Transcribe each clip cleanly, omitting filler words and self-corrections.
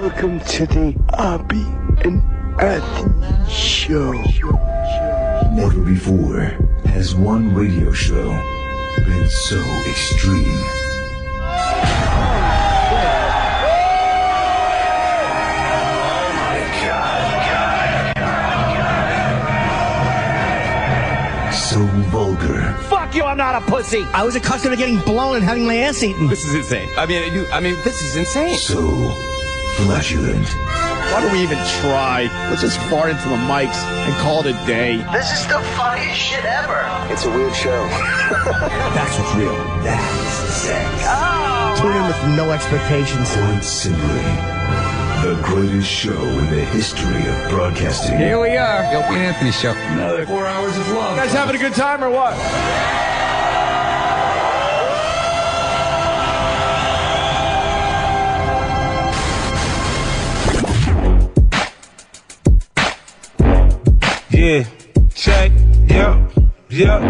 Welcome to the Opie and Anthony Show. Never before has one radio show been so extreme. Oh my God. So vulgar. Fuck you, I'm not a pussy. I was accustomed to getting blown and having my ass eaten. This is insane. I mean, this is insane. So flatulent. Why do we even try? Let's just fart into the mics and call it a day. This is the funniest shit ever. It's a weird show. That's what's real. That's sex. Tune in with no expectations. Quite simply, the greatest show in the history of broadcasting. Here we are, the Opie and Anthony Show. Another 4 hours of love. You guys having a good time or what? Yeah, check,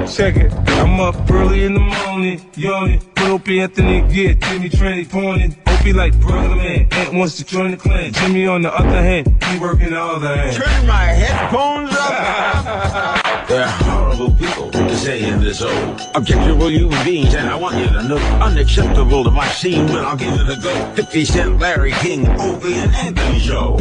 check it. I'm up early in the morning, yawning. Put Opie Anthony, get Jimmy Tranny pointing. Opie like brother man, Ant wants to join the clan. Jimmy on the other hand, he working the other hand. Turn my headphones up. They're horrible people to say in this old objectionable human beings, and I want you to know unacceptable to my scene, but I'll give it a go. 50 Cent, Larry King, Opie and Anthony Show.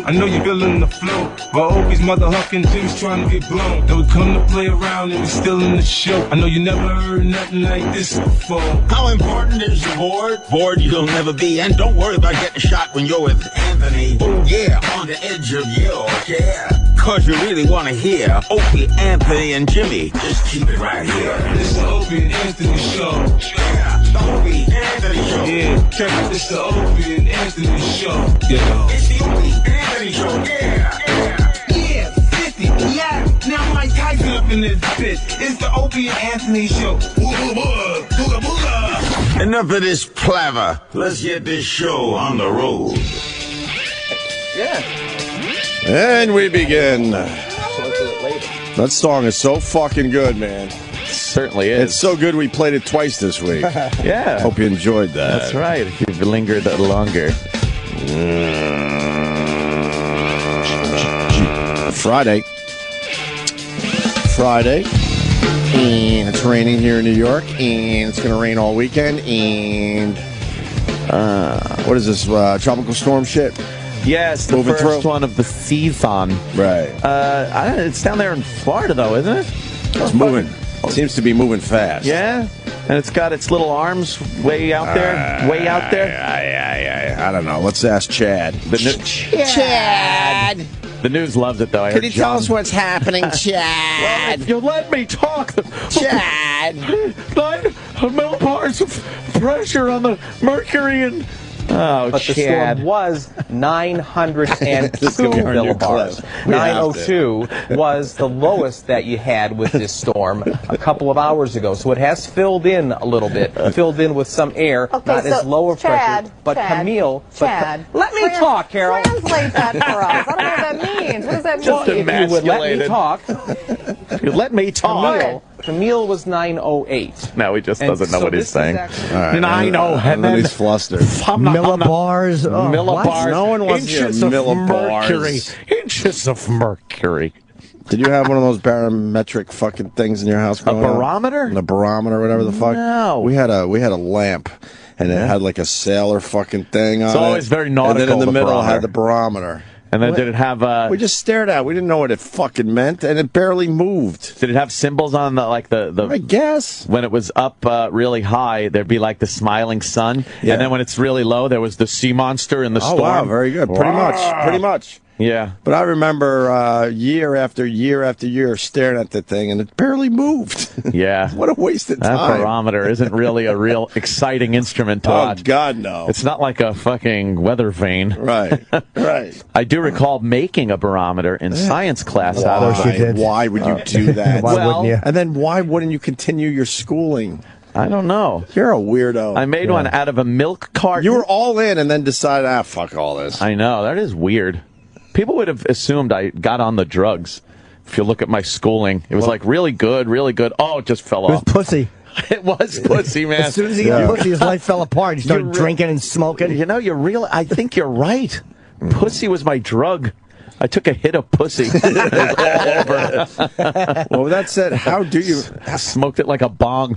I know you're feeling the flow, but Opie's mother hucking, Jim's trying to get blown. Then we come to play around and we still in the show. I know you never heard nothing like this before. How important is the board? Bored you'll never be, and don't worry about getting shot when you're with Anthony. Oh yeah, on the edge of your chair. Cause you really want to hear Opie, Anthony, and Jimmy. Just keep it right here. It's the Opie and Anthony Show. Yeah, the Opie and Anthony Show. Yeah, check it. It's the Opie and Anthony Show. Yeah. It's the Opie and Anthony Show. Yeah, 50. Yeah, now Mike Tyson up in this bitch. It's the Opie and Anthony Show. Booga, booga, booga. Enough of this palaver. Let's get this show on the road. And we begin. That song is so fucking good, man. Certainly is. It's so good we played it twice this week. Yeah. Hope you enjoyed that. That's right. If you've lingered longer. Friday. And it's raining here in New York. And it's going to rain all weekend. And what is this? Tropical storm shit? Yes, the Moving first through. one of the season. Right. It's down there in Florida, though, isn't it? It's moving. It seems to be moving fast. Yeah, and it's got its little arms way out there. I don't know. Let's ask Chad. Chad! The news loves it, though. I Could heard you tell John- us what's happening, Chad? If you let me talk. Chad! 9 millibars of pressure on the mercury and... Oh, but the storm was 902 This is gonna be our new millibars. clip. We 902 was the lowest that you had with this storm a couple of hours ago. So it has filled in a little bit, filled in with some air, Okay, not so as low of Chad, pressure. But Chad, Camille, Chad, let me talk, Carol. Translate that for us. I don't know what that means. What does that mean? Just If you would let me emasculated. talk. You let me talk. Camille was 908. No, he just And doesn't know so what he's this is saying. actually- All right. I know. And then he's flustered. Millibars. Oh, Millibars. No one wants to hear Inches of millibars. mercury. Inches of mercury. Did you have one of those barometric fucking things in your house? A growing up? barometer? The barometer, whatever the fuck. No. We had a lamp, and it had like a sailor fucking thing on it. It's always very And nautical, then in the the middle barometer. had the barometer. And then did it have We just stared at it. We didn't know what it fucking meant, and it barely moved. did it have symbols on the I guess. when it was up really high, there'd be like the smiling sun, Yeah. and then when it's really low, there was the sea monster in the Oh storm. wow, very good. Pretty much. Yeah. But I remember year after year after year staring at the thing, and it barely moved. Yeah. What a waste of That time. barometer isn't really a real exciting instrument to Oh watch. God, no. It's not like a fucking weather vane. Right. I do recall making a barometer in science class out of course you did. Why would you do that? Why Well- wouldn't you? And then why wouldn't you continue your schooling? I don't know. You're a weirdo. I made one out of a milk carton. You were all in and then decided, fuck all this. I know. That is weird. People would have assumed I got on the drugs. If you look at my schooling, it was like really good, really good. Oh, it just fell It was off. pussy. It was pussy, man. As soon as he got pussy, his life fell apart. He started drinking and smoking. You know, I think you're right. Pussy was my drug. I took a hit of pussy. It was all over. Well, with that said, how do you... I smoked it like a bong.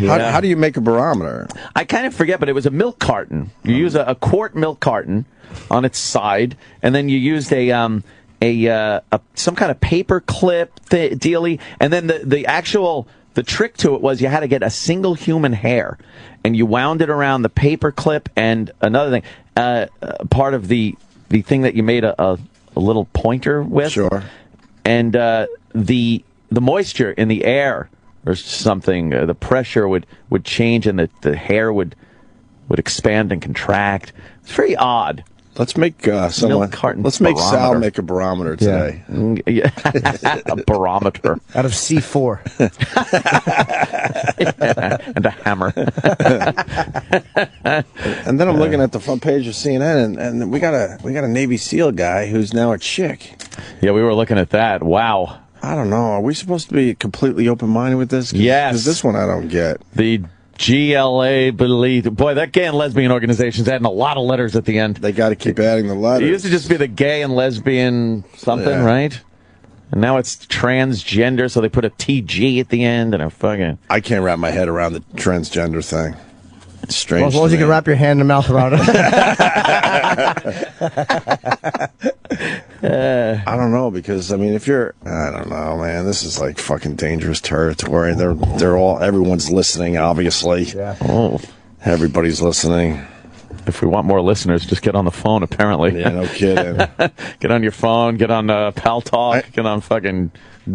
How do you make a barometer? I kind of forget, but it was a milk carton. You use a quart milk carton on its side, and then you used some kind of paper clip dealy, and then the trick to it was you had to get a single human hair, and you wound it around the paper clip. And another thing, part of the thing that you made a little pointer with, sure, and the moisture in the air or something, the pressure would change, and the hair would expand and contract. It's very odd. Let's make Let's make Sal make a barometer today. Yeah. A barometer out of C4 and a hammer. And then I'm looking at the front page of CNN, and we got a Navy SEAL guy who's now a chick. Yeah, we were looking at that. Wow. I don't know. Are we supposed to be completely open-minded with this? Yes. Because this one I don't get. The GLA believe. Boy, that gay and lesbian organization's adding a lot of letters at the end. They got to keep adding the letters. It used to just be the gay and lesbian something, right? And now it's transgender, so they put a TG at the end and a fucking... I can't wrap my head around the transgender thing. It's strange. Well, as long as you can wrap your hand and mouth around it. I don't know, because I mean, I don't know, man. This is like fucking dangerous territory. Everyone's listening, obviously. Yeah. Oh, everybody's listening. If we want more listeners, just get on the phone. Apparently, yeah, no kidding. Get on your phone. Get on Pal Talk. Get on fucking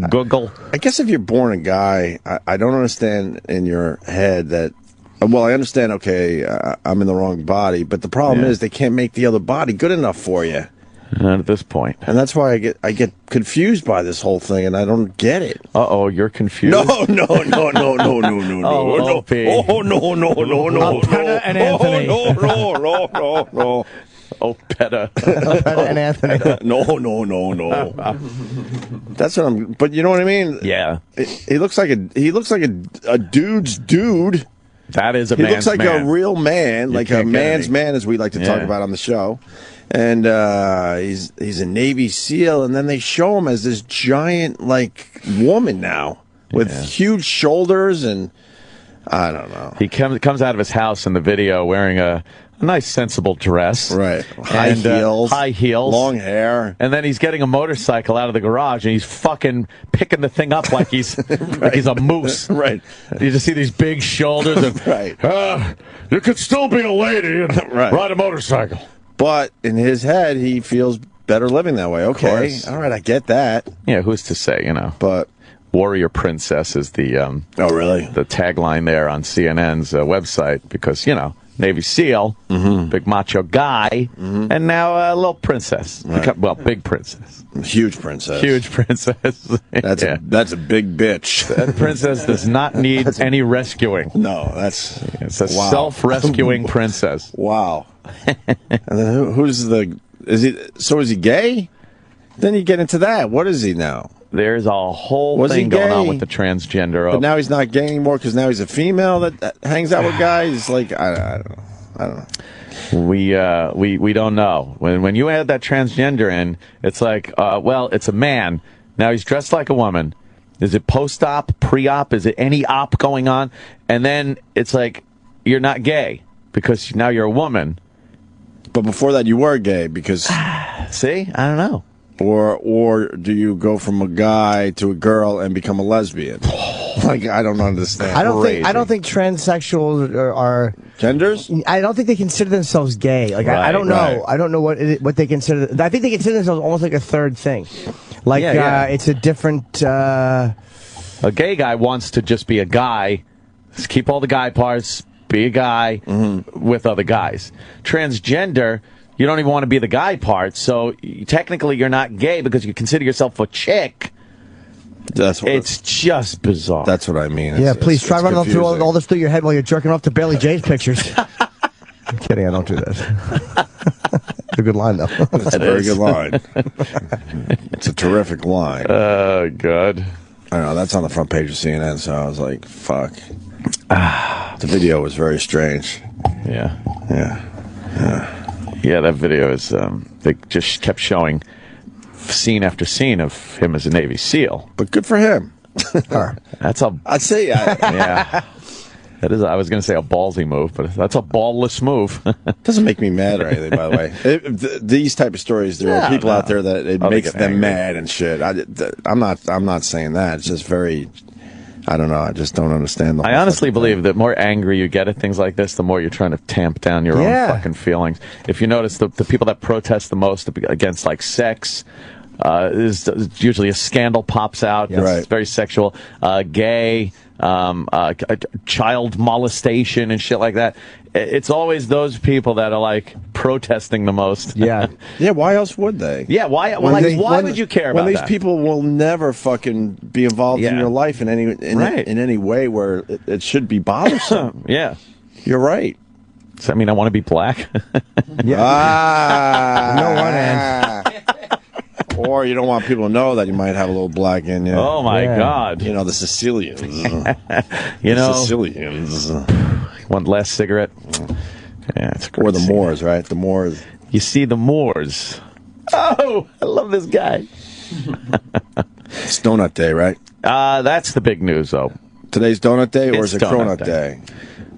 Google. I guess if you're born a guy, I don't understand in your head that. Well, I understand. Okay, I'm in the wrong body, but the problem is they can't make the other body good enough for you. Not at this point. And that's why I get confused by this whole thing, and I don't get it. Uh-oh, you're confused? No. Oh, no. Oh, Petta and Anthony. No. Oh, Petta. Petta and Anthony. No. That's what I'm. But you know what I mean? Yeah. He looks like a dude's dude. That is a He man's looks like man. a real man, like a man's man, as we like to talk about on the show. And he's a Navy SEAL, and then they show him as this giant, like, woman now with huge shoulders, and I don't know. He comes out of his house in the video wearing a nice, sensible dress. Right. High heels. Long hair. And then he's getting a motorcycle out of the garage, and he's fucking picking the thing up like he's like he's a moose. Right. You just see these big shoulders. And, right. You could still be a lady and ride a motorcycle. But in his head, he feels better living that way. Okay. All right, I get that. Yeah, who's to say, you know. But Warrior Princess is the oh, really? The tagline there on CNN's website, because, you know, Navy SEAL, big macho guy, and now a little princess. Right. Well, big princess. Huge princess. Huge princess. That's a big bitch. That princess does not need any rescuing. No, it's a self-rescuing princess. Wow. And then is he gay? Then you get into that. What is he now? There's a whole thing going on with the transgender. But now he's not gay anymore because now he's a female that hangs out with guys. Like I don't know. We don't know. When you add that transgender in, it's like, well, it's a man. Now he's dressed like a woman. Is it post-op, pre-op? Is it any op going on? And then it's like, you're not gay because now you're a woman. But before that, you were gay because. See, I don't know. Or do you go from a guy to a girl and become a lesbian? Like, I don't understand. I don't think transsexuals are genders. I don't think they consider themselves gay. Like I don't know. Right. I don't know what they consider. I think they consider themselves almost like a third thing. Like it's a different. A gay guy wants to just be a guy, just keep all the guy parts, be a guy with other guys. Transgender. You don't even want to be the guy part, so technically you're not gay because you consider yourself a chick. It's just bizarre. That's what I mean. Please try running through all this through your head while you're jerking off to Bailey J's pictures. I'm kidding, I don't do that. It's a good line, though. It's a very good line. It's a terrific line. Oh, God. I don't know. That's on the front page of CNN, so I was like, fuck. The video was very strange. Yeah. Yeah. Yeah, that video is, they just kept showing scene after scene of him as a Navy SEAL. But good for him. That's a... I'd say, yeah. That is, I was going to say a ballsy move, but that's a ballless move. Doesn't make me mad or anything, by the way. These type of stories, there are people out there that it makes them mad and shit. I'm not saying that. It's just very... I don't know. I just don't understand the whole I honestly believe that more angry you get at things like this, the more you're trying to tamp down your own fucking feelings. If you notice, the people that protest the most against like sex, is usually a scandal pops out. It's very sexual. Gay, child molestation and shit like that. It's always those people that are like protesting the most. Yeah. Why else would they? Yeah. Why would you care about when these that? people will never fucking be involved in your life in any way where it should be bothersome? Yeah. You're right. Does that mean I want to be black? No one ends. Or you don't want people to know that you might have a little black in you. Oh my God! You know the Sicilians. Sicilians. One last cigarette. Yeah, it's great. Or the Moors, right? The Moors. You see the Moors. Oh, I love this guy. It's Donut Day, right? That's the big news, though. Today's Donut Day, or is it Donut Cronut Day?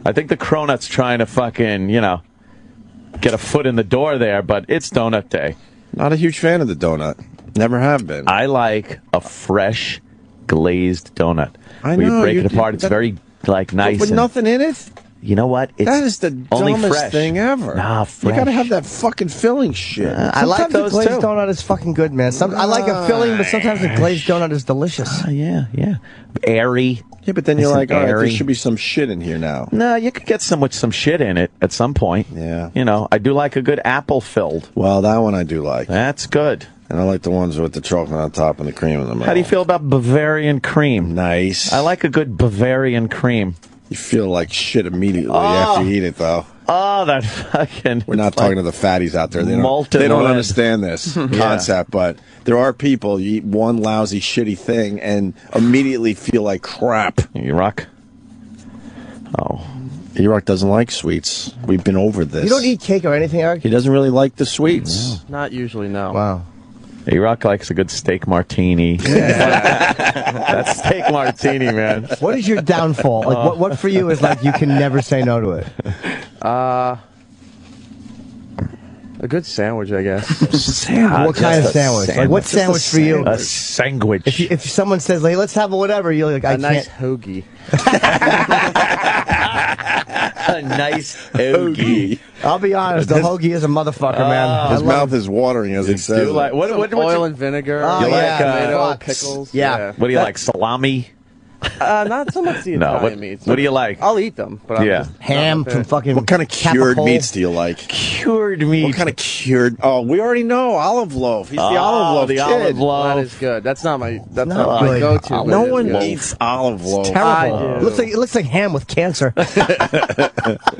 I think the Cronut's trying to fucking, get a foot in the door there, but it's Donut Day. Not a huge fan of the donut. Never have been. I like a fresh, glazed donut. I Where know. you break it apart. It's very, nice. With nothing in it? You know what? That is the only dumbest fresh. thing ever. Nah, fresh. You gotta have that fucking filling shit. I like those glazed donut is fucking good, man. I like a filling, but sometimes a glazed donut is delicious. Yeah. Airy. Yeah, but then you're Nice like, and all right, there airy. should be some shit in here now. No, you could get some with some shit in it at some point. Yeah. I do like a good apple filled. Well, that one I do like. That's good. And I like the ones with the chocolate on top and the cream in the middle. How do you feel about Bavarian cream? Nice. I like a good Bavarian cream. You feel like shit immediately after you eat it, though. Oh, that fucking... We're not talking to the fatties out there. They don't lead. understand this concept, but there are people, you eat one lousy, shitty thing and immediately feel like crap. E-Rock? Oh. E-Rock doesn't like sweets. We've been over this. You don't eat cake or anything, Eric? He doesn't really like the sweets. Not usually, no. Wow. E-Rock likes a good steak martini. That steak martini, man. What is your downfall? Like, what for you is like you can never say no to it? A good sandwich, I guess. What kind of sandwich? Like, what sandwich for you? A sandwich. If someone says, like, let's have a whatever, you're like, A nice hoagie. A nice hoagie. I'll be honest, the hoagie is a motherfucker, man. His mouth is watering as he says like, it. what Oil and vinegar. You like, tomato, pickles. Yeah. What do you like, salami? Not so much the No, Italian meats. what do you like? I'll eat them, but I'm just Ham not a from fan. fucking What kind of cured Capicola? meats do you like? Cured meat. What kind of cured? Oh, we already know olive loaf. He's the olive loaf the kid. olive loaf. That is good. That's not my not my good. go-to. but No it is one good. eats olive loaf. Terrible. I do. It looks like ham with cancer. It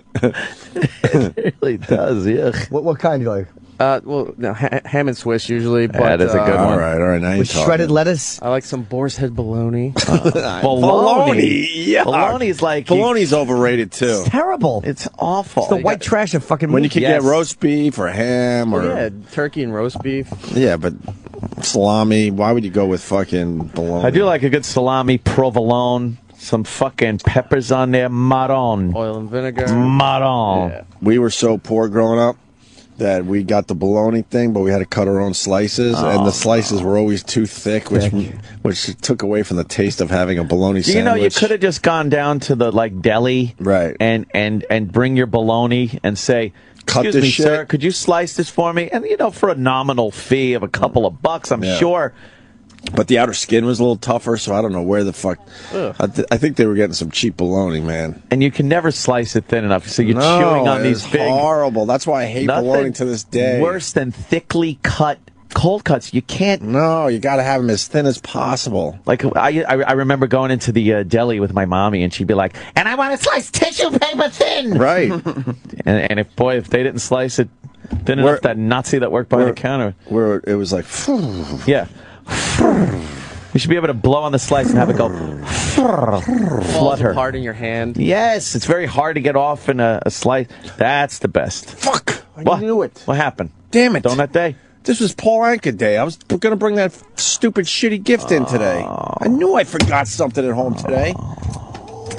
really does, yeah. What kind do you like? Well, no, ham and Swiss usually. But, That is a good one. All right. Now you're With talking. shredded lettuce? I like some boar's head bologna. Bologna. Yeah. Bologna's like... Bologna's overrated too. Terrible. It's awful. It's the white trash of fucking When you meat. can Yes. get roast beef or ham or Yeah, turkey and roast beef. yeah, but salami. Why would you go with fucking bologna? I do like a good salami, provolone, some fucking peppers on there, marron. Oil and vinegar. Marron. Yeah. We were so poor growing up that we got the bologna thing, but we had to cut our own slices, and the slices were always too thick, which took away from the taste of having a bologna Do sandwich. you know you could have just gone down to the deli, Right. and bring your bologna and say, Cut "Excuse this me, shit." sir, could you slice this for me?" And for a nominal fee of a couple of bucks, I'm Yeah. sure. But the outer skin was a little tougher, so I don't know where the fuck. I think they were getting some cheap bologna, man. And you can never slice it thin enough, so you're No, chewing on these it's big. horrible. That's why I hate bologna to this day. Worse than thickly cut cold cuts. You can't. No, you got to have them as thin as possible. Like I remember going into the deli with my mommy, and she'd be like, "And I want to slice tissue paper thin." Right. and if they didn't slice it thin enough, that Nazi that worked by the counter, where it was like, yeah. You should be able to blow on the slice and have it go Falls flutter. apart in your hand. Yes, it's very hard to get off in a slice. That's the best. Fuck! I What? knew it. What happened? Damn it! Donut day? This was Paul Anka Day. I was going to bring that stupid, shitty gift in today. I knew I forgot something at home today.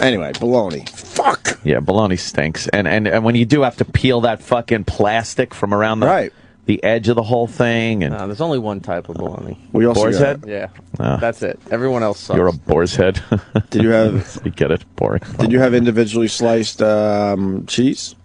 Anyway, baloney. Fuck! Yeah, bologna stinks. And when you do have to peel that fucking plastic from around the edge of the whole thing. And There's only one type of bologna. We also boar's got- head? Yeah, Oh. that's it. Everyone else sucks. You're a boar's head. Did you have? You get it? Boring. Did you have individually sliced cheese?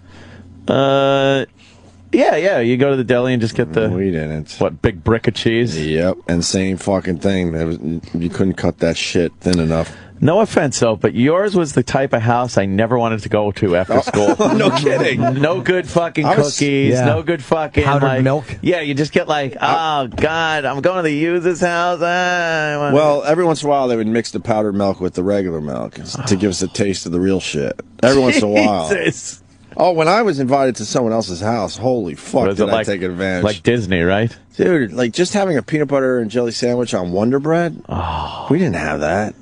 Yeah. You go to the deli and just get the We didn't. what big brick of cheese. Yep, and same fucking thing. You couldn't cut that shit thin enough. No offense, though, but yours was the type of house I never wanted to go to after school. No kidding. No good fucking I was- cookies. Yeah. No good fucking Powdered milk? Yeah, you just get like, oh God, I'm going to the user's house. Well, every once in a while they would mix the powdered milk with the regular milk to give us a taste of the real shit. Every once in a while. Jesus. Oh, when I was invited to someone else's house, holy fuck, What is did it I like? take advantage. Like Disney, right? Dude, like just having a peanut butter and jelly sandwich on Wonder Bread. Oh. We didn't have that.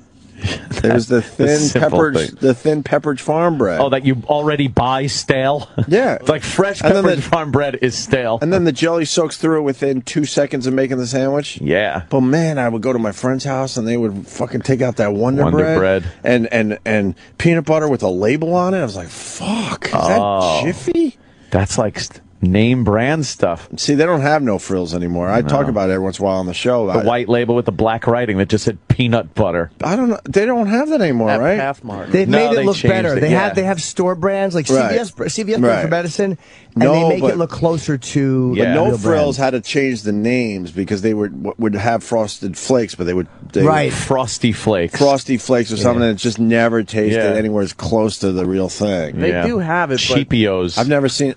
There was the simple thing. thin Pepperidge Farm bread. Oh, that you already buy stale? Yeah. It's like fresh And then Pepperidge the- Farm bread is stale. And then the jelly soaks through it within 2 seconds of making the sandwich. Yeah. But man, I would go to my friend's house and they would fucking take out that Wonder Bread. And peanut butter with a label on it. I was like, fuck, is that Jiffy? That's like name brand stuff. See, they don't have no frills anymore. I talk about it every once in a while on the show. The white label with the black writing that just said peanut butter. I don't know. They don't have that anymore, At right? Pathmark. They've No, made they it look changed better. it, They yeah. have store brands like Right. CVS Right. for medicine, and No, they make but- it look closer to Yeah. No real Frills brand. had to change the names because they would have Frosted Flakes, but they would Right. Frosty Flakes. Frosty Flakes or something that just never tasted Yeah. anywhere as close to the real thing. They Yeah. do have it, but, Cheepios.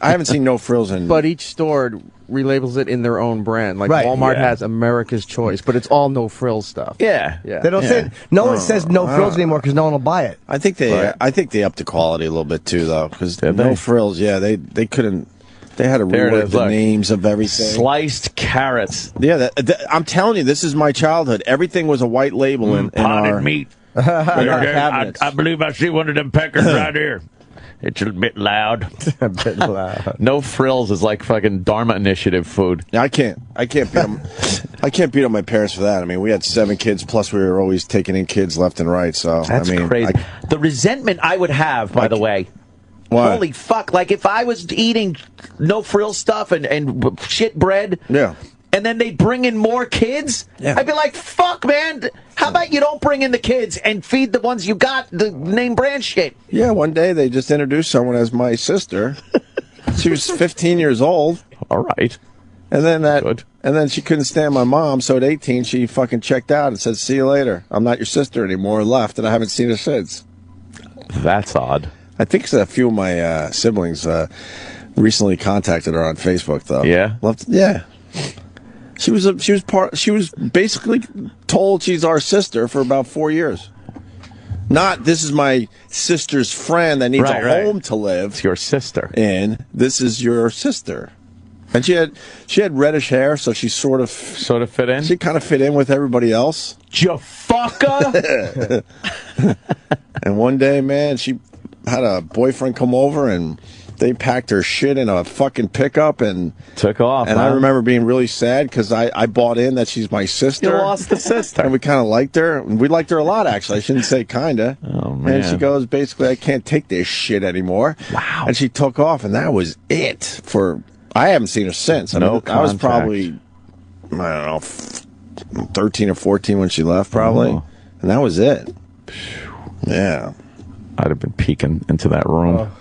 I haven't seen no Frills in. but each store relabels it in their own brand. Like Right. Walmart Yeah. has America's Choice, but it's all no frills stuff. Yeah. Yeah. They don't say no one says no frills anymore because no one will buy it. I think they Right. I think they upped the quality a little bit too, though, because Did no they? Frills. Yeah, they couldn't. They had to There it rework is, the look. names of everything. Sliced carrots. Yeah, I'm telling you, this is my childhood. Everything was a white label in our meat. in our cabinets. I believe I see one of them peckers right here. It's a bit loud. A bit loud. No frills is like fucking Dharma Initiative food. I can't beat them. I can't beat up my parents for that. I mean, we had 7 kids, plus we were always taking in kids left and right. So That's I mean, crazy. The resentment I would have, by the way. Why? Holy fuck! Like if I was eating no frill stuff and shit bread. Yeah. And then they bring in more kids. Yeah. I'd be like, "Fuck, man! How about you don't bring in the kids and feed the ones you got the name brand shit?" Yeah, one day they just introduced someone as my sister. She was 15 years old. All right. And then Good. and then she couldn't stand my mom, so at 18 she fucking checked out and said, "See you later. I'm not your sister anymore," and left, and I haven't seen her since. That's odd. I think a few of my siblings recently contacted her on Facebook, though. Yeah? Yeah. She was basically told she's our sister for about 4 years. Not, this is my sister's friend that needs Right, a right. home to live It's your sister. in. This is your sister. And she had reddish hair, so she sort of fit in. She kind of fit in with everybody else. Jafaka. And one day, man, she had a boyfriend come over and they packed her shit in a fucking pickup and took off. And huh? I remember being really sad because I bought in that she's my sister. You lost the sister. And we kind of liked her. And we liked her a lot, actually. I shouldn't say kind of. Oh, man. And she goes, basically, I can't take this shit anymore. Wow. And she took off, and that was it for. I haven't seen her since. I No mean, I was contact. probably, I don't know, 13 or 14 when she left, probably. Oh. And that was it. Yeah. I'd have been peeking into that room.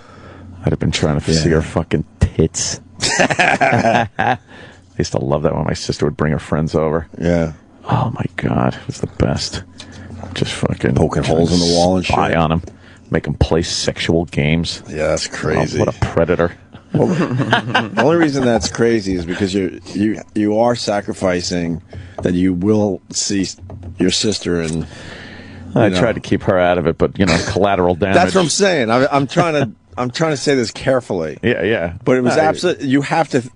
I'd have been trying to see her fucking tits. I used to love that when my sister would bring her friends over. Yeah. Oh my god, it was the best. Just fucking Poking holes in the wall and spy shit. on them, make them play sexual games. Yeah, that's crazy. Oh, what a predator! The only reason that's crazy is because you are sacrificing that you will see your sister and. I know. tried to keep her out of it, but collateral damage. That's what I'm saying. I'm trying to say this carefully. Yeah. But it was absolutely.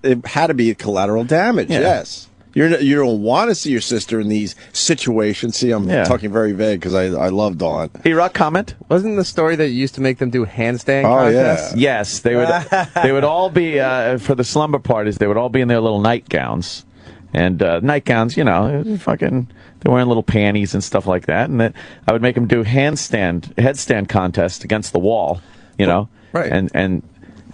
It had to be collateral damage. Yeah. Yes. You don't want to see your sister in these situations. See, I'm talking very vague because I love Dawn. E-Rock, comment? Wasn't the story that you used to make them do handstand Oh, contests? yeah. Yes, they would all be for the slumber parties. They would all be in their little nightgowns, and nightgowns, fucking. They're wearing little panties and stuff like that, and I would make them do headstand contest against the wall, right?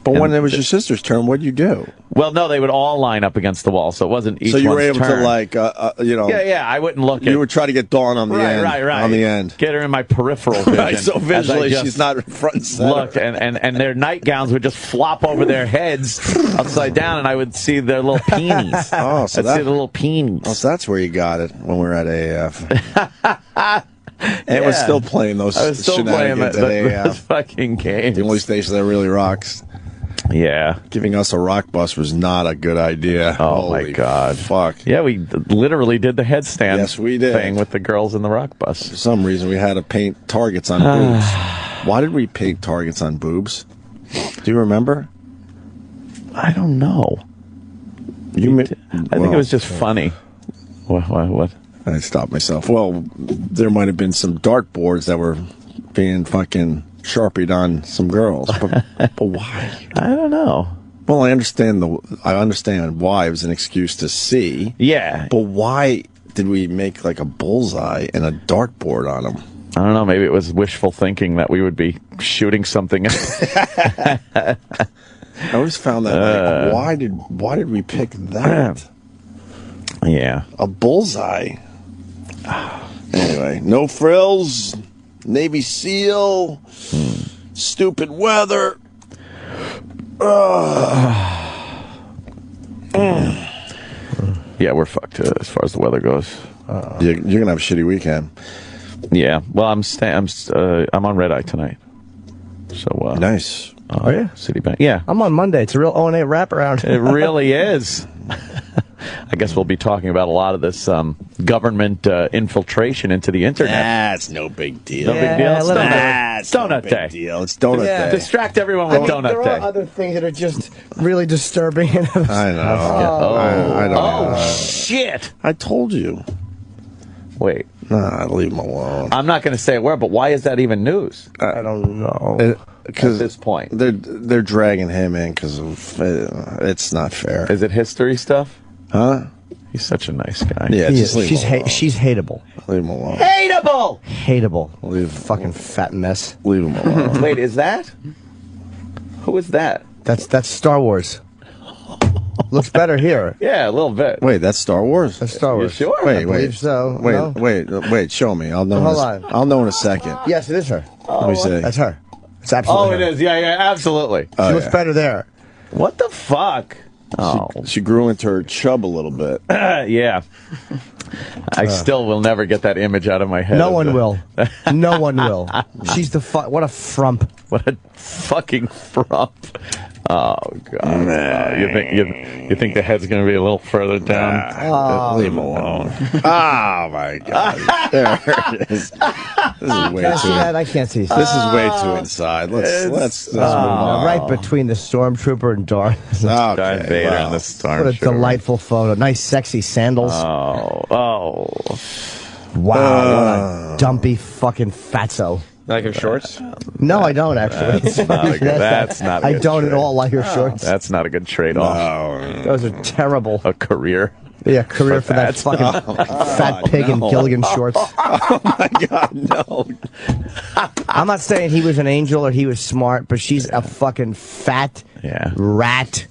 But when it was your sister's turn, what'd you do? Well, no, they would all line up against the wall, so it wasn't each. So you were one's able turn. to Yeah, I wouldn't look. You would try to get Dawn on the end. Right. On the end. Get her in my peripheral vision. Right, so visually as I just she's not front and center. Look, and their nightgowns would just flop over their heads upside down, and I would see their little peenies. Oh, so I'd see the little peenies. Oh, so that's where you got it when we were at AF. And we're still playing those shenanigans at AF. Those fucking games. The only station that really rocks. Yeah. Giving us a rock bus was not a good idea. Oh, Holy my God. Fuck. Yeah, we literally did the headstand Yes, we did. thing with the girls in the rock bus. For some reason, we had to paint targets on boobs. Why did we paint targets on boobs? Do you remember? I don't know. I think it was just funny. What? I stopped myself. Well, there might have been some dartboards that were being fucking Sharpied on some girls, but why? I don't know. Well, I understand why it was an excuse to see. Yeah, but why did we make like a bullseye and a dartboard on them? I don't know. Maybe it was wishful thinking that we would be shooting something. I always found that. Why did we pick that? Yeah, a bullseye. Anyway, no frills. Navy SEAL, stupid weather. Yeah, we're fucked as far as the weather goes. You're gonna have a shitty weekend. Yeah. Well, I'm on Red Eye tonight. So nice. Oh yeah, Citibank. Yeah, I'm on Monday. It's a real O&A wraparound. It really is. I guess we'll be talking about a lot of this government infiltration into the internet. That's no big deal. No big deal. That's Donut no big Day. Deal. It's Donut Day. Distract everyone with Donut there Day. are other things that are just really disturbing. I know. I don't know. Shit! I told you. Wait. Nah, leave them alone. I'm not going to say a word, but why is that even news? I don't know. Because at this point, they're dragging him in because it's not fair. Is it history stuff? Huh? He's such a nice guy. Yeah, just leave him alone. She's hateable. Leave him alone. Hateable! Hateable. Fucking fat mess. Leave him alone. Wait, is that? Who is that? That's Star Wars. Looks better here. Yeah, a little bit. Wait, that's Star Wars? That's Star Wars. You sure? Wait, I believe so. Wait, No? wait, show me. I'll know. Hold on. I'll know in a second. Yes, it is her. Let me see. That's her. It's absolutely her. It is. Yeah, absolutely. She looks better there. What the fuck? She grew into her chub a little bit. Yeah. I still will never get that image out of my head. No one will. No one will. She's the what a frump. What a fucking frump. Oh God! You think the head's going to be a little further down? Leave him alone. Oh my God! There it is. This is way Can I see too. that? I can't see. This is way too inside. Let's move on. Right between the stormtrooper and Darth. Darth Vader well. and the Stormtrooper. What a delightful photo. Nice, sexy sandals. Oh. Wow, what a dumpy fucking fatso. Like her shorts? No, I don't actually. That's not a I good don't trade. at all like her shorts. That's not a good trade-off. Those are terrible. A career. Yeah, career for that that. fucking fat pig in Gilligan shorts. Oh my God, no! I'm not saying he was an angel or he was smart, but she's a fucking fat rat,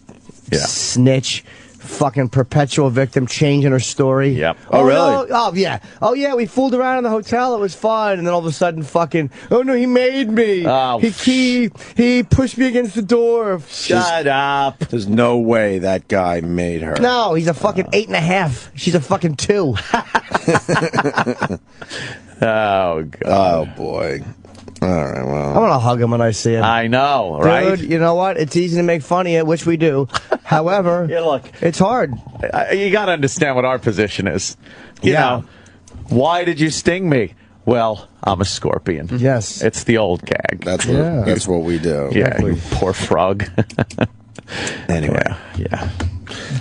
snitch, fucking perpetual victim, changing her story. Yep. Oh, really? No. Oh, yeah. Oh, yeah, we fooled around in the hotel. It was fun. And then all of a sudden, fucking, oh, no, he made me. Oh, he pushed me against the door. Shut up. There's no way that guy made her. No, he's a fucking 8.5. She's a fucking 2. Oh, God. Oh boy. All right. Well, I'm gonna hug him when I see him. I know, right? Dude, you know what? It's easy to make fun of you, which we do. However, Yeah, look. it's hard. You got to understand what our position is. You know, why did you sting me? Well, I'm a scorpion. Yes. It's the old gag. that's what we do. Yeah, you poor frog. Anyway. Yeah.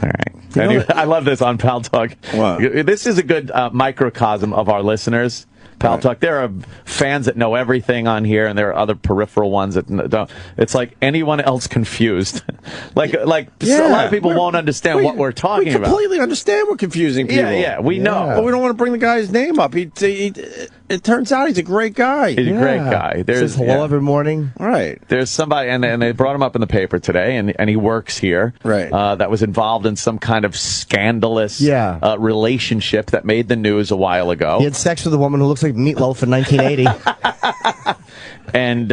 All right. Anyway, I love this on Pal Talk. What? This is a good microcosm of our listeners. Pal Talk. There are fans that know everything on here, and there are other peripheral ones that don't. It's like anyone else confused. like a lot of people won't understand what we're talking about. We completely understand we're confusing people. Yeah, we know. But we don't want to bring the guy's name up. It turns out he's a great guy. He's a great guy. Says hello every morning. Right. There's somebody, and they brought him up in the paper today, and he works here. Right. That was involved in some kind of scandalous relationship that made the news a while ago. He had sex with a woman who looks like Meatloaf in 1980. And,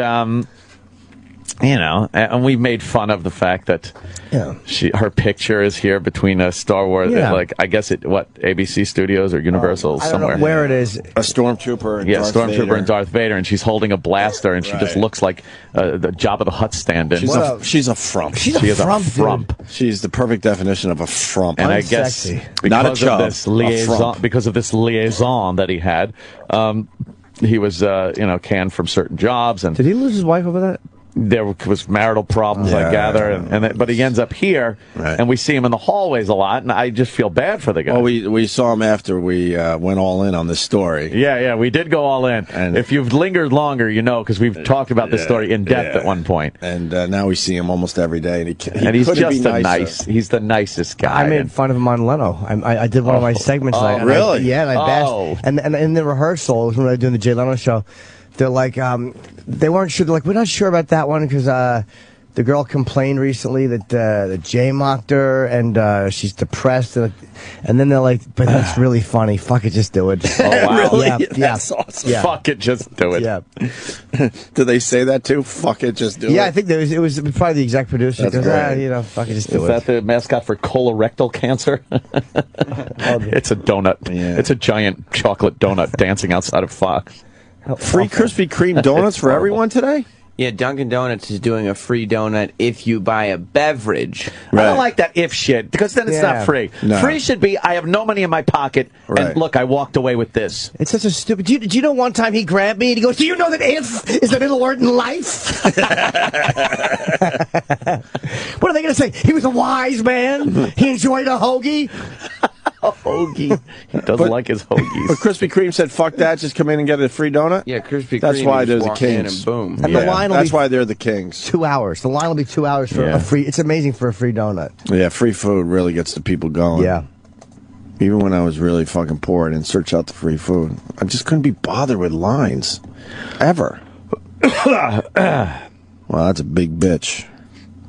and we made fun of the fact that her picture is here between Star Wars, I guess ABC Studios or Universal somewhere. I don't know where it is. A stormtrooper. And Stormtrooper and Darth Vader, and she's holding a blaster, and she just looks like the Jabba the Hutt stand-in. She's a frump. She's a frump. She's the perfect definition of a frump. And I guess not a chub, because of this liaison that he had, he was canned from certain jobs. And did he lose his wife over that? There was marital problems, I gather, but he ends up here, and we see him in the hallways a lot, and I just feel bad for the guy. Well, we saw him after we went all in on this story. Yeah, we did go all in. And if you've lingered longer, you know, because we've talked about this story in depth at one point. And now we see him almost every day, and he's just he's the nicest guy. I made fun of him on Leno. I did one of my segments. Really? And I bashed. And in the rehearsal, when I was doing the Jay Leno show, they're like, they weren't sure. They're like, we're not sure about that one because the girl complained recently that Jay mocked her and she's depressed. And then they're like, but that's really funny. Fuck it, just do it. Oh, wow. Really? That's awesome. Yeah. Fuck it, just do it. Yeah. Did they say that too? Fuck it, just do it? Yeah, I think it was probably the exec producer. That's great. Fuck it, just do it. Is that the mascot for colorectal cancer? It's a donut. Yeah. It's a giant chocolate donut dancing outside of Fox. Free Krispy Kreme donuts for everyone today? Yeah, Dunkin' Donuts is doing a free donut if you buy a beverage. I don't like that if shit, because then it's not free. No. Free should be, I have no money in my pocket, and look, I walked away with this. It's such a stupid... Do you know one time he grabbed me and he goes, do you know that if is the middle word in life? What are they going to say? He was a wise man? He enjoyed a hoagie? A hoagie. He doesn't like his hoagies. But Krispy Kreme said, fuck that, just come in and get a free donut? Yeah, Krispy Kreme. That's why they're the walk in kings. and boom. And the line will that's be why they're the kings. 2 hours. The line will be 2 hours for a free... It's amazing for a free donut. Yeah, free food really gets the people going. Yeah. Even when I was really fucking poor, I didn't search out the free food. I just couldn't be bothered with lines. Ever. Well, that's a big bitch.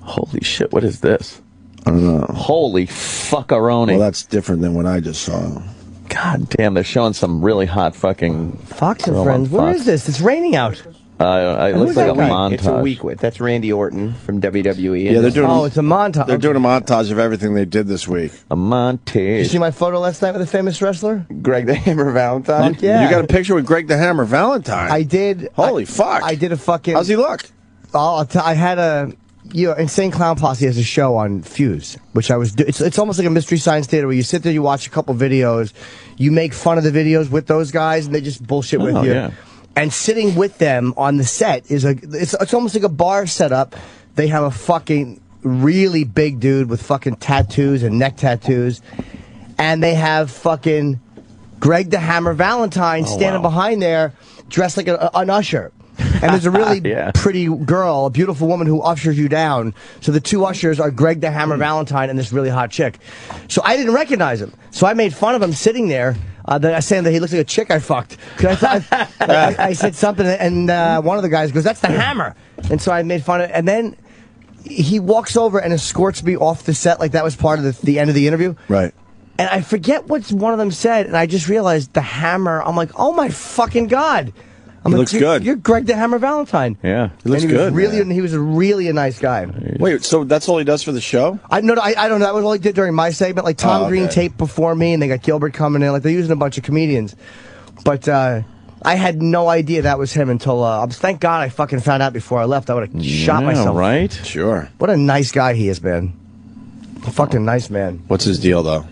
Holy shit, what is this? I don't know. Holy fuckaroni. Well, that's different than what I just saw. God damn, they're showing some really hot fucking... Fox and Friends. Where is this? It's raining out. It looks like a montage. It's a week with. That's Randy Orton from WWE. Yeah, they're doing. Oh, it's a montage. They're doing a montage of everything they did this week. A montage. Did you see my photo last night with a famous wrestler? Greg the Hammer Valentine. Yeah. You got a picture with Greg the Hammer Valentine. I did. Holy fuck! I did a fucking. How's he look? I had a. Insane Clown Posse has a show on Fuse, which I was. It's almost like a Mystery Science Theater where you sit there, you watch a couple videos, you make fun of the videos with those guys, and they just bullshit with you. Yeah. And sitting with them on the set is it's almost like a bar setup. They have a fucking really big dude with fucking tattoos and neck tattoos, and they have fucking Greg the Hammer Valentine standing behind there, dressed like an usher. And there's a really pretty girl, a beautiful woman who ushers you down. So the two ushers are Greg the Hammer Valentine and this really hot chick. So I didn't recognize him. So I made fun of him sitting there. Saying that he looks like a chick I fucked. I said something, and one of the guys goes, "That's the Hammer." And so I made fun of it. And then he walks over and escorts me off the set, like that was part of the end of the interview. Right. And I forget what one of them said, and I just realized the Hammer. I'm like, oh my fucking God. He looks good. You're Greg the Hammer Valentine. Yeah, he looks good. He was really a nice guy. Wait, so that's all he does for the show? I don't know. That was all he did during my segment. Like Tom Green taped before me, and they got Gilbert coming in. Like they're using a bunch of comedians, but I had no idea that was him until. Thank God I fucking found out before I left. I would have shot myself. Right? Sure. What a nice guy he has been. A fucking nice man. What's his deal though?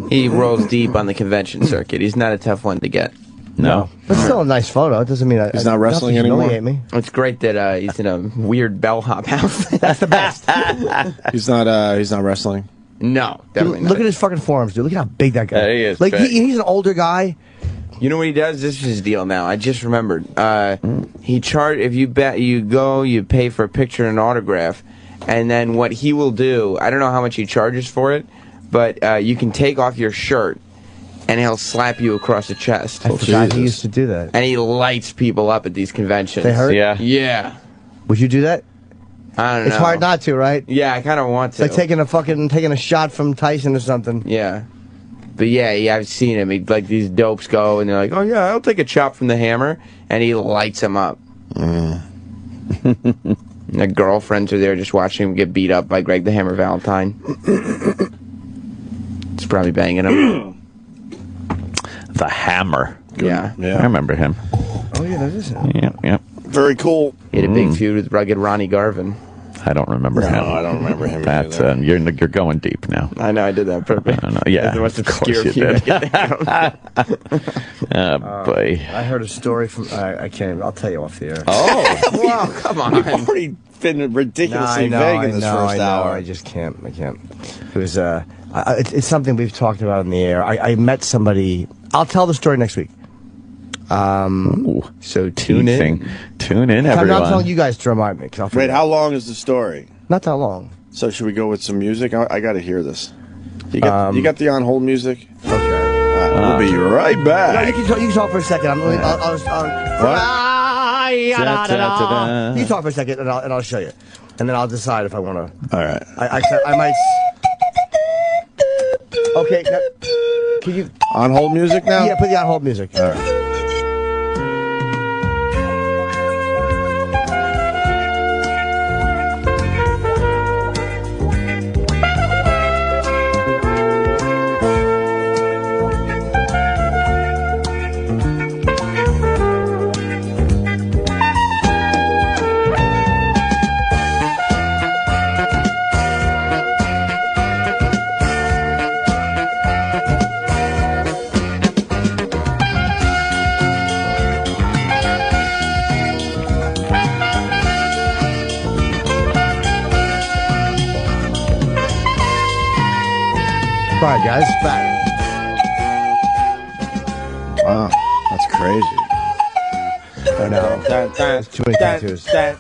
He rolls deep on the convention circuit. He's not a tough one to get. No. But still a nice photo. It doesn't mean he's not wrestling anymore. Me. It's great that he's in a weird bellhop outfit. That's the best. He's not wrestling. No, definitely Look not. at his fucking forearms, dude. Look at how big that guy He is Like, big. he's an older guy. You know what he does? This is his deal now. I just remembered. He if you bet, you go, you pay for a picture and an autograph, and then what he will do, I don't know how much he charges for it, but you can take off your shirt, and he'll slap you across the chest. I forgot he used to do that. And he lights people up at these conventions. They hurt? Yeah. Yeah. Would you do that? I don't know. It's hard not to, right? Yeah, I kind of want It's to. like taking a shot from Tyson or something. Yeah. But yeah, I've seen him. He, like, these dopes go, and they're like, oh, yeah, I'll take a chop from the Hammer, and he lights them up. The girlfriends are there just watching him get beat up by Greg the Hammer Valentine. It's probably banging him. The Hammer. Yeah. I remember him. Oh, yeah, that is him. Yeah. Very cool. He had a big feud with rugged Ronnie Garvin. I don't remember him. I don't remember him That's either. you're going deep now. I know, I did that on purpose. I know, yeah, That's the most of course obscure you feud I did. can think of. Oh boy. I heard a story from. I can't even. I'll tell you off the air. Oh, Wow, come on. you've already been ridiculously vague in this first hour. I just can't. I can't. It was. It's something we've talked about in the air. I met somebody. I'll tell the story next week. So tune in. Tune in, I'm everyone. not telling you guys to remind me. 'Cause I'll Wait, forget. how long is the story? Not that long. So should we go with some music? I got to hear this. You got the on hold music? Okay. We'll be right No, back. you can talk for a second. I'll you talk for a second, and I'll show you, and then I'll decide if I want to. All right. I might. Okay. Now, can you? On hold music now? Yeah, put the on hold music. All right. All right, guys, back. Wow, that's crazy. I know. There's too many tattoos. That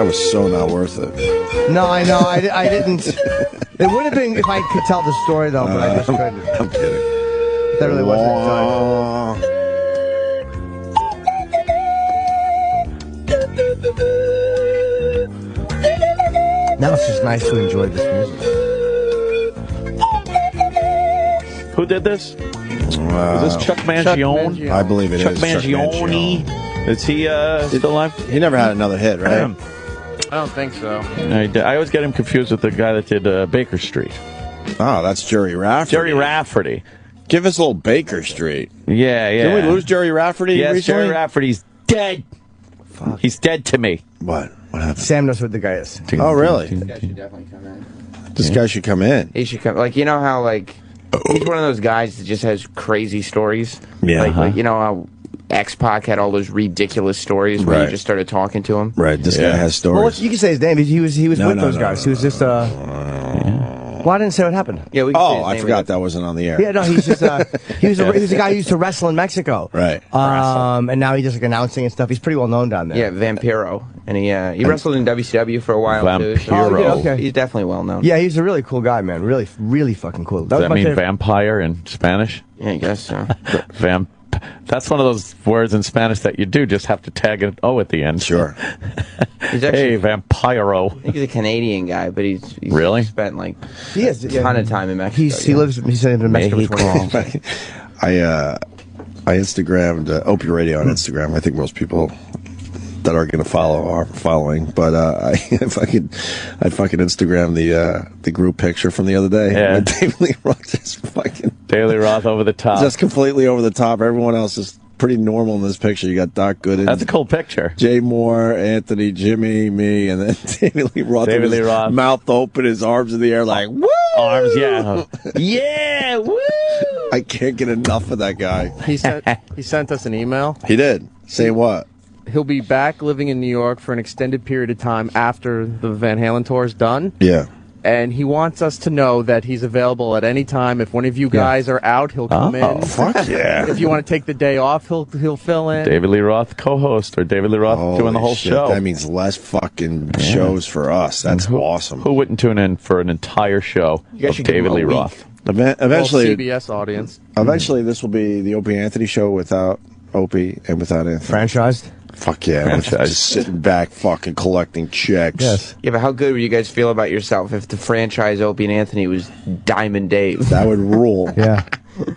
was so not worth it. No, I know. I didn't. It would have been if I could tell the story, though, but I just couldn't. I'm kidding. That really wasn't good. Now it's just nice to enjoy this music. Who did this? Is this Chuck Mangione? I believe it Chuck is. Mangione. Is he still alive? He never had another hit, right? I don't think so. I always get him confused with the guy that did Baker Street. Oh, that's Jerry Rafferty. Jerry Rafferty. Give us a little Baker Street. Yeah. Didn't we lose Jerry Rafferty Yes, recently? Jerry Rafferty's dead. Fuck. He's dead to me. What? What happened? Sam knows what the guy is. Oh, really? This guy should definitely come in. This guy should come in. He should come. Like, you know how, like, he's one of those guys that just has crazy stories. Yeah. Like you know how X-Pac had all those ridiculous stories where Right. you just started talking to him? Right. This guy has Well, stories. you can say his name. He was No, with no, those no, guys. no, He was just. Well, I didn't say what happened. Yeah, we can say Oh, his I name forgot again. that wasn't on the air. Yeah, no, he's just he was a guy who used to wrestle in Mexico. Right. And now he does like announcing and stuff. He's pretty well known down there. Yeah, Vampiro. And he wrestled in WCW for a while, too. So Vampiro. Oh, yeah, okay. He's definitely well known. Yeah, he's a really cool guy, man. Really, really fucking cool. Does was that my mean favorite- vampire in Spanish? Yeah, I guess so. That's one of those words in Spanish that you do just have to tag an O at the end. Sure. He's actually, Hey, Vampiro. I think he's a Canadian guy, but he's Really? spent like He is. a ton of time in Mexico. He lives. He's in Mexico. For 20 years. I Instagrammed Opie Radio on Instagram. I think most people that are going to follow are following. But I fucking Instagrammed the group picture from the other day. Yeah. With David Lee Roth just fucking Daily Roth over the top. just completely over the top. Everyone else is pretty normal in this picture. You got Doc Gooden. That's a cool picture. Jay Moore, Anthony, Jimmy, me, and then David Lee Roth. David with Lee his Roth. mouth open, his arms in the air, like woo! Arms, yeah. Yeah, woo! I can't get enough of that guy. He sent us an email. He did. Say what? he'll be back living in New York for an extended period of time after the Van Halen tour is done. Yeah. And he wants us to know that he's available at any time. If one of you guys are out, he'll come in. Fuck yeah. If you want to take the day off, he'll fill in. David Lee Roth co-host, or David Lee Roth doing the whole shit, show. That means less fucking shows for us. That's awesome. Who wouldn't tune in for an entire show guys of should give David him a Lee week. Roth? Eventually, CBS audience. Eventually, this will be the Opie Anthony show without Opie and without Anthony. Franchised? Fuck yeah. Just sitting back fucking collecting checks. Yes. Yeah, but how good would you guys feel about yourself if the franchise Opie and Anthony was Diamond Dave? That would rule. Yeah.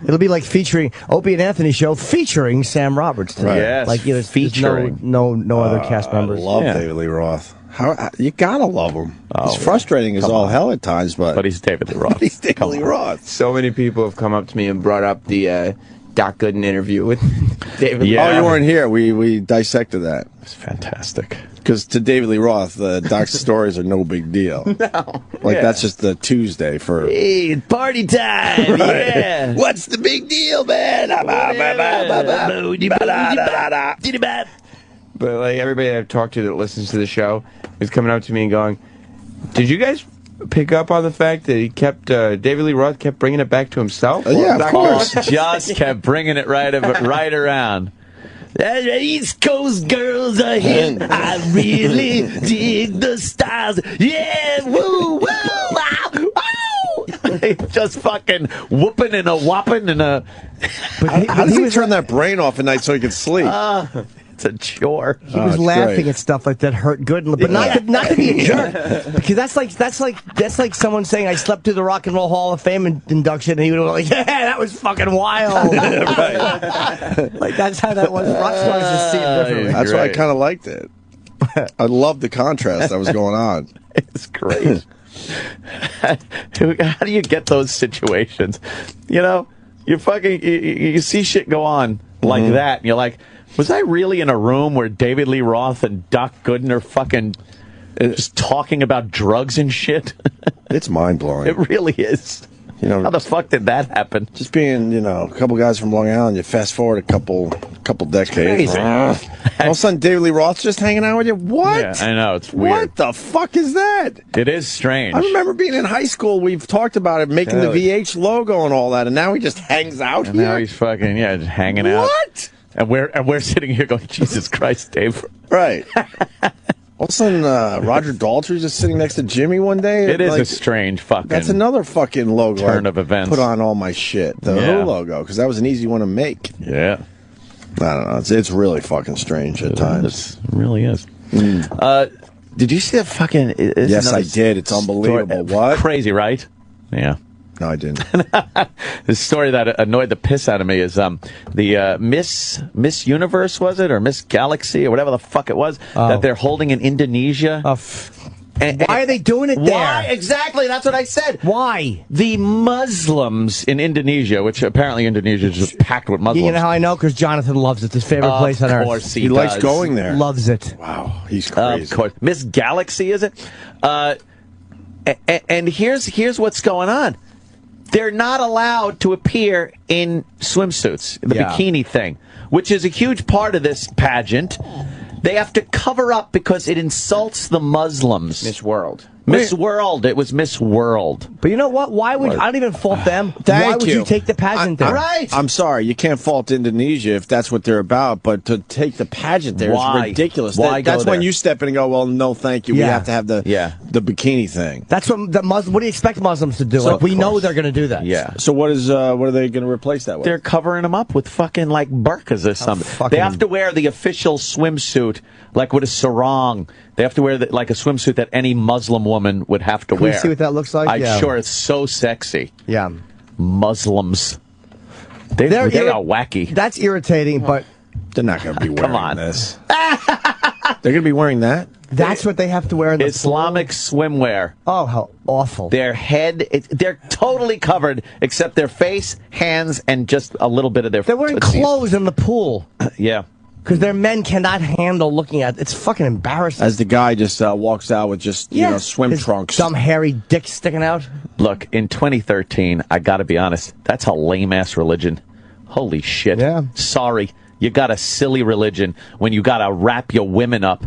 It'll be like featuring Opie and Anthony show featuring Sam Roberts. Right. Yes, Like there's featuring. no other cast members. I love Yeah. David Lee Roth. How you gotta love him. Oh, He's frustrating as all hell at times, but he's David Lee Roth. he's David Lee Roth. So many people have come up to me and brought up the Doc Gooden interview with David. Yeah. Oh, you weren't here. We dissected that. It's fantastic. Because to David Lee Roth, Doc's stories are no big deal. No. Like, that's just the Tuesday for... Hey, party time! Yeah! What's the big deal, man? But like everybody I've talked to that listens to the show is coming up to me and going, "Did you guys pick up on the fact that he kept David Lee Roth kept bringing it back to himself?" Yeah, of course. Just kept bringing it right around. East Coast girls are here. I really dig the styles. Yeah, woo, woo, wow, wow. Just fucking whooping and a whopping and a. How does he turn that brain off at night so he can sleep? It's a chore. He was laughing at stuff like that hurt good, but not to be a jerk. Because that's like someone saying I slept through the Rock and Roll Hall of Fame induction, and he would be like, "Yeah, that was fucking wild." Like that's how that was. Rock stars just see it differently. That's why I kind of liked it. I loved the contrast that was going on. It's great. How do you get those situations? You know, you see shit go on like that, and you're like, was I really in a room where David Lee Roth and Doc Gooden are fucking just talking about drugs and shit? It's mind blowing. It really is. You know, how the fuck did that happen? Just being, a couple guys from Long Island, you fast forward a couple decades. Crazy. All of a sudden, David Lee Roth's just hanging out with you. What? Yeah, I know, it's weird. What the fuck is that? It is strange. I remember being in high school. We've talked about it, making the VH logo and all that, and now he just hangs out And here. now he's fucking just hanging out. What? And we're sitting here going, Jesus Christ, Dave. Right. All of a sudden, Roger Daltrey's just sitting next to Jimmy one day. It is a strange fucking. That's another fucking logo. turn I of events. Put on all my shit. The Who logo, because that was an easy one to make. Yeah. I don't know. It's really fucking strange at times. It really is. Did you see that fucking? Yes, I did. It's unbelievable. What? Crazy, right? Yeah. No, I didn't. The story that annoyed the piss out of me is the Miss Universe, was it, or Miss Galaxy, or whatever the fuck it was, that they're holding in Indonesia. Why are they doing it there? Why? Exactly, that's what I said. Why? The Muslims in Indonesia, which apparently Indonesia is just packed with Muslims. You know how I know? Because Jonathan loves it. His favorite place on earth. Of course He likes going there. Loves it. Wow, he's crazy. Of course. Miss Galaxy, is it? And here's what's going on. They're not allowed to appear in swimsuits, the bikini thing, which is a huge part of this pageant. They have to cover up because it insults the Muslims. Miss World. Miss World. It was Miss World. But you know what? Why would I don't even fault them? Thank Why would you take the pageant there? Right. I'm sorry, you can't fault Indonesia if that's what they're about, but to take the pageant there Why? is ridiculous. Why That's go when there? you step in and go, well, no, thank you. We Yeah. have to have the bikini thing. That's what the Muslim. What do you expect Muslims to do? So, Like, we of know course. they're going to do that. Yeah. So what are they going to replace that with? They're covering them up with fucking like burqas or something. They have to wear the official swimsuit, like with a sarong. They have to wear like a swimsuit that any Muslim woman would have to Can wear. we see what that looks like? I'm Yeah. sure it's so sexy. Yeah. Muslims. They They're are wacky. That's irritating, but They're not going to be wearing Come on. this. They're going to be wearing that? that's what they have to wear in the Islamic swimwear. Oh, how awful. Their head, they're totally covered except their face, hands, and just a little bit of their They're wearing tootsies. clothes in the pool Yeah. because their men cannot handle looking at it. It's fucking embarrassing. As the guy just walks out with just, swim His trunks. Dumb hairy dick sticking out. Look, in 2013, I gotta be honest, that's a lame-ass religion. Holy shit. Yeah. Sorry. you got a silly religion when you got to wrap your women up.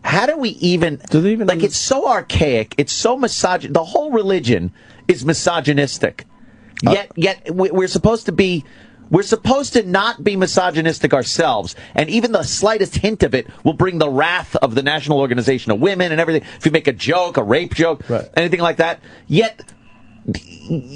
How do we even... like, it's so archaic. It's so misogynist. The whole religion is misogynistic. Yet we're supposed to be... We're supposed to not be misogynistic ourselves, and even the slightest hint of it will bring the wrath of the National Organization of Women and everything. If you make a joke, a rape joke, anything like that, yet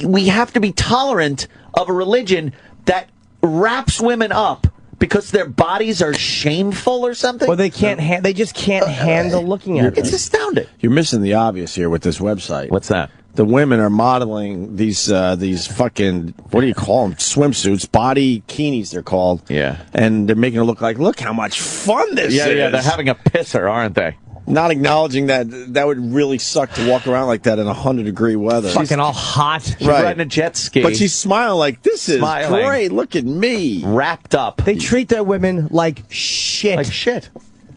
we have to be tolerant of a religion that wraps women up because their bodies are shameful or something. Or they can't. They just can't handle looking at it. It's astounding. You're missing the obvious here with this website. What's that? The women are modeling these fucking, what do you call them? Swimsuits, body bikinis they're called. Yeah. And they're making it look like, look how much fun this is. Yeah, they're having a pisser, aren't they? Not acknowledging that that would really suck to walk around like that in 100-degree weather. Fucking all hot. She's riding a jet ski. But she's smiling like, this is great. Look at me. Wrapped up. They treat their women like shit. Like shit.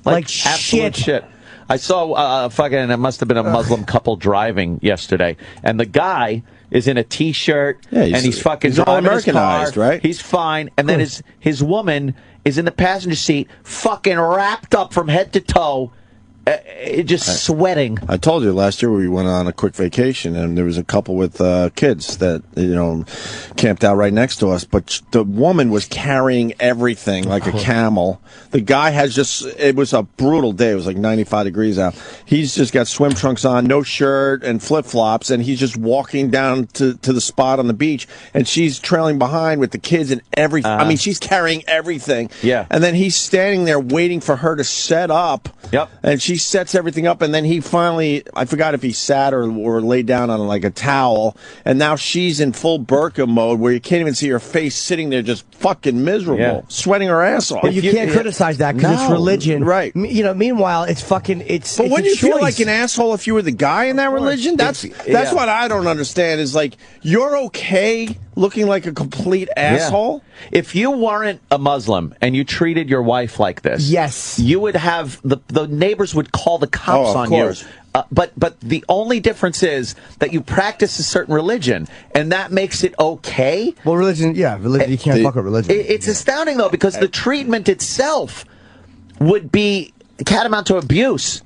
Like absolute shit. I saw it must have been a Muslim couple driving yesterday, and the guy is in a T-shirt, and he's fucking all driving his Americanized, car. right? He's fine, and then his woman is in the passenger seat, fucking wrapped up from head to toe, just sweating. I told you last year we went on a quick vacation, and there was a couple with kids that camped out right next to us. But the woman was carrying everything like a camel. The guy it was a brutal day. It was like 95 degrees out. He's just got swim trunks on, no shirt, and flip flops, and he's just walking down to the spot on the beach. And she's trailing behind with the kids and everything. I mean, she's carrying everything. Yeah. And then he's standing there waiting for her to set up. Yep. And she sets everything up, and then he finally, I forgot if he sat or laid down on like a towel, and now she's in full burqa mode where you can't even see her face, sitting there just fucking miserable, sweating her ass off. But you can't criticize that because it's religion, right? Meanwhile, it's fucking. But wouldn't you feel like an asshole if you were the guy in that religion? That's what I don't understand. Is like, you're okay looking like a complete asshole. If you weren't a Muslim and you treated your wife like this, yes, you would have the neighbors would call the cops on you. But the only difference is that you practice a certain religion, and that makes it okay. Well, religion, you can't fuck with religion. It's astounding though, because the treatment itself would be catamount to abuse.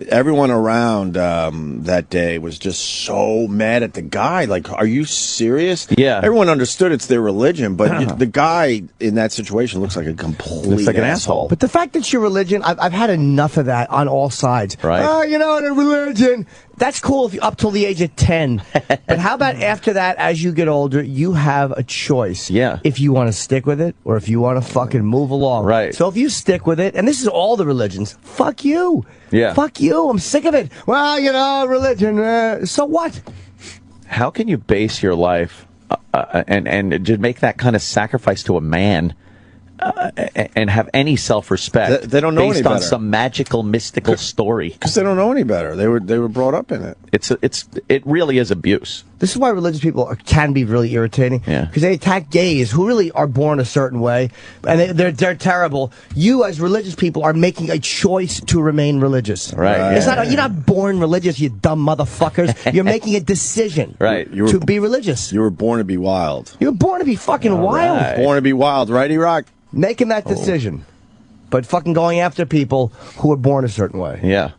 Everyone around that day was just so mad at the guy. Like, are you serious? Yeah. Everyone understood it's their religion, but the guy in that situation looks like a complete asshole. But the fact that it's your religion, I've had enough of that on all sides. Right. Oh, the religion. That's cool if you up till the age of 10. But how about after that, as you get older, you have a choice. Yeah. If you want to stick with it or if you want to fucking move along. Right. So if you stick with it, and this is all the religions, fuck you. Yeah. Fuck you. I'm sick of it. Well, religion, so what? How can you base your life and just make that kind of sacrifice to a man and have any self-respect? They don't know based any on better. some magical, mystical story. Because they don't know any better. They were brought up in it. It really is abuse. This is why religious people can be really irritating. Yeah. Because they attack gays who really are born a certain way, and they're terrible. You, as religious people, are making a choice to remain religious. Right. It's not. You're not born religious, you dumb motherfuckers. You're making a decision. Right. To be religious. You were born to be wild. You were born to be fucking wild. right. Born to be wild, right, E-Rock? Making that decision, but fucking going after people who were born a certain way. Yeah.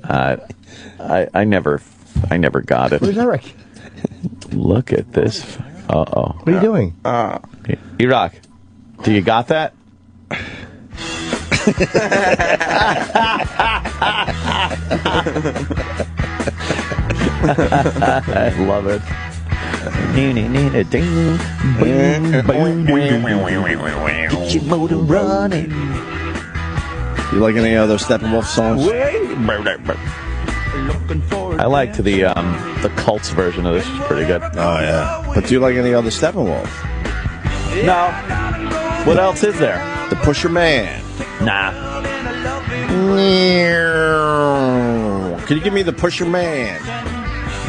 I never got it. Where's Eric? Look at this. Uh-oh. What are you doing? E-Rock, do you got that? I love it. Get your motor running. You like any other Steppenwolf songs? I liked the Cults version of this. Is pretty good. Oh yeah. But do you like any other Steppenwolf? No. What else is there? The Pusher Man. Nah. Can you give me the Pusher Man?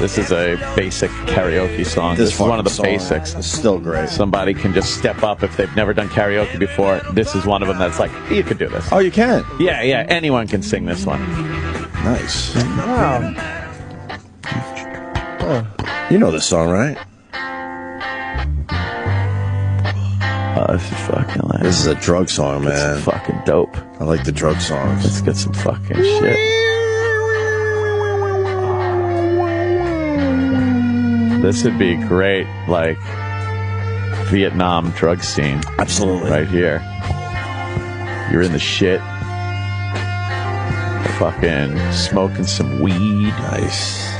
This is a basic karaoke song. This is one of the basics. It's still great. Somebody can just step up if they've never done karaoke before. This is one of them that's like, you could do this. Oh, you can? Yeah. Anyone can sing this one. Nice. Wow. You know this song, right? Oh, this is fucking like. This is a drug song, man. It's fucking dope. I like the drug songs. Let's get some fucking shit. This would be great, like Vietnam drug scene. Absolutely. Right here. You're in the shit. Fucking smoking some weed. Nice.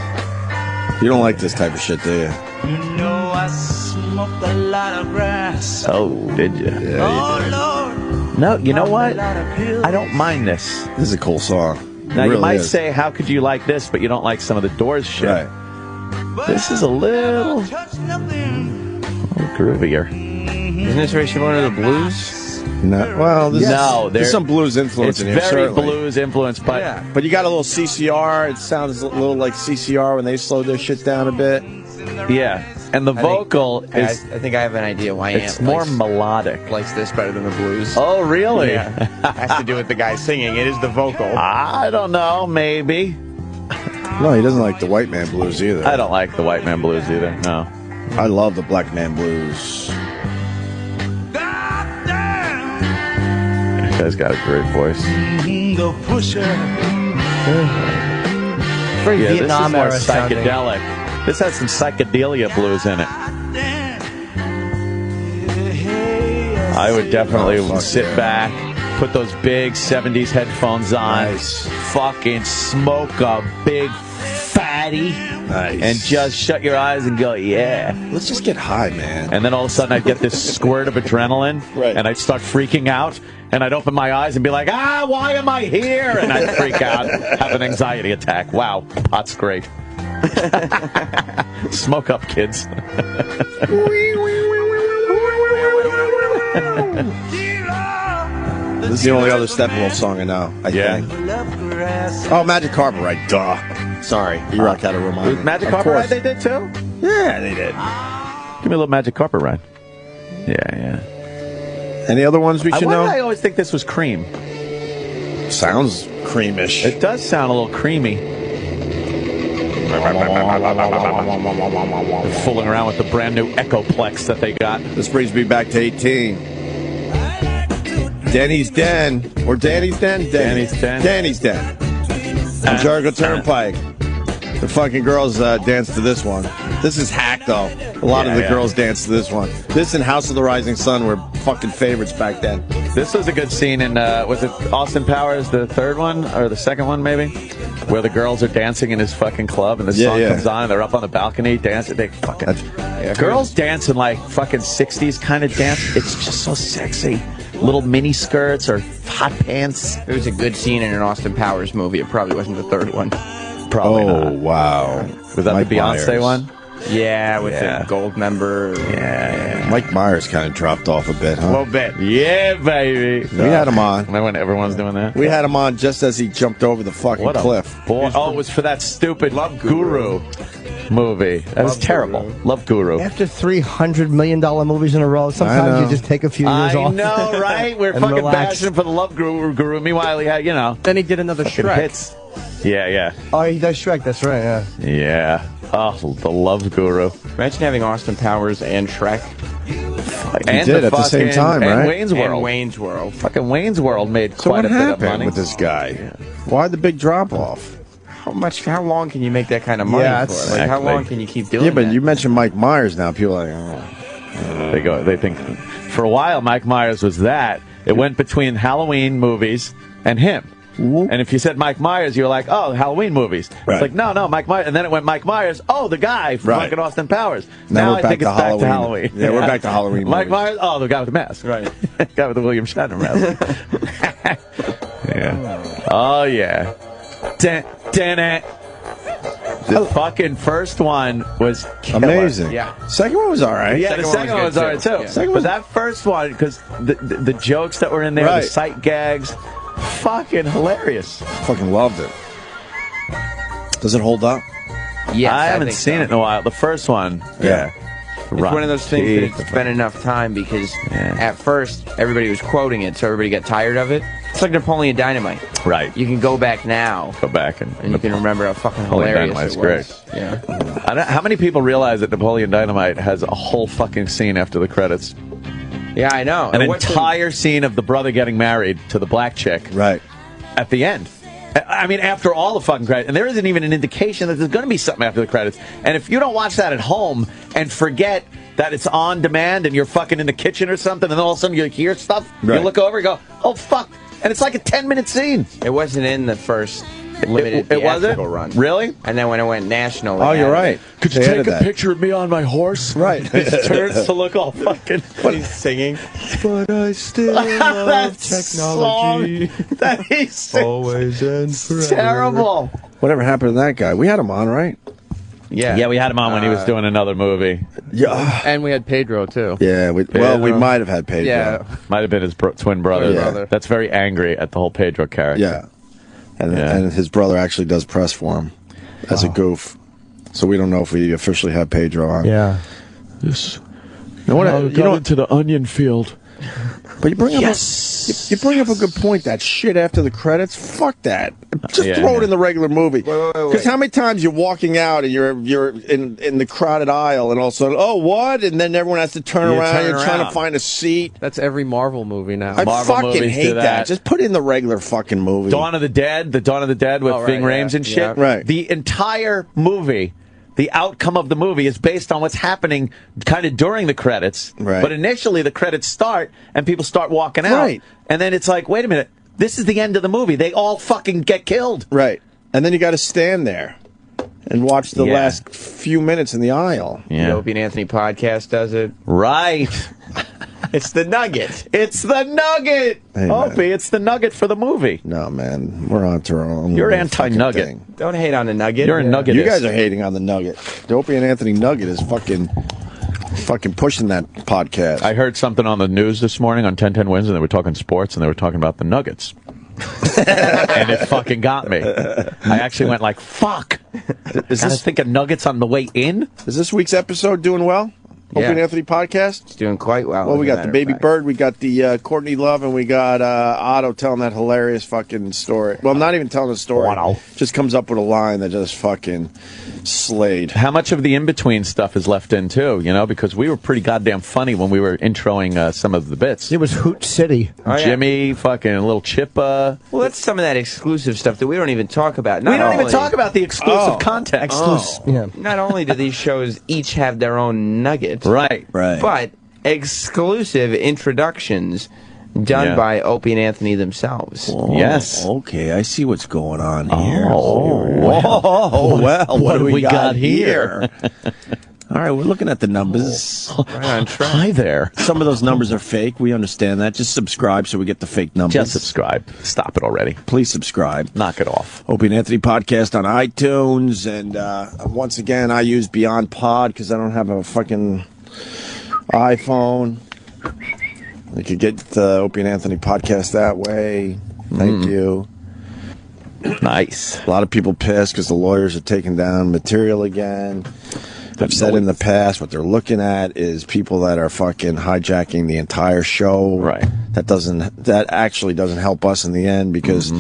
You don't like this type of shit, do you? You know I smoked a lot of grass. Oh, did you? Yeah, you did. Lord. No, you know what? I don't mind this. This is a cool song. Now, you might say, how could you like this, but you don't like some of the Doors shit? Right. This is a little groovier. Isn't this very similar to the blues? No, well, there's some blues influence in here. It's very certainly. blues influence, but But you got a little CCR. It sounds a little like CCR when they slowed their shit down a bit. yeah. And the vocal is I think I have an idea why it's Ant more melodic. likes this better than the blues. Oh, really? Yeah. Has to do with the guy singing. It is the vocal. I don't know. Maybe. No, he doesn't like the white man blues either. I don't like the white man blues either. No. I love the black man blues. This guy's got a great voice. The pusher. Very Yeah, Vietnam this era is more sounding. psychedelic. This has some psychedelia blues in it. I would definitely sit back, put those big 70s headphones on, fucking smoke a big fatty, and just shut your eyes and go, yeah. Let's just get high, man. And then all of a sudden I'd get this squirt of adrenaline, and I'd start freaking out, and I'd open my eyes and be like, why am I here? And I'd freak out, have an anxiety attack. Wow, pot's great. Smoke up, kids. This is the only other Steppenwolf song I know, I think. Oh, Magic Carpet Ride, duh. Sorry, you rock out of remind me. Magic Of Carpet course. Ride they did too? Yeah, they did. Give me a little Magic Carpet Ride. Yeah. Any other ones we should Why know? did I always think this was Cream? Sounds creamish. It does sound a little creamy. They're fooling around with the brand new Echoplex that they got. This brings me back to 18. Denny's Den. Or Danny's Den? Danny's Den. Danny's Den. On Jericho Turnpike. The fucking girls dance to this one. This is hack, though. A lot of the girls dance to this one. This and House of the Rising Sun were fucking favorites back then. This was a good scene in, was it Austin Powers, the third one? Or the second one, maybe? Where the girls are dancing in his fucking club and the song comes on and they're up on the balcony dancing. They fucking... girls dancing like fucking 60s kind of dance. It's just so sexy. Little mini skirts or hot pants. It was a good scene in an Austin Powers movie. It probably wasn't the third one. Probably not. Wow. Was that Mike the Beyonce Myers. one? Yeah, with the gold member. Yeah. Mike Myers kind of dropped off a bit, huh? A little bit. Yeah, baby. We had him on. Remember when everyone's doing that? We had him on just as he jumped over the fucking What a cliff. boy. Oh, it was for that stupid Love Guru movie. That was terrible. Love Guru. After $300 million movies in a row, sometimes you just take a few years off. I know, right? We're and fucking relax. bashing for the Love Guru. Meanwhile, he had, Then he did another fucking Shrek. hits. Yeah. Oh, he does Shrek. That's right. Yeah. Yeah. Oh, the Love Guru. Imagine having Austin Powers and Shrek. And did at the same fucking- time, and right? Wayne's World. And Wayne's World. Fucking Wayne's World made So quite what a bit of happened money. with this guy? Why the big drop off? How long can you make that kind of money Yeah, for? that's- Like, how Exactly. long can you keep doing Yeah, but that? you mentioned Mike Myers now. People are like, oh. They think for a while Mike Myers was that. It went between Halloween movies and him. And if you said Mike Myers, you were like, oh, Halloween movies. Right. It's like, no, Mike Myers. And then it went Mike Myers, oh, the guy from Right. fucking Austin Powers. Now we're I back think to it's back to Halloween. Halloween. Yeah, we're back to Halloween Mike movies. Myers, oh, the guy with the mask. Right. The guy with the William Shatner mask. Yeah. Oh, yeah. The fucking first one was killer. Amazing. Yeah. Second one was all right. Yeah, the second one was good, alright too. too. Yeah. Second But one- that first one, because the jokes that were in there, Right. the sight gags, fucking hilarious. Fucking loved it. Does it hold up? Yes, I haven't think seen so. it in a while. The first one, Yeah. It's one of those things that it's been enough time because at first everybody was quoting it, so everybody got tired of it. It's like Napoleon Dynamite. Right. You can go back now Go back and and you can remember how fucking Napoleon hilarious Dynamite's it was. Yeah. I don't, how many people realize that Napoleon Dynamite has a whole fucking scene after the credits? Yeah, I know. An And what's entire scene of the brother getting married to the black chick. Right. At the end. I mean, after all the fucking credits. And there isn't even an indication that there's going to be something after the credits. And if you don't watch that at home and forget that it's on demand and you're fucking in the kitchen or something, and then all of a sudden you hear stuff, Right. you look over and go, oh, fuck. And it's like a 10-minute scene. It wasn't in the first limited It wasn't? theatrical run. Really? And then when it went national... they Oh, you're added right. it. Could you They take added a that. picture of me on my horse? Right. He turns to look all fucking... But he's singing. But I still That technology. That is always and forever. terrible. Whatever happened to that guy? We had him on, right? Yeah. Yeah, we had him on when he was doing another movie. Yeah. And we had Pedro, too. Yeah. We might have had Pedro. Yeah. Might have been his twin brother. Yeah. brother. That's very angry at the whole Pedro character. Yeah. And, Yeah. and his brother actually does press for him as a goof. So we don't know if we officially have Pedro on. Yeah. Yes. You know what? You know, into the onion field. but you bring up you bring up a good point. That shit after the credits, fuck that. Just Yeah, throw it yeah. in the regular movie. wait. Because how many times you're walking out and you're in the crowded aisle and all of a sudden, oh what? And then everyone has to turn You around. turn You're trying to around. find a seat. That's every Marvel movie now. I Marvel fucking movies do hate that. that. Just put it in the regular fucking movie. Dawn of the Dead with Oh, right, Ving yeah. Rhames and shit. Yeah. Right. The entire movie, the outcome of the movie is based on what's happening kind of during the credits. Right. But initially the credits start and people start walking out. Right. And then it's like, wait a minute, this is the end of the movie. They all fucking get killed. Right. And then you got to stand there and watch the Yeah. last few minutes in the aisle. The Opie and Anthony podcast does it. Right. It's the nugget. It's the nugget. Hey, man. Opie, it's the nugget for the movie. No, man. We're on to our own. You're little fucking anti-nugget. thing. Don't hate on the nugget. You're a nugget. You guys are hating on the Nugget. The Opie and Anthony Nugget is fucking pushing that podcast. I heard something on the news this morning on 1010 Wins, and they were talking sports, and they were talking about the Nuggets. And it fucking got me. I actually went like, fuck. Is this thinking Nuggets on the way in? Is this week's episode doing well? Opie Yeah. and Anthony podcast? It's doing quite well. Well, we as a got the matter of Baby fact. Bird, we got the Courtney Love, and we got Otto telling that hilarious fucking story. Well, not even telling a story. Wow. Just comes up with a line that just fucking slayed. How much of the in-between stuff is left in, too? You know, because we were pretty goddamn funny when we were introing some of the bits. It was Hoot City. Oh, yeah. Jimmy, fucking little Chippa. Well, that's some of that exclusive stuff that we don't even talk about. We Not don't even only- talk about the exclusive Oh. content. Yeah. Not only do these shows each have their own nugget, Right. but exclusive introductions done Yeah. by Opie and Anthony themselves. Yes. Okay, I see what's going on here. Oh, well, what do we got here? All right, we're looking at the numbers. Right on track. Hi there. Some of those numbers are fake. We understand that. Just subscribe so we get the fake numbers. Just subscribe. Stop it already. Please subscribe. Knock it off. Opie and Anthony podcast on iTunes. And once again, I use Beyond Pod because I don't have a fucking iPhone. You could get the Opie and Anthony podcast that way. Thank you. Nice. A lot of people pissed because the lawyers are taking down material again. I've said in the past what they're looking at is people that are fucking hijacking the entire show. Right. That actually doesn't help us in the end because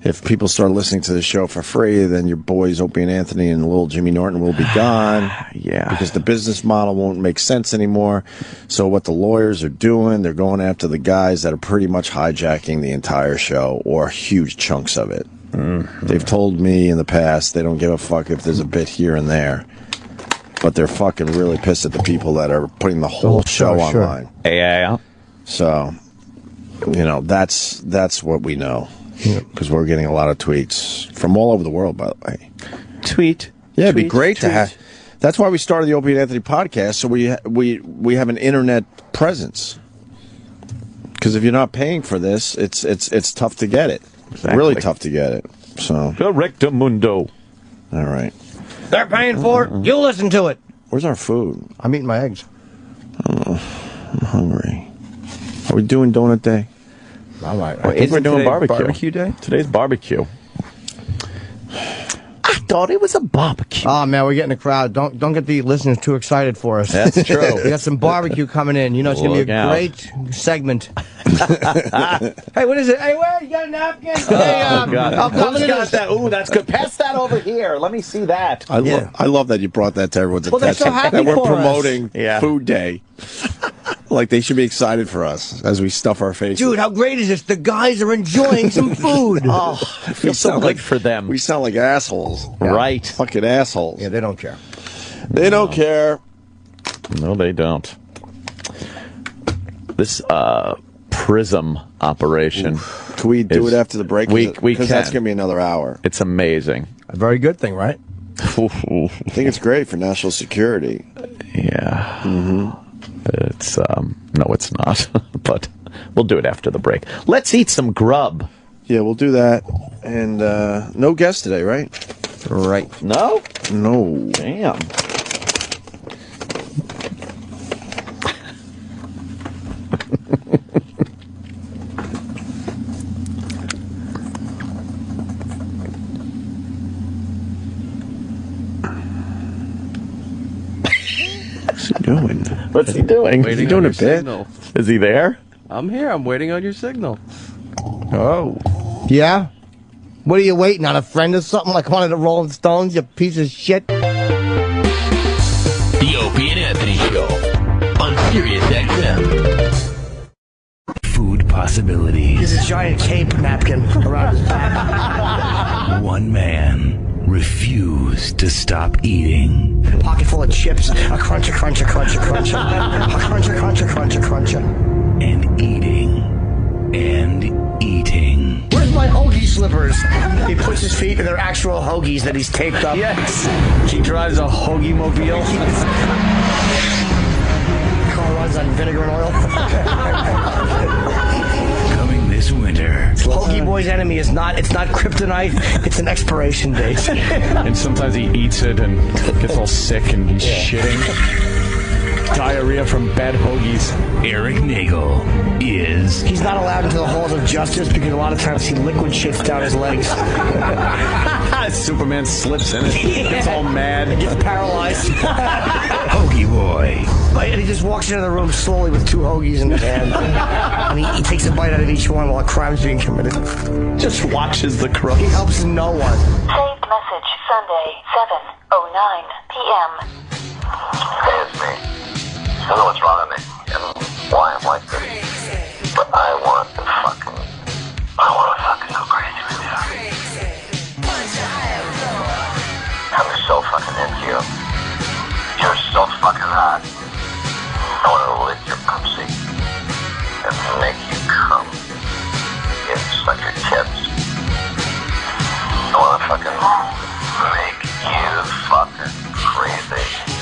if people start listening to the show for free, then your boys Opie and Anthony and little Jimmy Norton will be gone. Yeah. Because the business model won't make sense anymore. So what the lawyers are doing, they're going after the guys that are pretty much hijacking the entire show or huge chunks of it. They've told me in the past they don't give a fuck if there's a bit here and there. But they're fucking really pissed at the people that are putting the whole show sure. online. Yeah. So, that's what we know. Because we're getting a lot of tweets from all over the world, by the way. Tweet. Yeah, it'd be Tweet, great to tweet. have. That's why we started the Opie and Anthony podcast, so we have an internet presence. Because if you're not paying for this, it's tough to get it. Exactly. Really tough to get it. So, Correcto mundo. all right. They're paying for it. You listen to it. Where's our food? I'm eating my eggs. I'm hungry. Are we doing donut day? All right. I think we're doing today barbecue. day? Today's barbecue. I thought it was a barbecue. Oh man, we're getting a crowd. Don't get the listeners too excited for us. That's true. We got some barbecue coming in. You know it's gonna Look be a out. great segment. Hey, what is it? Hey, where you got a napkin? Hey, Oh, God. I'll Who's look at got this. that? Ooh, that's good. Pass that over here. Let me see that. I love that you brought that to everyone's Well, they're attention. so happy that we're for us. promoting Yeah. Food Day. Like they should be excited for us as we stuff our faces. Dude, how great is this? The guys are enjoying some food. Oh, I feel so good for them. We sound like assholes. Right. Fucking assholes. Yeah, they don't care. They don't care. No, they don't. This Prism operation. Can we do it after the break? We can. Because that's going to be another hour. It's amazing. A very good thing, right? I think it's great for national security. Yeah. It's no, it's not. But we'll do it after the break. Let's eat some grub. Yeah, we'll do that. And no guest today, right? Right. No? No. Damn. What's he doing? Waiting Is he on doing your a bit? signal. Is he there? I'm here. I'm waiting on your signal. Oh. Yeah? What are you waiting on? A friend or something? Like one of the Rolling Stones, you piece of shit? The Opie and Anthony Show on Sirius XM. Food possibilities. There's a giant cape napkin around his back. One man refused to stop eating. A pocket full of chips. A cruncher, cruncher, cruncher, cruncher. A cruncher, cruncher, cruncher, cruncher. And eating. And eating. Where's my hoagie slippers? He puts his feet in their actual hoagies that he's taped up. Yes. He drives a hoagie mobile. Car runs on vinegar and oil. Coming this winter. Hoagie Boy's enemy is not, it's not kryptonite, it's an expiration date. And sometimes he eats it and gets all sick and he's shitting. Diarrhea from bad hoagies. Eric Nagel is... He's not allowed into the halls of justice because a lot of times he liquid shits down his legs. Superman slips in it. Gets all mad. Gets paralyzed. Hoagie Boy. And he just walks into the room slowly with two hoagies in his hand. And he takes a bite out of each one while a crime's being committed. Just watches the crows. He helps no one. Saved message Sunday, 7:09 p.m. Hey, it's me. I don't know what's wrong with me and why I'm like this, but I want to fucking go crazy with you. I'm so fucking into you. You're so fucking hot. I want to lick your pussy and make you come and suck your tits. I want to fucking make you fucking crazy.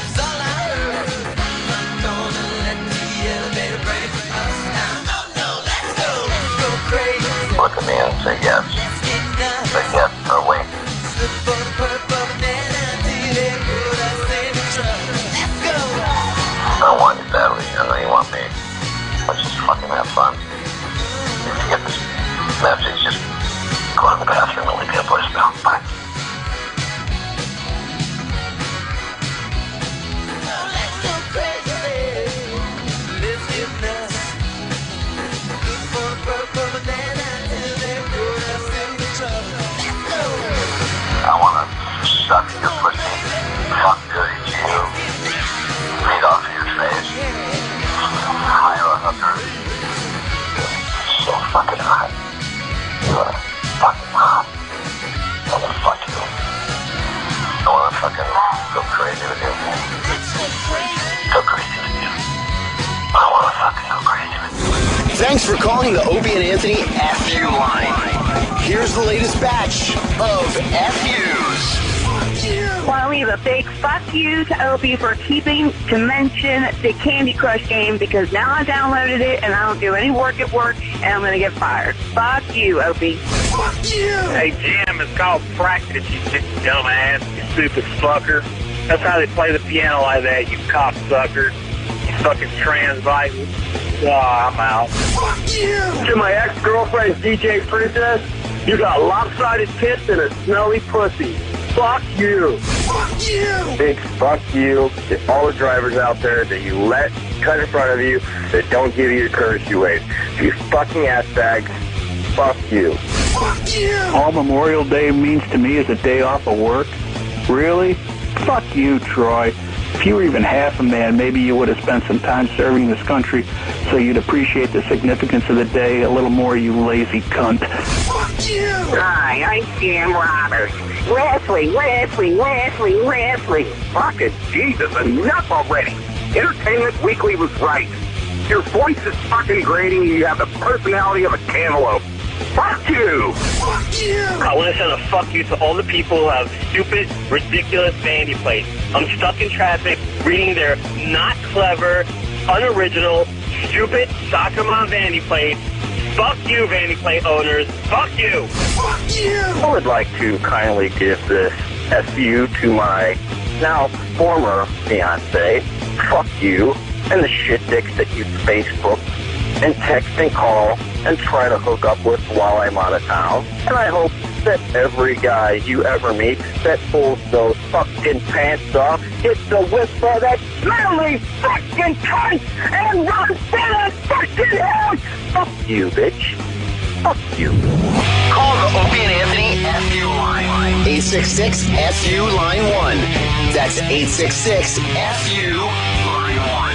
Look at me and say yes. Say yes or wait. I want you badly. I know you want me. Let's just fucking have fun. If you get this message, just go to the bathroom and leave me a voicemail. Bye. I wanna suck your pussy, fuck dirty Jew, feed off your face, hire a hooker. So fucking hot. You are fucking hot. I wanna fuck you. I wanna fucking go crazy with you. Go crazy with you. I wanna fucking go crazy with you. Thanks for calling the Opie and Anthony FU line. Here's the latest batch of FUs. Want to leave a big fuck you to Opie for keeping to mention the Candy Crush game because now I downloaded it and I don't do any work at work and I'm going to get fired. Fuck you, Opie. Fuck you! Hey, Jim, it's called practice, you dumbass, you stupid fucker. That's how they play the piano like that, you cocksucker. You fucking transvite. I'm out. Fuck you! To my ex-girlfriend, DJ Princess, you got lopsided tits and a smelly pussy. Fuck you. Fuck you. Big fuck you to all the drivers out there that you let cut in front of you that don't give you the courtesy wave. You fucking ass bags. Fuck you. Fuck you. All Memorial Day means to me is a day off of work. Really? Fuck you, Troy. If you were even half a man, maybe you would have spent some time serving this country so you'd appreciate the significance of the day a little more, you lazy cunt. Fuck you! Hi, I'm Sam Roberts. Wrestling. Fucking Jesus, enough already. Entertainment Weekly was right. Your voice is fucking grating and you have the personality of a cantaloupe. Fuck you! Fuck you! I want to send a fuck you to all the people who have stupid, ridiculous vanity plates. I'm stuck in traffic reading their not clever, unoriginal, stupid soccer mom vanity plates. Fuck you, vanity plate owners. Fuck you! Fuck you! I would like to kindly give this SU to my now former fiance. Fuck you and the shit dicks that you Facebook and text and call and try to hook up with while I'm out of town. And I hope that every guy you ever meet that pulls those fucking pants off gets a whiff of that smelly fucking cunt and runs to the fucking house. Fuck you, bitch. Fuck you. Call the Opie and Anthony FU line. 866-FU line 1. That's 866-FU line 1.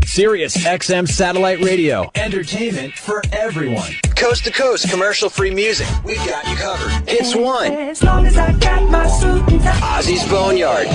Sirius XM Satellite Radio. Entertainment for everyone. Coast to coast, commercial-free music. We've got you covered. Hits 1. As long as I got my suit and tie. Ozzy's Boneyard.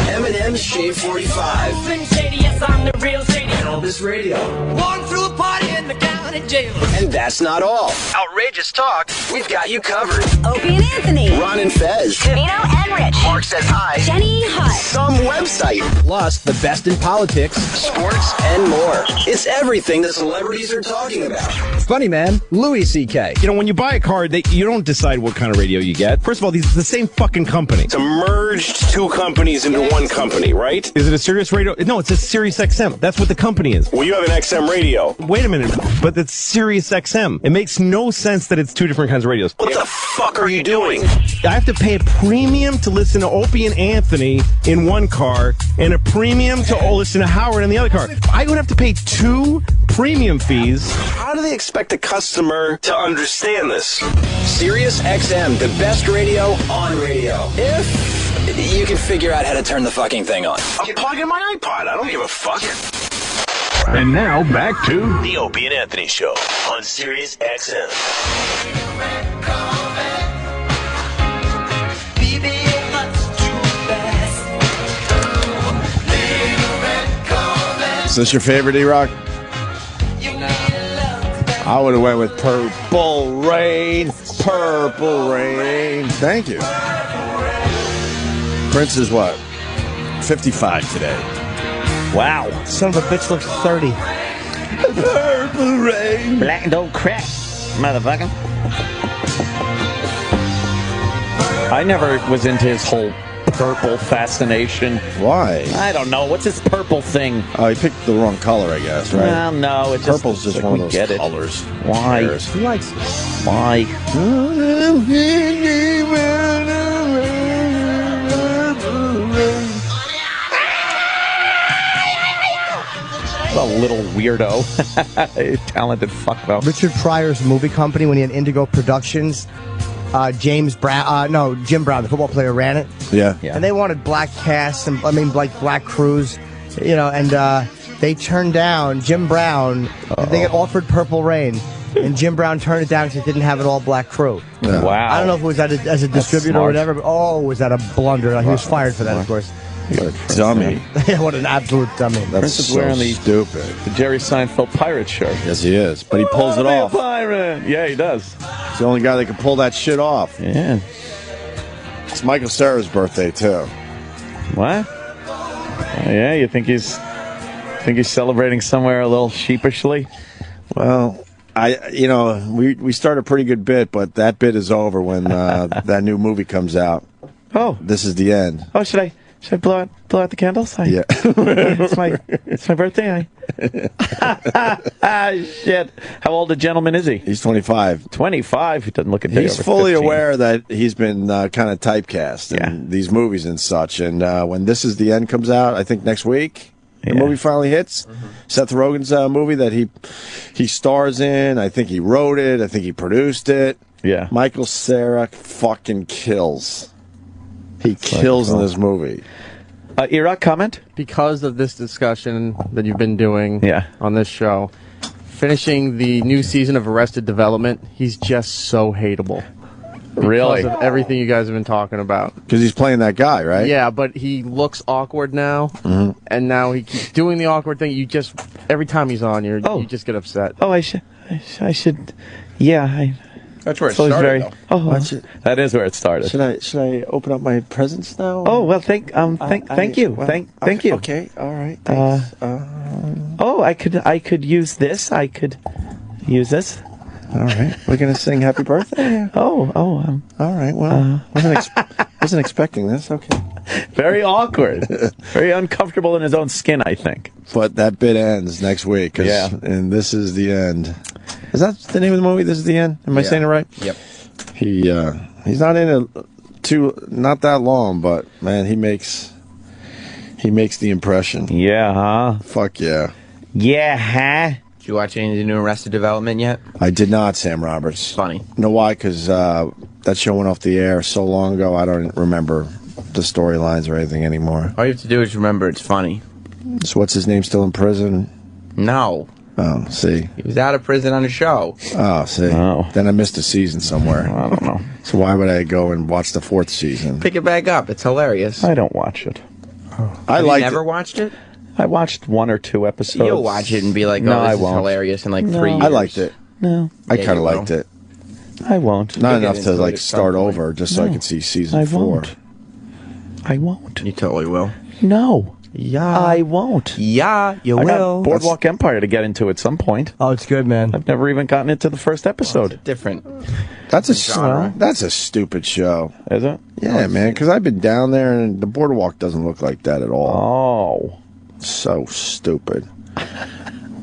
Eminem's Shade 45. Slim Shady, yes, I'm the real Shady. Elvis Radio. Walking through a party in the county jail. And that's not all. Outrageous talk. We've got you covered. Opie and Anthony. Ron and Fez. Cavino and Rich. Mark Says Hi. Jenny Hutt. Some website. Plus, the best in politics, sports, and more. It's everything the celebrities are talking about. Funny Man, Louis C.K. You know, when you buy a car, you don't decide what kind of radio you get. First of all, these are the same fucking company. It's a merged two companies into one company, right? Is it a Sirius radio? No, it's a Sirius XM. That's what the company is. Well, you have an XM radio. Wait a minute, but it's Sirius XM. It makes no sense that it's two different kinds of radios. What the fuck are you doing? I have to pay a premium to listen to Opie and Anthony in one car and a premium to listen to Howard in the other car. I would have to pay 2 premium fees. How do they expect a customer to understand this? Sirius XM, the best radio on radio. If you can figure out how to turn the fucking thing on. I'm plugging my iPod. I don't give a fuck. And now back to The Opie and Anthony Show on Sirius XM. Is this your favorite, E-Rock? I would have went with Purple Rain. Purple Rain. Thank you. Prince is what? 55 today. Wow. Son of a bitch looks 30. Purple Rain. Black don't crack, motherfucker. I never was into his whole purple fascination. Why? I don't know. What's his purple thing? Oh, he picked the wrong color, I guess, right? Well, no. It's Purple's just like one of those it. colors. Why? He likes it. Why? A little weirdo. Talented fuck, though. Richard Pryor's movie company, when he had Indigo Productions, Jim Brown, the football player, ran it. Yeah. And they wanted black cast and black crews, and they turned down Jim Brown. They got offered Purple Rain, and Jim Brown turned it down because it didn't have an all-black crew. Yeah. Wow. I don't know if it was as a distributor or whatever, but was that a blunder? He was fired for that, of course. What a dummy. What an absolute dummy. That's Prince is so wearing the stupid. Jerry Seinfeld pirate shirt. Yes, he is. But he pulls it off. Pirate. Yeah, he does. He's the only guy that can pull that shit off. Yeah. It's Michael Cera's birthday, too. What? Yeah, you think he's celebrating somewhere a little sheepishly? Well, we started a pretty good bit, but that bit is over when that new movie comes out. Oh. This is the end. Oh, should I blow out the candles? Yeah. It's my birthday. Shit. How old a gentleman is he? He's 25. 25? He doesn't look a day He's over fully 15. aware that he's been kind of typecast in these movies and such. And when This Is the End comes out, I think next week, the movie finally hits. Mm-hmm. Seth Rogen's movie that he stars in. I think he wrote it. I think he produced it. Yeah. Michael Cera fucking kills. He kills in this movie. Iraq, comment? Because of this discussion that you've been doing on this show, finishing the new season of Arrested Development, he's just so hateable. Really? Because of everything you guys have been talking about. Because he's playing that guy, right? Yeah, but he looks awkward now, and now he keeps doing the awkward thing. You just, every time he's on, you just get upset. Oh, I should, yeah. That's where it So he's started, very- though. Oh, that is where it started. Should I open up my presents now? Oh, well, thank you. Thank you. Okay, all right. I could use this. I could use this. All right, we're gonna sing "Happy Birthday." All right. Well, wasn't expecting this. Okay. Very awkward. Very uncomfortable in his own skin, I think. But that bit ends next week. And this is the end. Is that the name of the movie? This is the end. Am I saying it right? Yep. He's not in it not that long, but man, he makes the impression. Yeah, huh? Fuck yeah. Yeah, huh? Did you watch any of the new Arrested Development yet? I did not, Sam Roberts. Funny. You know why? Because that show went off the air so long ago, I don't remember the storylines or anything anymore. All you have to do is remember it's funny. So what's his name, still in prison? No. Oh, see. He was out of prison on a show. Oh, see. Oh. Then I missed a season somewhere. I don't know. So why would I go and watch the 4th season? Pick it back up. It's hilarious. I don't watch it. Have you never watched it? I watched 1 or 2 episodes. You'll watch it and be like, oh, No, this I is won't. hilarious in like 3 years. I liked it. No. I Yeah, kind you of will. liked it. I won't. Not You'll get enough to into it like at some start point. over, just so I No. could see season I 4. won't. I won't. You totally will. No. Yeah. I won't. Yeah, you I will. got Boardwalk Empire to get into at some point. Oh, it's good, man. I've never even gotten into the first episode. Different. That's a genre. that's a stupid show. Is it? Yeah, man. Because I've been down there and the boardwalk doesn't look like that at all. Oh. So stupid.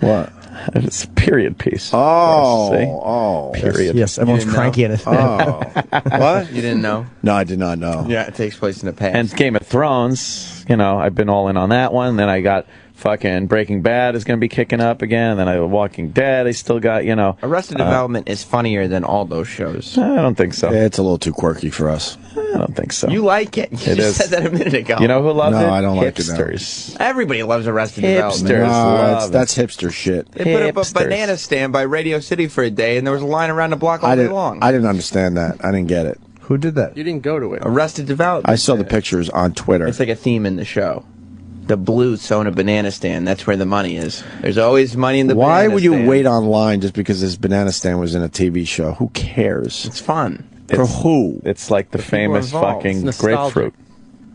What? It's a period piece. Oh, See? oh. Period. Yes, everyone's didn't cranky in it. Oh. What? You didn't know? No, I did not know. Yeah, it takes place in the past. And Game of Thrones, I've been all in on that one. Then I got fucking Breaking Bad is going to be kicking up again. Then I Walking Dead. I still got, Arrested Development is funnier than all those shows. I don't think so. Yeah, it's a little too quirky for us. I don't think so. You like it. You It just is. said that a minute ago. You know who loves it? No, I don't like it now. Hipsters. Everybody loves Arrested Development. Hipsters. love it. That's hipster shit. They put up a Hipsters. banana stand by Radio City for a day, and there was a line around the block all I day didn't. long. I didn't understand that. I didn't get it. Who did that? You didn't go to it. Arrested Development. I saw the pictures on Twitter. It's like a theme in the show. The Blues own a banana stand. That's where the money is. There's always money in the Why banana would you stand. wait online just because this banana stand was in a TV show? Who cares? It's fun. For who? It's like the famous involved. fucking It's nostalgic. grapefruit.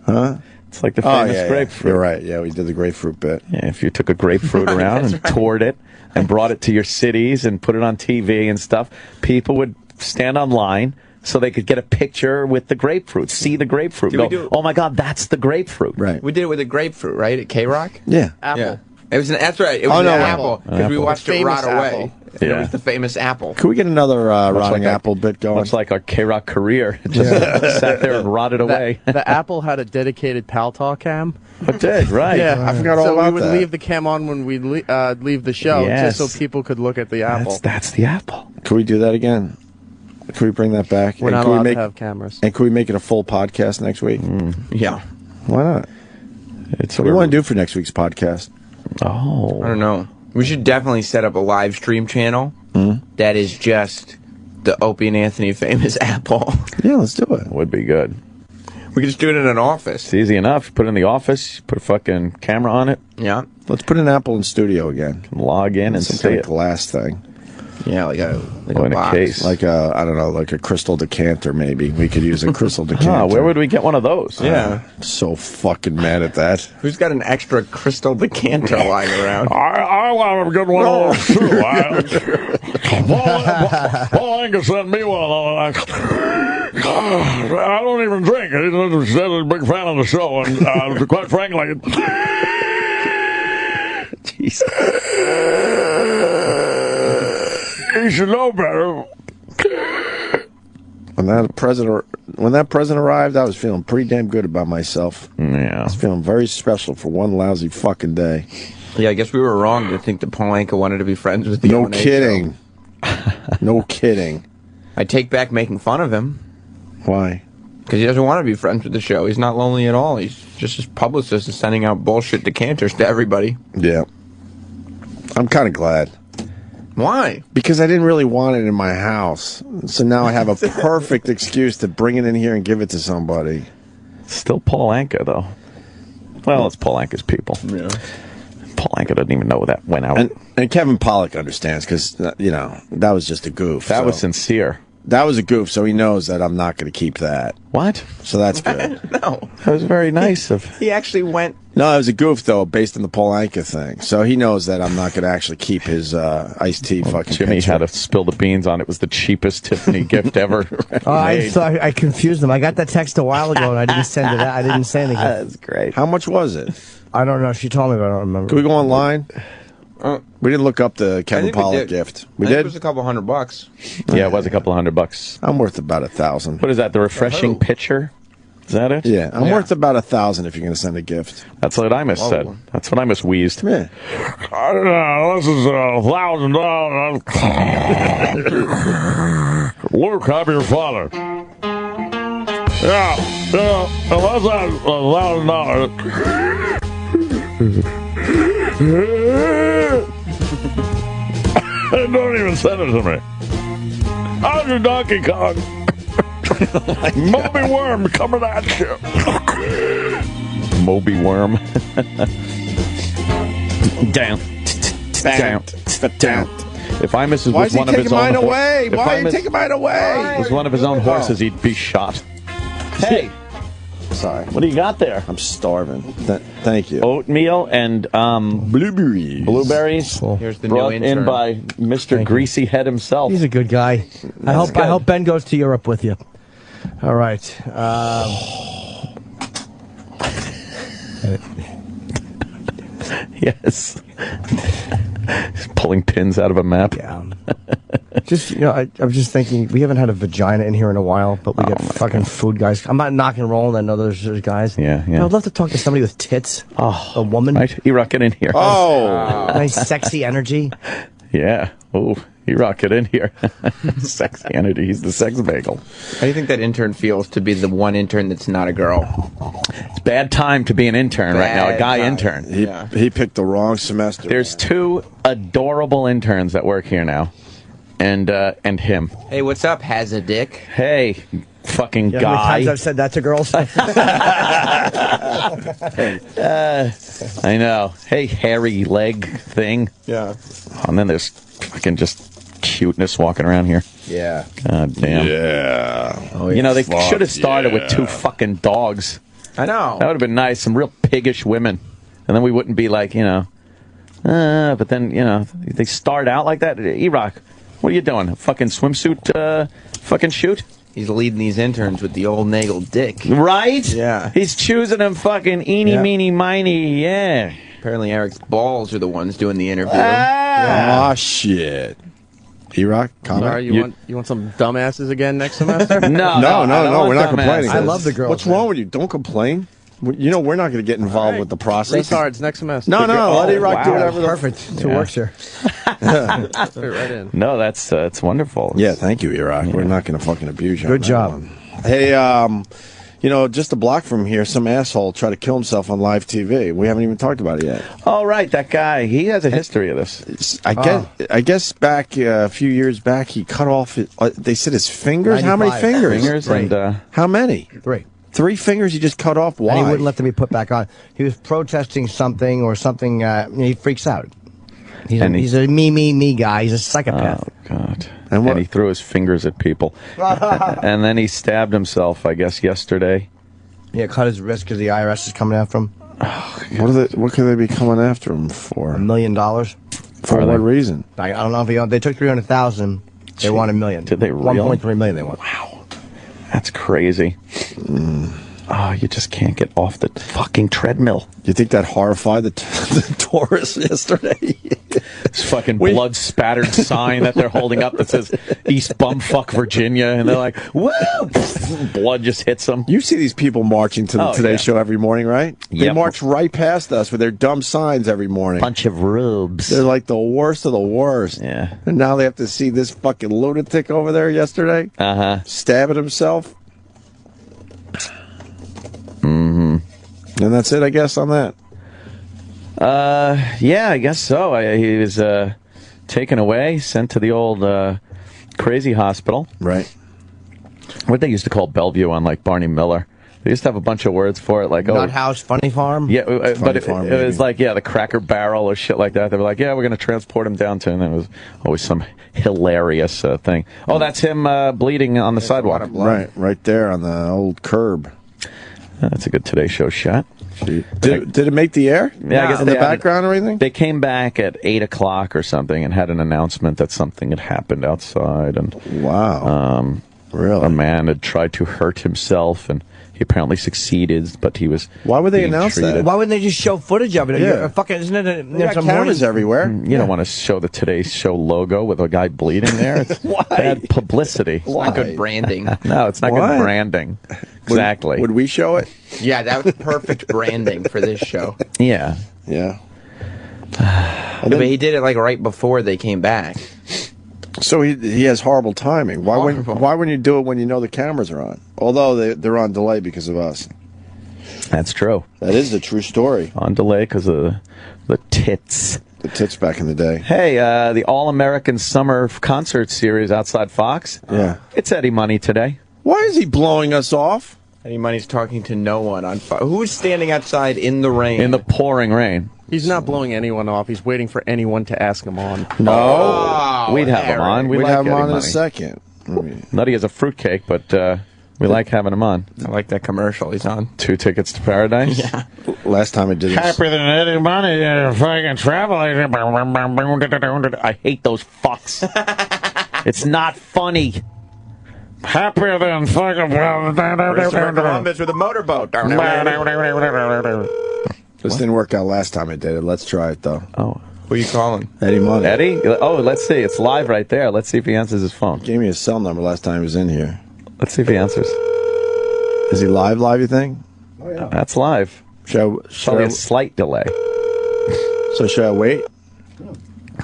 Huh? It's like the Oh, famous yeah, grapefruit. You're right. Yeah, we did the grapefruit bit. Yeah, if you took a grapefruit around and toured it and brought it to your cities and put it on TV and stuff, people would stand online so they could get a picture with the grapefruit, see the grapefruit, Did we go, do- oh my God, that's the grapefruit. Right. We did it with a grapefruit, right? At K-Rock? Yeah. Apple. Yeah. It was that's right. It was Oh, an no, apple. Because we Apple. watched it Famous rot away. apple. And Yeah. It was the famous apple. Could we get another rotting like apple bit going? Much like our K-Rock career. It just sat there and rotted away. The Apple had a dedicated Pal Talk cam. It did, right. Yeah, I forgot all so about we would that. leave the cam on when we leave the show, Yes. just so people could look at the apple. That's the apple. Could we do that again? Could we bring that back? We're And not could we allowed make, to have cameras. And could we make it a full podcast next week? Yeah. Why not? It's What do you want to do for next week's podcast? Oh. I don't know. We should definitely set up a live stream channel Hmm? that is just the Opie and Anthony famous apple. Yeah, let's do it. Would be good. We could just do it in an office. It's easy enough. You put it in the office, you put a fucking camera on it, Yeah. Let's put an apple in studio again. log in and Some see kind it. of glass thing. Yeah, like a in a box. case. Like a, I don't know, like a crystal decanter maybe. We could use a crystal decanter. Huh, where would we get one of those? Yeah. So fucking mad at that. Who's got an extra crystal decanter lying around? I want to get one of those too. Paul Angus sent me one. I don't even drink. He said he's a big fan of the show, and quite frankly, you should know better. When that president arrived, I was feeling pretty damn good about myself. I Yeah. was feeling very special for one lousy fucking day. Yeah, I guess we were wrong to think that Paul Anka wanted to be friends with the No O&A kidding. show. No kidding. I take back making fun of him. Why? Because he doesn't want to be friends with the show. He's not lonely at all. He's just his publicist is sending out bullshit decanters to everybody. Yeah. I'm kind of glad. Why? Because I didn't really want it in my house. So now I have a perfect excuse to bring it in here and give it to somebody. Still Paul Anka, though. Well, it's Paul Anka's people. Yeah. Paul Anka doesn't even know that went out. And Kevin Pollak understands because, you know, that was just a goof. That was sincere. That was a goof, so he knows that I'm not going to keep that. What? So that's good. No. That was very nice of... He actually went... No, it was a goof, though, based on the Paul Anka thing. So he knows that I'm not going to actually keep his iced tea fucking Jimmy picture. had to spill the beans on it. It was the cheapest Tiffany gift ever made. I confused them. I got that text a while ago, and I didn't send it out. I didn't say anything. That's great. How much was it? I don't know. She told me, but I don't remember. Can we go online? We didn't look up the Kevin Pollak gift. We I think did? it was a couple $100. Yeah, it was a couple $100. I'm worth about 1,000. What is that, the refreshing pitcher? Is that it? Yeah, I'm worth about 1,000 if you're going to send a gift. That's what Imus said. That's what Imus wheezed. Yeah. I don't know. This is $1,000. Luke, I'm your father. Yeah, unless that's $1,000. Don't even send it to me. How's your Donkey Kong? Moby Worm coming at you. Moby Worm. Down. If Imus Why was is he one of his taking own mine away? Why are you taking mine away? Was one of his own horses, he'd be shot. Hey. Sorry. What do you got there? I'm starving. Thank you. Oatmeal and blueberries. Blueberries. Here's the brought new in intern. by Mr. Greasy Head himself. He's a good guy. I hope Ben goes to Europe with you. All right. Yes. He's pulling pins out of a map. Yeah. Just, you know, I was just thinking, we haven't had a vagina in here in a while, but we get fucking food guys. I'm not knocking and rolling. I know there's guys. Yeah. I'd love to talk to somebody with tits. Oh, a woman. Right? E-Rock, get in here. Oh. Nice, sexy energy. Yeah. Oh, E-Rock, get in here. Sexy energy. He's the sex bagel. How do you think that intern feels to be the one intern that's not a girl? It's bad time to be an intern right now, a guy intern. He picked the wrong semester. There's two adorable interns that work here now. And him. Hey, what's up, has a dick? Hey, fucking Yeah, how many times guy. I've said that to girls? I know. Hey, hairy leg thing. Yeah. And then there's fucking just cuteness walking around here. Yeah. God damn. Yeah. Oh, you know, they should have started with two fucking dogs. I know. That would have been nice. Some real piggish women. And then we wouldn't be like, you know. But then, you know, they start out like that. E-Rock, what are you doing? A fucking swimsuit fucking shoot? He's leading these interns with the old Nagel dick. Right? Yeah. He's choosing them fucking eeny, meeny, miny, yeah. Apparently Eric's balls are the ones doing the interview. Ah, shit. E-Rock, comment? Sorry, you want some dumbasses again next semester? No, we're not complaining. I love the girls. What's wrong with you? Don't complain. You know, we're not going to get involved with the process. Retards next semester. No, let E-Rock do whatever. Perfect. Who works here? Fit right in. No, that's wonderful. Yeah, thank you, E-Rock. We're not going to fucking abuse you. Good job. Hey, you know, just a block from here, some asshole tried to kill himself on live TV. We haven't even talked about it yet. Oh, right, that guy. He has a history of this. I guess back a few years back, he cut off, they said his fingers? 95. How many fingers? Fingers and How many? 3. 3 fingers he just cut off? Why? And he wouldn't let them be put back on. He was protesting something or something. He freaks out. He's a me guy. He's a psychopath. Oh, God. And he threw his fingers at people. And then he stabbed himself, I guess, yesterday. Yeah, cut his wrist because the IRS is coming after him. What could they be coming after him for? $1 million. For what reason? I don't know if they took $300,000. They want $1 million. Did they really? $1.3 million they want. Wow. That's crazy. Oh, you just can't get off the fucking treadmill. You think that horrified the tourists yesterday? This fucking blood-spattered sign that they're holding up that says East Bumfuck, Virginia, and they're like, woo! Blood just hits them. You see these people marching to the Today Show every morning, right? They Yep. march right past us with their dumb signs every morning. Bunch of rubes. They're like the worst of the worst. Yeah. And now they have to see this fucking lunatic over there yesterday Uh-huh. stabbing himself. And that's it, I guess, on that. Yeah, I guess so. He was taken away, sent to the old crazy hospital. Right. What they used to call Bellevue on like Barney Miller. They used to have a bunch of words for it, like Nut House, Funny Farm. Yeah, but it was like the Cracker Barrel or shit like that. They were like, yeah, we're going to transport him down to, and it was always some hilarious thing. Oh, that's him bleeding on the sidewalk. Right there on the old curb. That's a good Today Show shot. Did it make the air? Yeah, I guess in the background or anything? They came back at 8 o'clock or something and had an announcement that something had happened outside. And wow, really? A man had tried to hurt himself, and he apparently succeeded, but he was. Why would they being announce treated. that? Why wouldn't they just show footage of it? Yeah. Fucking, isn't it? They got cameras everywhere. You don't want to show the Today Show logo with a guy bleeding there. It's bad publicity. It's not good branding. No, it's not good branding. Exactly. Would we show it? Yeah, that was perfect branding for this show. Yeah. Yeah. But he did it like right before they came back. So he has horrible timing. Why wouldn't you do it when you know the cameras are on? Although they're on delay because of us. That's true. That is the true story. On delay because of the tits. The tits back in the day. Hey, the All-American Summer Concert Series outside Fox. Yeah. It's Eddie Money today. Why is he blowing us off? Eddie Money's talking to no one on who's standing outside in the rain? In the pouring rain. He's not blowing anyone off. He's waiting for anyone to ask him on. No. We'd have him on. We'd like have him Eddie on in Money. a second. Nutty as a fruitcake, but we like having him on. I like that commercial he's on. 2 tickets to paradise. Yeah. Last time I did this. Happier than Eddie Money if I can travel. I hate those fucks. It's not funny. Happier than fucking Columbus with a motorboat. This didn't work out last time I did it. Let's try it though. Oh. Who are you calling? Eddie Money. Eddie? Oh, let's see. It's live right there. Let's see if he answers his phone. Gave me his cell number last time he was in here. Let's see if he answers. Is he live, you think? Oh, yeah. That's live. Probably a slight delay. So should I wait?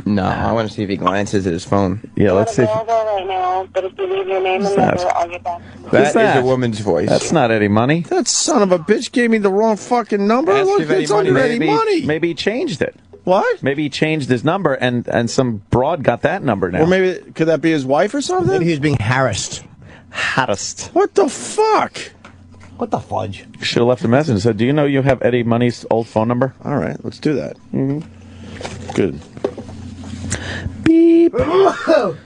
No, I want to see if he glances at his phone. Yeah, let's see. Right now, but if you leave your name and number, I'll get back. That is a woman's voice. That's not Eddie Money. That son of a bitch gave me the wrong fucking number. Ask Look, if Eddie it's under Money- Eddie Money. Maybe he changed it. What? Maybe he changed his number, and some broad got that number now. Or maybe, could that be his wife or something? Maybe he was being harassed. Hottest. What the fuck? What the fudge? Should have left a message and said, do you know you have Eddie Money's old phone number? All right, let's do that. Mm-hmm. Good. Beep. Tight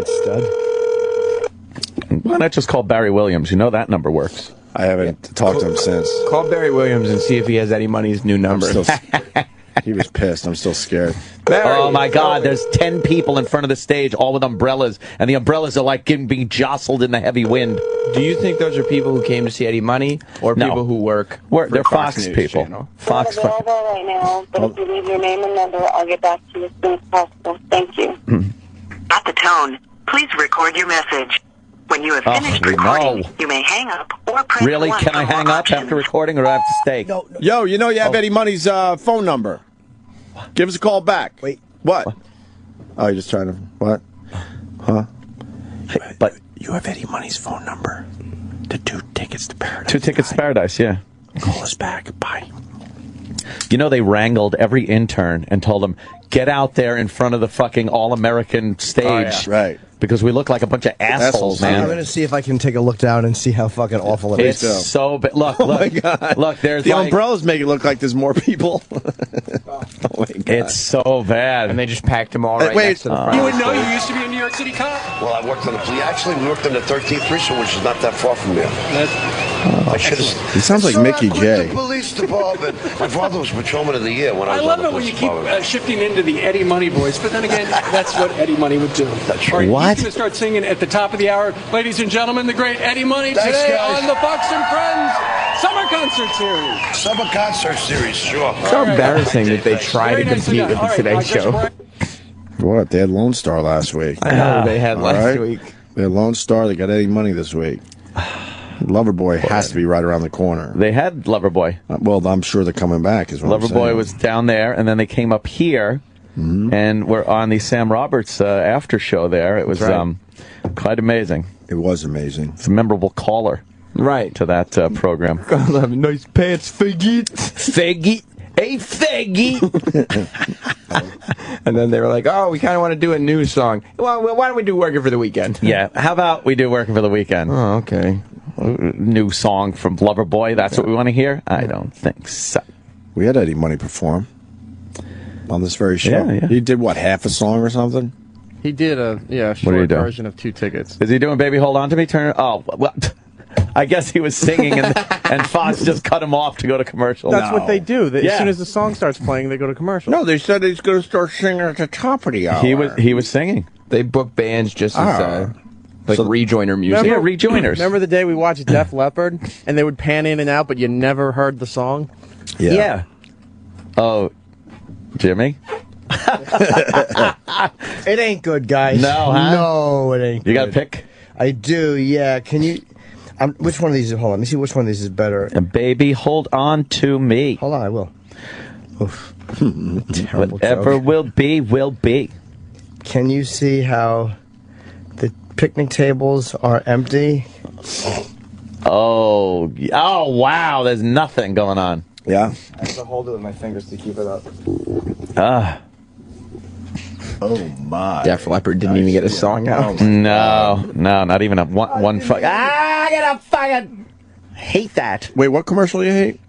stud. Why not just call Barry Williams? You know that number works. I haven't talked to him since. Call Barry Williams and see if he has Eddie Money's new number. He was pissed. I'm still scared. Oh my God! There's 10 people in front of the stage, all with umbrellas, and the umbrellas are like being jostled in the heavy wind. Do you think those are people who came to see Eddie Money, or No. people who work? They're for Fox News people. Channel? Fox. I'm available right now, but if you leave your name and number, I'll get back to you as soon as possible. Thank you. At the tone, please record your message. When you have finished recording, you may hang up or press Really? 1 Can I for hang more up options. after recording, or do I have to stay? Yo, you know you have Eddie Money's phone number. Give us a call back. Wait. What? Oh, you're just trying to... What? Huh? But you have Eddie Money's phone number. The 2 tickets to paradise. 2 tickets to paradise, yeah. Call us back. Bye. You know, they wrangled every intern and told them, get out there in front of the fucking All-American stage. Right. Because we look like a bunch of assholes, I'm man. going to see if I can take a look down and see how fucking awful it is. It's so bad. Look, Oh my God. Look, there's the like... umbrellas make it look like there's more people. Oh my God. It's so bad. And they just packed them all right wait, next to the front. You would know. You used to be a New York City cop. Well, I worked on the police. Actually, we worked on the 13th precinct, which is not that far from here. I should have. He sounds like Mickey J. The police department. My father was patrolman of the year when I I was love on the it when you police keep department. shifting into the Eddie Money voice, but then again, that's what Eddie Money would do. That's All right, What? He's going to start singing at the top of the hour. Ladies and gentlemen, the great Eddie Money Thanks, today guys. on the Fox and Friends Summer Concert Series. Summer concert series, sure. It's so embarrassing that they try to Very nicely compete with done. the All Today right, I guess Show. we're- What? They had Lone Star last week. I know they had All last right. week. They had Lone Star. They got Eddie Money this week. Loverboy has to be right around the corner. They had Loverboy. Well, I'm sure they're coming back. Is what I'm Loverboy saying. was down there, and then they came up here, and we're on the Sam Roberts after show there. It was Right. quite amazing. It was amazing. It's a memorable caller. Right. to that program. I'll have nice pants, faggot. Faggot. Hey, faggot. And then they were like, oh, we kind of want to do a new song. Well, why don't we do Working for the Weekend? Yeah, how about we do Working for the Weekend? Oh, okay. New song from Loverboy. That's what we want to hear? I don't think so. We had Eddie Money perform on this very show. Yeah. He did, what, half a song or something? He did a short version of 2 tickets. Is he doing Baby Hold On to Me? Oh, well, I guess he was singing and Fox just cut him off to go to commercial. That's what they do. As soon as the song starts playing, they go to commercial. No, they said he's going to start singing at the top of the hour. He was singing. They book bands just as rejoiner music. Remember, rejoiners. Remember the day we watched Def Leppard and they would pan in and out, but you never heard the song? Yeah. Oh, Jimmy? It ain't good, guys. No, huh? No, it ain't good. You got to pick? I do, yeah. Can you... which one of these is... Hold on, let me see which one of these is better. Baby, hold on to me. Hold on, I will. Oof. Whatever joke. will be, will be. Can you see how the picnic tables are empty? Oh, wow, there's nothing going on. Yeah? I have to hold it with my fingers to keep it up. Oh, my. Def Leppard didn't even get a song out. No, not even one fuck. I gotta fucking hate that. Wait, what commercial you hate?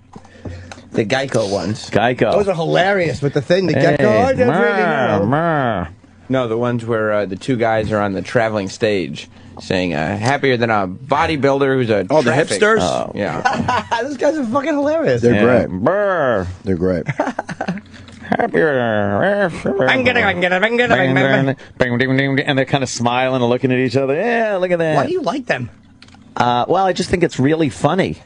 The Geico ones. Geico. Those are hilarious with the thing, the gecko. I don't really know. No, the ones where the 2 guys are on the traveling stage saying, happier than a bodybuilder who's a the traffic-" hipsters? Oh, yeah. Those guys are fucking hilarious. They're great. Brr. They're great. Happier. And they're kind of smiling and looking at each other. Yeah, look at that. Why do you like them? Well, I just think it's really funny.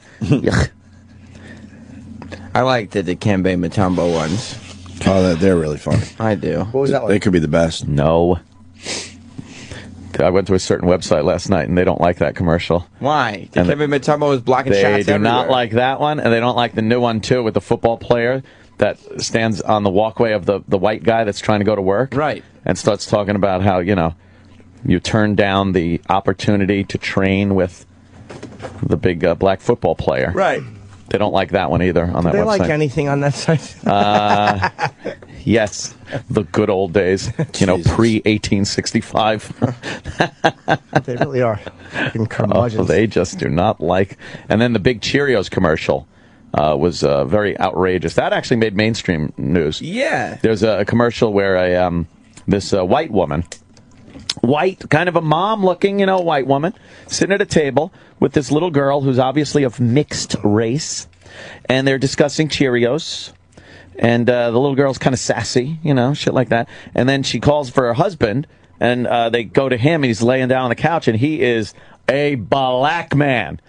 I like the Dikembe Mutombo ones. Oh, they're really funny. I do. What was that They one? could be the best. No. I went to a certain website last night, and they don't like that commercial. Why? And Dikembe Mutombo is blocking They shots do everywhere. not like that one, and they don't like the new one, too, with the football player that stands on the walkway of the white guy that's trying to go to work. Right. And starts talking about how, you turn down the opportunity to train with the big black football player. Right. They don't like that one either on that Do they website. like anything on that site? Yes, the good old days, pre-1865. They really are. Fucking curmudgeons. They just do not like. And then the big Cheerios commercial was very outrageous. That actually made mainstream news. Yeah. There's a commercial where this white woman, kind of a mom-looking, white woman, sitting at a table with this little girl who's obviously of mixed race, and they're discussing Cheerios. And the little girl's kind of sassy, shit like that. And then she calls for her husband, and they go to him, and he's laying down on the couch, and he is a black man.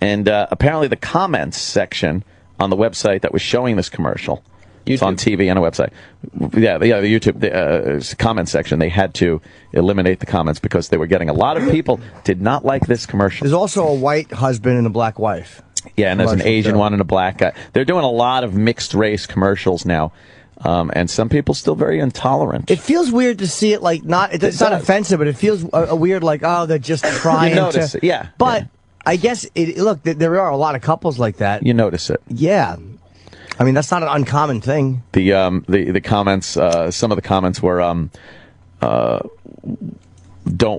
And apparently the comments section on the website that was showing this commercial, it's on TV and a website. Yeah, the YouTube comment section, they had to eliminate the comments because they were getting a lot of people did not like this commercial. There's also a white husband and a black wife. Yeah, and there's an Asian one and a black guy. They're doing a lot of mixed race commercials now, and some people still very intolerant. It feels weird to see it it's not offensive, but it feels weird they're just trying You notice it, yeah. But I guess, there are a lot of couples like that. You notice it. Yeah. I mean, that's not an uncommon thing. The comments, some of the comments were, don't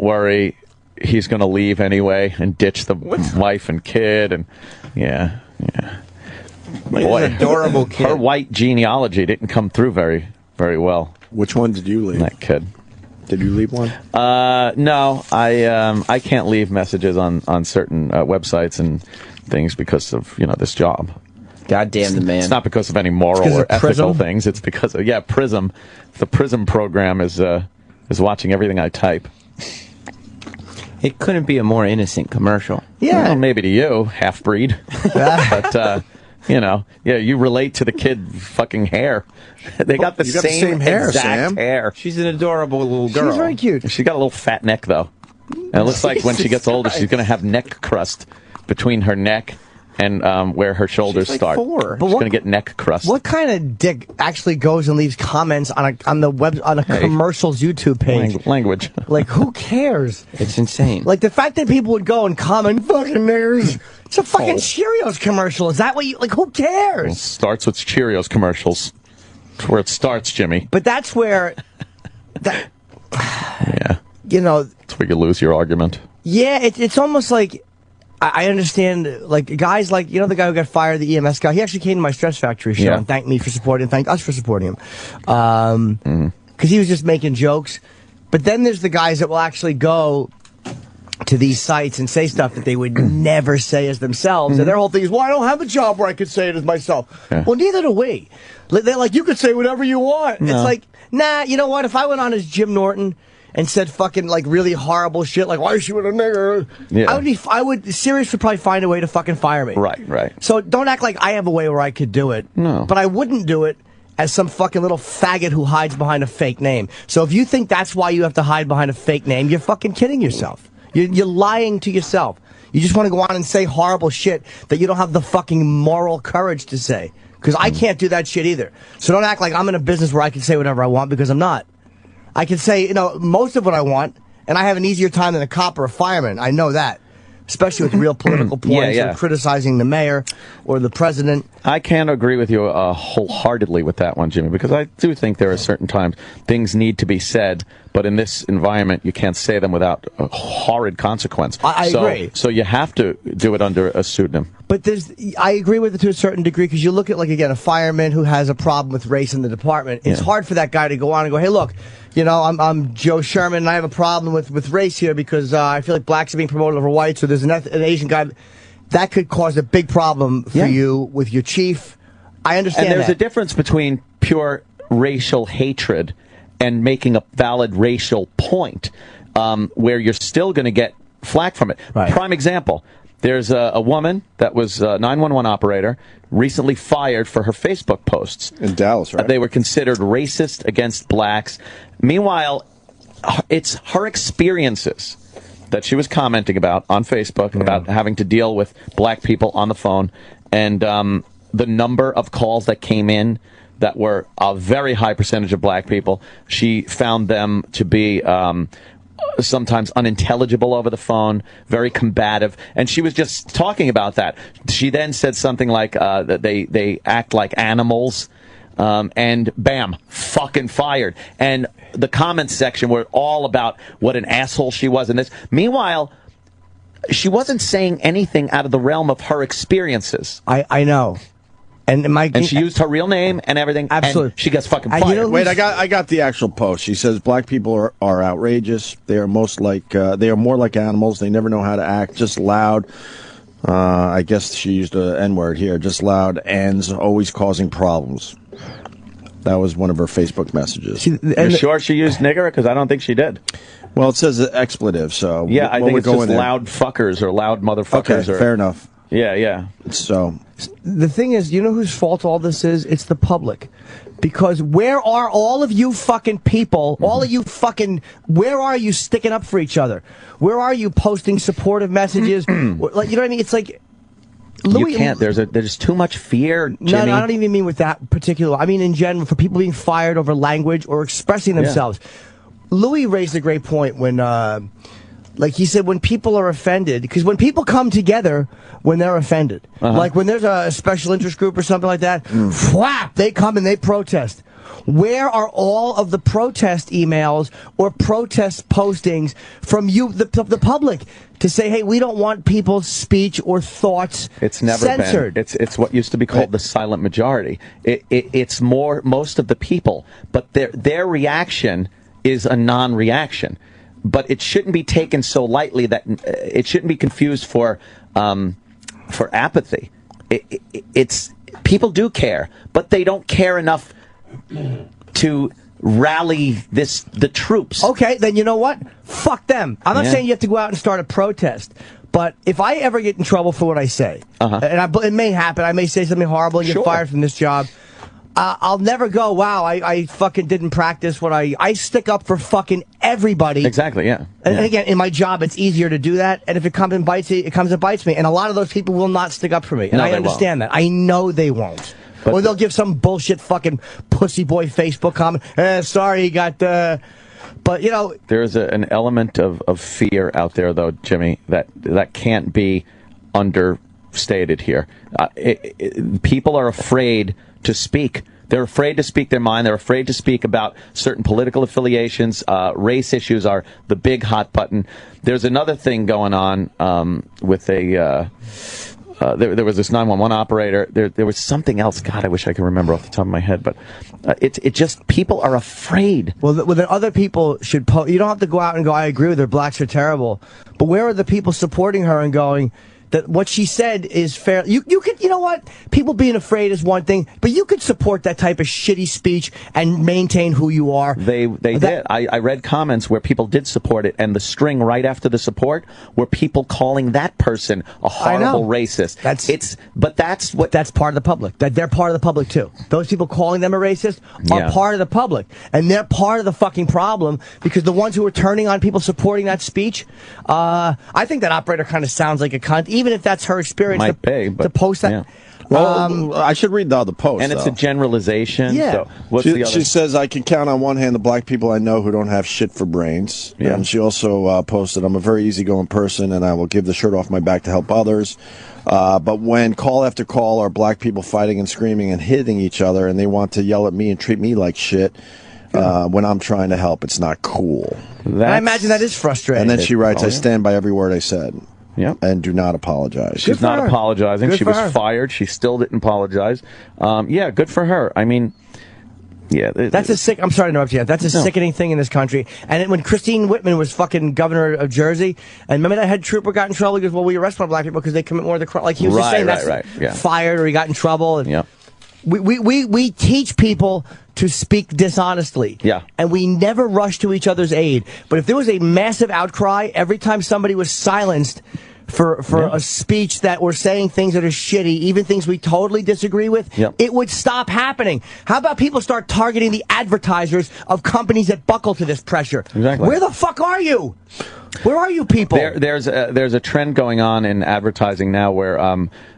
worry, he's going to leave anyway and ditch the wife and kid, and yeah. Boy, adorable kid. Her white genealogy didn't come through very, very well. Which one did you leave? That kid. Did you leave one? No, I can't leave messages on certain websites and things because of this job. God damn the man. It's not because of any moral or ethical things. It's because of Prism. The Prism program is watching everything I type. It couldn't be a more innocent commercial. Yeah. Well, maybe to you, half-breed. But, you relate to the kid fucking hair. They got the same hair, exact Sam. hair. She's an adorable little girl. She's very cute. She's got a little fat neck, though. And it looks like when she gets older, she's going to have neck crust between her neck and where her shoulders start. 4. She's going to get neck crust. What kind of dick actually goes and leaves comments on a commercial's YouTube page? Language. Like, who cares? It's insane. Like, the fact that people would go and comment, fucking niggers, It's a fucking Cheerios commercial. Is that what you like? Who cares? It starts with Cheerios commercials. That's where it starts, Jimmy. But that's where that. Yeah. You know. That's where you lose your argument. Yeah, it's almost like. I understand, like, guys like, you know, the guy who got fired, the EMS guy, he actually came to my Stress Factory show and thanked me for supporting him, thanked us for supporting him. Because he was just making jokes. But then there's the guys that will actually go to these sites and say stuff that they would never say as themselves. And their whole thing is, well, I don't have a job where I could say it as myself. Yeah. Well, neither do we. They're like, you could say whatever you want. No. It's like, nah, you know what? If I went on as Jim Norton and said fucking like really horrible shit, like why is she with a nigger? Yeah. Sirius would probably find a way to fucking fire me. Right. So don't act like I have a way where I could do it. No. But I wouldn't do it as some fucking little faggot who hides behind a fake name. So if you think that's why you have to hide behind a fake name, you're fucking kidding yourself. You're lying to yourself. You just want to go on and say horrible shit that you don't have the fucking moral courage to say. Because I can't do that shit either. So don't act like I'm in a business where I can say whatever I want, because I'm not. I can say, you know, most of what I want, and I have an easier time than a cop or a fireman. I know that. Especially with real political points or criticizing the mayor or the president. I can't agree with you wholeheartedly with that one, Jimmy, because I do think there are certain times things need to be said, but in this environment, you can't say them without a horrid consequence. I agree. So you have to do it under a pseudonym. But I agree with it to a certain degree, because you look at, like, again, a fireman who has a problem with race in the department. It's hard for that guy to go on and go, hey, look, you know, I'm Joe Sherman, and I have a problem with race here because I feel like blacks are being promoted over whites, so there's an Asian guy. That could cause a big problem for you with your chief. I understand And there's a difference between pure racial hatred and making a valid racial point, where you're still going to get flack from it. Right. Prime example. There's a woman that was a 911 operator, recently fired for her Facebook posts. In Dallas, right? They were considered racist against blacks. Meanwhile, it's her experiences that she was commenting about on Facebook about having to deal with black people on the phone, and the number of calls that came in that were a very high percentage of black people. She found them to be sometimes unintelligible over the phone, very combative, and she was just talking about that. She then said something like that they act like animals, and bam, fucking fired. And the comments section were all about what an asshole she was in this. Meanwhile, she wasn't saying anything out of the realm of her experiences. I know. And she used her real name and everything. Absolutely. And she gets fucking fired. Wait, I got the actual post. She says black people are outrageous. They are they are more like animals. They never know how to act. Just loud. I guess she used an N-word here. Just loud and always causing problems. That was one of her Facebook messages. You're sure she used nigger? Because I don't think she did. Well, it says expletive, so yeah, I think it's just loud fuckers or loud motherfuckers. Okay, fair enough. Yeah. So the thing is, you know whose fault all this is? It's the public. Because where are all of you fucking people, all of you fucking, where are you sticking up for each other? Where are you posting supportive messages? Like, you know what I mean? It's like, Louis, you can't. There's too much fear, Jimmy. No, I don't even mean with that particular. I mean in general, for people being fired over language or expressing themselves. Louis raised a great point when, like he said, when people are offended, because when people come together, when they're offended, like when there's a special interest group or something like that, whap, they come and they protest. Where are all of the protest emails or protest postings from you, the public, to say, hey, we don't want people's speech or thoughts It's never censored. been. It's what used to be called the silent majority. It's most of the people, but their reaction is a non-reaction. But it shouldn't be taken so lightly that it shouldn't be confused for apathy. It's people do care, but they don't care enough to rally the troops. Okay, then you know what? Fuck them. I'm not saying you have to go out and start a protest. But if I ever get in trouble for what I say, and it may happen, I may say something horrible and get fired from this job, I'll never go, wow, I fucking didn't practice what I stick up for fucking everybody. Exactly, yeah. And again, in my job, it's easier to do that. And if it comes and bites you, it comes and bites me. And a lot of those people will not stick up for me. And I understand that. I know they won't. Or they'll give some bullshit fucking pussy boy Facebook comment. Sorry, he got... But, you know... There's an element of fear out there, though, Jimmy, that can't be under stated here. People are afraid to speak. They're afraid to speak their mind. They're afraid to speak about certain political affiliations. Race issues are the big hot button. There's another thing going on with a... there was this 911 operator. There was something else. God, I wish I could remember off the top of my head. But it just, people are afraid. Well, then other people should you don't have to go out and go, I agree with her, blacks are terrible. But where are the people supporting her and going, that what she said is fair? You could, you know what? People being afraid is one thing, but you could support that type of shitty speech and maintain who you are. They did. I read comments where people did support it, and the string right after the support were people calling that person a horrible racist. That's part of the public. That they're part of the public too. Those people calling them a racist are part of the public, and they're part of the fucking problem, because the ones who are turning on people supporting that speech, I think that operator kind of sounds like a cunt. Even if that's her experience, to post that. Yeah. Well, I should read the other post. And it's a generalization. Yeah. So what's the other? She says, I can count on one hand the black people I know who don't have shit for brains. Yeah. And she also posted, I'm a very easygoing person, and I will give the shirt off my back to help others. But when call after call are black people fighting and screaming and hitting each other, and they want to yell at me and treat me like shit, when I'm trying to help, it's not cool. I imagine that is frustrating. And then she writes, I stand by every word I said. Yep. And do not apologize. She's not apologizing. She was fired. She still didn't apologize. Yeah, good for her. I mean, yeah. That's a sick... I'm sorry to interrupt you. That's a sickening thing in this country. And when Christine Whitman was fucking governor of Jersey, and remember that head trooper got in trouble because, well, we arrest more black people because they commit more of the crime. Like, he was just saying that's fired, or he got in trouble. And we teach people to speak dishonestly. Yeah. And we never rush to each other's aid. But if there was a massive outcry every time somebody was silenced for a speech that were saying things that are shitty, even things we totally disagree with, it would stop happening. How about people start targeting the advertisers of companies that buckle to this pressure? Exactly. Where the fuck are you? Where are you people? There's a trend going on in advertising now where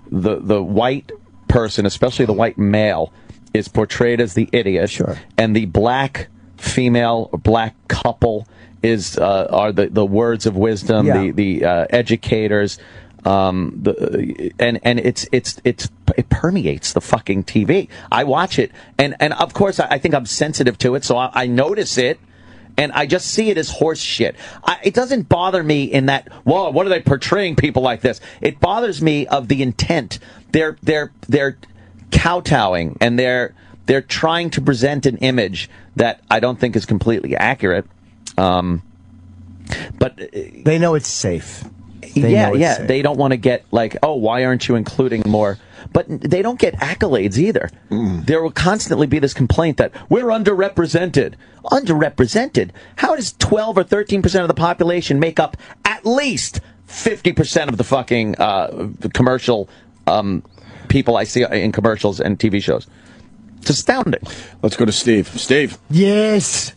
the white person, especially the white male, is portrayed as the idiot, and the black female or black couple are the words of wisdom, the educators, and it permeates the fucking TV. I watch it, and of course I think I'm sensitive to it, so I notice it. And I just see it as horse shit. It doesn't bother me in that, whoa, what are they portraying people like this? It bothers me of the intent. They're kowtowing, and they're trying to present an image that I don't think is completely accurate. But they know it's safe. They don't want to get like, oh, why aren't you including more? But they don't get accolades either. There will constantly be this complaint that we're underrepresented. Underrepresented? How does 12 or 13% of the population make up at least 50% of the fucking commercial people I see in commercials and TV shows? It's astounding. Let's go to Steve. Steve. Yes.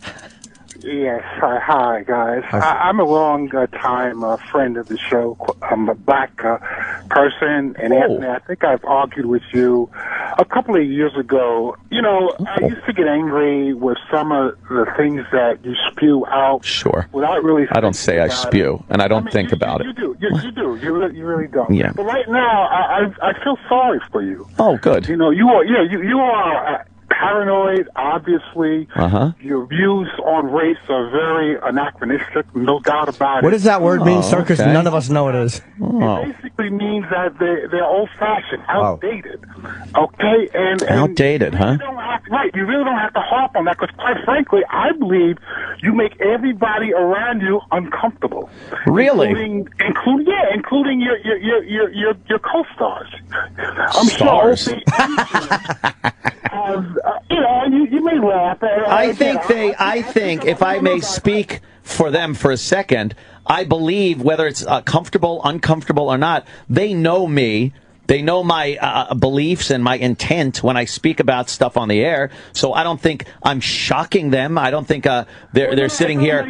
Yes. Hi, guys. I'm a long time friend of the show. I'm a black person, and Anthony, I think I've argued with you a couple of years ago. You know, I used to get angry with some of the things that you spew out. Sure. Without really. I don't say I spew, and I don't think about it. You do. You do. You really don't. Yeah. But right now, I feel sorry for you. Oh, good. You know, you are. Yeah, you are. Paranoid, obviously. Your views on race are very anachronistic, no doubt about it. What does that word mean, sir? Because none of us know what it is. It basically means that they're old-fashioned, outdated. Okay? And outdated, huh? You really don't have to harp on that, because quite frankly, I believe you make everybody around you uncomfortable. Really? Including your co-stars. I'm Stars. sure. You may laugh. I think if I may speak for them for a second, I believe whether it's comfortable, uncomfortable or not, they know me. They know my beliefs and my intent when I speak about stuff on the air. So I don't think I'm shocking them. I don't think they're sitting here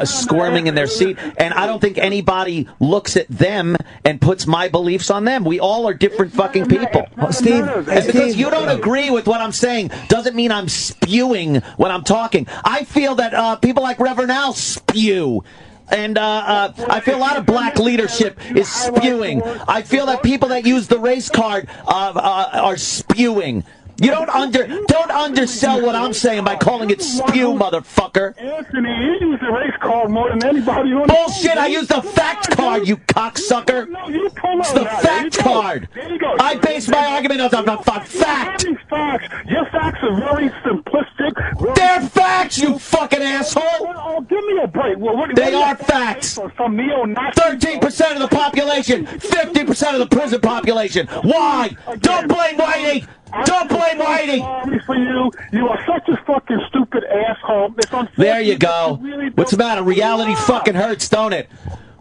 squirming in their seat. And I don't think anybody looks at them and puts my beliefs on them. We all are different fucking people. Steve, because you don't agree with what I'm saying doesn't mean I'm spewing when I'm talking. I feel that people like Reverend Al spew. and I feel a lot of black leadership is spewing. I feel that people that use the race card are spewing. You don't undersell what I'm saying by calling it spew, motherfucker. Anthony, you use the race card more than anybody on Bullshit, I use the fact card, you cocksucker. No, you pull It's the fact card. There you go. I base my argument on the fact. Your facts are very simplistic. They're facts, you fucking asshole. Oh, give me a break. They are facts. Some neo-Nazi. 13% of the population, 50% of the prison population. Why? Don't blame Whitey. Don't blame Whitey. Sorry for you. You are such a fucking stupid asshole. It's there you go. What's the matter? Reality fucking hurts, don't it?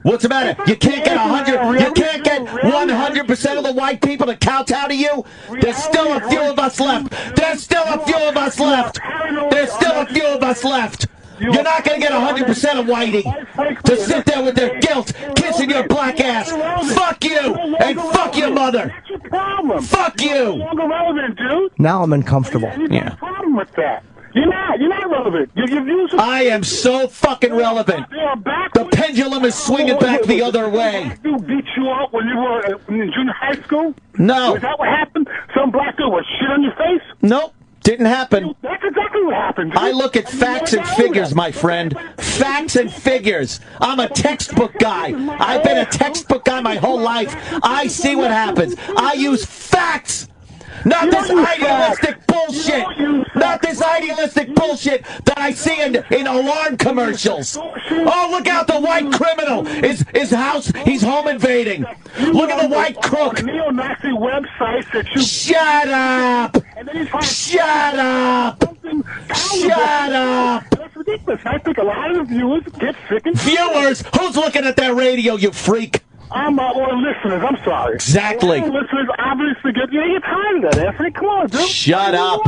What's the matter? You can't get 100. You can't get 100% of the white people to kowtow to you. There's still a few of us left. There's still a few of us left. There's still a few of us left. You're not going to get 100% of Whitey to sit there with their guilt, kissing your black ass. Fuck you, and fuck your mother. Fuck you. Now I'm uncomfortable. Yeah. Problem with that? You're not relevant. I am so fucking relevant. The pendulum is swinging back the other way. Who beat you up when you were in junior high school? No. Is that what happened? Some black dude was shit on your face? Nope. Didn't happen. That's exactly what happened. I look at facts and figures, my friend. Facts and figures. I'm a textbook guy. I've been a textbook guy my whole life. I see what happens. I use facts. Not this idealistic bullshit. Not this idealistic bullshit that I see in alarm commercials. Oh, look out, the white criminal. His house, he's home invading. Look at the white crook. Neo-Nazi websites that you... Shut up. Shut up. Shut up. That's ridiculous. I think a lot of the viewers get sick and... Viewers? Who's looking at that radio, you freak? Or listeners, I'm sorry. Exactly. Listeners obviously you're tired of that, Anthony. Come on, dude. Shut up.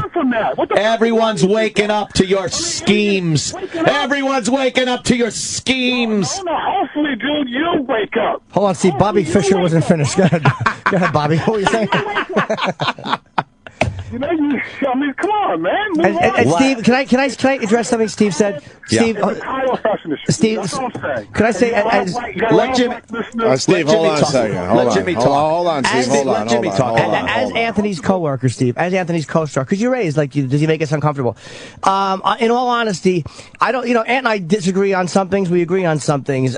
Everyone's waking up to your schemes. Everyone's waking up to your schemes. Hopefully, dude, you'll wake up. Hold on, see, Bobby Fischer wasn't finished. Go ahead. Go ahead, Bobby. What were you saying? You know, I mean, come on, man. And Steve, can I address something Steve said? Yeah. Steve, could I say? Let Jimmy. Steve, hold on a second. Hold on, Steve. Hold on. As Anthony's coworker, Steve, as Anthony's co-star, because you're raised like, does he make us uncomfortable? In all honesty, I don't. Ant and I disagree on some things. We agree on some things.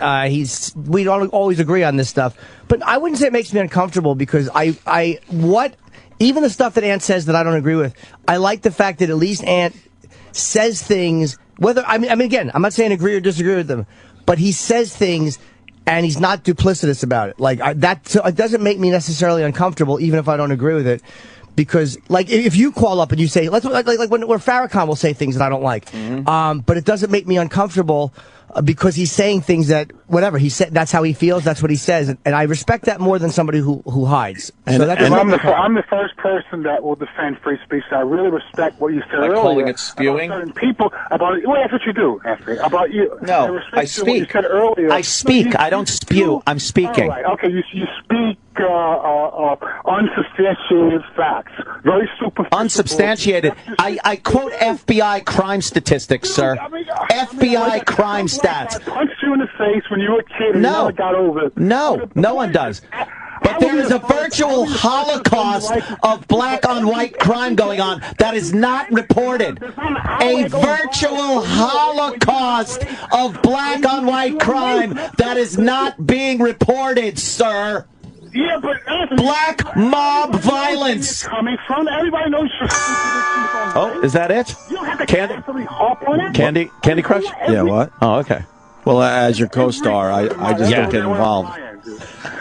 We don't always agree on this stuff, but I wouldn't say it makes me uncomfortable because even the stuff that Ant says that I don't agree with, I like the fact that at least Ant says things, I mean, again, I'm not saying agree or disagree with them, but he says things and he's not duplicitous about it. So it doesn't make me necessarily uncomfortable, even if I don't agree with it. Because, if you call up and you say, like when Farrakhan will say things that I don't like, but it doesn't make me uncomfortable because he's saying things that, whatever, he said, that's how he feels, that's what he says, and I respect that more than somebody who hides. I'm the first person that will defend free speech. I really respect what you said earlier. Calling it spewing? About certain people, that's what you do, Anthony. About you. No, I speak. What you said earlier. I speak. I don't spew. I'm speaking. All right. Okay, you speak unsubstantiated facts. Very superficial. Unsubstantiated. I quote FBI crime statistics, sir. FBI crime stats. I punched you in the face when you were a kid and you never got over it. No one does. But there is a virtual holocaust of black on white crime going on that is not reported. A virtual holocaust of black on white crime that is not being reported, sir. Yeah, but black mob violence. Coming from everybody knows you're stupid. Oh, is that it? Candy Crush? Yeah, what? Oh, okay. Well, as your co-star, I just don't get involved.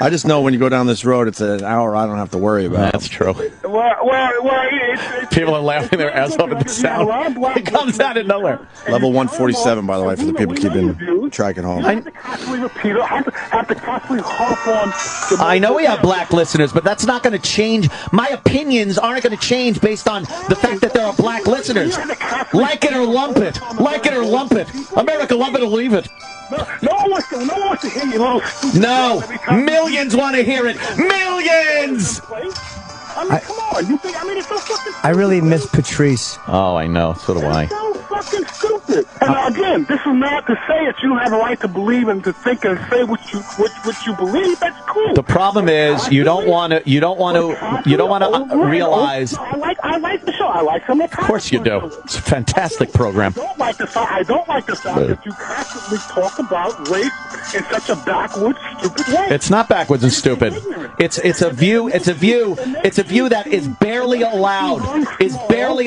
I just know when you go down this road, it's an hour I don't have to worry about. That's true. Well, people are laughing their ass off at the sound. It comes out of nowhere. Level 147, by the way, for the people keeping track at home. I know we have black listeners, but that's not going to change. My opinions aren't going to change based on the fact that there are black listeners. Like it or lump it. Like it or lump it. America, lump it or leave it. No one wants to hear you, little stupid. No, millions want to hear it. Millions. I mean, come on. You think? I mean, it's so fucking. I really miss Patrice. Oh, I know. So do I. So fucking stupid. stupid. And again, this is not to say that you don't have a right to believe and to think and say what you believe. That's cool. The problem is you don't want to realize. I like the show. I like some of the. Of course you do. It's a fantastic program. I don't like the fact that you constantly talk about race in such a backwards, stupid way. It's not backwards and stupid. It's a view that is barely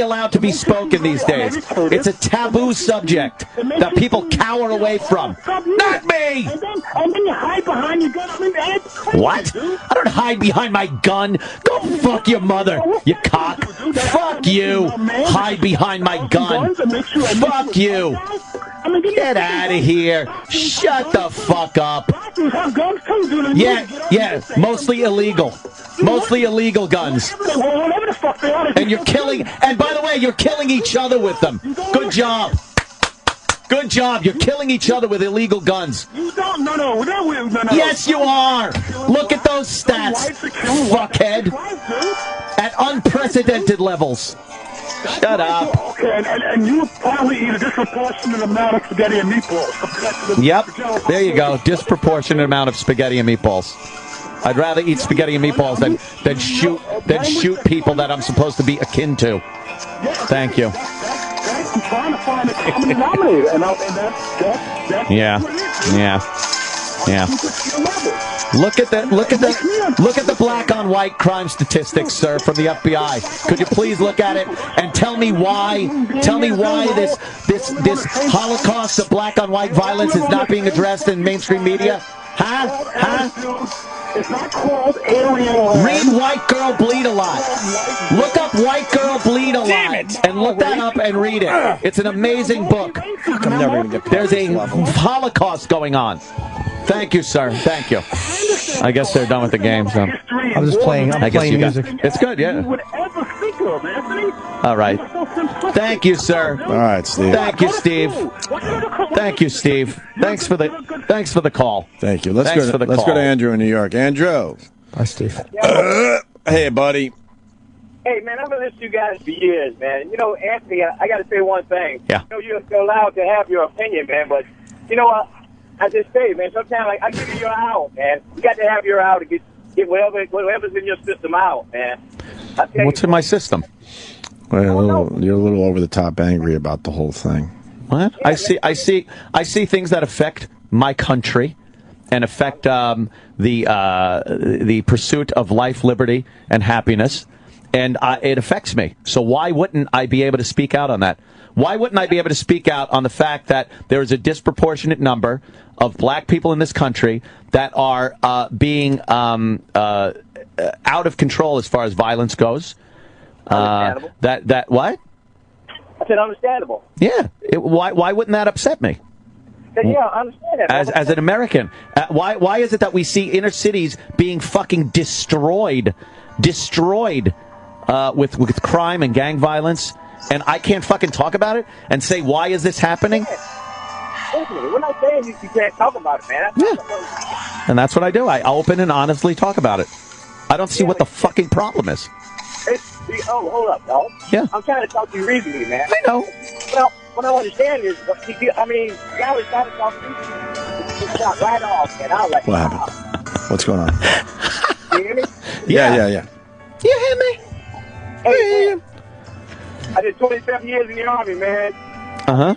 allowed to be spoken these days. It's a taboo subject that people cower away from. Not me! And then you hide behind your gun. I mean, that's crazy, What? dude. I don't hide behind my gun. Go fuck your mother, you cock. Fuck you. Hide behind my gun. Fuck you. Get out of here. Shut the fuck up. Yeah, mostly illegal. Mostly illegal guns. And you're killing, and by the way, you're killing each other with them. Good job. Good job. You're killing each other with illegal guns. No. Yes, you are. Look at those stats, fuckhead. At unprecedented levels. Shut up. Okay, and you probably eat a disproportionate amount of spaghetti and meatballs. Yep. There you go. Disproportionate amount of spaghetti and meatballs. I'd rather eat spaghetti and meatballs than shoot people that I'm supposed to be akin to. Thank you. I'm trying to find a common denominator, and that's Yeah. Look at the black on white crime statistics, sir, from the FBI. Could you please look at it and tell me why this Holocaust of black on white violence is not being addressed in mainstream media? Huh? It's not called Aryan. Read White Girl Bleed a Lot. Look up White Girl Bleed a Lot and look that up and read it. It's an amazing book. I'm never going to get There's a Holocaust going on. Thank you, sir. Thank you. I guess they're done with the game. So I'm just playing. I'm playing music. It's good, yeah. All right. Thank you, sir. All right, Steve. Thank you, Steve. Thank you, Steve. Thanks for the call. Thank you. Let's go to Andrew in New York. Andrew. Hi, Steve. Hey, buddy. Hey, man, I've been listening to you guys for years, man. You know, Anthony, I got to say one thing. Yeah. You know, you're allowed to have your opinion, man, but you know what? I just say, man, sometimes I give you your hour, man. You got to have your hour to get whatever's in your system out, man. What's in my system? Well, you're a little over the top angry about the whole thing. What? I see things that affect my country and affect the pursuit of life, liberty, and happiness, and it affects me. So why wouldn't I be able to speak out on that? Why wouldn't I be able to speak out on the fact that there is a disproportionate number of black people in this country that are being out of control as far as violence goes? That what? I said understandable. Yeah. Why wouldn't that upset me? Yeah, I understand that. As an American, why is it that we see inner cities being fucking destroyed with crime and gang violence, and I can't fucking talk about it and say why is this happening? We're not saying you can't talk about it, man. And that's what I do. I open and honestly talk about it. I don't see what the fucking problem is. Hold up, dog. Yeah. I'm trying to talk to you reasonably, man. I know. Well, what I understand is, I mean, y'all was trying to talk to me. It's shot right off, and I was like, what happened? What's going on? You hear me? Yeah. You hear me? Hey, man. I did 27 years in the Army, man. Uh-huh.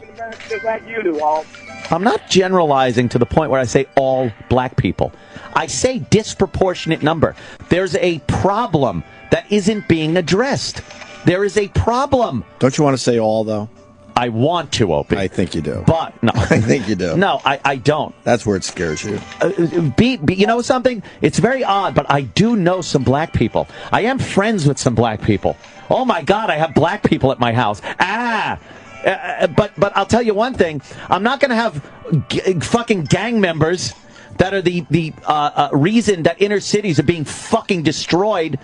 Just like you do, all. I'm not generalizing to the point where I say all black people. I say disproportionate number. There's a problem that isn't being addressed. There is a problem. Don't you want to say all, though? I want to, Opie. I think you do. But, no. I think you do. No, I don't. That's where it scares you. You know something? It's very odd, but I do know some black people. I am friends with some black people. Oh, my God, I have black people at my house. But I'll tell you one thing. I'm not going to have fucking gang members that are the reason that inner cities are being fucking destroyed,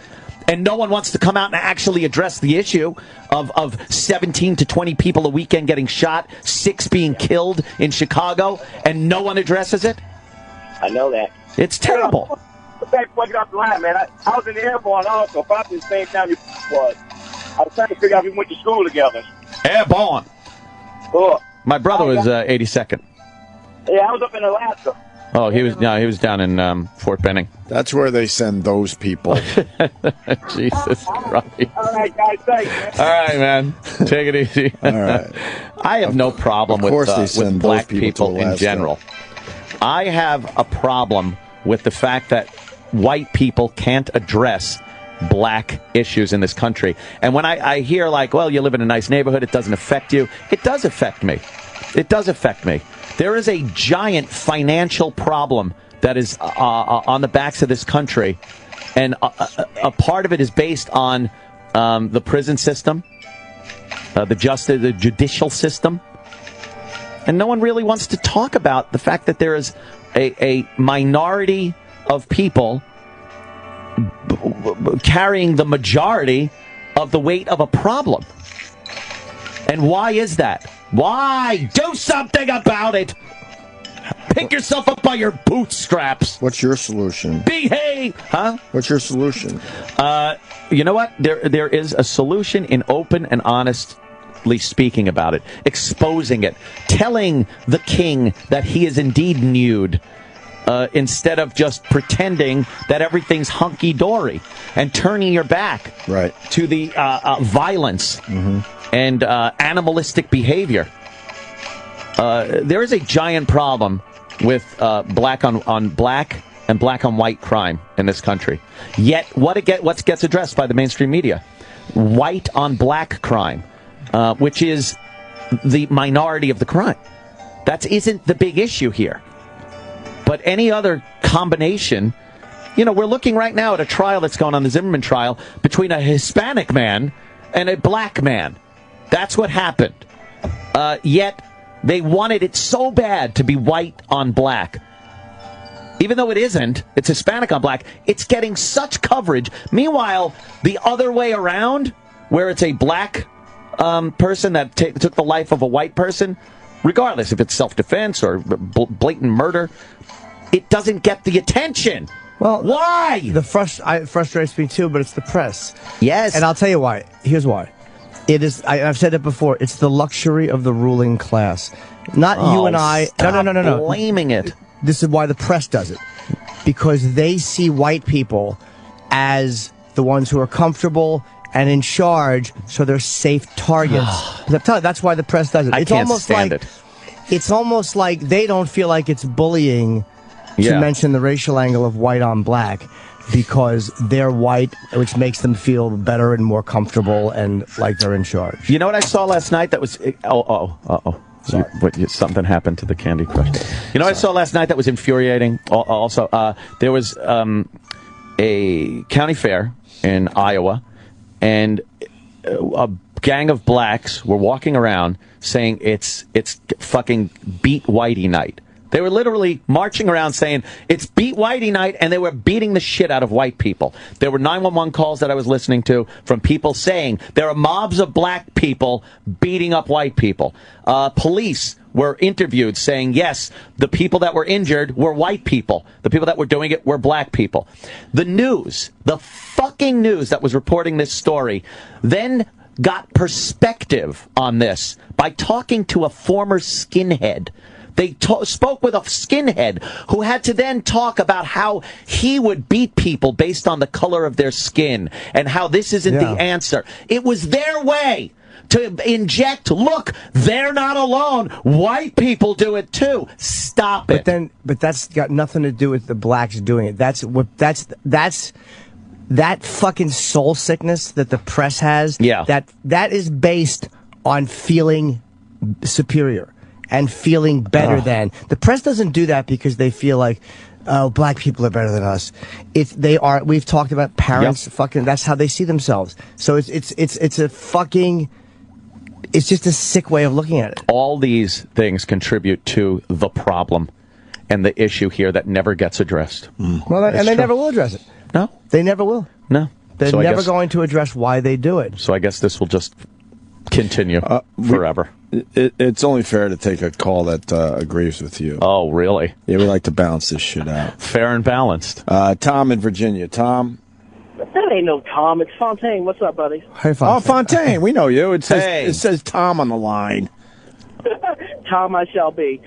and no one wants to come out and actually address the issue of 17 to 20 people a weekend getting shot, 6 being killed in Chicago, and no one addresses it. I know that. It's terrible. Back fucking off the line, man. I was in the airborne also, probably the same time you was. I was trying to figure out if we went to school together. Airborne. Cool. My brother was 82nd. Yeah, I was up in Alaska. Oh, he was down in Fort Benning. That's where they send those people. Jesus Christ. All right, guys, thanks, man. All right, man. Take it easy. All right. I have no problem with black people in general. I have a problem with the fact that white people can't address black issues in this country. And when I hear like, well, you live in a nice neighborhood, it doesn't affect you. It does affect me. It does affect me. There is a giant financial problem that is on the backs of this country, and a part of it is based on the prison system, the judicial system, and no one really wants to talk about the fact that there is a minority of people carrying the majority of the weight of a problem. And why is that? Why? Do something about it! Pick yourself up by your bootstraps! What's your solution? Behave! Huh? What's your solution? You know what? There is a solution in open and honestly speaking about it. Exposing it. Telling the king that he is indeed nude. Instead of just pretending that everything's hunky-dory and turning your back to the violence and animalistic behavior. There is a giant problem with black on black and black on white crime in this country. Yet what gets addressed by the mainstream media? White on black crime, which is the minority of the crime. That isn't the big issue here. But any other combination, we're looking right now at a trial that's going on, the Zimmerman trial, between a Hispanic man and a black man. That's what happened. Yet they wanted it so bad to be white on black. Even though it isn't, it's Hispanic on black, it's getting such coverage. Meanwhile, the other way around, where it's a black person that took the life of a white person, regardless if it's self-defense or blatant murder, it doesn't get the attention. Well, why? It frustrates me too, but it's the press. Yes. And I'll tell you why. Here's why. It is. I've said it before. It's the luxury of the ruling class. Not you and I. No. Blaming it. This is why the press does it. Because they see white people as the ones who are comfortable and in charge, so they're safe targets. I'm telling you, that's why the press does it. I can't stand it. It's almost like they don't feel like it's bullying to mention the racial angle of white on black because they're white, which makes them feel better and more comfortable and like they're in charge. You know what I saw last night that was... Sorry. Something happened to the Candy Crush. You know what I saw last night that was infuriating? Also, there was a county fair in Iowa, and a gang of blacks were walking around saying it's fucking Beat Whitey night. They were literally marching around saying it's Beat Whitey night, and they were beating the shit out of white people. There were 911 calls that I was listening to from people saying there are mobs of black people beating up white people. Police were interviewed saying, yes, the people that were injured were white people. The people that were doing it were black people. The news, the fucking news that was reporting this story, then got perspective on this by talking to a former skinhead. They spoke with a skinhead who had to then talk about how he would beat people based on the color of their skin and how this isn't the answer. It was their way to inject, look, they're not alone. White people do it too. Stop it. But that's got nothing to do with the blacks doing it. That's that fucking soul sickness that the press has. Yeah. That is based on feeling superior and feeling better than. The press doesn't do that because they feel like, oh, black people are better than us. We've talked about parents fucking, that's how they see themselves. So it's a fucking, it's just a sick way of looking at it. All these things contribute to the problem and the issue here that never gets addressed. Well, and they never will address it. No. They never will. No. They're never going to address why they do it. So I guess this will just continue forever. It's only fair to take a call that agrees with you. Oh, really? Yeah, we like to balance this shit out. Fair and balanced. Tom in Virginia. Tom? That ain't no Tom. It's Fontaine. What's up, buddy? Hey, Fontaine. Oh, Fontaine. We know you. It says Tom on the line. Tom I shall be.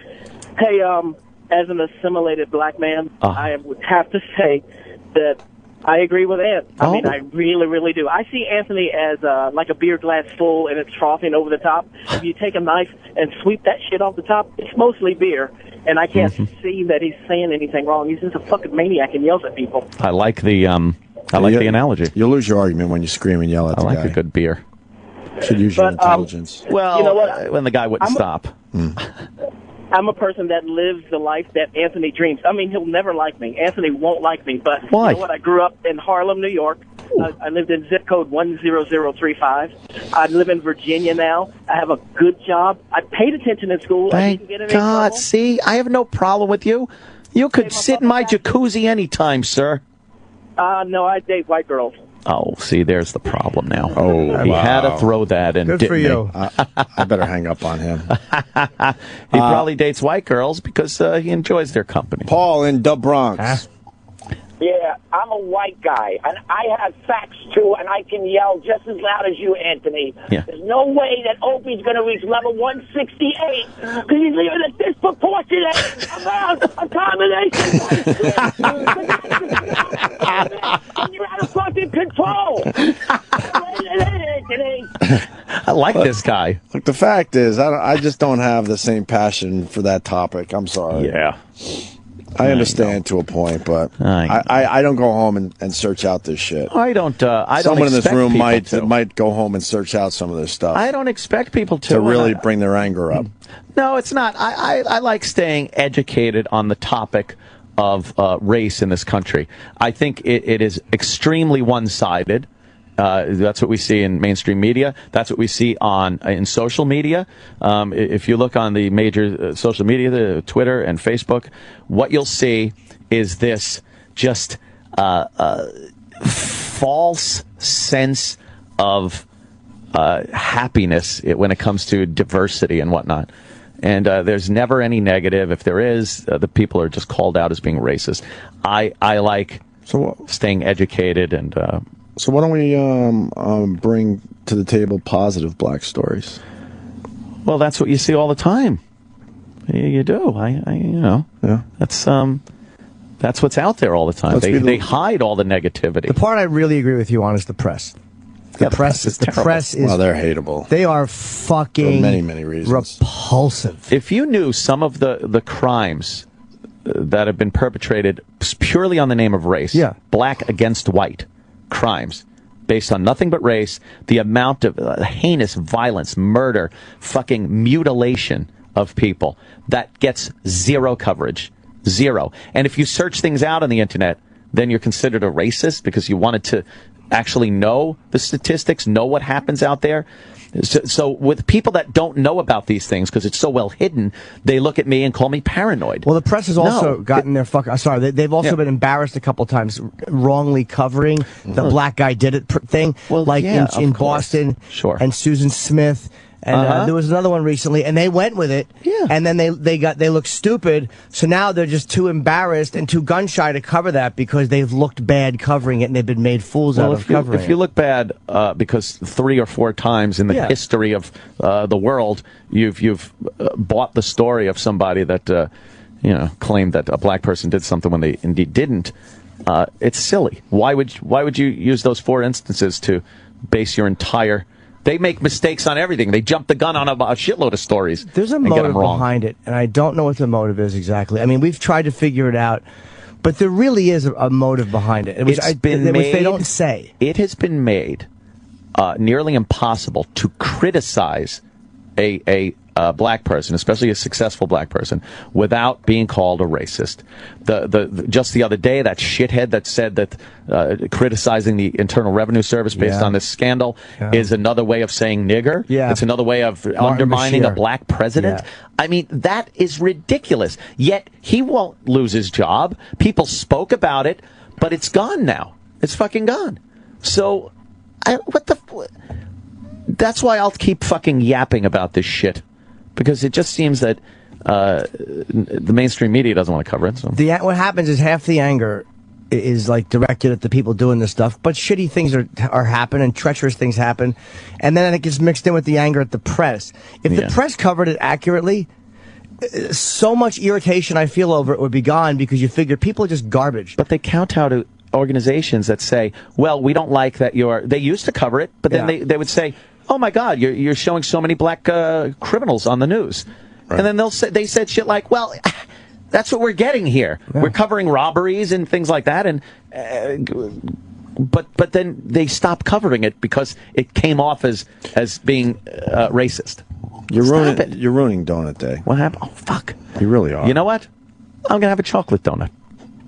Hey, as an assimilated black man, I would have to say that I agree with Ant. I mean, I really, really do. I see Anthony as like a beer glass full and it's frothing over the top. If you take a knife and sweep that shit off the top, it's mostly beer. And I can't see that he's saying anything wrong. He's just a fucking maniac and yells at people. I like the the analogy. You'll lose your argument when you scream and yell at the guy. I like a good beer. Should use your intelligence. Well, you know what? When the guy wouldn't stop. I'm a person that lives the life that Anthony dreams. I mean, he'll never like me. Anthony won't like me. But why? You know what? I grew up in Harlem, New York. I lived in zip code 10035. I live in Virginia now. I have a good job. I paid attention in school. Thank God. See, I have no problem with you. You could sit in my jacuzzi anytime, sir. No, I date white girls. Oh, see, there's the problem now. Oh, he had to throw that in. Good for you. I better hang up on him. He probably dates white girls because he enjoys their company. Paul in the Bronx. Yeah, I'm a white guy, and I have facts, too, and I can yell just as loud as you, Anthony. Yeah. There's no way that Opie's going to reach level 168 because he's leaving a disproportionate amount of combination. You're out of fucking control. I like this guy. Look, the fact is, I just don't have the same passion for that topic. I'm sorry. Yeah. I understand to a point, but I don't go home and search out this shit. I don't. Someone in this room might might go home and search out some of this stuff. I don't expect people to really bring their anger up. No, it's not. I like staying educated on the topic of race in this country. I think it is extremely one-sided. That's what we see in mainstream media. That's what we see in social media. If you look on the major social media, the Twitter and Facebook, what you'll see is this just false sense of happiness when it comes to diversity and whatnot. And there's never any negative. If there is, the people are just called out as being racist. I like staying educated and... So why don't we bring to the table positive black stories? Well, that's what you see all the time. You do. Yeah. That's what's out there all the time. They hide all the negativity. The part I really agree with you on is the press. The press is well, they're hateable. They are fucking for many reasons. Repulsive. If you knew some of the crimes that have been perpetrated purely on the name of race, black against white crimes based on nothing but race, the amount of heinous violence, murder, fucking mutilation of people, that gets zero coverage. Zero. And if you search things out on the internet, then you're considered a racist because you wanted to actually know the statistics, know what happens out there. So with people that don't know about these things because it's so well hidden, they look at me and call me paranoid. Well, the press has also gotten their fucking... Sorry, they've also been embarrassed a couple times wrongly covering the black guy did it thing, in Boston and Susan Smith. And there was another one recently, and they went with it. Yeah. And then they look stupid. So now they're just too embarrassed and too gun shy to cover that because they've looked bad covering it and they've been made fools out of covering it. If you look bad because 3 or 4 times in the history of the world, you've bought the story of somebody that claimed that a black person did something when they indeed didn't. It's silly. Why would you use those 4 instances to base your entire? They make mistakes on everything. They jump the gun on a shitload of stories. There's a motive behind it, and I don't know what the motive is exactly. I mean, we've tried to figure it out, but there really is a motive behind it, which they don't say. It has been made nearly impossible to criticize a black person, especially a successful black person, without being called a racist. Just the other day, that shithead that said that criticizing the Internal Revenue Service based on this scandal is another way of saying nigger. Yeah. It's another way of undermining a black president. Yeah. I mean, that is ridiculous. Yet he won't lose his job. People spoke about it, but it's gone now. It's fucking gone. So, that's why I'll keep fucking yapping about this shit. Because it just seems that the mainstream media doesn't want to cover it. So. What happens is half the anger is directed at the people doing this stuff, but shitty things are happening and treacherous things happen, and then it gets mixed in with the anger at the press. If the press covered it accurately, so much irritation I feel over it would be gone because you figure people are just garbage. But they kowtow to organizations that say, well, we don't like that they used to cover it, but then they would say, oh my God, you're showing so many black criminals on the news. Right. And then they said shit like, well, that's what we're getting here. Yeah. We're covering robberies and things like that. And but then they stopped covering it because it came off as being racist. You're ruining Donut Day. What happened? Oh, fuck. You really are. You know what? I'm going to have a chocolate donut.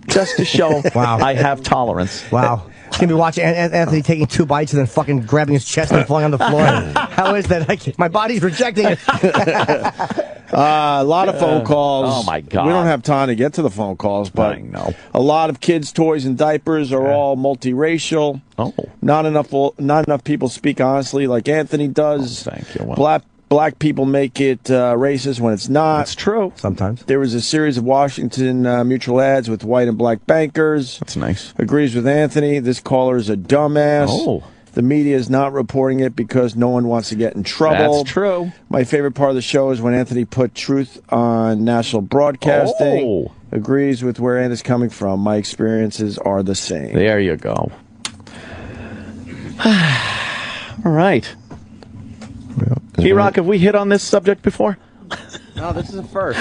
Just to show I have tolerance. Wow. He's going to be watching Anthony taking 2 bites and then fucking grabbing his chest and falling on the floor. How is that? My body's rejecting it. A lot of phone calls. Oh, my God. We don't have time to get to the phone calls, but I know. A lot of kids' toys and diapers are all multiracial. Oh. Not enough people speak honestly like Anthony does. Oh, thank you. Well, Black people make it racist when it's not. That's true. Sometimes. There was a series of Washington Mutual ads with white and black bankers. That's nice. Agrees with Anthony. This caller is a dumbass. Oh. The media is not reporting it because no one wants to get in trouble. That's true. My favorite part of the show is when Anthony put truth on national broadcasting. Oh. Agrees with where Anthony's coming from. My experiences are the same. There you go. All right. T-Rock, have we hit on this subject before? No, this is a first.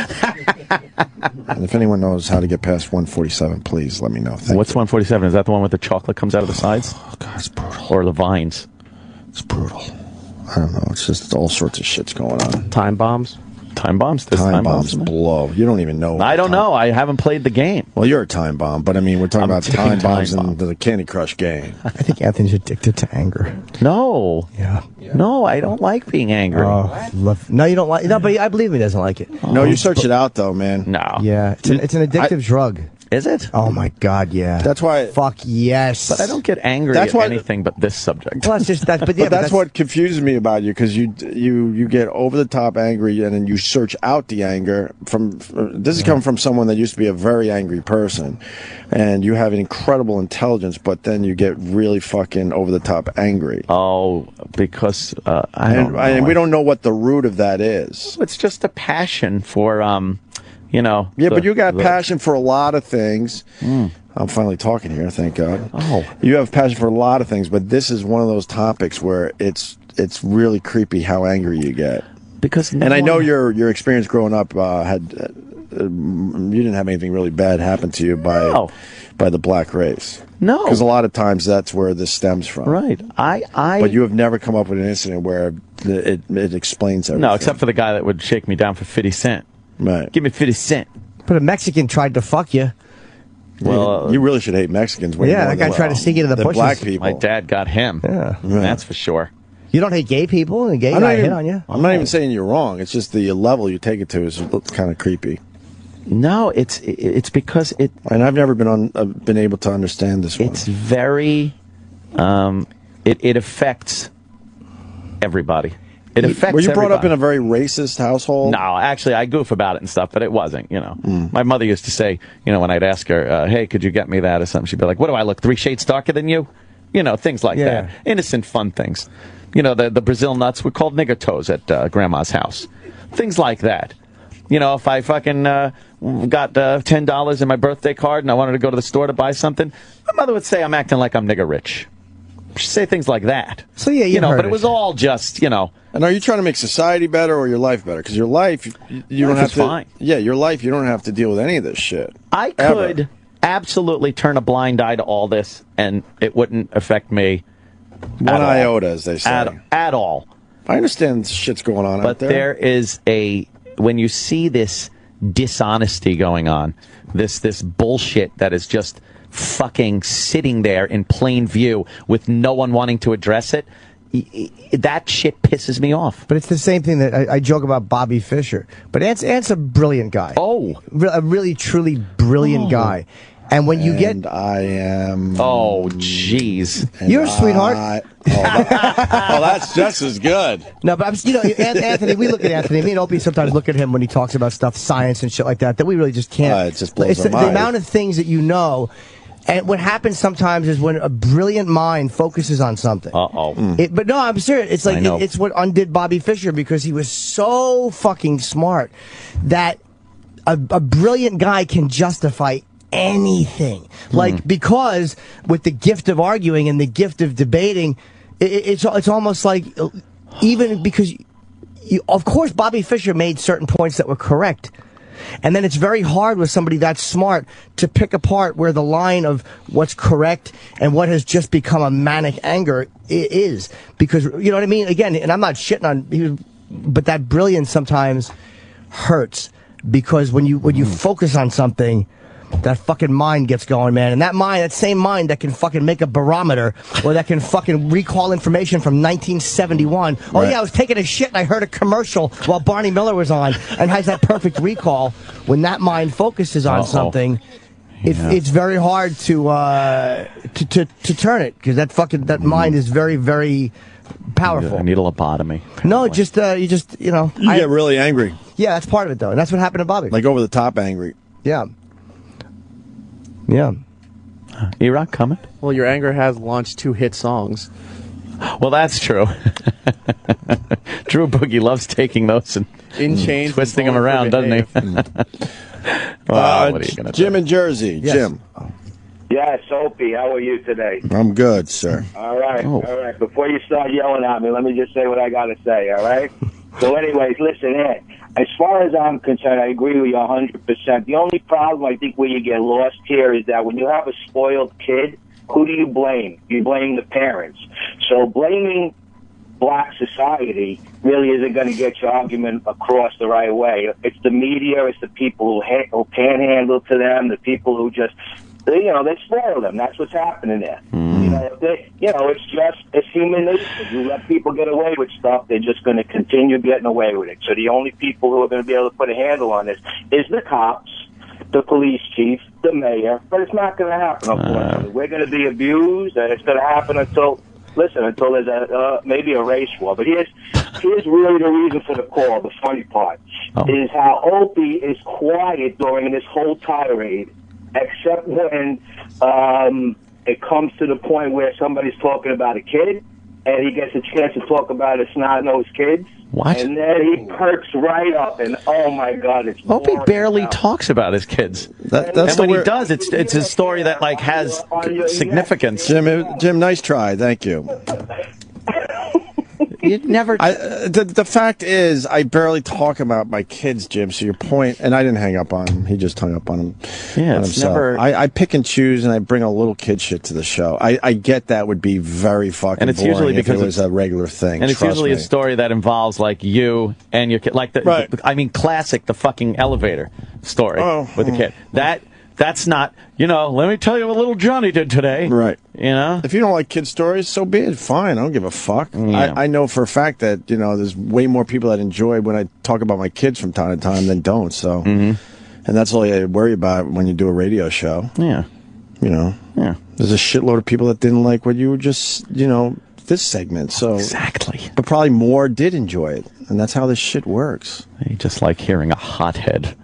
And if anyone knows how to get past 147, please let me know. What's 147? Is that the one with the chocolate comes out of the sides? Oh, God, it's brutal. Or the vines? It's brutal. I don't know. It's just all sorts of shit's going on. Time bombs? Time bombs? Time bombs blow. You don't even know. I don't know. I haven't played the game. Well, you're a time bomb, but I mean, we're talking about time bombs in the Candy Crush game. I think Anthony's addicted to anger. No. Yeah. No, I don't like being angry. No, you don't like. No, but I believe he doesn't like it. No, you search it out though, man. No. Yeah, it's an addictive drug. Is it? Oh my God, yeah. That's why. Fuck yes. But I don't get angry at anything but this subject. Well, it's just that. But yeah, that's what confuses me about you because you get over the top angry and then you search out the anger from. This is coming from someone that used to be a very angry person, and you have an incredible intelligence, but then you get really fucking over the top angry. Oh, because I don't know. And we don't know what the root of that is. It's just a passion for Yeah, but you got passion for a lot of things. I'm finally talking here, thank God. Oh. You have passion for a lot of things, but this is one of those topics where it's really creepy how angry you get. And I know your experience growing up had you didn't have anything really bad happen to you by the black race. No. Because a lot of times that's where this stems from. Right. But you have never come up with an incident where it explains everything. No, except for the guy that would shake me down for 50 cents. Right. Give me 50 cents. But a Mexican tried to fuck you. Well, you really should hate Mexicans. That guy tried to sneak into the bushes. Black people. My dad got him. Yeah. That's for sure. You don't hate gay people, and a gay guy hit on you. I'm not even saying you're wrong. It's just the level you take it to is kind of creepy. No, it's because it. And I've never been able to understand this one. It's very. It affects everybody. It affects. Were you brought up everybody. in a very racist household? No, actually, I goof about it and stuff, but it wasn't. My mother used to say, when I'd ask her, "Hey, could you get me that or something?" She'd be like, "What do I look 3 shades darker than you?" Things like that. Innocent, fun things. The Brazil nuts were called nigger toes at Grandma's house. Things like that. If I fucking got $10 in my birthday card and I wanted to go to the store to buy something, my mother would say I'm acting like I'm nigger rich. She'd say things like that. So yeah, but it was all just, And are you trying to make society better or your life better? Because your life, you don't have to. Fine. Yeah, your life, you don't have to deal with any of this shit. I could absolutely turn a blind eye to all this, and it wouldn't affect me. One iota, as they say. At all. I understand shit's going on out there. But there is when you see this dishonesty going on, this bullshit that is just fucking sitting there in plain view with no one wanting to address it, that shit pisses me off. But it's the same thing that I joke about Bobby Fischer. But Ant's a brilliant guy. Oh. A really, truly brilliant guy. And when you get... I am... Oh, jeez. You're a sweetheart. That's just as good. No, but Anthony, we look at Anthony. Me and Opie sometimes look at him when he talks about stuff, science and shit like that we really just can't... It just blows our mind. The amount of things that you know... And what happens sometimes is when a brilliant mind focuses on something. But no, I'm serious. It's like it's what undid Bobby Fischer, because he was so fucking smart that a brilliant guy can justify anything. Like, because with the gift of arguing and the gift of debating, it's almost like, even because of course Bobby Fischer made certain points that were correct. And then it's very hard with somebody that smart to pick apart where the line of what's correct and what has just become a manic anger is. Because, you know what I mean? Again, and I'm not shitting on, but that brilliance sometimes hurts. Because when you focus on something, that fucking mind gets going, man. And that same mind that can fucking make a barometer, or that can fucking recall information from 1971. Oh yeah, I was taking a shit and I heard a commercial while Barney Miller was on, and has that perfect recall. When that mind focuses on something, it's very hard to turn it, because that mind is very, very powerful. I need a lobotomy. No, just you get really angry. Yeah, that's part of it though, and that's what happened to Bobby. Like over the top angry. Yeah. Yeah. E-Rock coming? Well, your anger has launched 2 hit songs. Well, that's true. Drew Boogie loves taking those and twisting them around, doesn't he? Well, what are you gonna Jim do? in Jersey. Yes. Jim. Yes, Opie, how are you today? I'm good, sir. All right, all right. Before you start yelling at me, let me just say what I got to say, all right? So anyways, listen, Ed, as far as I'm concerned, I agree with you 100%. The only problem, I think, where you get lost here is that when you have a spoiled kid, who do you blame? You blame the parents. So blaming black society really isn't going to get your argument across the right way. It's the media, it's the people who panhandle to them, the people who just, they spoil them. That's what's happening there. It's human nature. You let people get away with stuff, they're just going to continue getting away with it. So the only people who are going to be able to put a handle on this is the cops, the police chief, the mayor. But it's not going to happen, unfortunately. We're going to be abused, and it's going to happen until there's maybe a race war. But here's really the reason for the call. The funny part is how Opie is quiet during this whole tirade, except when it comes to the point where somebody's talking about a kid, and he gets a chance to talk about his snot-nosed kids. What? And then he perks right up, and oh my God, it's Opie barely talks about his kids. And when he does, it's a story that has significance. Jim, nice try. Thank you. You'd never. The fact is, I barely talk about my kids, Jim. So your point, and I didn't hang up on him. He just hung up on him. Yeah, on it's himself. never. I pick and choose, and I bring a little kid shit to the show. I get that would be very fucking. And it's boring usually because if it was a regular thing. And it's usually a story that involves you and your kid, classic, the fucking elevator story with the kid. That's not, let me tell you what little Johnny did today. Right. If you don't like kid stories, so be it. Fine. I don't give a fuck. Yeah. I know for a fact that, there's way more people that enjoy when I talk about my kids from time to time than don't. So, and that's all you worry about when you do a radio show. Yeah. Yeah. There's a shitload of people that didn't like what you were just, this segment. So exactly. But probably more did enjoy it. And that's how this shit works. You just like hearing a hothead.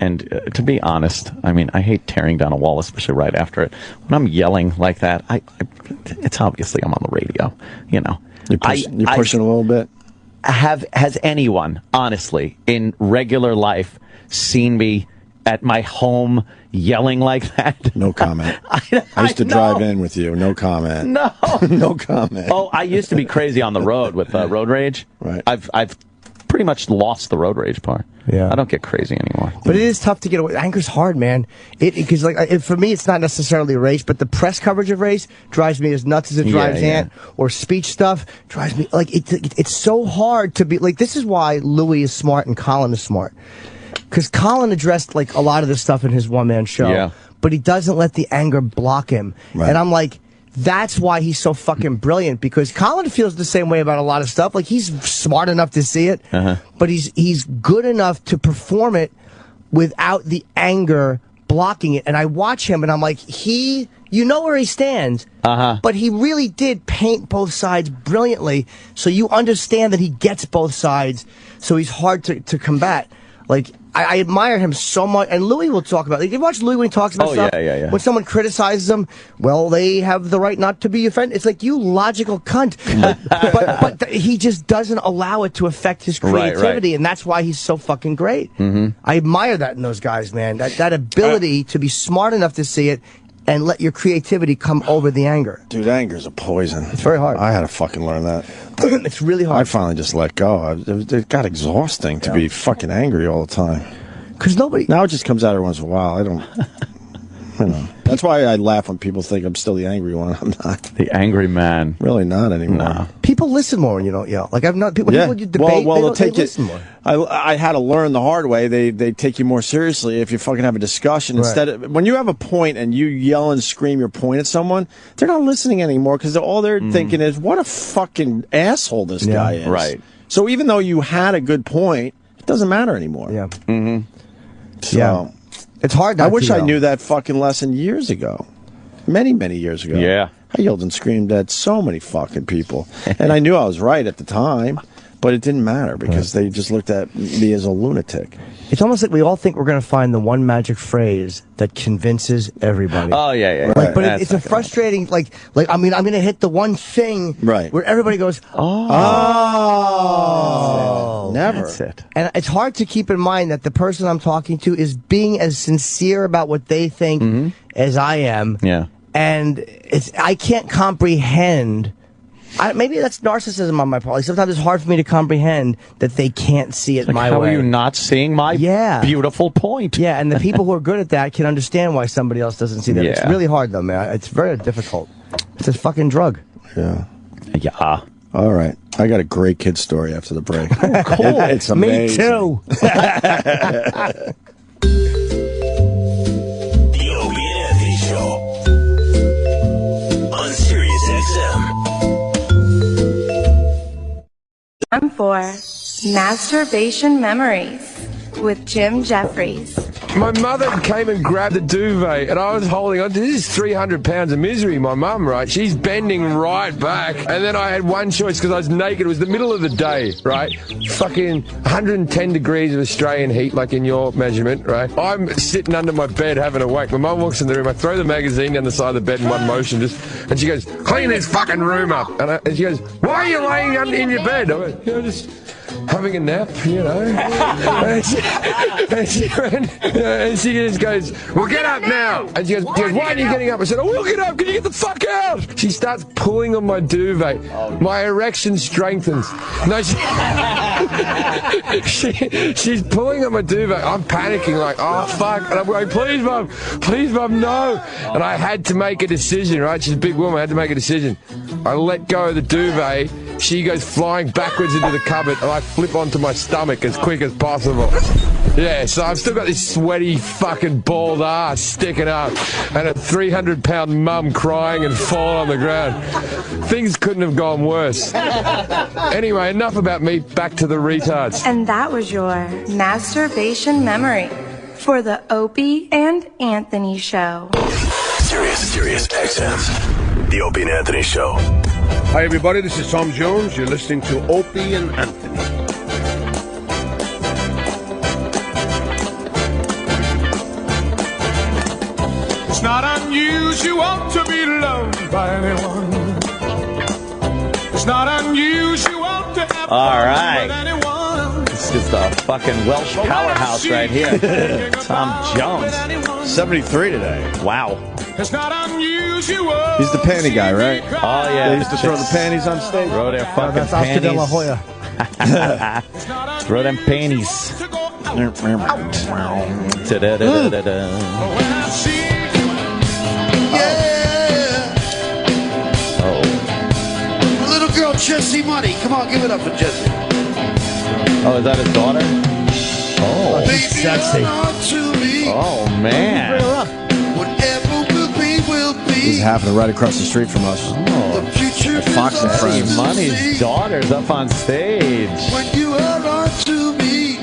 And to be honest, I hate tearing down a wall, especially right after it. When I'm yelling like that, it's obviously I'm on the radio, You're pushing a little bit? Has anyone, honestly, in regular life, seen me at my home yelling like that? No comment. I used to drive in with you. No comment. No. No comment. Oh, I used to be crazy on the road with road rage. Right. I've pretty much lost the road rage part. Yeah. I don't get crazy anymore. But it is tough to get away. Anger's hard, man. Because for me, it's not necessarily race, but the press coverage of race drives me as nuts as it drives Ant. Or speech stuff drives me it's so hard to be this is why Louis is smart and Colin is smart. Because Colin addressed a lot of this stuff in his one-man show, but he doesn't let the anger block him. Right. And I'm like, that's why he's so fucking brilliant, because Colin feels the same way about a lot of stuff. He's smart enough to see it, but he's good enough to perform it without the anger blocking it. And I watch him and I'm like, you know where he stands, but he really did paint both sides brilliantly. So you understand that he gets both sides, so he's hard to combat. I admire him so much, and Louis will talk about it. You watch Louis when he talks about stuff? Yeah. When someone criticizes him, well, they have the right not to be offended. It's like, you logical cunt. but he just doesn't allow it to affect his creativity, and that's why he's so fucking great. I admire that in those guys, man. That ability to be smart enough to see it and let your creativity come over the anger. Dude, anger's a poison. It's very hard. I had to fucking learn that. It's really hard. I finally just let go. It got exhausting to be fucking angry all the time. Because nobody... Now it just comes out every once in a while. I don't... You know. That's why I laugh when people think I'm still the angry one. I'm not. The angry man. Really not anymore. No. People listen more when you don't yell. Like, I've not... People, when you debate, they listen more. I had to learn the hard way. They take you more seriously if you fucking have a discussion. Instead of, when you have a point and you yell and scream your point at someone, they're not listening anymore because all they're thinking is, what a fucking asshole this guy is. Right. So even though you had a good point, it doesn't matter anymore. Yeah. So, yeah. It's hard. I wish I knew that fucking lesson years ago. Many, many years ago. Yeah. I yelled and screamed at so many fucking people. And I knew I was right at the time, but it didn't matter because they just looked at me as a lunatic. It's almost like we all think we're going to find the one magic phrase that convinces everybody. Oh, yeah. Like, but it's a frustrating, like, I mean, I'm going to hit the one thing where everybody goes, oh. Never. That's it. And it's hard to keep in mind that the person I'm talking to is being as sincere about what they think as I am. Yeah. And I can't comprehend. Maybe that's narcissism on my part. Like, sometimes it's hard for me to comprehend that they can't see it my way. How are you not seeing my beautiful point? Yeah, and the people who are good at that can understand why somebody else doesn't see that. It's really hard, though, man. It's very difficult. It's a fucking drug. Yeah. Yeah. All right. I got a great kid story after the break. Cool. It's amazing. Me too. The Opie and Anthony Show on Sirius XM. Time for Masturbation Memories with Jim Jeffries. My mother came and grabbed the duvet, and I was holding on to this. Is 300 pounds of misery, my mum, right? She's bending right back. And then I had one choice because I was naked. It was the middle of the day, right? Fucking 110 degrees of Australian heat, like in your measurement, right? I'm sitting under my bed having a wank. My mum walks in the room. I throw the magazine down the side of the bed in one motion, and she goes, "Clean this fucking room up." And she goes, "Why are you laying in your bed?" I went, just having a nap, and she just goes, "Well, get up now." And she goes, "Why aren't you getting up?" I said, "I will get up. Can you get the fuck out?" She starts pulling on my duvet. My erection strengthens. No, she's pulling on my duvet. I'm panicking like, oh, fuck. And I'm going, please, mum, no. And I had to make a decision, right? She's a big woman. I had to make a decision. I let go of the duvet. She goes flying backwards into the cupboard, and I flip onto my stomach as quick as possible. Yeah, so I've still got this sweaty fucking bald ass sticking up and a 300-pound mum crying and falling on the ground. Things couldn't have gone worse. Anyway, enough about me. Back to the retards. And that was your masturbation memory for the Opie and Anthony Show. Sirius XM, the Opie and Anthony Show. Hi, everybody. This is Tom Jones. You're listening to Opie and Anthony. It's not unusual to be loved by anyone. It's not unusual to have All right. with anyone. This is the fucking Welsh powerhouse right here. Tom Jones. 73 today. Wow. It's not unusual. He's the panty guy, right? Oh, yeah. They used to throw the panties on stage. Throw their fucking That's Oscar De La panties. Hoya. Throw them panties. Da-da-da-da-da. Oh. Little girl, Jessie Money. Come on, give it up for Jessie. Oh, is that his daughter? Oh. She's sexy. Oh, man. This is happening right across the street from us. Oh. Fox and Friends. Money's daughter's up on stage. When you are on to me,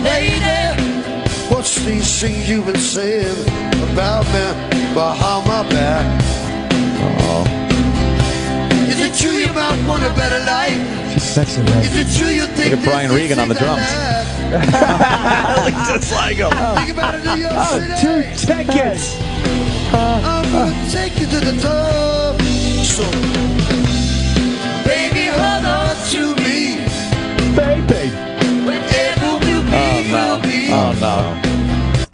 lady, what's these things you've been saying about me behind my back? Oh. Is it true you might want a better life? She's Sexy, man. Look at Brian Regan on the drums. Just like him. Oh, 2 tickets. I'm gonna take you to the top. So, baby, hold on to me. Baby. Wherever we'll be, we'll be. Oh, no.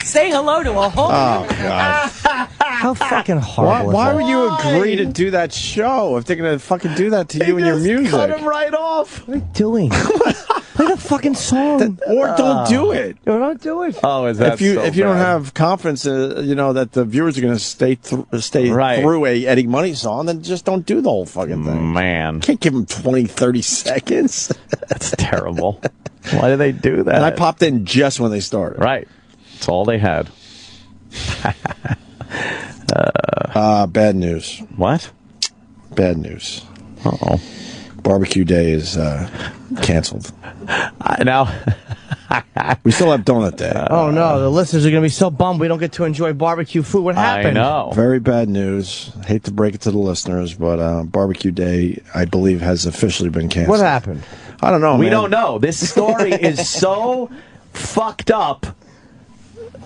Say hello to a whole. Oh, God. How fucking horrible. Why is would that? you agree to do that show if they're going to fucking do that to you and your music? Cut him right off. What are you doing? Play the fucking song. Or don't do it. Or don't do it. Oh, is that If you so don't bad? have confidence, that the viewers are going to stay Right. through a Eddie Money song, then just don't do the whole fucking thing. Man. Can't give them 20, 30 seconds. That's terrible. Why do they do that? And I popped in just when they started. Right. That's all they had. Bad news. What? Bad news. Uh-oh. Barbecue Day is canceled. Now, we still have Donut Day. Oh, no. The listeners are going to be so bummed we don't get to enjoy barbecue food. What happened? I know. Very bad news. Hate to break it to the listeners, but Barbecue Day, I believe, has officially been canceled. What happened? I don't know, We man. don't know. This story is so fucked up.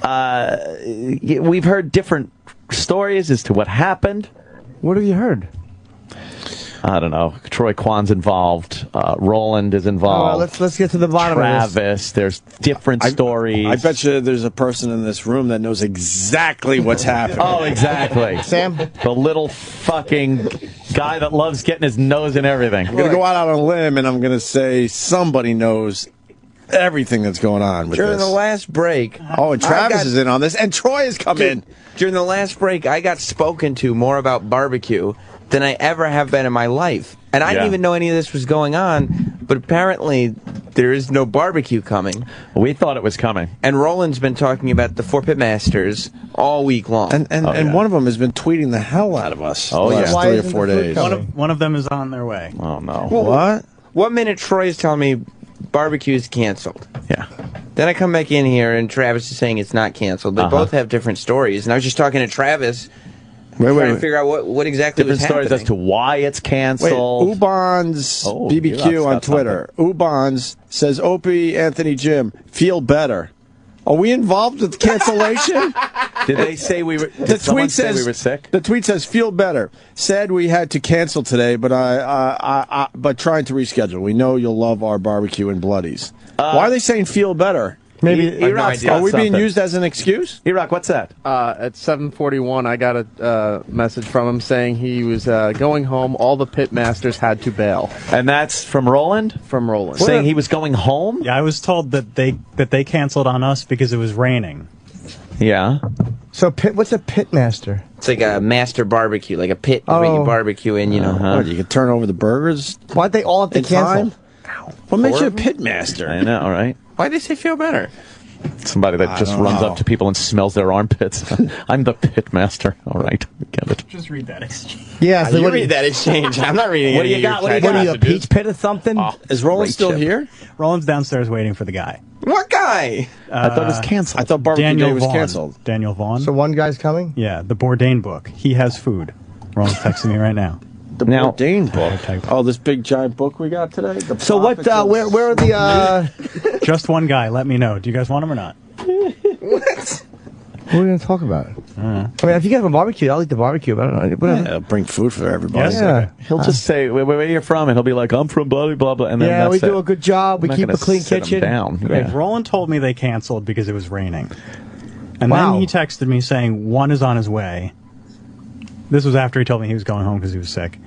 We've heard different stories as to what happened. What have you heard? I don't know. Troy Kwan's involved. Roland is involved. Let's get to the bottom of this. Travis. There's different stories. I bet you there's a person in this room that knows exactly what's happening. Oh, exactly. Sam? The little fucking guy that loves getting his nose in everything. I'm going to go out on a limb, and I'm going to say somebody knows everything that's going on with During this. the last break. Oh, and Travis is in on this, and Troy has come in. During the last break, I got spoken to more about barbecue than I ever have been in my life. And I didn't even know any of this was going on, but apparently there is no barbecue coming. We thought it was coming. And Roland's been talking about the 4 Pit Masters all week long. And one of them has been tweeting the hell out of us Oh, the yeah. last Why 3 or isn't 4 the food days. coming? One of them is on their way. Oh, no. What? 1 minute Troy's telling me barbecue's canceled. Yeah. Then I come back in here and Travis is saying it's not canceled. They both have different stories. And I was just talking to Travis trying to figure out what exactly Different was stories happening. as to why it's Wait, canceled. Ubon's Oh, BBQ that's on got Twitter. Ubon's says, Opie, Anthony, Jim, feel better. Are we involved with cancellation? Did they say we were? The Did someone tweet say says we were sick? The tweet says feel better. Said we had to cancel today, but but trying to reschedule. We know you'll love our barbecue and bloodies. Why are they saying feel better? Maybe Are we being used as an excuse? E-Rock, what's that? At 7:41, I got a message from him saying he was going home. All the pit masters had to bail. And that's from Roland? From Roland. Saying he was going home? Yeah, I was told that they canceled on us because it was raining. Yeah. So what's a pit master? It's like a master barbecue, like a pit where you barbecue in, you know. What, you can turn over the burgers? Why'd they all have to in cancel? time? What makes you a pit master? I know, right? Why did they feel better? Somebody that just runs up to people and smells their armpits. I'm the pit master. All right, get it. Just read that exchange. Yeah, so you what read that exchange. I'm not reading What do any you of your got? What do you text got? What are you, a messages. peach pit or something? Is Roland still here? Roland's downstairs waiting for the guy. What guy? I thought it was canceled. I thought barbecue Daniel day was Vaughn. canceled. Daniel Vaughn. So one guy's coming? Yeah, the Bourdain book. He has food. Roland's texting me right now. The Bourdain book. Oh, this big giant book we got today. The So what? Prophets of- Where are the? Just one guy. Let me know. Do you guys want him or not? What? What are we going to talk about? I mean, if you get him a barbecue, I'll eat the barbecue. But I don't know. Whatever. Yeah, bring food for everybody. Yes. Yeah. He'll just say, where are you from? And he'll be like, I'm from blah, blah, blah. And then Yeah, we that's do it. a good job. We I'm not keep gonna a clean sit him kitchen. down. Great. Yeah. Roland told me they canceled because it was raining. And Wow. then he texted me saying one is on his way. This was after he told me he was going home because he was sick.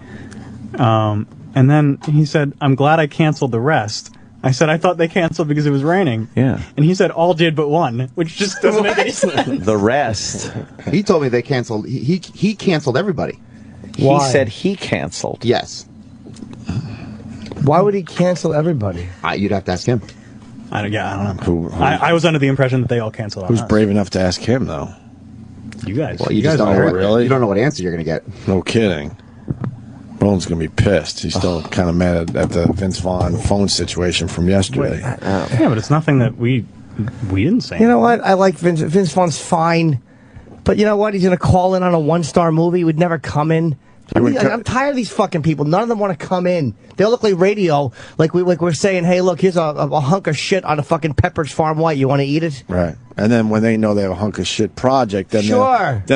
And then he said, I'm glad I canceled the rest. I said, I thought they canceled because it was raining. Yeah. And he said, all did but one, which just doesn't make any sense. The rest. He told me they canceled. He canceled everybody. He said he canceled. Yes. Why would he cancel everybody? You'd have to ask him. I don't know. I was under the impression that they all canceled on Who's us. brave enough to ask him, though? You guys. Well, you guys just don't know. are. Really? You don't know what answer you're going to get. No kidding. Roland's going to be pissed. He's still kind of mad at the Vince Vaughn phone situation from yesterday. Yeah, but it's nothing that we didn't say. You know what? I like Vince. Vince Vaughn's fine. But you know what? He's going to call in on a one-star movie. He would never come in I'm tired of these fucking people. None of them want to come in. They look like radio, like we're saying, hey, look, here's a hunk of shit on a fucking Pepperidge Farm White. You want to eat it? Right. And then when they know they have a hunk of shit project, then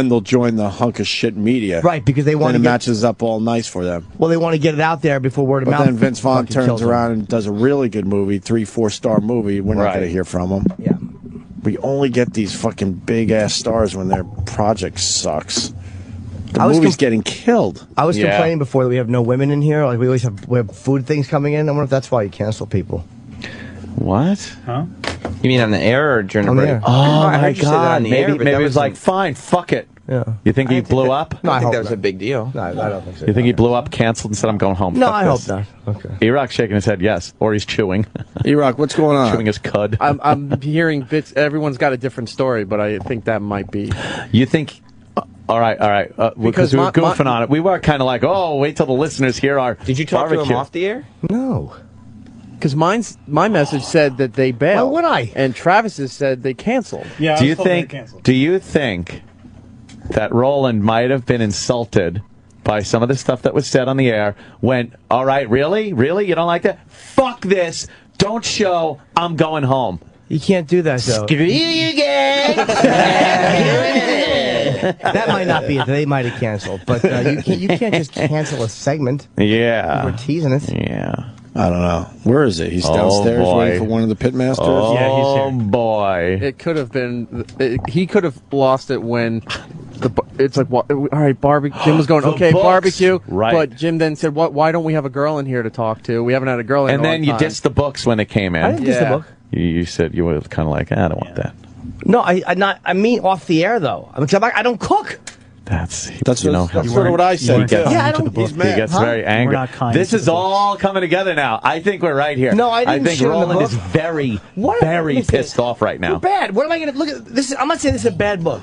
they'll join the hunk of shit media. Right, because they want to get, matches up all nice for them. Well, they want to get it out there before word of mouth. But then Vince Vaughn turns around and does a really good movie, 3-4 star movie. We're not going to hear from him. Yeah. We only get these fucking big ass stars when their project sucks. The movie's getting killed. I was complaining before that we have no women in here. Like we have food things coming in. I wonder if that's why you cancel people. What? Huh? You mean on the air or during the break? Oh, my God. Maybe it was like, fine, fuck it. Yeah. You think he blew up? No, I think that was a big deal. No, I don't think so. You think he blew up, canceled, and said, I'm going home? No, Fuck I this. hope not. Okay. E-Rock's shaking his head yes, or he's chewing. E-Rock, what's going on? Chewing his cud. I'm hearing bits. Everyone's got a different story, but I think that might be. You think... All right. Because we were goofing on it. We were kind of like, oh, wait till the listeners hear our Did you talk to him off the air? No. Because my message said that they bailed. Why would I? And Travis's said they canceled. Yeah. Do you think that Roland might have been insulted by some of the stuff that was said on the air? Went, all right, really? You don't like that? Fuck this. Don't show. I'm going home. You can't do that, though. Screw you guys. That might not be it. They might have canceled, but you can't just cancel a segment. Yeah. We're teasing it. Yeah. I don't know. Where is it? He's downstairs waiting for one of the pitmasters? Oh, yeah, he's here. Boy. It could have been. He could have lost it when it's like, all right, barbecue. Jim was going, okay, books. barbecue. Right. But Jim then said, why don't we have a girl in here to talk to? We haven't had a girl in And a long then you time. dissed the books when they came in. I didn't diss the book. You said you were kind of like, I don't want that. No, I mean off the air though. I don't cook. That's sort of what I said. He's mad. He gets very angry. This is all coming together now. I think we're right here. No, I didn't think shit on the Roland book. is very pissed off right now. Bad. What am I going to look at? This. I'm not saying this is a bad book.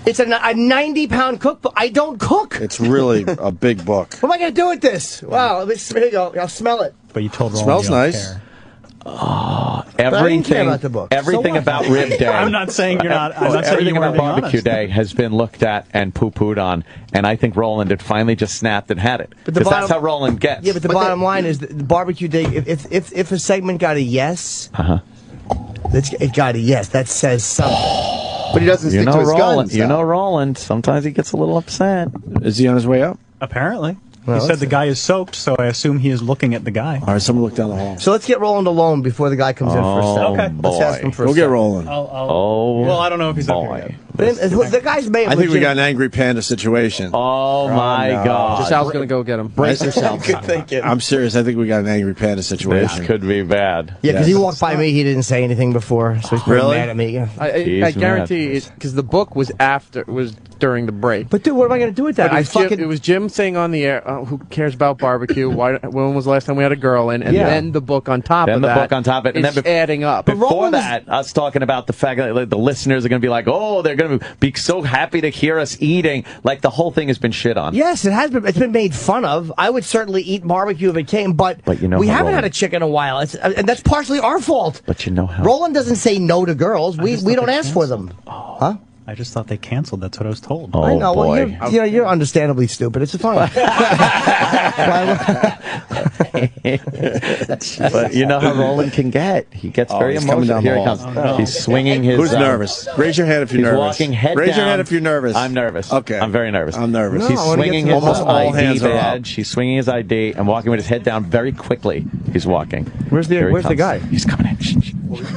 It's a 90-pound cookbook. I don't cook. It's really a big book. What am I going to do with this? Wow. Here you go. I'll smell it. But you told Roland smells you don't nice. care. I didn't care about the book. Everything So about Rib Day. I'm not saying you're not. I'm not saying everything you about weren't being Barbecue honest. Day has been looked at and poo-pooed on, and I think Roland had finally just snapped and had it. Because that's how Roland gets. Yeah, but the bottom line is that the Barbecue Day. If a segment got a yes, it got a yes. That says something. But he doesn't stick to his Roland. guns. You know Roland. Sometimes he gets a little upset. Is he on his way up? Apparently. Well, He said the guy is soaked, so I assume he is looking at the guy. All right, someone look down the hall. So let's get Roland alone before the guy comes in for a second. Okay. Let's ask him for a Go get second. Roland. Well, I don't know if he's up here yet. But the guy's made. I think we got an angry panda situation. Oh my God! Just Al's gonna go get him. Brace yourself. I'm serious. I think we got an angry panda situation. This could be bad. Yeah, because he walked by me, he didn't say anything before, so he's pretty Really? mad at me. Yeah. I guarantee it because the book was during the break. But dude, what am I going to do with that? But it was Jim saying on the air, who cares about barbecue? When was the last time we had a girl in? And then the book on top Then of the that. book on top of it. And It's then adding up. Before that, us talking about the fact that like, the listeners are going to be like, oh, they're going to be so happy to hear us eating. Like the whole thing has been shit on. Yes, it has been. It's been made fun of. I would certainly eat barbecue if it came, but you know we how haven't Roland- had a chick in a while, and that's partially our fault. But you know how Roland doesn't say no to girls. We don't ask for them. Huh? I just thought they canceled. That's what I was told. Oh, I know. boy. Well, you're understandably stupid. It's fine. But you know how Roland can get. He gets very he's coming emotional. down Here the he hall. comes. Oh, no. He's swinging his. Who's nervous? Raise your hand if you're he's nervous. walking head Raise down. your hand if you're nervous. I'm nervous. Okay. I'm very nervous. I'm nervous. No, He's I wanna get swinging to his almost all ID hands are up. badge. He's swinging his ID and walking with his head down very quickly. He's walking. Where's the guy? He's coming in.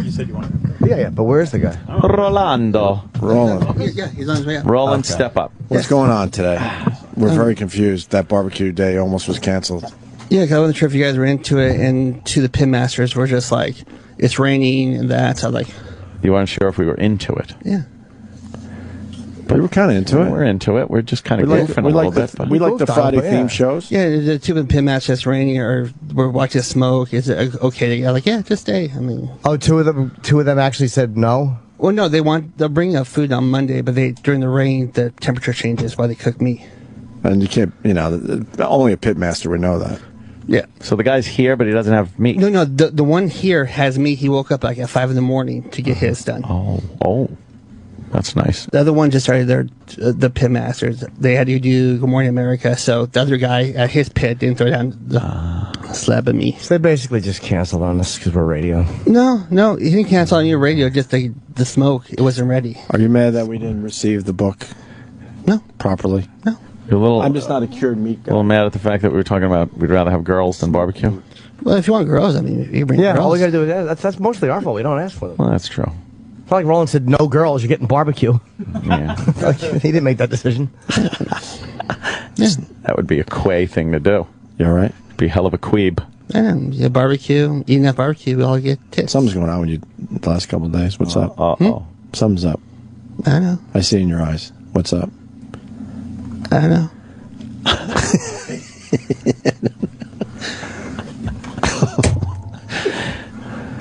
You said you wanted. Yeah, but where's the guy? Rolando. Roland. Yeah, he's on his way up. Roland, step up. What's going on today? We're very confused. That barbecue day almost was canceled. Yeah, 'cause I wasn't sure if you guys were into it, and to the Pitmasters were just like, it's raining and that. So I was like, You weren't sure if we were into it. yeah. But we were kind of into it. We're into it. We're just kind of goofing a little bit. But We like the Friday yeah. theme shows. Yeah, the two of the Pitmasters that's raining, or we're watching smoke. Is it okay? I'm like, yeah, just stay. I mean, Oh, two of them actually said no. well, no, they'll bring up food on Monday, but during the rain, the temperature changes while they cook meat. And you can't, only a pitmaster would know that. Yeah. So the guy's here, but he doesn't have meat. No, the one here has meat. He woke up like at 5 in the morning to get his done. Oh. That's nice. The other one just started the Pit Masters. They had to do Good Morning America, so the other guy at his pit didn't throw down the slab at me. So they basically just canceled on us because we're radio. No, he didn't cancel on your radio, just the smoke. It wasn't ready. Are you mad that we didn't receive the book? No. Properly? No. You're a little, I'm just not a cured meat guy. A little mad at the fact that we were talking about we'd rather have girls than barbecue. Well, if you want girls, I mean, you bring girls. All we gotta do is that's mostly our fault. We don't ask for them. Well, that's true. It's not like Roland said, no girls, you're getting barbecue. Yeah. He didn't make that decision. That would be a quay thing to do. You all right? Be a hell of a queeb. Yeah, barbecue. Eating that barbecue, we all get tips. Something's going on with you the last couple of days. What's up? Something's up. I know. I see it in your eyes. What's up? I know.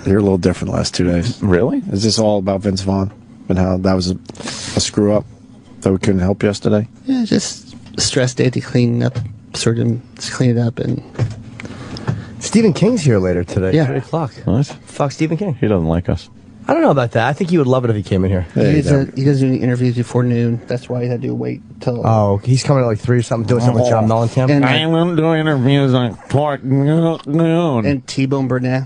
You're a little different the last 2 days. Really? Is this all about Vince Vaughn and how that was a screw up that we couldn't help yesterday? Yeah, just a stress day to clean up, sort of clean it up. And Stephen King's here later today. Yeah. 3 o'clock. What? Fuck Stephen King. He doesn't like us. I don't know about that. I think he would love it if he came in here. He doesn't do any interviews before noon. That's why he had to wait till. Oh, he's coming at like 3 or something, doing something with John Mellencamp. And- I won't do interviews on Clark noon. And T-Bone Burnett.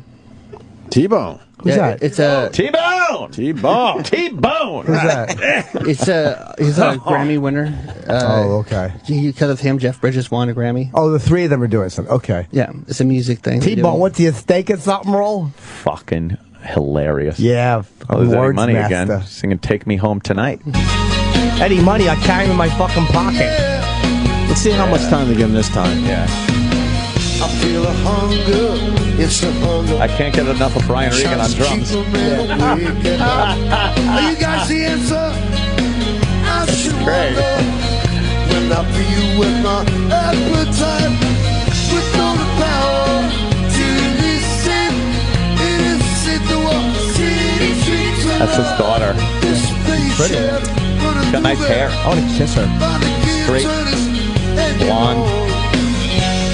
T-Bone. Who's that? It's a T-Bone. T-Bone. T-Bone. Who's that? he's a Grammy winner. Okay. Because of him, Jeff Bridges won a Grammy. Oh, the 3 of them are doing something. Okay. Yeah, it's a music thing. T-Bone, what do you steak and something roll? Fucking hilarious. Yeah. Oh, there's Eddie Words Money master. again, singing "Take Me Home Tonight." Eddie Money, I carry him in my fucking pocket. Let's see how much time they give him this time. Yeah. I feel a hunger. It's a hunger. I can't get enough of Brian Regan on drums. Are you guys the answer? I should great. wonder when I feel with my appetite, with all the power to listen. It is sit the walk, city streets. That's his daughter. Pretty. She's got nice hair. I want to kiss her. Straight, blonde.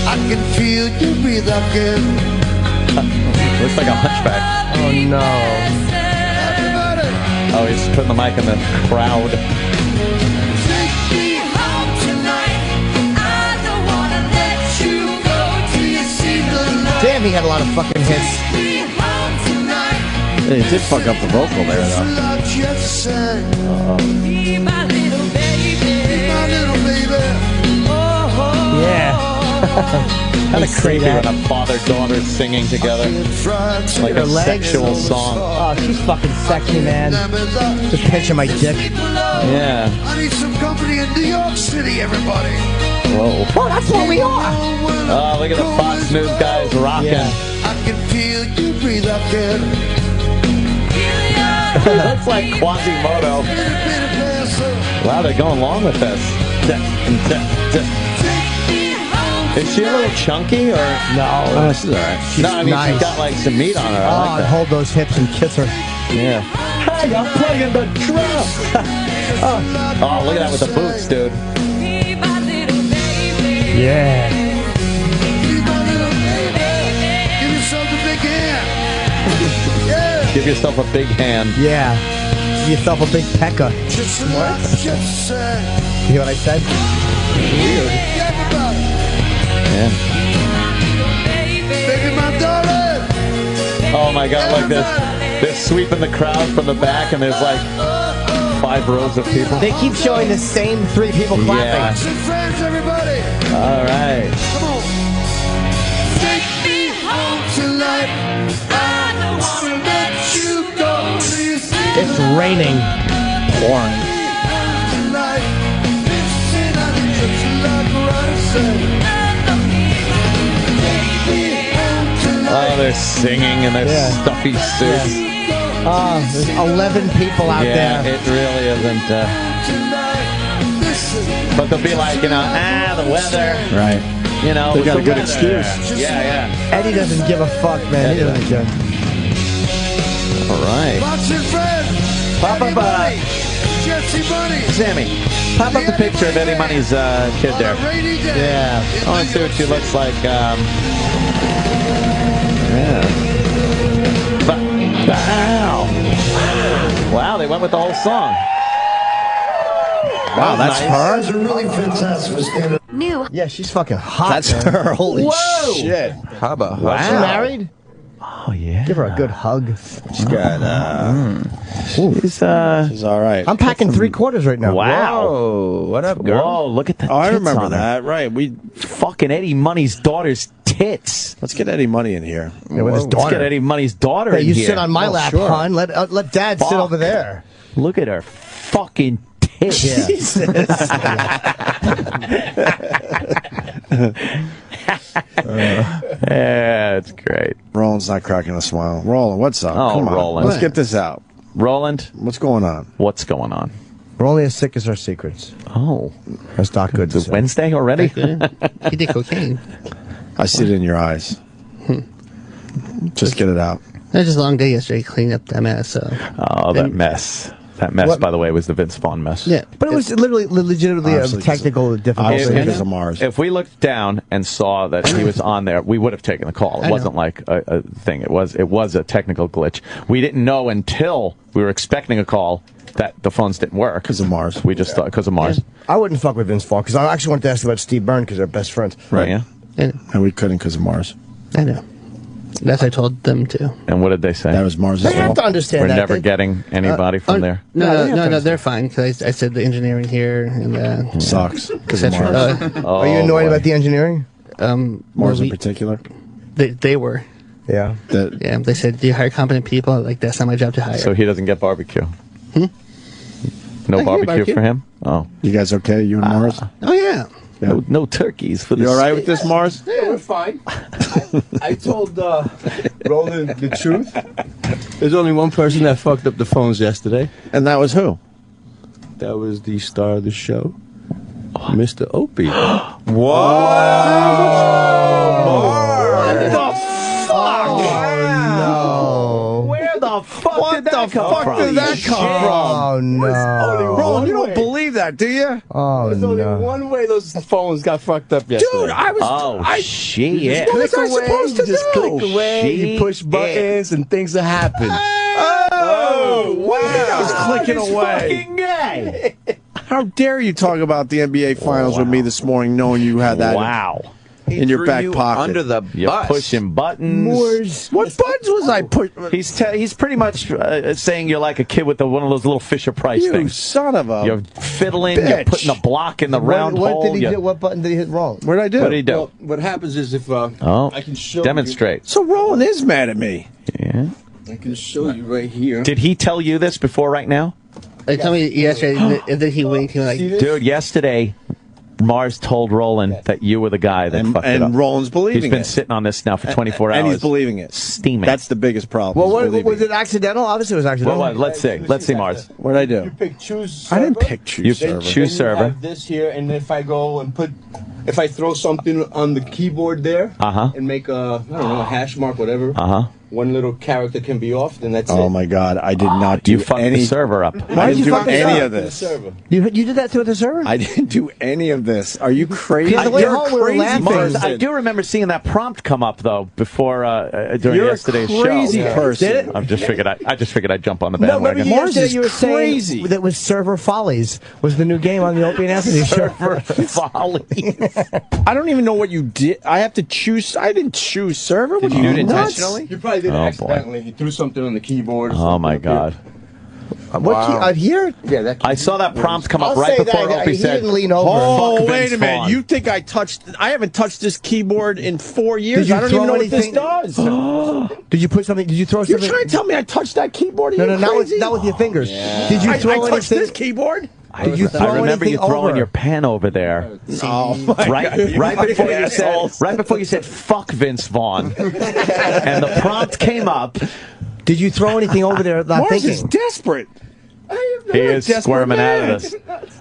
I can feel you breathe again. Looks like a hunchback. Oh, no. Oh, he's putting the mic in the crowd. Take me home tonight. I don't wanna let you go till you see the light. Damn, he had a lot of fucking hits. Take me home tonight. He did fuck up the vocal there, though. Like you sang. Be my little baby. Be my little baby. Oh, Yeah. Kind of creepy when a father-daughter singing together. Like a sexual song. Oh, she's fucking sexy, man. Just pinching my dick. Yeah. I need some company in New York City, everybody. Whoa. Well, that's what we are. Oh, look at the Fox News guys rocking. Yeah. I can feel you breathe again. He looks like Quasimodo. Wow, they're going along with this. Is she a little chunky or no? She's all right. No, I mean nice. she's got like some meat on her. I like that. Hold those hips and kiss her. Yeah. Hey, I'm playing the drums. Oh, look at that with the boots, dude. Yeah. Give yourself a big hand. Yeah. Give yourself a big hand. Yeah. Give yourself a big pecker. What? Just say. You hear what I said? Weird. Everybody. Yeah. Baby, my darling. Oh my God, like this. They're sweeping the crowd from the back, and there's like 5 rows of people. They keep showing the same 3 people clapping. Some friends, everybody. All right. Come on. Take me home tonight. I don't wanna let you go. It's raining. Pouring. Tonight. Listen, I just like what I say. Oh, they're singing in their stuffy suits. Oh, there's 11 people out Yeah, there. it really isn't. But they'll be like, the weather. Right. You know, They it's got the a good weather. excuse. Yeah. Eddie doesn't give a fuck, man. He doesn't care. All right. Watching friends. Pop up, Jesse Money. Sammy, pop up the picture of Eddie Money's kid there. Yeah. I want to see what she looks like. Yeah. Wow. Wow, they went with the whole song. Wow, that's her? Guys are really fantastic for standing. New. Yeah, she's fucking hot. That's man. her. Holy Whoa. shit. How about her? Is she married? Oh yeah. Give her a good hug. She's got, She's all right. I'm packing 3/4 right now. Wow. Whoa, what up, girl? Whoa, look at the Oh, I tits remember on her. that. Right. Fucking Eddie Money's daughter's tits. Let's get Eddie Money in here. Yeah, with his Let's daughter. get Eddie Money's daughter Hey, in you here. sit on my Oh, lap, sure. hon. Let Dad sit Fuck. over there. Look at her fucking tits. Yeah. Yeah, it's great. Roland's not cracking a smile. Roland, what's up? Oh, Come on. Roland. Let's get this out. Roland, What's going on? what's going on? We're only as sick as our secrets. Oh, That's not good to it's say. Wednesday already? He did cocaine. I see it in your eyes. Just get it out. It was just a long day yesterday cleaning up that mess. So. Oh, that mess. That mess, What? by the way, was the Vince Vaughn mess. Yeah. But it was literally, legitimately a Obviously, technical difficulty. Obviously, because of Mars. If we looked down and saw that he was on there, we would have taken the call. It I wasn't like a thing. It was a technical glitch. We didn't know until we were expecting a call that the phones didn't work. Because of Mars. We just thought because of Mars. I wouldn't fuck with Vince Vaughn because I actually wanted to ask about Steve Byrne because they're best friends. Right. Yeah. And we couldn't because of Mars. I know. That's what I told them too. And what did they say? That was Mars' They have fault. to understand We're that. never They- getting anybody from there. No, they're fine because I said the engineering here and Sucks. Because of etc. Mars. Oh, Are you annoyed boy. about the engineering? Mars in particular. They were. Yeah. Yeah, they said, do you hire competent people? Like, that's not my job to hire. So he doesn't get barbecue. No I get barbecue barbecue. for him. Oh, You guys okay? You and Mars? Oh, yeah. no turkeys for the. You all right with this, Mars? Yeah, we're fine. I told Roland the truth. There's only one person that fucked up the phones yesterday. And that was who? That was the star of the show, Mr. Opie. What the fuck? No. Where the fuck What did that the come fuck from? did that come from? Oh, no. Roland, you don't believe that, do you? Oh, There's only no. one way those phones got fucked up yesterday. Dude, I was. Oh shit! What was I supposed to just do? click away, you push buttons, and things will happen. Oh, wow. I was clicking This away. fucking guy. How dare you talk about the NBA Finals with me this morning, knowing you had that Wow. in your back pocket? Under the You're bus. pushing buttons. What buttons was I pushing? He's pretty much saying you're like a kid with one of those little Fisher Price You things. son of a. You're fiddling. You're bitch. putting a block in the round what hole. did he you- do? What button did he hit wrong? What did I do? What did he do? Well, what happens is if Oh, I can show demonstrate. So Roland is mad at me. Yeah. you, I can show you right here. Did he tell you this before right now? They told me yesterday, and then he winked. He was like, See this? Dude, yesterday, Mars told Roland that you were the guy that fucked it up. And Roland's believing He's been it. sitting on this now for 24 hours. And he's believing it. Steaming. That's the biggest problem. Well, is what, believing was it accidental? Obviously, it was accidental. Well, let's see. Let's see, Mars. What did I do? You pick choose. I didn't server, pick choose You server. choose then server. You have this here, and if I go and if I throw something on the keyboard there, Uh-huh. and make a a hash mark, whatever. Uh-huh. One little character can be off, then that's it. Oh my God! I did not do You fucked any. the server up. I didn't you do fuck this any up? of this. Server. You did that to the server? I didn't do any of this. Are you crazy? Because the way You're a home we were crazy laughing. Mars, person. I do remember seeing that prompt come up though before during You're yesterday's a crazy show. person. Did it? I just figured I'd jump on the No, remember bandwagon. Mars yesterday is you were crazy. saying that was Server Follies was the new game on the Opie and Anthony show. Folly. I don't even know what you did. I have to choose. I didn't choose server. What Did you do it nuts? intentionally? You probably did it Oh, boy. accidentally. You threw something on the keyboard. Or Oh something my up here. God. What key, out here? Yeah, that. I saw that prompt come up I'll right say before that Opie he said, didn't lean over. Oh, Fuck wait Vince a minute. Vaughn. You think I touched? I haven't touched this keyboard in 4 years. Did you I don't throw even know anything- what this does. Did you put something? Did you throw You're something? trying to tell me I touched that keyboard? Are No, you no, not with, crazy? not with your fingers. Did you I throw touched anything? this keyboard. Did you throw I remember anything you throwing over? your pen over there. Oh my Right, God. right before you said, assholes. right before you said, "Fuck Vince Vaughn," and the prompt came up. Did you throw anything over there? Not Mars thinking. is desperate. He is squirming out of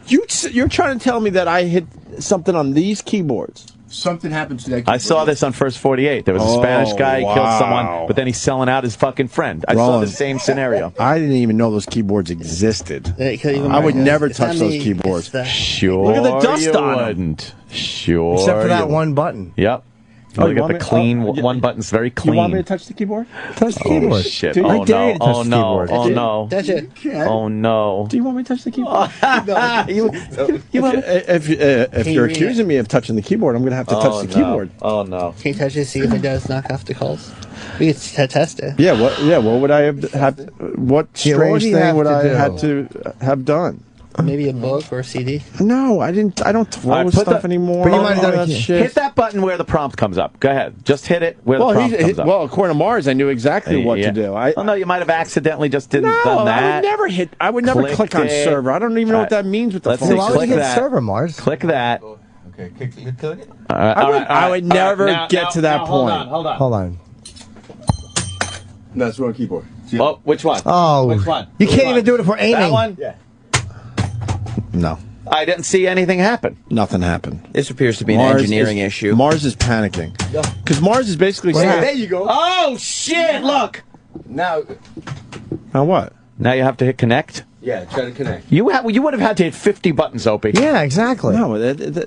this. You're trying to tell me that I hit something on these keyboards. Something happened to that. I saw this on First 48. There was a Oh, Spanish guy wow. killed someone, but then he's selling out his fucking friend. I saw Roland. the same scenario. I didn't even know those keyboards existed. I would never touch those keyboards. Sure, Look at the dust you on 'em. wouldn't. Sure, Except for that you one button. Yep. Look you at want the me- clean. oh, one button's very clean. You want me to touch the keyboard? Touch the Oh, keyboard. shit. Dude, Oh, I dare no. you to touch Oh, the no. keyboard. Oh, no. Touch it. Oh, no. Do you want me to touch the keyboard? If Can you're you- accusing me of touching the keyboard, I'm going to have to Oh, touch the keyboard. Oh, no. Can you touch it, see if it does knock off the calls? We can test it. Yeah. What would I have? What Yeah, what would strange you thing have would to I do? have to have done? Maybe a book or a CD. No, I didn't. I don't throw All right, put stuff the- anymore. But you All might have that done- shit. Hit that button where the prompt comes up. Go ahead. Just hit it where the prompt comes up. Well, according to Mars, I knew exactly what to do. Oh, no, you might have accidentally just didn't No, done that. I would never hit. I would never Clicked click on it. server. I don't even know what that means with the Let's phone. see, Why would click you hit that. server, Mars? Click that. Okay, click it. I would never get to that point. Hold on. Hold on. That's wrong keyboard. See? Oh, which one? Oh, Which one? you can't even do it for aiming. That one? Yeah. No, I didn't see anything happen. nothing happened. This appears to be an Mars engineering is- issue. Mars is panicking because Mars is basically There saying, you go. Oh, shit, look. Now, "Now what?" Now you have to hit connect. yeah, try to connect. You would have had to hit 50 buttons, Opie. Yeah, exactly. No,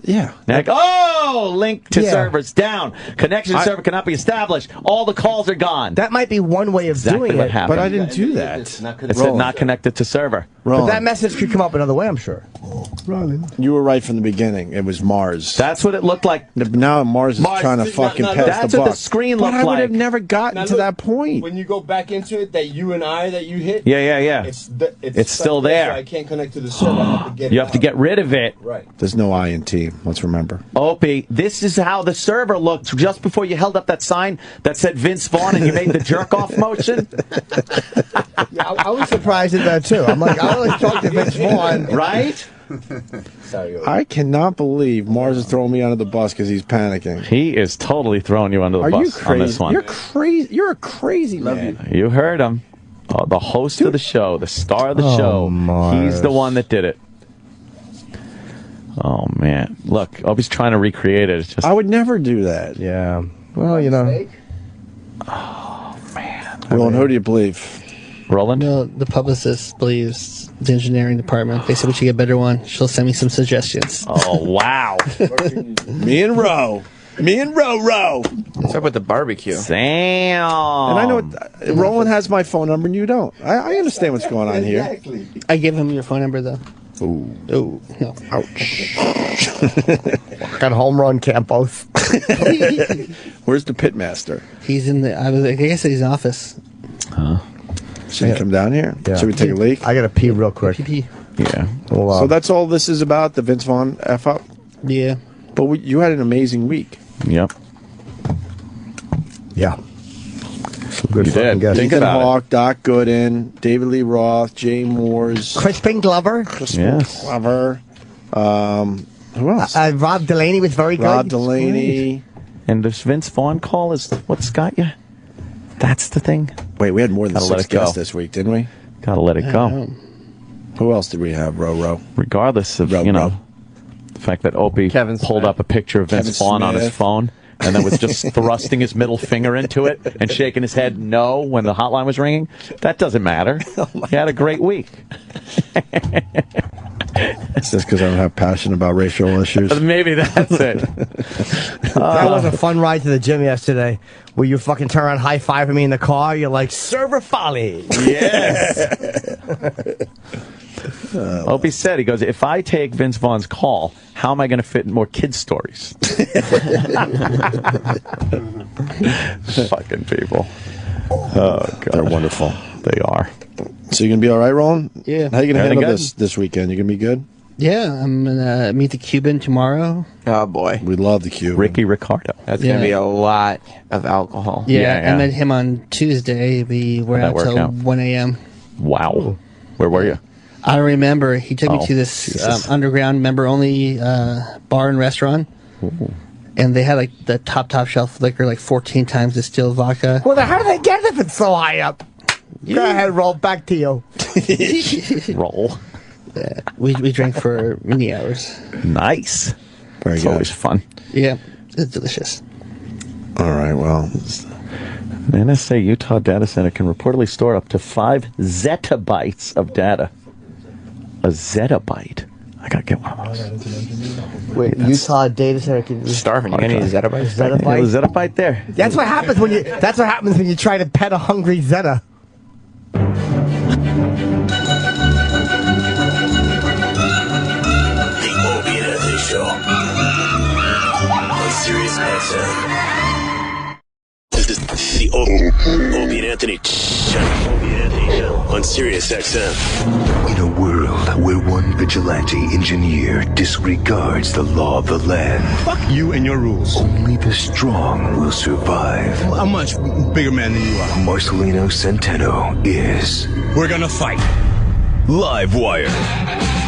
yeah. Like, oh, link to Yeah. servers down. Connection to server cannot be established. All the calls are gone. That might be one way of exactly doing what it. happened. But I didn't do that. It said not connected to server. But that message could come up another way, I'm sure. You were right from the beginning. It was Mars. That's what it looked like. Now Mars is trying to fucking pass That's the what buck. the screen But looked I would like. have never gotten Now to look, that point. When you go back into it, that that you hit. Yeah. It's It's stuck still there. So I can't connect to the server. I have to get You it have to out. get rid of it. Right. There's no I in team. Let's remember. Opie, this is how the server looked just before you held up that sign that said Vince Vaughn and you made the jerk-off motion. Yeah, I was surprised at that, too. I'm like, I always talk to Vince Vaughn. Right? Sorry. I cannot believe Mars is throwing me under the bus because he's panicking. He is totally throwing you under the Are you bus crazy? on this one. You're crazy. You're a crazy man. You heard him. Oh, the host of the show, the star of the show. Mars. He's the one that did it. Oh, man. Look, Opie's trying to recreate it. It's just, I would never do that. Yeah. Well, you know. Well, and who do you believe? Roland? No, the publicist believes the engineering department. They said we should get a better one. She'll send me some suggestions. Oh, wow. Me and Roe. What's up with the barbecue? Damn. And I know Roland has my phone number and you don't. I understand what's going on here. Exactly. I give him your phone number, though. Ooh. Oh, no. Ouch. Got home run Campos. Where's the pitmaster? He's in the. I guess he's in the office. Should he come down here? Yeah. Should we take a leak? I got to pee real quick. PP. Yeah. Well, So that's all this is about, the Vince Vaughn F up? Yeah. But you had an amazing week. Yep. yeah. Some good You fucking did. guests. Think Ethan about it. Hawke, Doc Gooden, David Lee Roth, Jay Moores, Crispin Glover. Yes. Clever. Who else? Rob Delaney was very good. Rob Delaney. And this Vince Vaughn call is what's got you? That's the thing. Wait, we had more than Gotta let 6 it go. guests this week, didn't we? Gotta let it go. Who else did we have? Row. Regardless of, Row. the fact that Opie Kevin pulled Smith. up a picture of Vince Kevin Vaughn on his Smith. phone and then was just thrusting his middle finger into it and shaking his head no when the hotline was ringing. That doesn't matter. He had a great week. It's just because I don't have passion about racial issues. Maybe that's it. That was a fun ride to the gym yesterday where you fucking turn around high-fiving me in the car. You're like, server folly. Yes. Opie said, he goes, if I take Vince Vaughn's call, how am I going to fit in more kids' stories? Fucking people. Oh, God. They're wonderful. They are. So you gonna be all right, Roland? Yeah. How you gonna Everything handle good? this weekend? You gonna be good? Yeah, I'm gonna meet the Cuban tomorrow. Oh boy, We love the Cube. Ricky Ricardo. that's Yeah. gonna be a lot of alcohol. Yeah, Yeah. I met him on Tuesday. We were How'd out that work till out? 1 a.m. Wow. Where were you? I remember he took me Oh, to this Jesus. underground member-only bar and restaurant, and they had like the top shelf liquor, like 14 times distilled vodka. Well, then how do they get it if it's so high up? Go ahead, roll back to you. Roll. Yeah, we drank for many hours. Nice. Very It's good. always fun. Yeah, it's delicious. All right. Well, The NSA Utah data center can reportedly store up to 5 zettabytes of data. A zettabyte. I gotta get one of those. Wait, Utah data center. Starving. You need a Zettabyte? Zettabyte? There's a Zettabyte there. That's what happens when you try to pet a hungry Zeta. The Opie and Anthony Show on Sirius XM. The Opie and Anthony Show on Sirius XM. In a world where one vigilante engineer disregards the law of the land, fuck you and your rules. Only the strong will survive. I'm a much bigger man than you are. Marcelino Centeno is. We're gonna fight. Live Wire.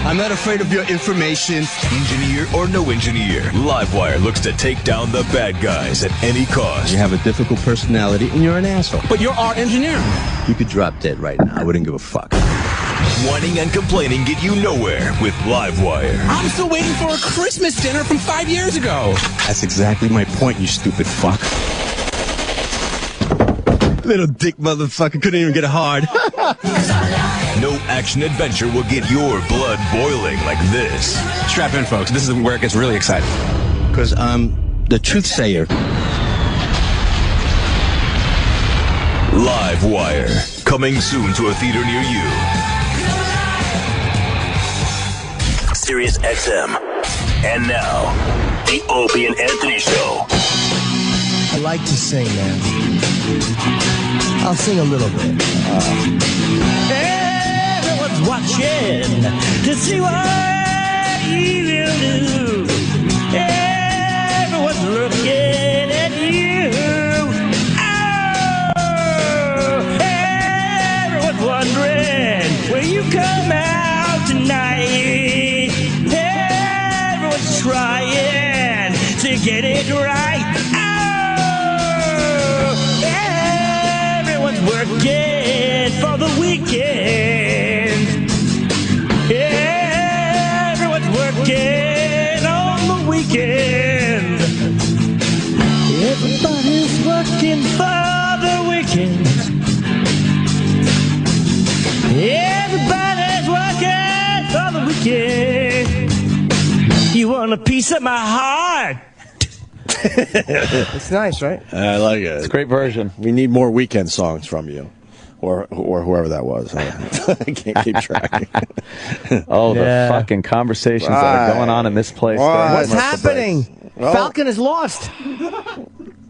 I'm not afraid of your information. Engineer or no engineer, Livewire looks to take down the bad guys at any cost. You have a difficult personality and you're an asshole. But you're our engineer. You could drop dead right now. I wouldn't give a fuck. Whining and complaining get you nowhere with Livewire. I'm still waiting for a Christmas dinner from 5 years ago. That's exactly my point, you stupid fuck. Little dick motherfucker couldn't even get hard. No action adventure will get your blood boiling like this. Strap in, folks. This is where it gets really exciting. Because I'm the truth sayer. Live Wire, coming soon to a theater near you. Sirius XM. And now, the Opie and Anthony Show. I like to sing, man. I'll sing a little bit. Everyone's watching to see what you will do. Everyone's looking at you. Oh, everyone's wondering where you come out tonight. Everyone's trying to get it right. Working for the weekend. Everyone's working on the weekend. Everybody's working for the weekend. Everybody's working for the weekend. You want a piece of my heart? It's nice, right? I like it. It's a great version. We need more weekend songs from you, or whoever that was. I can't keep track. Oh, the fucking conversations that are going on in this place. What's happening? Well- Falcon is lost.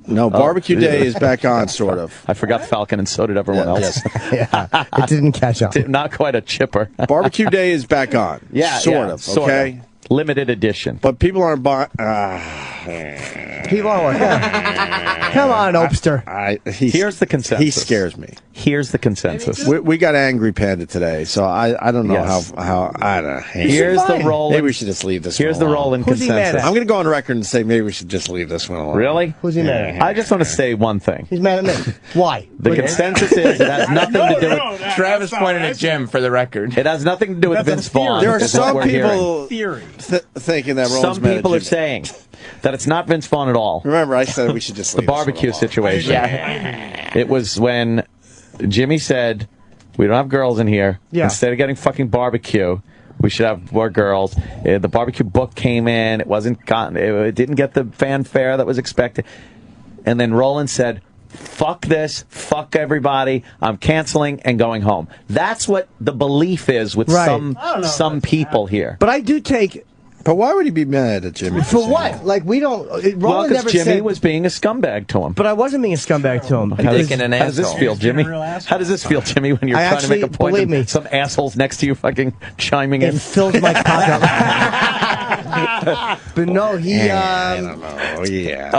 No, Barbecue Day is back on, sort of. I forgot Falcon, and so did everyone else. Yeah, it didn't catch on. Not quite a chipper. Barbecue Day is back on. Sort of. Okay. Limited edition. But people aren't buying. People aren't. Come on, Opster. Here's the consensus. He scares me. Here's the consensus. We got Angry Panda today, so I don't know Yes. how I don't know. Here's the role. Maybe we should just leave this. Here's one the alone. role in consensus. I'm going to go on record and say maybe we should just leave this one alone. Really? Who's he mad at? I just want to say one thing. He's mad at me. Why? The consensus is it has nothing to do with. Travis pointed at Jim for the record. It has nothing to do with Vince Vaughn. There are is what some we're people hearing. thinking that Roland's Some mad at people are Jimmy. saying that it's not Vince Vaughn at all. Remember, I said we should just The leave this one barbecue alone. situation. It was when Jimmy said, "We don't have girls in here. Yeah. Instead of getting fucking barbecue, we should have more girls." The barbecue book came in. It wasn't gotten. It didn't get the fanfare that was expected. And then Roland said, "Fuck this. Fuck everybody. I'm canceling and going home." That's what the belief is with Right. some people here. But I do take. But why would he be mad at Jimmy? For what? Like, we don't. Roland Well, never because Jimmy said. was being a scumbag to him. But I wasn't being a scumbag to him. How does this feel, Jimmy? How does this feel, Jimmy, when you're I trying to make a actually- point believe and me. some assholes next to you fucking chiming in? It fills my pocket. But no, he. I don't know. Yeah.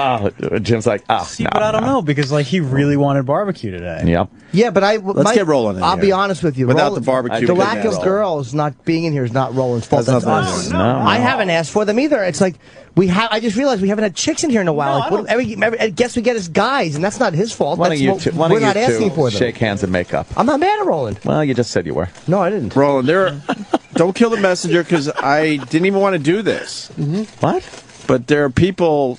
Oh, Jim's like, See, but I don't know because like he really wanted barbecue today. Yep. Yeah, but Let's get Roland in I'll here. be honest with you. Without Roland- the barbecue, the we lack couldn't of ask. girls not being in here is not Roland's fault. That's That's nothing us. to do with it. No. I haven't asked for them either. It's like I just realized we haven't had chicks in here in a while. Like, every guess we get is guys, and that's not his fault. Why don't That's you what- two, why we're don't not you asking two for them. shake hands and make up? I'm not mad at Roland. Well, you just said you were. No, I didn't. Roland, don't kill the messenger because I didn't even want to do this. What? But there are people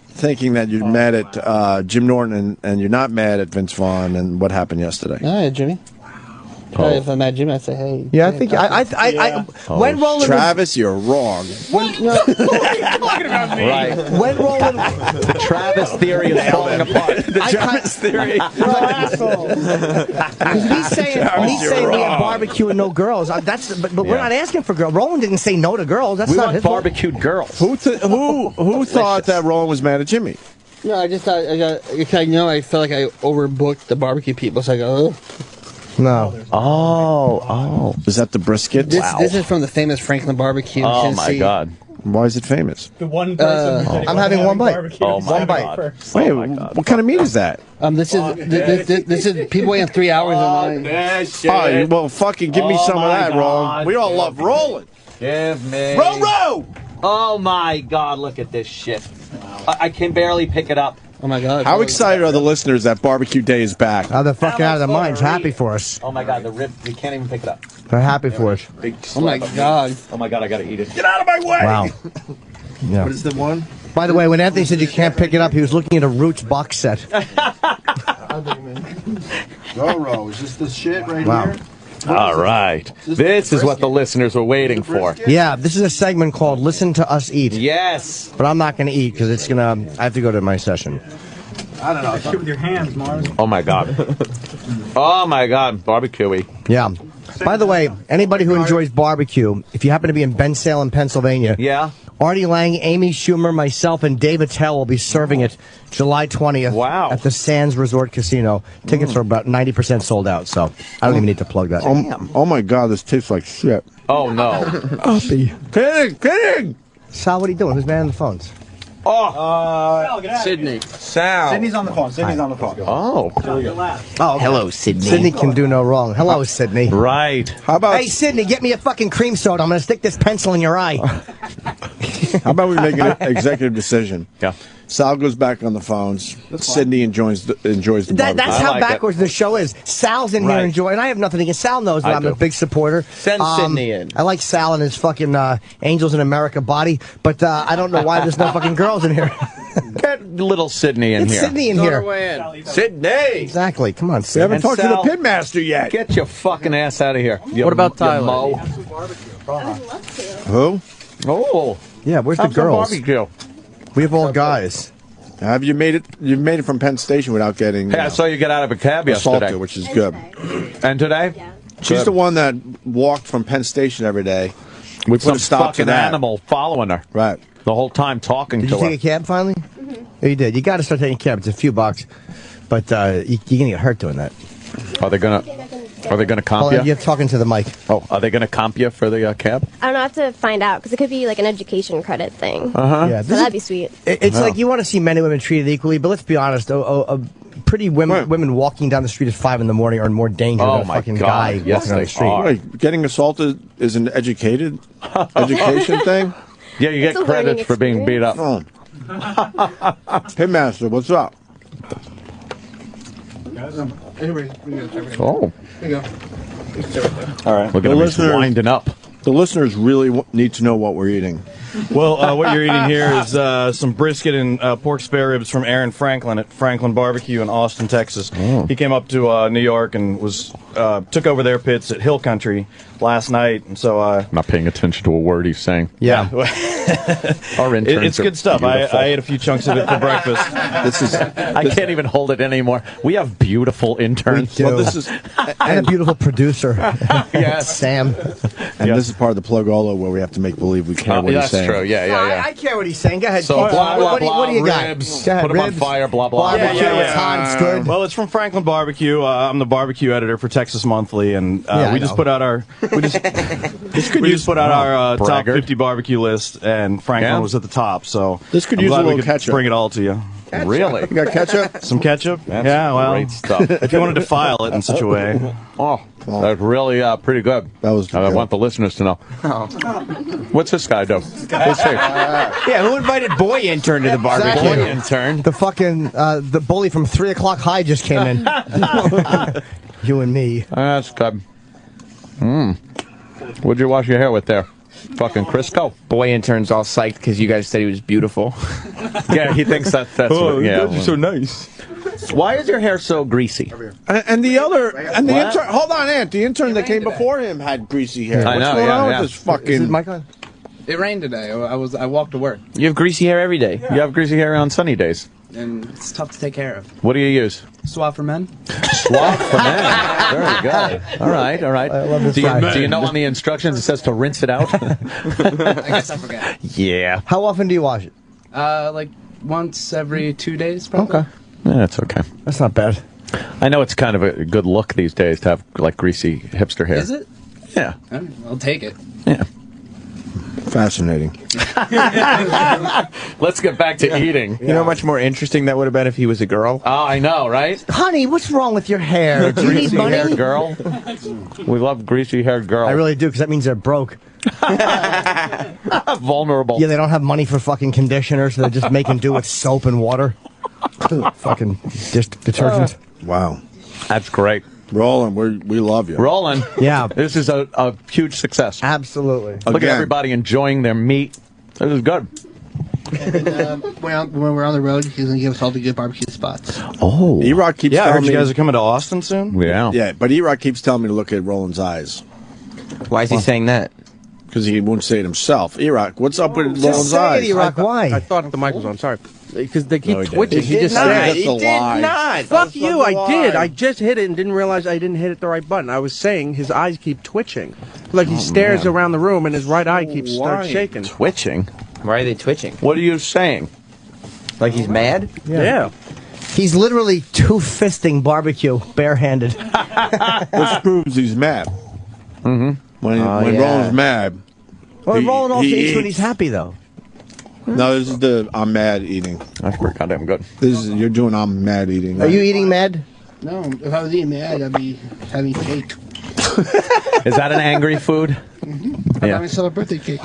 thinking that you're mad at Jim Norton and you're not mad at Vince Vaughn and what happened yesterday. All right, Jimmy. If I met Jim, I'd say, hey. Yeah, I think when Roland Travis, you're wrong. When Roland, The Travis theory is falling apart. The Travis theory. He's saying we have barbecue and no girls. But we're not asking for girls. Roland didn't say no to girls. That's We not want his fault. barbecued girls. Who thought that Roland was mad at Jimmy? No, I just thought, I felt like I overbooked the barbecue people, so I go, oh. No. Oh. Is that the brisket? This is from the famous Franklin Barbecue. Oh, my God. Why is it famous? The one person I'm having one bite. Oh, my One bite. God. Wait, what kind of meat is that? This is people waiting 3 hours in line. Oh, well, fucking give me some of that, Roland. We all love Roland. Give me. Row! Oh, my God. Look at this shit. I can barely pick it up. Oh, my God. How excited are the listeners that Barbecue Day is back? Oh, they're fucking out of their minds. Happy for us. Oh, my God. The rib, we can't even pick it up. They're happy for us. Oh, my God. Oh, my God. I got to eat it. Get out of my way! Wow. Yeah. What is the one? By the way, when Anthony said you can't pick it up, he was looking at a Roots box set. Roro, is this the shit right Wow. here? All right. This is what the listeners were waiting for. Yeah, this is a segment called Listen to Us Eat. Yes. But I'm not going to eat because it's going to... I have to go to my session. I don't know. Shit with your hands, Mars. Oh, my God. Oh, my God. Barbecue-y. Yeah. By the way, anybody who enjoys barbecue, if you happen to be in Bensalem, Pennsylvania... Yeah? Artie Lang, Amy Schumer, myself, and David Tell will be serving it July 20th at the Sands Resort Casino. Tickets are about 90% sold out, so I don't even need to plug that. Oh my God, this tastes like shit. Oh, no. Uppy. Kidding! Sal, what are you doing? Who's manning the phones? Oh, Sydney. Sal. Sydney's on the phone. Sydney's on the phone. Oh. Oh, hello, Sydney. Sydney can do no wrong. Hello, Sydney. Right. How about... Hey, Sydney, get me a fucking cream soda. I'm going to stick this pencil in your eye. How about we make an executive decision? Yeah. Sal goes back on the phones. Sydney enjoys the barbecue. That's how backwards the show is. Sal's in here enjoying. I have nothing against Sal. Knows that I'm a big supporter. Send Sydney in. I like Sal and his fucking Angels in America body, but I don't know why there's no fucking girls in here. Get little Sydney in Get here. Sydney in here. Sydney! Exactly. Come on, We Sydney. haven't talked to the Sal, pitmaster yet. Get your fucking ass out of here. What about Tyler? Mo. Who? Oh. Yeah, where's the Have some girls? barbecue. We have all guys. Have you made it? You've made it from Penn Station without getting Hey, I saw you get out of a cab yesterday. assaulted, which is good. And today? She's the one that walked from Penn Station every day. With Put a some stop to fucking that. animal following her. Right. The whole time talking Did to you her. take a cab finally? Yeah, you did. You got to start taking a cab. It's a few bucks, but you're gonna get hurt doing that. Are they gonna comp Hold on, you? you're talking to the mic. Oh, are they gonna comp you for the cab? I don't know. I have to find out because it could be like an education credit thing. Yeah, So that'd be sweet. It's like you want to see men and women treated equally, but let's be honest. Pretty women walking down the street at 5 in the morning are in more danger than a fucking guy Yes, walking down they the street. are. Wait, getting assaulted is an education thing? Yeah, you It's get a credits learning for being beat up. Oh. Pitmaster, what's up? Oh. There you go. All right. Look at him, he's winding up. The listeners really need to know what we're eating. Well, what you're eating here is some brisket and pork spare ribs from Aaron Franklin at Franklin Barbecue in Austin, Texas. Oh. He came up to New York and took over their pits at Hill Country last night, and so not paying attention to a word he's saying. Yeah, Our interns it's good stuff. I ate a few chunks of it for breakfast. I can't even hold it anymore. We have beautiful interns. We do. And a beautiful producer. Yes. Sam. And this is part of the plug all where we have to make believe we care what he's that's saying. true. Yeah. I care what he's saying. Go ahead. So Keep blah, going. blah, What do you- blah, what do you got? ribs, Go ahead, put 'em on ribs, fire, blah, blah. Barbecue, it's hot, it's good. Well, it's from Franklin Barbecue. I'm the barbecue editor for Texas Monthly, and I we just know. put out our we just put out our top braggart. 50 barbecue list, and Franklin Yeah. was at the top. So This could I'm use a glad we little could ketchup. Bring it all to you. Really? You got ketchup? Some ketchup? That's yeah, well, great stuff. if you wanted to file it in such a way. Oh, that's really pretty good. That was. I want the listeners to know. What's this guy do? Who's he? Yeah, who invited boy intern to the barbecue? Exactly. Boy intern. The fucking the bully from 3 o'clock high just came in. You and me. That's good. What'd you wash your hair with there? Fucking Crisco. Boy intern's all psyched because you guys said he was beautiful. Yeah, he thinks that's what. Yeah. so nice. Why is your hair so greasy? And the other, and the What? intern, hold on, Ant, the intern that came before him had greasy hair. I What's know, going yeah, on yeah. with this fucking... Mic on? It rained today. I walked to work, You have greasy hair every day. You have greasy hair on sunny days. and it's tough to take care of. What do you use? Swab for men. Swab for men. Very good. All right, all right. I love this do guy. you know on the instructions it says to rinse it out? I guess I forgot. Yeah. How often do you wash it? Like once every 2 days, probably. Okay. Yeah, that's okay. That's not bad. I know it's kind of a good look these days to have like greasy hipster hair. Is it? Yeah. I'll take it. Yeah. Fascinating. Let's get back to eating. You know how much more interesting that would have been if he was a girl? Oh, I know, right? Honey, what's wrong with your hair? Do you need Greasy money? haired girl. We love greasy haired girls. I really do, because that means they're broke. Vulnerable. Yeah, they don't have money for fucking conditioner, so they're just making do with soap and water. Fucking detergent. Wow. That's great. Roland, we love you. Roland. Yeah. This is a huge success. Absolutely. Look Again. at everybody enjoying their meat. This is good. And when we're on the road, he's going to give us all the good barbecue spots. Oh. E-Rock keeps Yeah, I heard telling you me... guys are coming to Austin soon. Yeah. Yeah, but E-Rock keeps telling me to look at Roland's eyes. Why is he saying that? Because he won't say it himself. E-Rock, what's up with Just Roland's say eyes? it, E-Rock. Why? I thought the mic was on. Sorry. Because they keep No, he didn't. twitching. He just did not. said He did not. Fuck That's you! a I lie. did. I just hit it and didn't realize I didn't hit the right button. I was saying his eyes keep twitching, like he stares around the room and his right eye keeps starts shaking. Twitching? Why are they twitching? What are you saying? Like he's mad? Yeah. He's literally two-fisting barbecue, barehanded. This proves he's mad. Mm-hmm. When yeah. Roland's mad... Well, he- Roland also he eats when eats. he's happy, though. No, this is the I'm mad eating. That's pretty goddamn good. This is you're doing I'm mad eating. Are you eating mad? No, if I was eating mad, I'd be having cake. Is that an angry food? I got myself a birthday cake.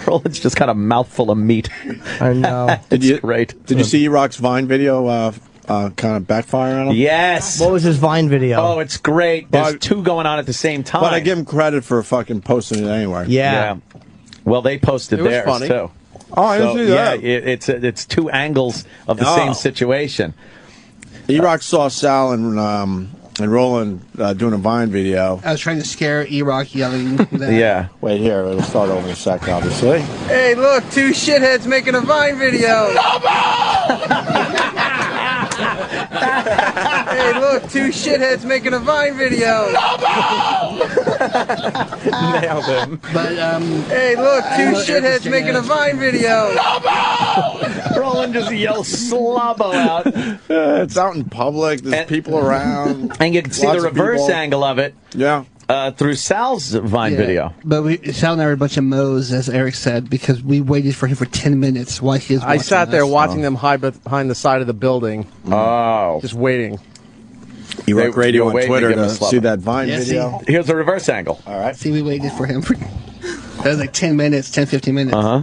Roland's just got a mouthful of meat. I know. Great. Did you see E-Rock's Vine video kind of backfire on him? Yes. What was his Vine video? Oh, it's great. There's two going on at the same time. But I give him credit for fucking posting it anyway. Yeah. Well, they posted It was theirs funny. too. Oh, I didn't see that. Yeah, it's two angles of the Oh. same situation. E-Rock saw Sal and Roland doing a Vine video. I was trying to scare E-Rock yelling that. Yeah. Wait here, it'll start over in a sec, obviously. Hey, look, two shitheads making a Vine video. Hey, look, two shitheads making a Vine video. Nailed him. But, Hey, look, two know shitheads everything making a else. Vine video. Roland just yells slobbo out. It's out in public, there's people around. And you can see Lots the of reverse people. angle of it Yeah. through Sal's Vine Yeah. video. But Sal and I were a bunch of moes, as Eric said, because we waited for him for 10 minutes while he was I sat there us. watching them hide behind the side of the building, Oh. just waiting. E-Rock They- Radio you were on waiting to Twitter give him to a slap. see that Vine Yeah, video. Here's the reverse angle. All right. See, we waited for him for... That was like 10 minutes, 10, 15 minutes. Uh-huh.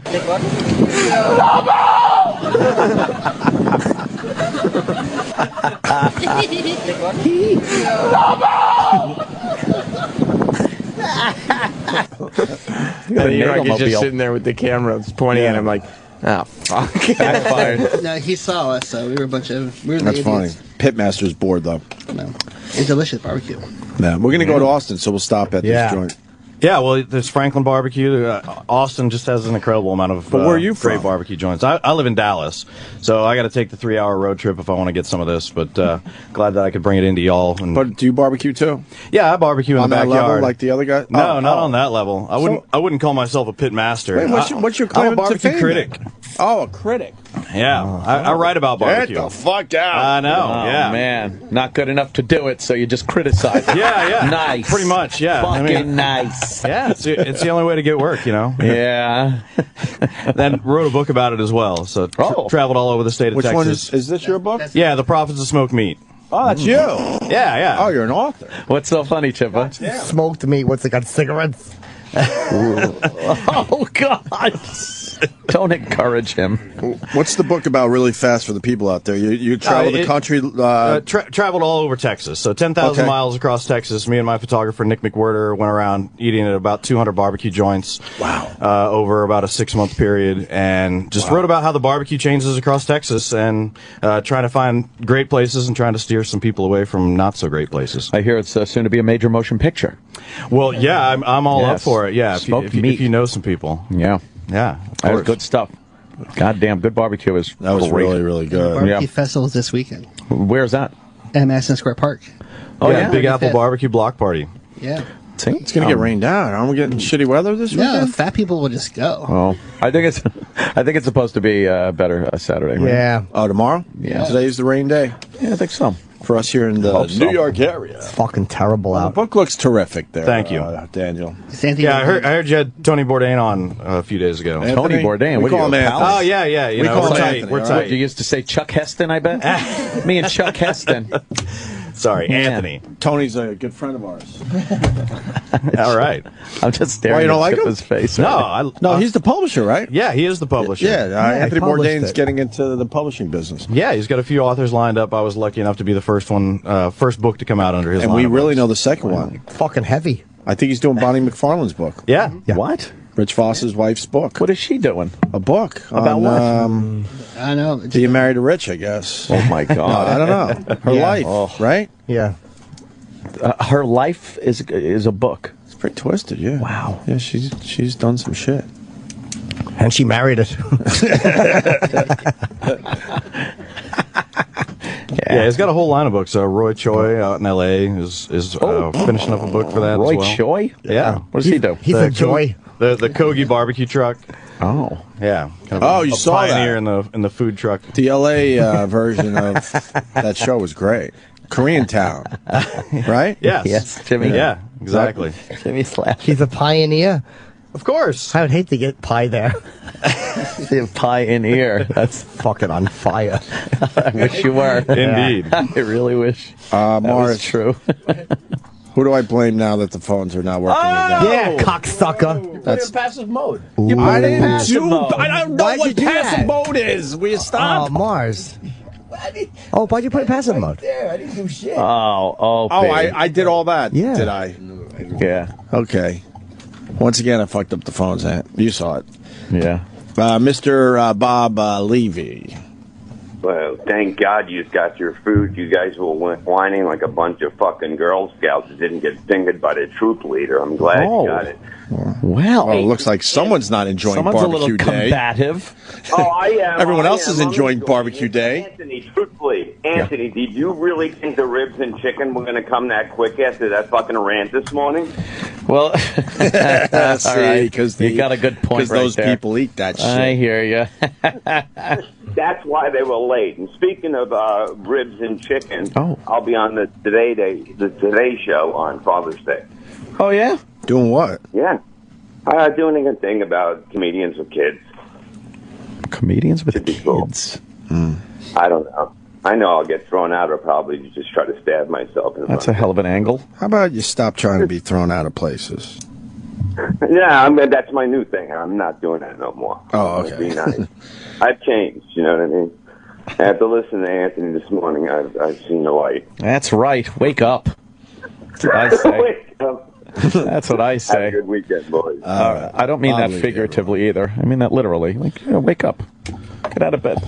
And E-Rock is just sitting there with the camera, just pointing at him like, oh, fuck. Backfired. No, he saw us, so we were a bunch of... We were the That's funny. idiots. Pitmaster's bored, though. No. It's delicious barbecue. Yeah, we're going to go to Austin, so we'll stop at Yeah. this joint. Yeah, well, there's Franklin Barbecue. Austin just has an incredible amount of But where are you great from? barbecue joints. I live in Dallas, so I got to take the 3-hour road trip if I want to get some of this. But glad that I could bring it into y'all. And But do you barbecue too? yeah, I barbecue in On the that backyard. level, like the other guy? No, Oh, not oh. on that level. I wouldn't call myself a pit master. Wait, what's your claim I'm a to barbecue fame critic. then? Oh, a critic. Yeah, I write about Get barbecue. the fuck out. I know. Oh, yeah, man. Not good enough to do it, so you just criticize it. Yeah. Nice. Pretty much. Yeah. Fucking nice. Yeah, it's the only way to get work, you know. Yeah. Then wrote a book about it as well. So traveled all over the state of Which Texas. one is this your book? Yeah, The Profits of Smoked Meat. Oh, that's you. Yeah. Oh, you're an author. What's so funny, Chippa? Smoked meat. What's it got? Cigarettes? Oh, God. Don't encourage him. What's the book about really fast for the people out there? You travel the country. Traveled all over Texas. So 10,000 miles across Texas. Me and my photographer, Nick McWhirter, went around eating at about 200 barbecue joints. Wow. Over about a 6-month period. And just wrote about how the barbecue changes across Texas and trying to find great places and trying to steer some people away from not so great places. I hear it's soon to be a major motion picture. Well, yeah, I'm all up for it. Yeah, if you know some people. Yeah. Yeah, that was good stuff. Goddamn, good barbecue is That was great. really, really good. Barbecue Festival's this weekend Where's that? at Madison Square Park. Oh, yeah, Big Apple 35th. Barbecue Block Party. Yeah. See? It's going to get rained out. Aren't we getting shitty weather this No, weekend? fat people will just go. Oh, I think it's supposed to be better Saturday. Right? Yeah. Oh, tomorrow? Yeah. Today's the rain day. Yeah, I think so. For us here in the Hope so. New York area. It's fucking terrible The out. book looks terrific there. Thank you. Daniel. Yeah, I heard you had Tony Bourdain on a few days ago. Anthony? Tony Bourdain. We What are call you, him a pal? Anthony. Oh, yeah. We call We're him tight. Anthony, We're all tight. What, you used to say Chuck Heston, I bet? Me and Chuck Heston. Sorry, Anthony. Tony's a good friend of ours. All right. I'm just staring Why, you don't at like him? his face. No, No, he's the publisher, right? yeah, he is the publisher. Anthony published Bourdain's it. getting into the publishing business. Yeah, he's got a few authors lined up. I was lucky enough to be the first book to come out under his And line we of really books. know the second one. Fucking heavy. I think he's doing Bonnie McFarlane's book. Yeah. What? Rich Foss's wife's book. What is she doing? A book. About on, what? I know. Being married to Rich, I guess. Oh my No, God! I don't know. Her Yeah. life, Oh. right? Yeah. Her life is a book. It's pretty twisted, yeah. Wow. Yeah, she's done some shit. And she married it. Yeah, he's got a whole line of books. Roy Choi out in L.A. is finishing up a book for that Roy as well. Choi? Yeah. What does he do? He's a joy. The Kogi barbecue truck. Oh. Yeah. Kind of Oh, a you saw pioneer that. in the food truck. The L.A. Version of that show was great. Koreatown, right? Yes. Yes, Jimmy. Yeah, exactly. Jimmy's laughing. He's a pioneer. Of course. I would hate to get pie there. The pioneer. That's fucking on fire. I wish you were. Indeed. I really wish. That was Morris, true. who do I blame now that the phones are not working again? Yeah, cocksucker. That's passive mode. Ooh. I didn't do. I don't know Why'd you what do passive that? mode is. Will you stop? Oh, Mars. Oh, why'd you put it passive mode? There, I didn't do shit. Oh, Oh, baby. I did all that. Yeah. Did I? Yeah. Okay. Once again, I fucked up the phones. You saw it. Yeah. Mr. Bob Levy. Well, thank God you got your food. You guys were whining like a bunch of fucking Girl Scouts that didn't get fingered by the troop leader. I'm glad you got it. Well, it looks like someone's not enjoying someone's barbecue a little day. combative. Oh, I am. Everyone I else is am. I'm enjoying barbecue day. Anthony, truthfully, Anthony, did you really think the ribs and chicken were going to come that quick after that fucking rant this morning? Well, see, because you got a good point right those there. people eat that shit. I hear you. That's why they were late. And speaking of ribs and chicken, Oh. I'll be on the Today Show on Father's Day. Oh yeah, doing what? Yeah, doing a thing about comedians with kids. Comedians with kids. I don't know. I know I'll get thrown out or probably just try to stab myself. In That's a hell of an angle. How about you stop trying to be thrown out of places? Yeah, I mean, that's my new thing. I'm not doing that no more. Oh, I'm gonna okay. Be nice. I've changed, you know what I mean? After listening to Anthony this morning, I've seen the light. That's right. Wake up. That's what I say. Wake up. That's what I Have a say. good weekend, boys. I don't mean that figuratively either. I mean that literally. Like, wake up. Get out of bed.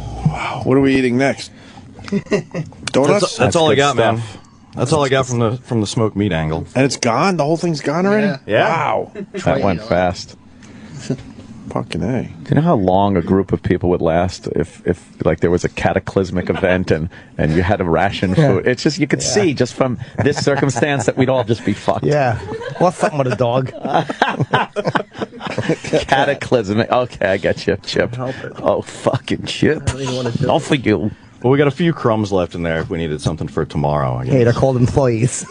What are we eating next? Donuts? That's all I good got, man. stuff. That's all I got from the smoked meat angle. And it's gone? The whole thing's gone already? Yeah. Wow. That went fast. Fucking A. Do you know how long a group of people would last if like there was a cataclysmic event and you had to ration food? It's just, you could see just from this circumstance that we'd all just be fucked. Yeah. What's something with a dog? Cataclysmic. Okay, I get you, Chip. Oh, fucking Chip. Not for you. Well, we got a few crumbs left in there if we needed something for tomorrow. I guess. Hey, they're called employees.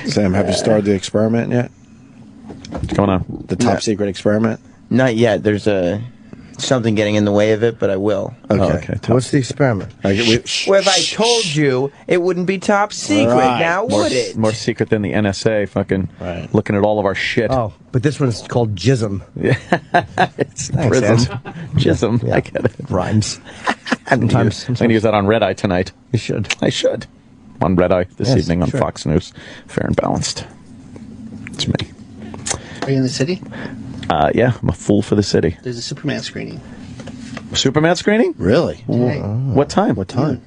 Sam, have you started the experiment yet? What's going on? The top secret experiment? Not yet. There's something getting in the way of it, but I will. Okay. What's the experiment? Well, if I told you, it wouldn't be top secret. Right. Now would it? More secret than the NSA fucking looking at all of our shit. Oh, but this one's called Jism. Yeah. It's Thanks, prism. Ed. Jism. Yeah. I get it. Rhymes. I'm going to use that on Red Eye tonight. You should. I should. On Red Eye this Yes, evening on sure. Fox News. Fair and Balanced. It's me. Are you in the city? Yeah, I'm a fool for the city. There's a Superman screening. Superman screening? Really? Today. What time? What time?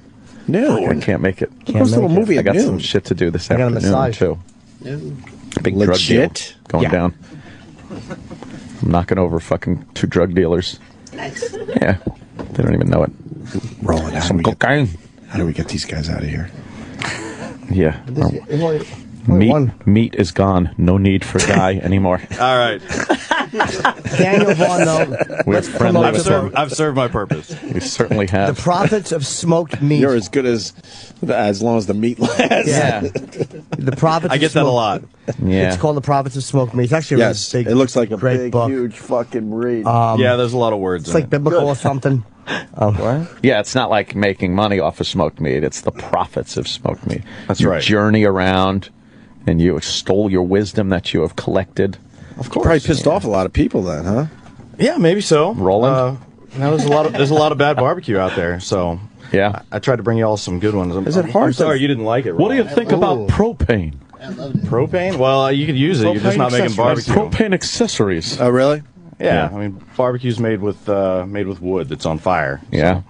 I can't make it. Can't make it. Movie I at got noon. some shit to do this I got a afternoon massage. too. No. Big drug Legit? deal going Yeah. down. I'm knocking over fucking 2 drug dealers. Nice. Yeah, they don't even know it. Roland, how do Some we get- cocaine. How do we get these guys out of here? Yeah. Only Meat, one. meat is gone. No need for Guy anymore. All right. Daniel Vaughn, though. We're let's friendly promote with the, him. I've served my purpose. We certainly the have. profits of smoked meat. You're as good as long as the meat lasts. Yeah. The profits. I of get that a smoked- lot. Yeah. It's called The Profits of Smoked Meat. It's actually a Yes. really big. It looks like a great big, book. huge fucking read. Yeah, there's a lot of words It's in like it. biblical or something. What? Yeah, it's not like making money off of smoked meat. It's the profits of smoked meat. That's you right. Journey around, and you extol your wisdom that you have collected. Of course. Probably pissed off a lot of people then, huh? Yeah, maybe so. Roland? There's a lot of bad barbecue out there, so Yeah. I tried to bring you all some good ones. Is it hard I'm to- sorry you didn't like it. What do you Roland. think about propane? I loved it. Propane? Well, you could use it. You're just not making barbecue. Propane accessories. Oh, really? Yeah, I mean, barbecue's made with wood that's on fire. Yeah.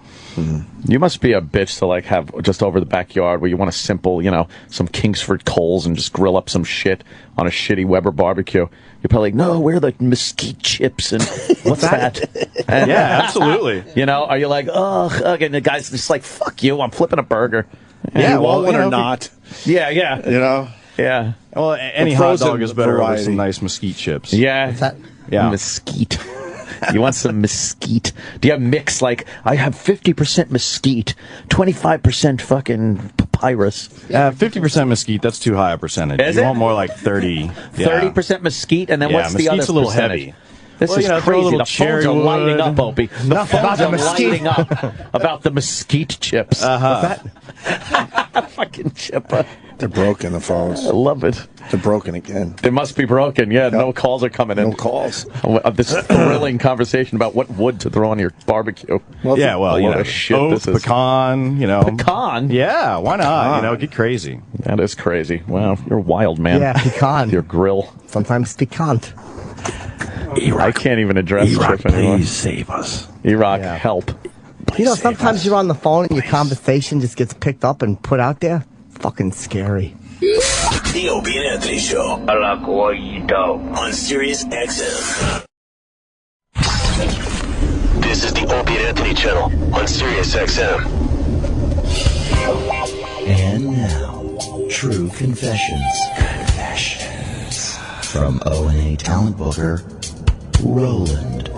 You must be a bitch to like have just over the backyard where you want a simple, some Kingsford coals and just grill up some shit on a shitty Weber barbecue. You're probably like, no, where are the mesquite chips and what's that? Yeah, absolutely. Are you like, ugh, and the guy's just like, fuck you, I'm flipping a burger. Yeah, And well, you or not. Yeah. You know? Yeah. Well, any The hot frozen dog is better with variety. some nice mesquite chips. Yeah. Yeah. Mesquite. You want some mesquite? Do you have mix like I have 50% mesquite, 25% fucking papyrus? 50% mesquite, that's too high a percentage. Is you it? want more like 30. 30% mesquite, and then Yeah, what's the other mesquite's a little percentage? heavy. This Well, is throw a crazy. little The phones cherry are lighting wood. up, Opie. The Enough about phones the are mesquite. lighting up about the mesquite chips. Fucking chipper. They're broken, the phones. I love it. They're broken again. They must be broken. Yeah, no calls are coming in. No calls. This thrilling conversation about what wood to throw on your barbecue. Yeah, well, What a shit oak, this is. pecan, Pecan? Yeah, why not? Get crazy. That is crazy. Wow, you're wild, man. Yeah, pecan. Your grill. Sometimes piquant. I can't even address Chip anymore. Please save us. Iraq, help. Sometimes you're on the phone and your conversation just gets picked up and put out there. Fucking scary. The Opie and Anthony Show. I like what you do. On Sirius XM. This is the Opie and Anthony channel on Sirius XM. And now, True Confessions. Confessions. From O&A talent booker, Roland.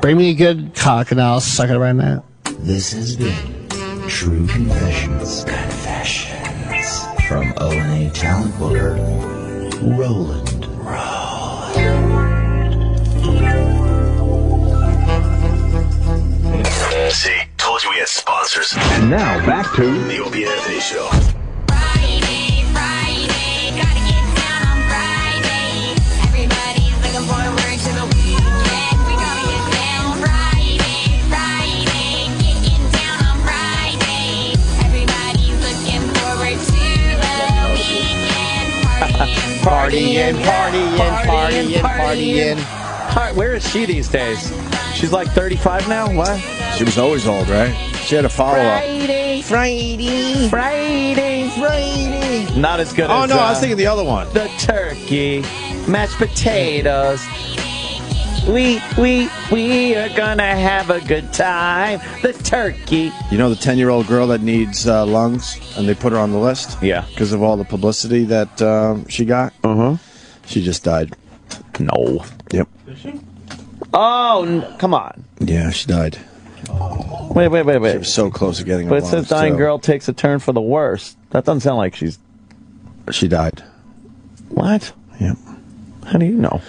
Bring me a good cock and I'll suck it right now. This has been True Confessions. Confessions. From O&A talent booker, Roland. See, told you we had sponsors. And now back to The Opie and Anthony Show. Partying. Where is she these days? She's like 35 now? What? She was always old, right? She had a follow-up. Friday. Not as good Oh, as no, I was thinking the other one. the turkey, mashed potatoes. We are gonna have a good time. The turkey. You know the 10-year-old girl that needs lungs, and they put her on the list? Yeah. Because of all the publicity that she got? Uh-huh. She just died. No. Yep. Oh, come on. Yeah, she died. Wait. She was so close to getting But a it says lungs, dying too. girl takes a turn for the worse. That doesn't sound like she's... She died. What? Yep. How do you know?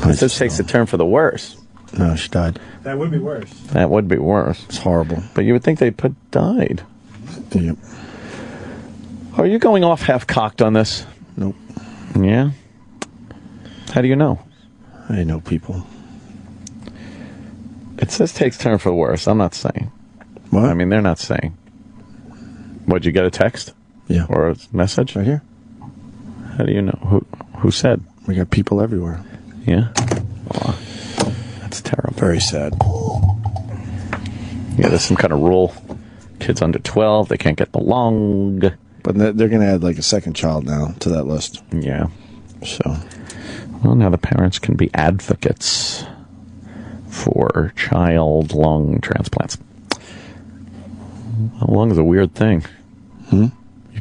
This takes a turn for the worse. No, she died. That would be worse. That would be worse. It's horrible. But you would think they put died. Yep. Are you going off half-cocked on this? Nope. Yeah? How do you know? I know people. It says takes turn for the worse. I'm not saying. What? I mean, they're not saying. What'd you get, a text? Yeah. Or a message? Right here. How do you know? Who said? We got people everywhere. Yeah? Oh, that's terrible. Very sad. Yeah, there's some kind of rule. Kids under 12, they can't get the lung. But they're going to add like a second child now to that list. Yeah. So. Well, now the parents can be advocates for child lung transplants. A lung is a weird thing. You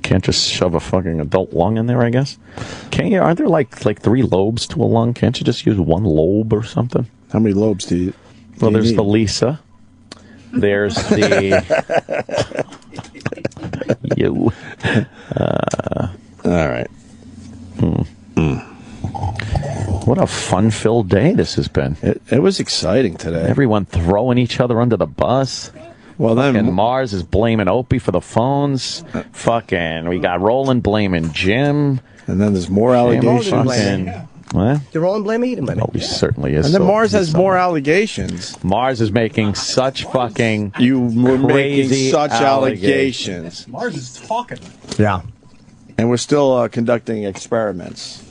can't just shove a fucking adult lung in there, I guess. Can't you? Aren't there like 3 lobes to a lung? Can't you just use one lobe or something? How many lobes do you? Well, there's the Lisa. There's the you. All right. What a fun-filled day this has been. It was exciting today. Everyone throwing each other under the bus. Well, then Mars is blaming Opie for the phones. Fucking, we got Roland blaming Jim. And then there's more allegations. What? Did Roland blame me? He didn't blame me. Oh, he certainly is. And then so Mars has he's more allegations. Mars is making such fucking You were making crazy such allegations. Mars is talking. Yeah. And we're still conducting experiments.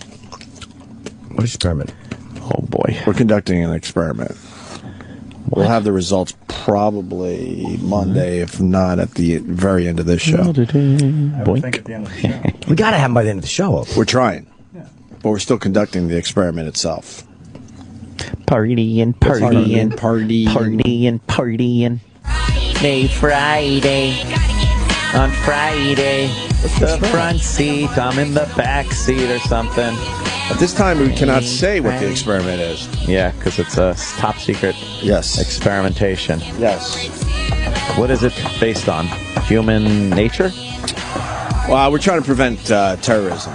What experiment? Oh, boy. We're conducting an experiment. We'll have the results probably Monday, if not at the very end of this show. I would think at the end of the show. We got to have them by the end of the show. We're trying. But we're still conducting the experiment itself. Partying. Hey, Friday. On Friday. The front seat. I'm in the back seat or something. At this time, we cannot say what the experiment is. Yeah, because it's a top secret experimentation. Yes. What is it based on? Human nature? Well, we're trying to prevent terrorism.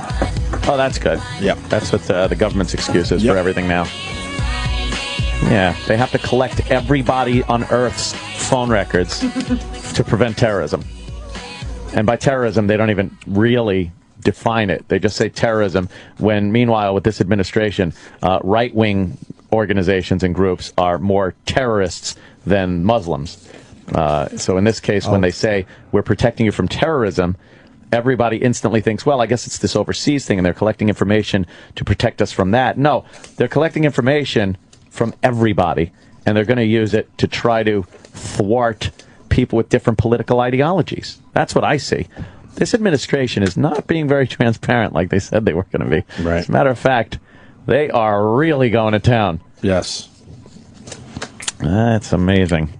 Oh, that's good. Yep. That's what the government's excuse is for everything now. Yeah, they have to collect everybody on Earth's phone records to prevent terrorism. And by terrorism, they don't even really define it. They just say terrorism, when meanwhile with this administration, right-wing organizations and groups are more terrorists than Muslims. So in this case, when they say we're protecting you from terrorism, everybody instantly thinks, well, I guess it's this overseas thing and they're collecting information to protect us from that. No, they're collecting information from everybody and they're going to use it to try to thwart people with different political ideologies. That's what I see. This administration is not being very transparent like they said they were going to be. Right. As a matter of fact, they are really going to town. Yes. That's amazing.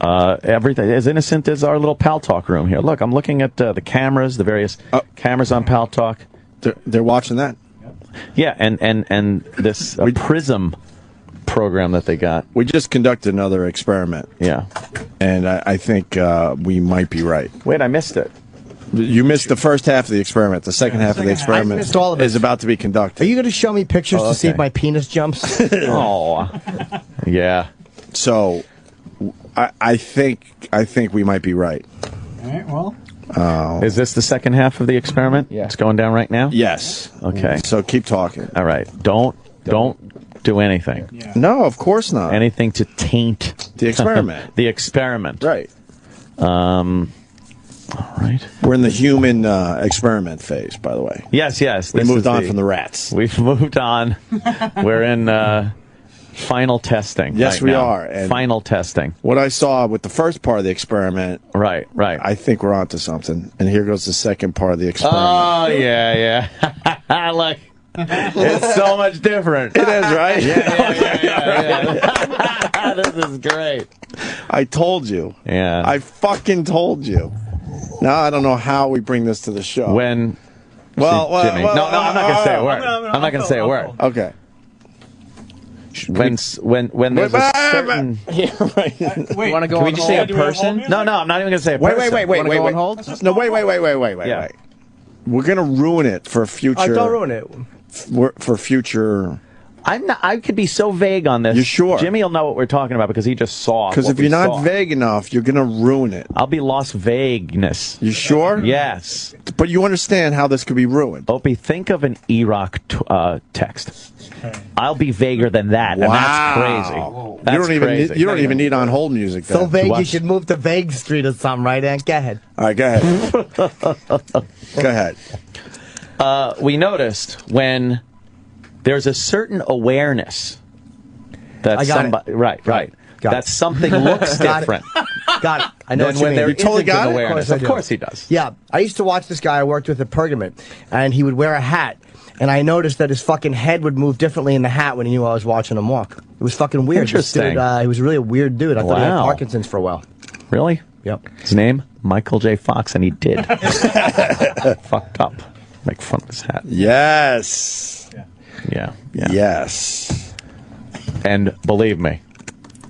Everything as innocent as our little Pal Talk room here. Look, I'm looking at the cameras, the various cameras on Pal Talk. They're watching that? Yeah, and this Prism program that they got. We just conducted another experiment. Yeah. And I think we might be right. Wait, I missed it. You missed the first half of the experiment. The second half of the experiment missed all of it. is about to be conducted. Are you going to show me pictures to see if my penis jumps? Oh, yeah. So, I think we might be right. All right, well. Is this the second half of the experiment? Yeah. It's going down right now? Yes. Okay. So keep talking. All right. Don't do anything. Yeah. No, of course not. Anything to taint the experiment. The experiment. Right. All right. We're in the human experiment phase, by the way. Yes. We moved on from the rats. We've moved on. We're in final testing. Yes, right we now. are. And final testing. What I saw with the first part of the experiment. Right. I think we're onto something. And here goes the second part of the experiment. Oh, yeah. Look. It's so much different. It is, right? Yeah. This is great. I told you. Yeah. I fucking told you. Now I don't know how we bring this to the show. When? Well, Jimmy. No, I'm not going to say a word. I'm not going to say a word. Okay. When there's a certain... Yeah, right. Wait, want to go on hold? say a person? No, I'm not even going to say a person. Wait. On hold? No, wait. We're going to ruin it for future... Don't ruin it. For future... I could be so vague on this. You sure? Jimmy will know what we're talking about because he just saw. Because if you're not vague enough, you're going to ruin it. I'll be lost vagueness. You sure? Yes. But you understand how this could be ruined. Opie, think of an E-Rock text. I'll be vaguer than that, and that's crazy. That's You don't even need on hold music. So then. vague, you should move to Vague Street or something, right, Ant? Go ahead. All right, go ahead. Go ahead. We noticed when there's a certain awareness that I got somebody it. right Got that it. something looks Got it. different. Got it. I know Then what you when mean. there You totally isn't got an it? awareness. Of course he does. Yeah. I used to watch this guy I worked with at Pergament, and he would wear a hat, and I noticed that his fucking head would move differently in the hat when he knew I was watching him walk. It was fucking weird. This dude, Interesting. he was really a weird dude. I thought he had Wow. Parkinson's for a while. Really? Yep. His name? Michael J. Fox, and he did. Fucked up. Make fun of his hat. Yes. Yeah. Yes. And believe me,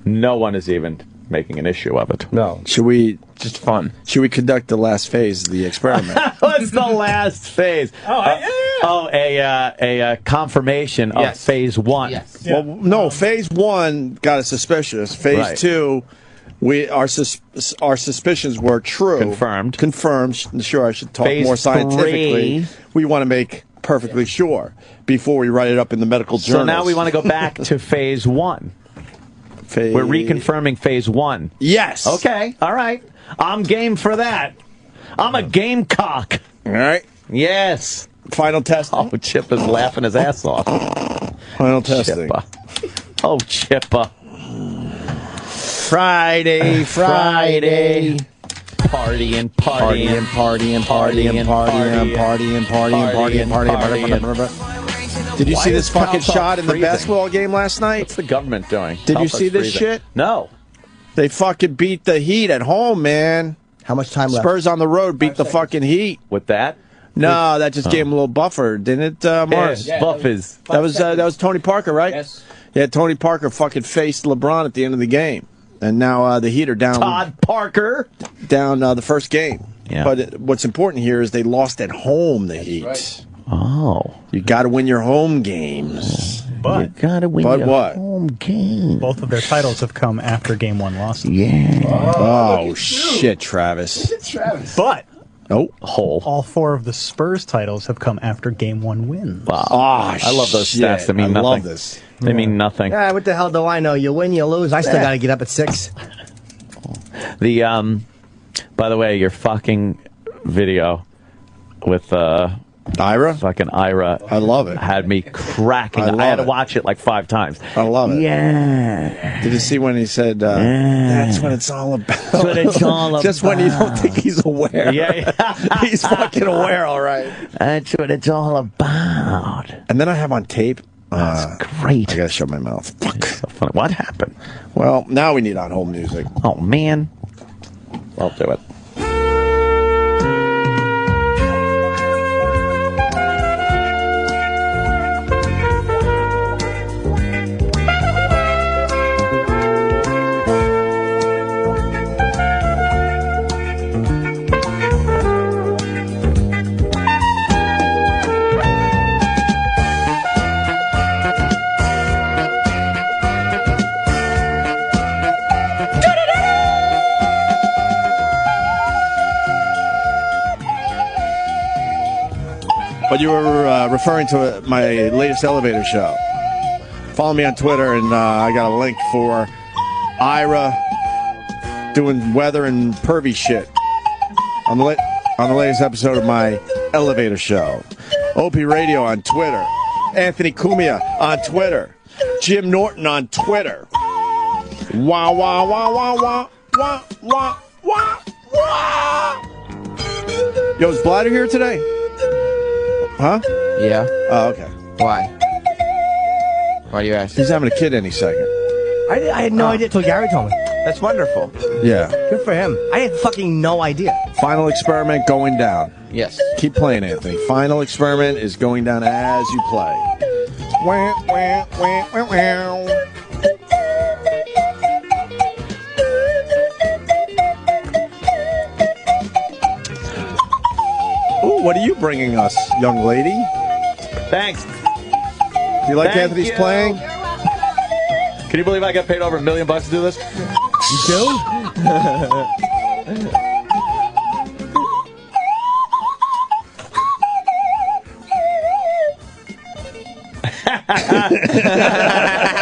no one is even making an issue of it. No. Should we just fun? Should we conduct the last phase of the experiment? What's the last phase? A confirmation of Yes. phase one. Yes. Well, no. Phase one got us suspicious. Phase Right. two, our suspicions were true. Confirmed. Confirmed. Sure, I should talk Phase more scientifically. 3. We want to make perfectly sure before we write it up in the medical So journals. now we want to go back to phase one. We're reconfirming phase one. Yes. Okay. All right. I'm game for that. I'm a gamecock. All right. Yes. Final testing. Oh, Chip is laughing his ass off. Final testing. Chippa. Oh, Chippa. Friday. Partying. Did you Why see is this fucking Cal shot in the freezing? basketball game last night? What's the government doing? Did you Cal's see this freezing. shit? No. They fucking beat the Heat at home, man. How much time left? Spurs on the road beat the fucking Heat. With that? No, that just gave him a little buffer, didn't it, Morris? Yeah, buffers. That was Tony Parker, right? Yes. Yeah, Tony Parker fucking faced LeBron at the end of the game, and now the Heat are down. Todd Parker down the first game. Yeah. But what's important here is they lost at home. The Heat. right. Oh. You got to win your home games. But you gotta win But your what? home game. both of their titles have come after Game 1 losses. Yeah. Oh shit, Travis. But all 4 of the Spurs titles have come after Game 1 wins. Wow. Oh, I love those shit. stats that mean I nothing. love this. They mean nothing. Yeah, what the hell do I know? You win, you lose. I still got to get up at 6. The by the way, your fucking video with Ira? Fucking Ira. I love it. Had me cracking. I love I had to it. watch it like 5 times. I love it. Yeah. Did you see when he said, that's what it's all about? That's what it's all Just when you don't think he's aware. Yeah. He's fucking aware, all right. That's what it's all about. And then I have on tape. That's great. I got to shut my mouth. Fuck. So funny. What happened? Well, now we need on-home music. Oh, man. I'll do it. But you were referring to my latest elevator show. Follow me on Twitter, and I got a link for Ira doing weather and pervy shit on the latest episode of my elevator show. OP Radio on Twitter. Anthony Cumia on Twitter. Jim Norton on Twitter. Wah, wah, wah, wah, wah, wah, wah, wah, wah. Yo, is Bladder here today? Huh? Yeah. Oh, okay. Why? Why do you ask? He's having a kid any second. I had no idea until Gary told me. That's wonderful. Yeah. Good for him. I had fucking no idea. Final experiment going down. Yes. Keep playing, Anthony. Final experiment is going down as you play. Wah, wah, wah, wah, wah. Ooh, what are you bringing us, young lady? Thanks. Do you like Thank Anthony's you. playing? Can you believe I got paid over $1 million to do this? You do?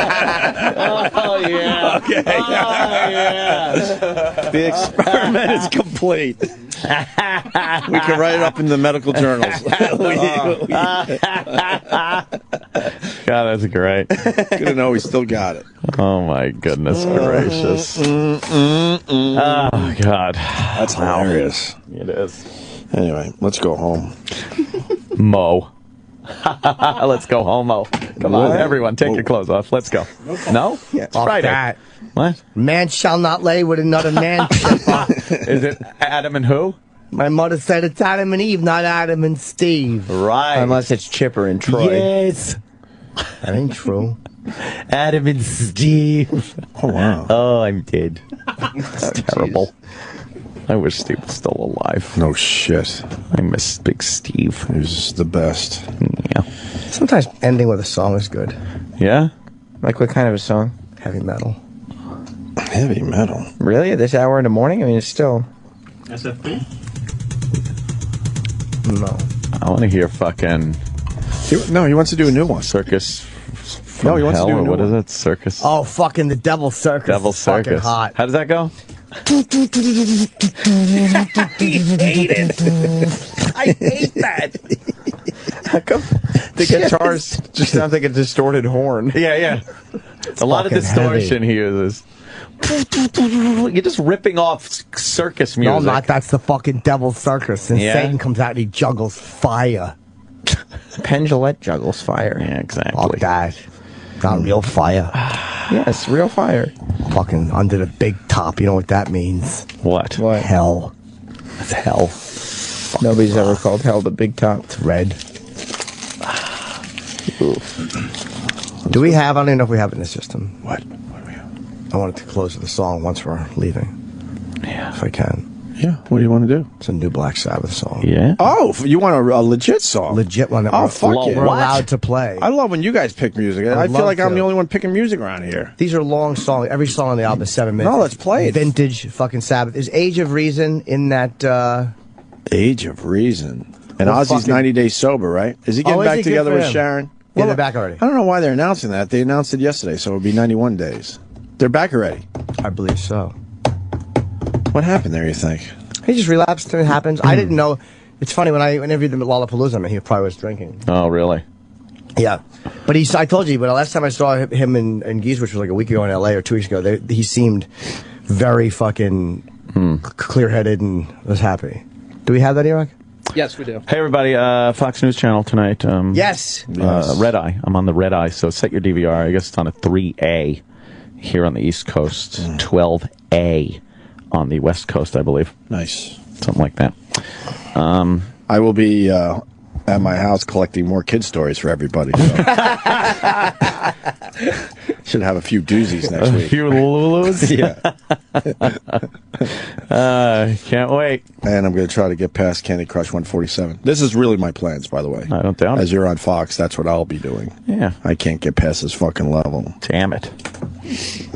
Oh, yeah. Okay. Oh, yeah. The experiment is complete. We can write it up in the medical journals. God, that's great. Good to know we still got it. Oh, my goodness gracious. Oh, God. That's hilarious. It is. Anyway, let's go home. Mo. Let's go home, Mo. Come on, everyone, take your clothes off. Let's go. No? It's Fuck Friday. that. What? Man shall not lay with another man. Is it Adam and who? My mother said it's Adam and Eve, not Adam and Steve. Right. Unless it's Chipper and Troy. Yes. That ain't true. Adam and Steve. Oh, wow. Oh, I'm dead. That's terrible. I wish Steve was still alive. No shit. I miss Big Steve. He was the best. Yeah. Sometimes ending with a song is good. Yeah? Like what kind of a song? Heavy metal. Heavy metal. Really? At this hour in the morning? I mean, it's still... SFP? No. I want to hear fucking... No, he wants to do a new one. Circus. No, he wants to do a Hell, new what one. is it? Circus. Oh, fucking the Devil Circus. Devil is fucking Circus. hot. How does that go? I hate it. I hate that. How come the guitars just sounds like a distorted horn? Yeah, yeah. A lot of fucking distortion he uses. You're just ripping off circus music. No, I'm not. That's the fucking Devil Circus. And Yeah? Satan comes out and he juggles fire. Pendulette juggles fire. Yeah, exactly. Fuck that. Not real fire. Yes, real fire. Fucking under the big top. You know what that means? What? What? Hell. That's hell. Nobody's ever called hell the big top. It's red. Do we have, I don't even know if we have it in the system. What do we have? I wanted to close with the song once we're leaving. Yeah. If I can. Yeah. What do you want to do? It's a new Black Sabbath song. Yeah? Oh, you want a legit song? Legit one that Oh, we're, fuck yeah. we're What? allowed to play. I love when you guys pick music. I feel love like I'm to. the only one picking music around here. These are long songs. Every song on the album is 7 minutes. No, let's play it. Vintage fucking Sabbath. Is Age of Reason in that... Age of Reason. And Well, Ozzy's fucking- 90 Days Sober, right? Is he getting is back he? Good together for with him. Sharon? Yeah, they're back already. I don't know why they're announcing that. They announced it yesterday, so it would be 91 days. They're back already. I believe so. What happened there, you think? He just relapsed and it happens. I didn't know. It's funny, when I interviewed him at Lollapalooza, I mean, he probably was drinking. Oh, really? Yeah. But I told you, but the last time I saw him and Geese, which was like a week ago in LA or 2 weeks ago, he seemed very fucking clear-headed and was happy. Do we have that, Iraq? Yes, we do. Hey, everybody. Fox News Channel tonight. Yes. Red Eye. I'm on the Red Eye, so set your DVR. I guess it's on a 3A here on the East Coast, 12A on the West Coast, I believe. Nice. Something like that. I will be at my house collecting more kid stories for everybody. So. Should have a few doozies next week. A few Lulus? Yeah. Can't wait. And I'm going to try to get past Candy Crush 147. This is really my plans, by the way. I don't doubt it. As you're on Fox, that's what I'll be doing. Yeah. I can't get past this fucking level. Damn it.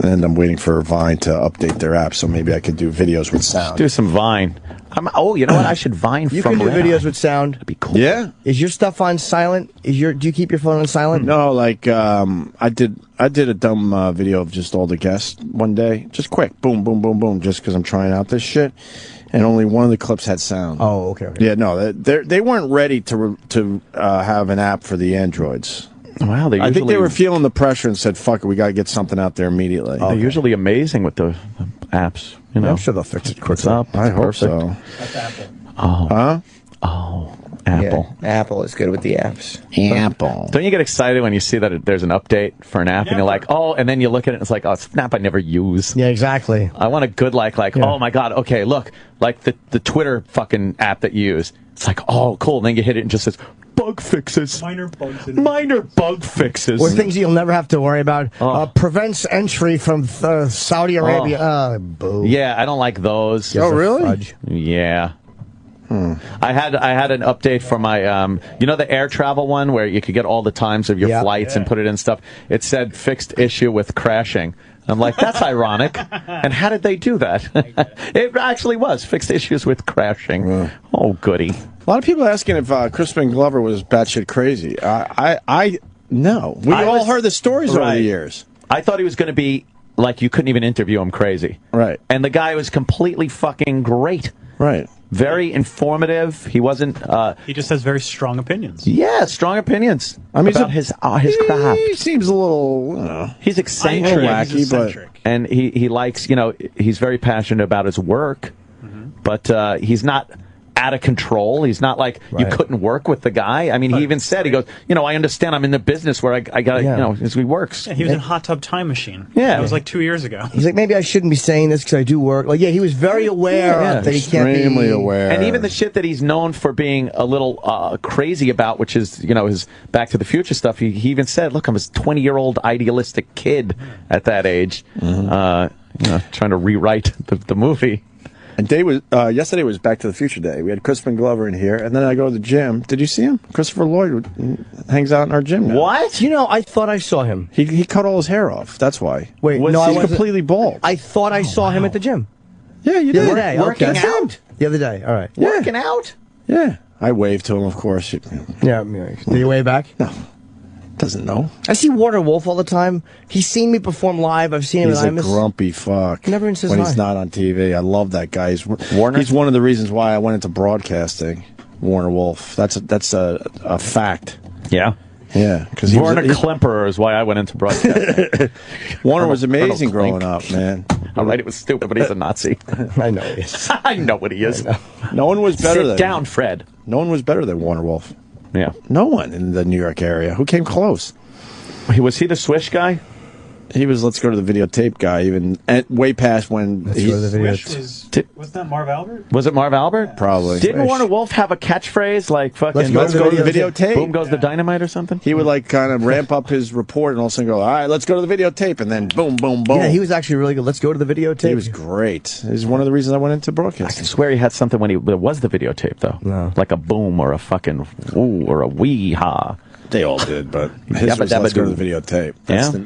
And I'm waiting for Vine to update their app, so maybe I could do videos with sound. Do some Vine. You know what? I should Vine You from can do Red videos Eye. with sound. That'd be cool. Yeah. Is your stuff on silent? Do you keep your phone on silent? No, like I did a dumb video of just all the guests one day, just quick, boom, boom, boom, boom, just because I'm trying out this shit, and only one of the clips had sound. Oh, okay. Yeah, no, they weren't ready to have an app for the Androids. Wow, I think they were feeling the pressure and said, "Fuck it, we got to get something out there immediately." They're usually amazing with the apps. You know, I'm sure they'll fix it quickly. What's up? I It's hope perfect. so. Oh, Huh? oh, Apple. Yeah, Apple is good with the apps. Apple. Don't you get excited when you see that there's an update for an app and you're like, oh, and then you look at it and it's like, oh, it's an app I never use. Yeah, exactly. I want a good oh my god, okay, look, like the Twitter fucking app that you use. It's like, oh, cool. And then you hit it and it just says bug fixes. Minor bug fixes. Or things you'll never have to worry about. Prevents entry from Saudi Arabia. Boo. Yeah, I don't like those. Oh, really? Fudge. Yeah. I had an update for my the air travel one where you could get all the times of your flights and put it in stuff. It said fixed issue with crashing. I'm like, that's ironic. And how did they do that? It actually was fixed issues with crashing. Oh, goody. A lot of people asking if Crispin Glover was batshit crazy. No. We all heard the stories over the years. I thought he was going to be like you couldn't even interview him crazy. Right. And the guy was completely fucking great. Right. Very informative. He wasn't. He just has very strong opinions. Yeah, strong opinions. I mean, about his craft. He seems a little. He's eccentric, wacky, but and he likes. He's very passionate about his work, but he's not out of control. He's not like you couldn't work with the guy. I mean, he even said, he goes, I understand I'm in the business where I got to, he works. Yeah, he was in Hot Tub Time Machine. Yeah. That was like 2 years ago. He's like, maybe I shouldn't be saying this because I do work. Like, he was very aware that he can't be. Extremely aware. And even the shit that he's known for being a little crazy about, which is, his Back to the Future stuff, he even said, look, I'm a 20-year-old idealistic kid at that age, trying to rewrite the movie. And yesterday was Back to the Future Day. We had Crispin Glover in here, and then I go to the gym. Did you see him? Christopher Lloyd hangs out in our gym now. What? I thought I saw him. He cut all his hair off. That's why. Wait, he's completely bald. I thought I saw him at the gym. Yeah, you The did. other day. Working out? The other day. All right. Working out? Yeah. I waved to him, of course. Yeah. Did you wave back? No. Doesn't know. I see Warner Wolf all the time. He's seen me perform live. I've seen him. He's and a grumpy fuck. Never even says when hi. he's not on TV. I love that guy. Warner? He's one of the reasons why I went into broadcasting. Warner Wolf. That's a fact. Yeah. Yeah, because Warner Klemperer is why I went into broadcasting. Warner was amazing growing up, man. All right, it was stupid, but he's a Nazi. I know he is. I know what he is. No one was better than Sit down, Fred. No one was better than Warner Wolf. Yeah. No one in the New York area. Who came close? Was he the Swish guy? He was let's go to the videotape guy, even way past when Was that Marv Albert? Was it Marv Albert? Probably. Didn't Warner Wolf have a catchphrase like fucking Let's go to the videotape. Boom goes the dynamite or something? He would like kind of ramp up his report and all of a sudden go, all right, let's go to the videotape, and then boom, boom, boom. Yeah, he was actually really good. Let's go to the videotape. He was great. He's one of the reasons I went into broadcasting. I can swear he had something when there was the videotape though. No. Like a boom or a fucking woo or a wee ha. They all did, but his was let's go to the videotape.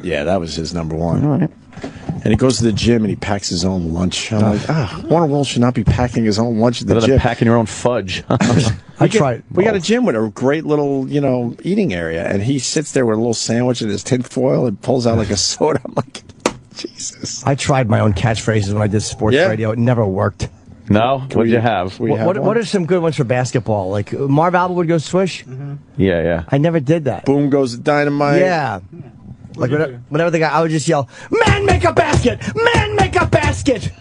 Yeah? That was his number one. All right. And he goes to the gym and he packs his own lunch. I'm like, Warner Wolf should not be packing his own lunch at the Rather gym. than packing your own fudge. I tried. We got a gym with a great little, eating area, and he sits there with a little sandwich in his tinfoil and pulls out like a soda. I'm like, Jesus. I tried my own catchphrases when I did sports radio. It never worked. No? What'd you have? What are some good ones for basketball? Like Marv Albert would go swish? Yeah. I never did that. Boom goes the dynamite. Yeah. Like whenever the guy, I would just yell, "Man, make a basket! Man, make a basket!"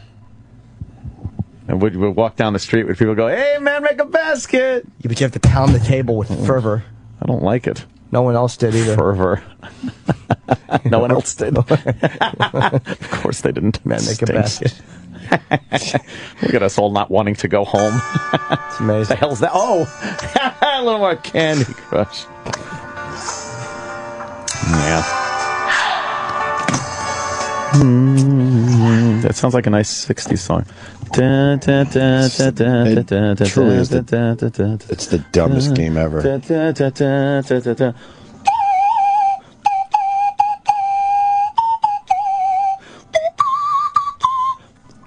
And we'd walk down the street where people go, "Hey, man, make a basket!" Yeah, but you have to pound the table with fervor. I don't like it. No one else did either. Fervor. No one else did. Of course they didn't. Man, make a basket. Look at us all not wanting to go home. It's amazing. The hell's that? Oh, a little more Candy Crush. Yeah. That sounds like a nice 60s song. It truly is it's the dumbest game ever.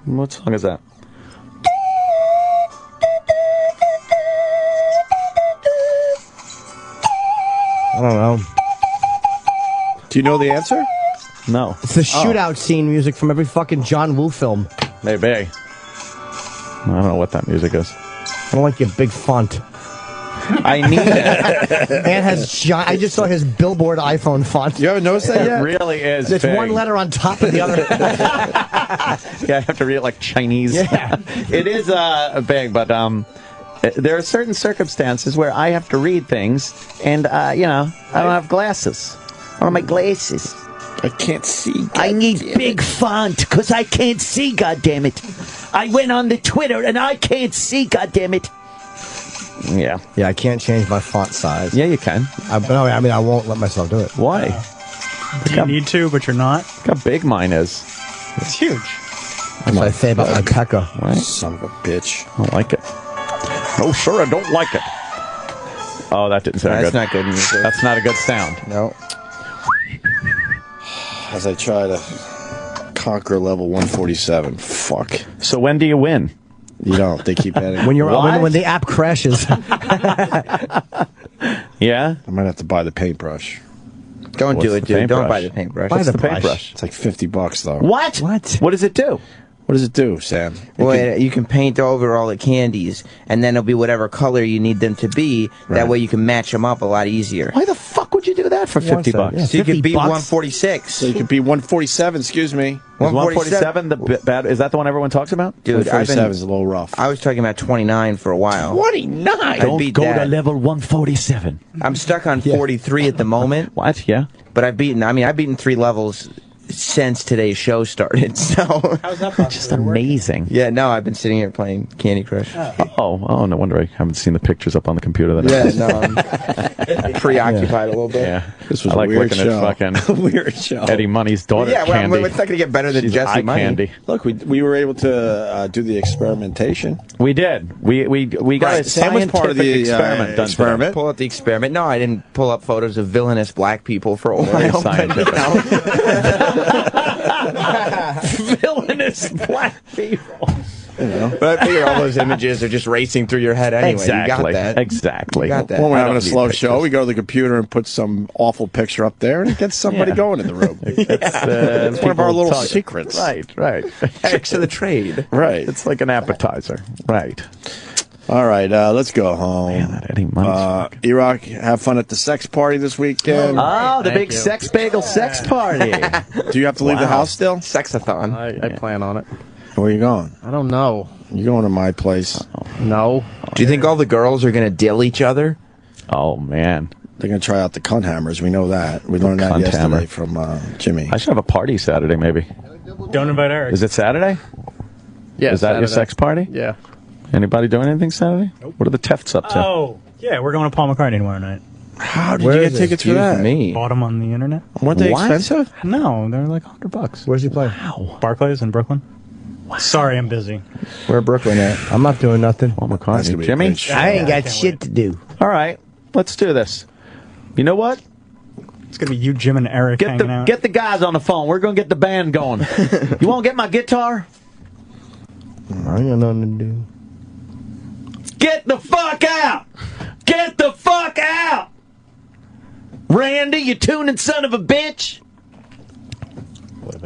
What song is that? I don't know. Do you know the answer? No. It's the shootout scene music from every fucking John Woo film. Maybe. I don't know what that music is. I don't like your big font. I need it. And has I just saw his Billboard iPhone font. You haven't noticed that yet? It really is. It's big. one letter on top of the other. Yeah, I have to read it like Chinese. Yeah. It is big, but there are certain circumstances where I have to read things, and I don't have glasses. I don't have my glasses. I can't see. I need big font because I can't see, goddammit. I went on the Twitter and I can't see, goddammit. Yeah. Yeah, I can't change my font size. Yeah, you can. I won't let myself do it. Why? You need to, but you're not. Look how big mine is. It's huge. That's what I say about my Pekka. Right? Son of a bitch. I don't like it. No, sir, I don't like it. Oh, that didn't sound That's good. not good music. That's not a good sound. No. As I try to conquer level 147. Fuck. So when do you win? You don't. They keep adding. When the app crashes. Yeah? I might have to buy the paintbrush. Don't do it, dude. Don't buy the paintbrush. Buy What's the the paintbrush. It's like $50 though. What? What does it do? What does it do, Sam? Well, you can paint over all the candies, and then it'll be whatever color you need them to be. Right. That way you can match them up a lot easier. Why the fuck would you do that for $50? So you could be 146. So you could be 147. Excuse me. Is 147 the bad? Is that the one everyone talks about? Dude, 147 is a little rough. I was talking about 29 for a while. 29. Don't go to level 147. I'm stuck on 43 at the moment. What? Yeah. But I've beaten 3 levels since today's show started. So how's that process? Just amazing. Yeah, no, I've been sitting here playing Candy Crush. Oh, no wonder I haven't seen the pictures up on the computer. I'm preoccupied a little bit. Yeah, This was I like a weird looking show. at fucking weird show. Eddie Money's daughter, Yeah, well, Candy. it's not going to get better than She's Jesse eye Money. candy. Look, we were able to do the experimentation. We did. We got Right, a Sam was scientific part of the experiment done. experiment. Pull up the experiment. No, I didn't pull up photos of villainous black people for a Very while. scientific. Villainous black people. But I figure all those images are just racing through your head anyway. Exactly. You got that. Exactly. You got that. When we're I having don't a need slow pictures. show, we go to the computer and put some awful picture up there, and it gets somebody Yeah. going in the room. It's one of our people little talk- secrets. Right. Tricks of the trade. Right. It's like an appetizer. Right. All right, let's go home. Man, that Eddie Money's Iraq, have fun at the sex party this weekend. Oh, the Thank big you. sex bagel sex party. Do you have to leave the house still? Sexathon. I plan on it. Where are you going? I don't know. You're going to my place. No. Do you think all the girls are going to dill each other? Oh, man. They're going to try out the cunt hammers. We know that. We learned that Cunt yesterday hammer. from Jimmy. I should have a party Saturday, maybe. Don't invite Eric. Is it Saturday? Yeah. Is that your Saturday. sex party? Yeah. Anybody doing anything Saturday? What are the Tefts up to? Oh, yeah, we're going to Paul McCartney tomorrow night. How did Where you is get it? tickets for Excuse that? me. Bought them on the internet. Weren't they What? expensive? No, they're like $100. Where's he playing? Barclays in Brooklyn. Sorry, I'm busy. Where Brooklyn at? I'm not doing nothing. Paul That's gonna McCartney. be a Jimmy? good show. I ain't got can't shit to do. All right, let's do this. You know what? It's gonna be you, Jim, and Eric hanging out. Get the guys on the phone. We're gonna get the band going. You want to get my guitar? I ain't got nothing to do. Get the fuck out! Get the fuck out! Randy, you tuning son of a bitch!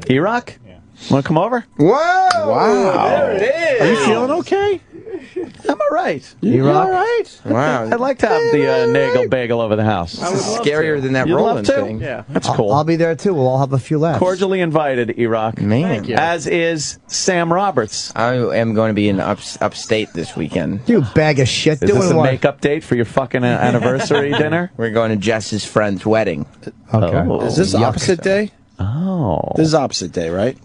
E-Rock? Yeah. Want to come over? Whoa! Wow. There it is. Are you feeling okay? I'm all right. You all right? Wow. I'd like to have the Nagel Bagel over the house. Scarier than that You'd love Roland to? thing. Yeah. That's cool. I'll be there too. We'll all have a few laughs. Cordially invited, E-Rock. Man. Thank you. As is Sam Roberts. I am going to be in upstate this weekend. You bag of shit. Is this Doing a what? makeup date for your fucking anniversary dinner? We're going to Jess's friend's wedding. Okay. Oh. Is this Yuck. opposite day? Oh. This is opposite day, right?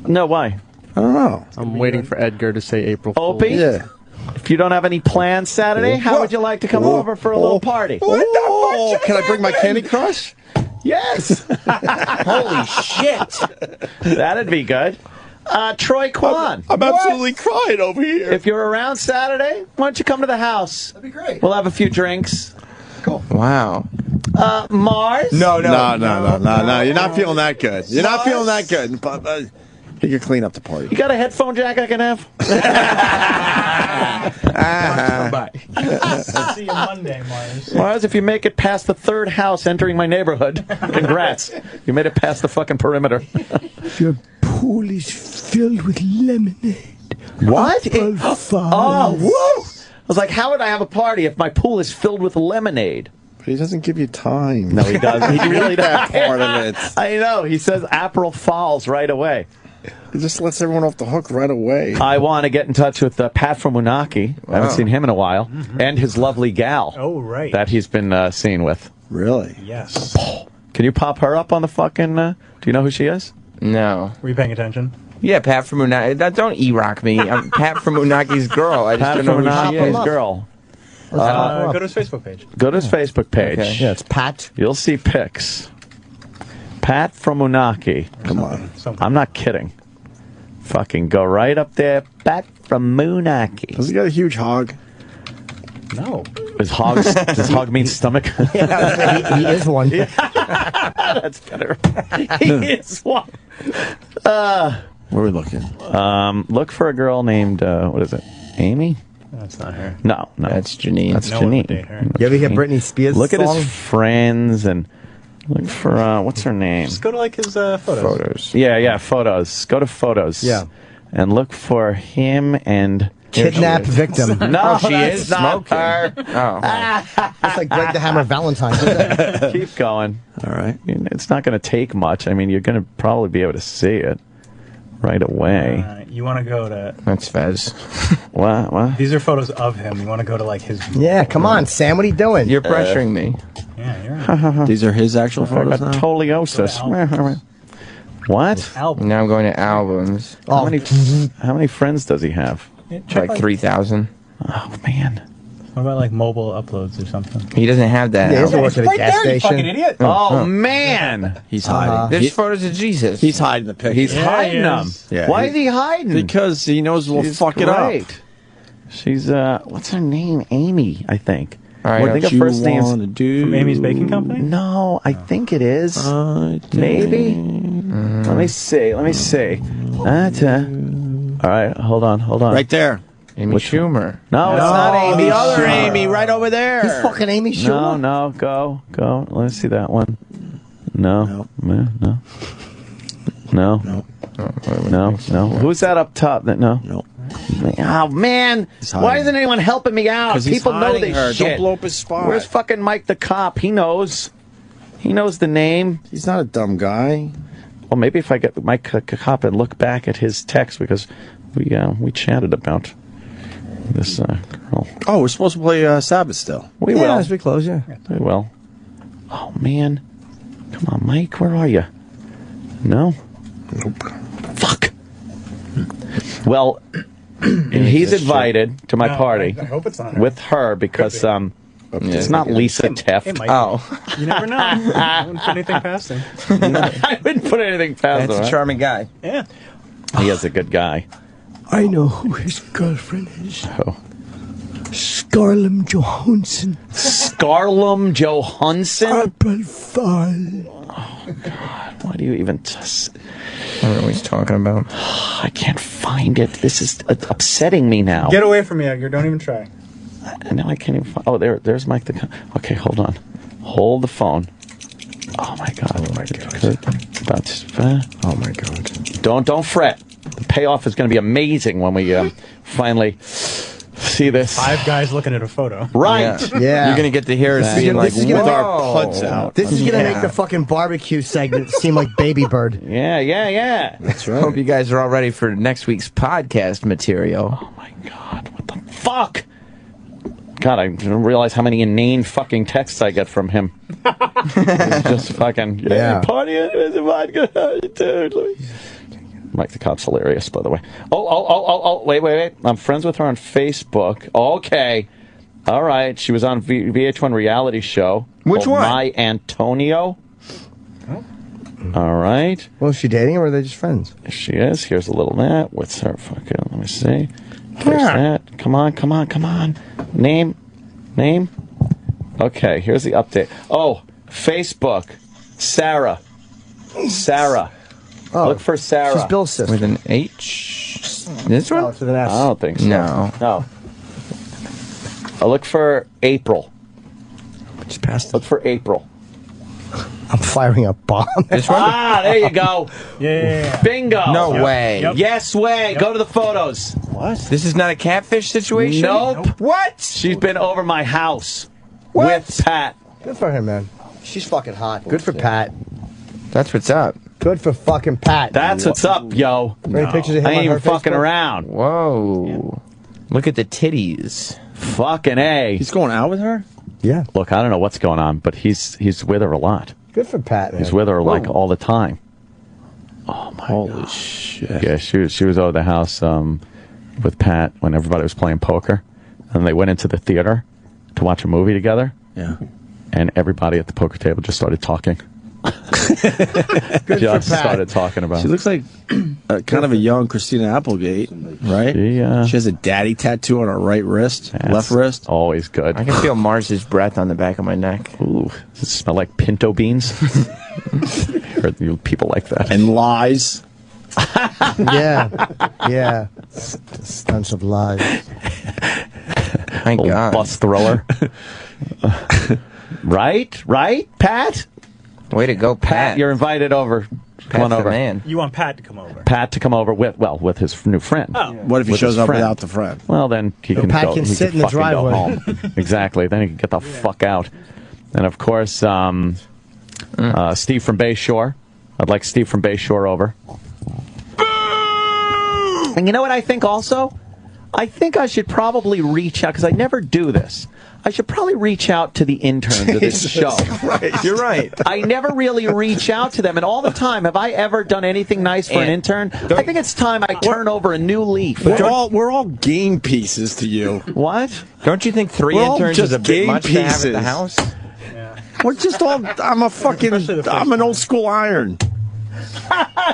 No, why? I don't know. I'm waiting for Edgar to say April Fool's. Opie? Yeah. If you don't have any plans Saturday, how would you like to come over for a little party? Oh, can I bring my Candy Crush? Yes. Holy shit! That'd be good. Troy Kwan. I'm absolutely crying over here. If you're around Saturday, why don't you come to the house? That'd be great. We'll have a few drinks. Wow. Mars? No. You're not feeling that good. You're not feeling that good. But he could clean up the party. You got a headphone jack I can have? See you Monday, Mars. Mars, if you make it past the third house entering my nederhood, congrats. You made it past the fucking perimeter. Your pool is filled with lemonade. What? Oh, whoa! I was like, how would I have a party if my pool is filled with lemonade? But he doesn't give you time. No, he doesn't. He really that doesn't. part of it. I know. He says April Falls right away. He just lets everyone off the hook right away. I want to get in touch with Pat from Unaki. I haven't seen him in a while. And his lovely gal. Oh, right. That he's been seen with. Really? Yes. Can you pop her up on the fucking... do you know who she is? No. Were you paying attention? Yeah, Pat from Unaki. Don't E-Rock me. I'm Pat from Unaki's girl. I just Pat don't know from who she Unaki's is. girl. Go to his Facebook page. Go to his Facebook page. Okay. Yeah, it's Pat. You'll see pics. Pat from Unaki. Come on. I'm not kidding. Fucking go right up there. Pat from Unaki. Does he got a huge hog? No. Does hog mean stomach? Yeah, he is one. That's better. He is one. Where are we looking? Look for a girl named, what is it? Amy? That's not her. No. That's Janine. That's No one would Janine. date her. You ever hear Britney Spears' Look at song? his friends and look for, what's her name? Just go to like his photos. Yeah, photos. Go to photos. Yeah. And look for him and... Kidnap victim. No, she that's is not smoking. her. Oh. It's like Greg the Hammer Valentine. Keep going. All right. It's not going to take much. I mean, you're going to probably be able to see it right away. You want to go to... That's Fez. What? These are photos of him. You want to go to like his... Yeah, come on, Sam. What are you doing? You're pressuring me. Yeah, you're right. These are his actual photos now? Scoliosis. What? Album. Now I'm going to albums. How many friends does he have? Like 3,000. Oh, man. What about like mobile uploads or something? He doesn't have that. Yeah, he doesn't album. work at a gas You fucking station. idiot. Oh, man. He's hiding. There's photos of Jesus. He's hiding the picture. He's hiding he them. is. Yeah, Why is he hiding? Because he knows we'll She's fuck it up. great. She's, what's her name? Amy, I think. All right, I think What her you first name's... wanna do? From Amy's Baking Company? No, I think it is. Maybe. Let me see. All right, hold on. Right there. Amy Schumer. No, it's not Amy. The other Schumer. Amy, right over there. He's fucking Amy Schumer. No, go. Let me see that one. No. Who's that up top? No. Oh, man. Why isn't anyone helping me out? 'Cause he's People know hiding this her. shit. Don't blow up his spot. Where's fucking Mike the cop? He knows. He knows the name. He's not a dumb guy. Well, maybe if I get Mike the cop and look back at his text, because we chatted about this girl. Oh, we're supposed to play Sabbath still. We Yeah, will. as we close, yeah. We will. Oh, man. Come on, Mike. Where are you? No? Nope. Fuck. Well, he's invited to my party I hope it's not her. with her because it's not Lisa Teft. It might Oh. be. You never know. I wouldn't put anything past him. I wouldn't put anything past That's him. a charming guy. Yeah. He is a good guy. I know who his girlfriend is. Who? Scarlett Johansson. Scarlett Johansson? April Fool. Why do you even... I don't know what he's talking about. I can't find it. This is upsetting me now. Get away from me, Edgar. Don't even try. Now I can't even find... Oh, there's Mike the... Okay, hold on. Hold the phone. Oh, my God. Oh, my God. Oh, my God. Don't fret. The payoff is going to be amazing when we finally see this. 5 guys looking at a photo. Right. Yeah. You're going to get to hear us being like, This is gonna with make- our puds out. This is gonna make the fucking barbecue segment seem like Baby Bird. Yeah. That's right. Hope you guys are all ready for next week's podcast material. Oh, my God. What the fuck? God, I didn't realize how many inane fucking texts I get from him. It's just fucking, Yeah. partying with the vodka, dude. Mike the cop's hilarious, by the way. Oh, wait. I'm friends with her on Facebook. Okay. All right. She was on VH1 reality show. Which called one? My Antonio. All right. Well, is she dating him or are they just friends? She is. Here's a little that. What's her fucking... Let me see. Here's that. Come on. Name. Okay, here's the update. Oh, Facebook. Sarah. Oh, Look for Sarah. She's Bill's sister. With an H? This one? No, it's with an S. I don't think so. No. I'll look for April. Just passed Look for April. I'm firing a bomb. This one? Ah, there you go. Yeah. Bingo. No way. Yep. Yes way. Go to the photos. What? This is not a catfish situation? Nope. What? She's been over my house What? with Pat. Good for him, man. She's fucking hot. Good for Pat. That's what's up. Good for fucking Pat. That's what's up, yo. Any pictures of him I ain't on even her fucking Facebook? around. Whoa. Look at the titties. Fucking A. He's going out with her? Yeah. Look, I don't know what's going on, but he's with her a lot. Good for Pat, man. He's with her like all the time. Oh my Holy shit. Yeah, she was over the house with Pat when everybody was playing poker, and they went into the theater to watch a movie together. Yeah. And everybody at the poker table just started talking. just started talking about. She looks like kind of a young Christina Applegate, right? She has a daddy tattoo on her right wrist, left wrist. Always good. I can feel Mars's breath on the back of my neck. Ooh, does it smell like pinto beans? Heard you people like that. And lies. Yeah. Stench of lies. Thank God. Bus thrower. Right, Pat? Way to go, Pat. You're invited over. Come on the over. man. You want Pat to come over? Pat to come over with his new friend. Oh. What if he With shows his up friend. without the friend? Well, then he can Pat go. can he sit in the fucking go driveway. home. Exactly. Then he can get the fuck out. And of course, Steve from Bayshore. I'd like Steve from Bayshore over. And you know what I think also? I think I should probably reach out, because I never do this. I should probably reach out to the interns of this show. Right. You're right. I never really reach out to them, and all the time, have I ever done anything nice for an intern? I think it's time I turn over a new leaf. We're all game pieces to you. What? Don't you think 3 We're all interns just is a bit game much to have at pieces. the house? We're just all. I'm an old school iron.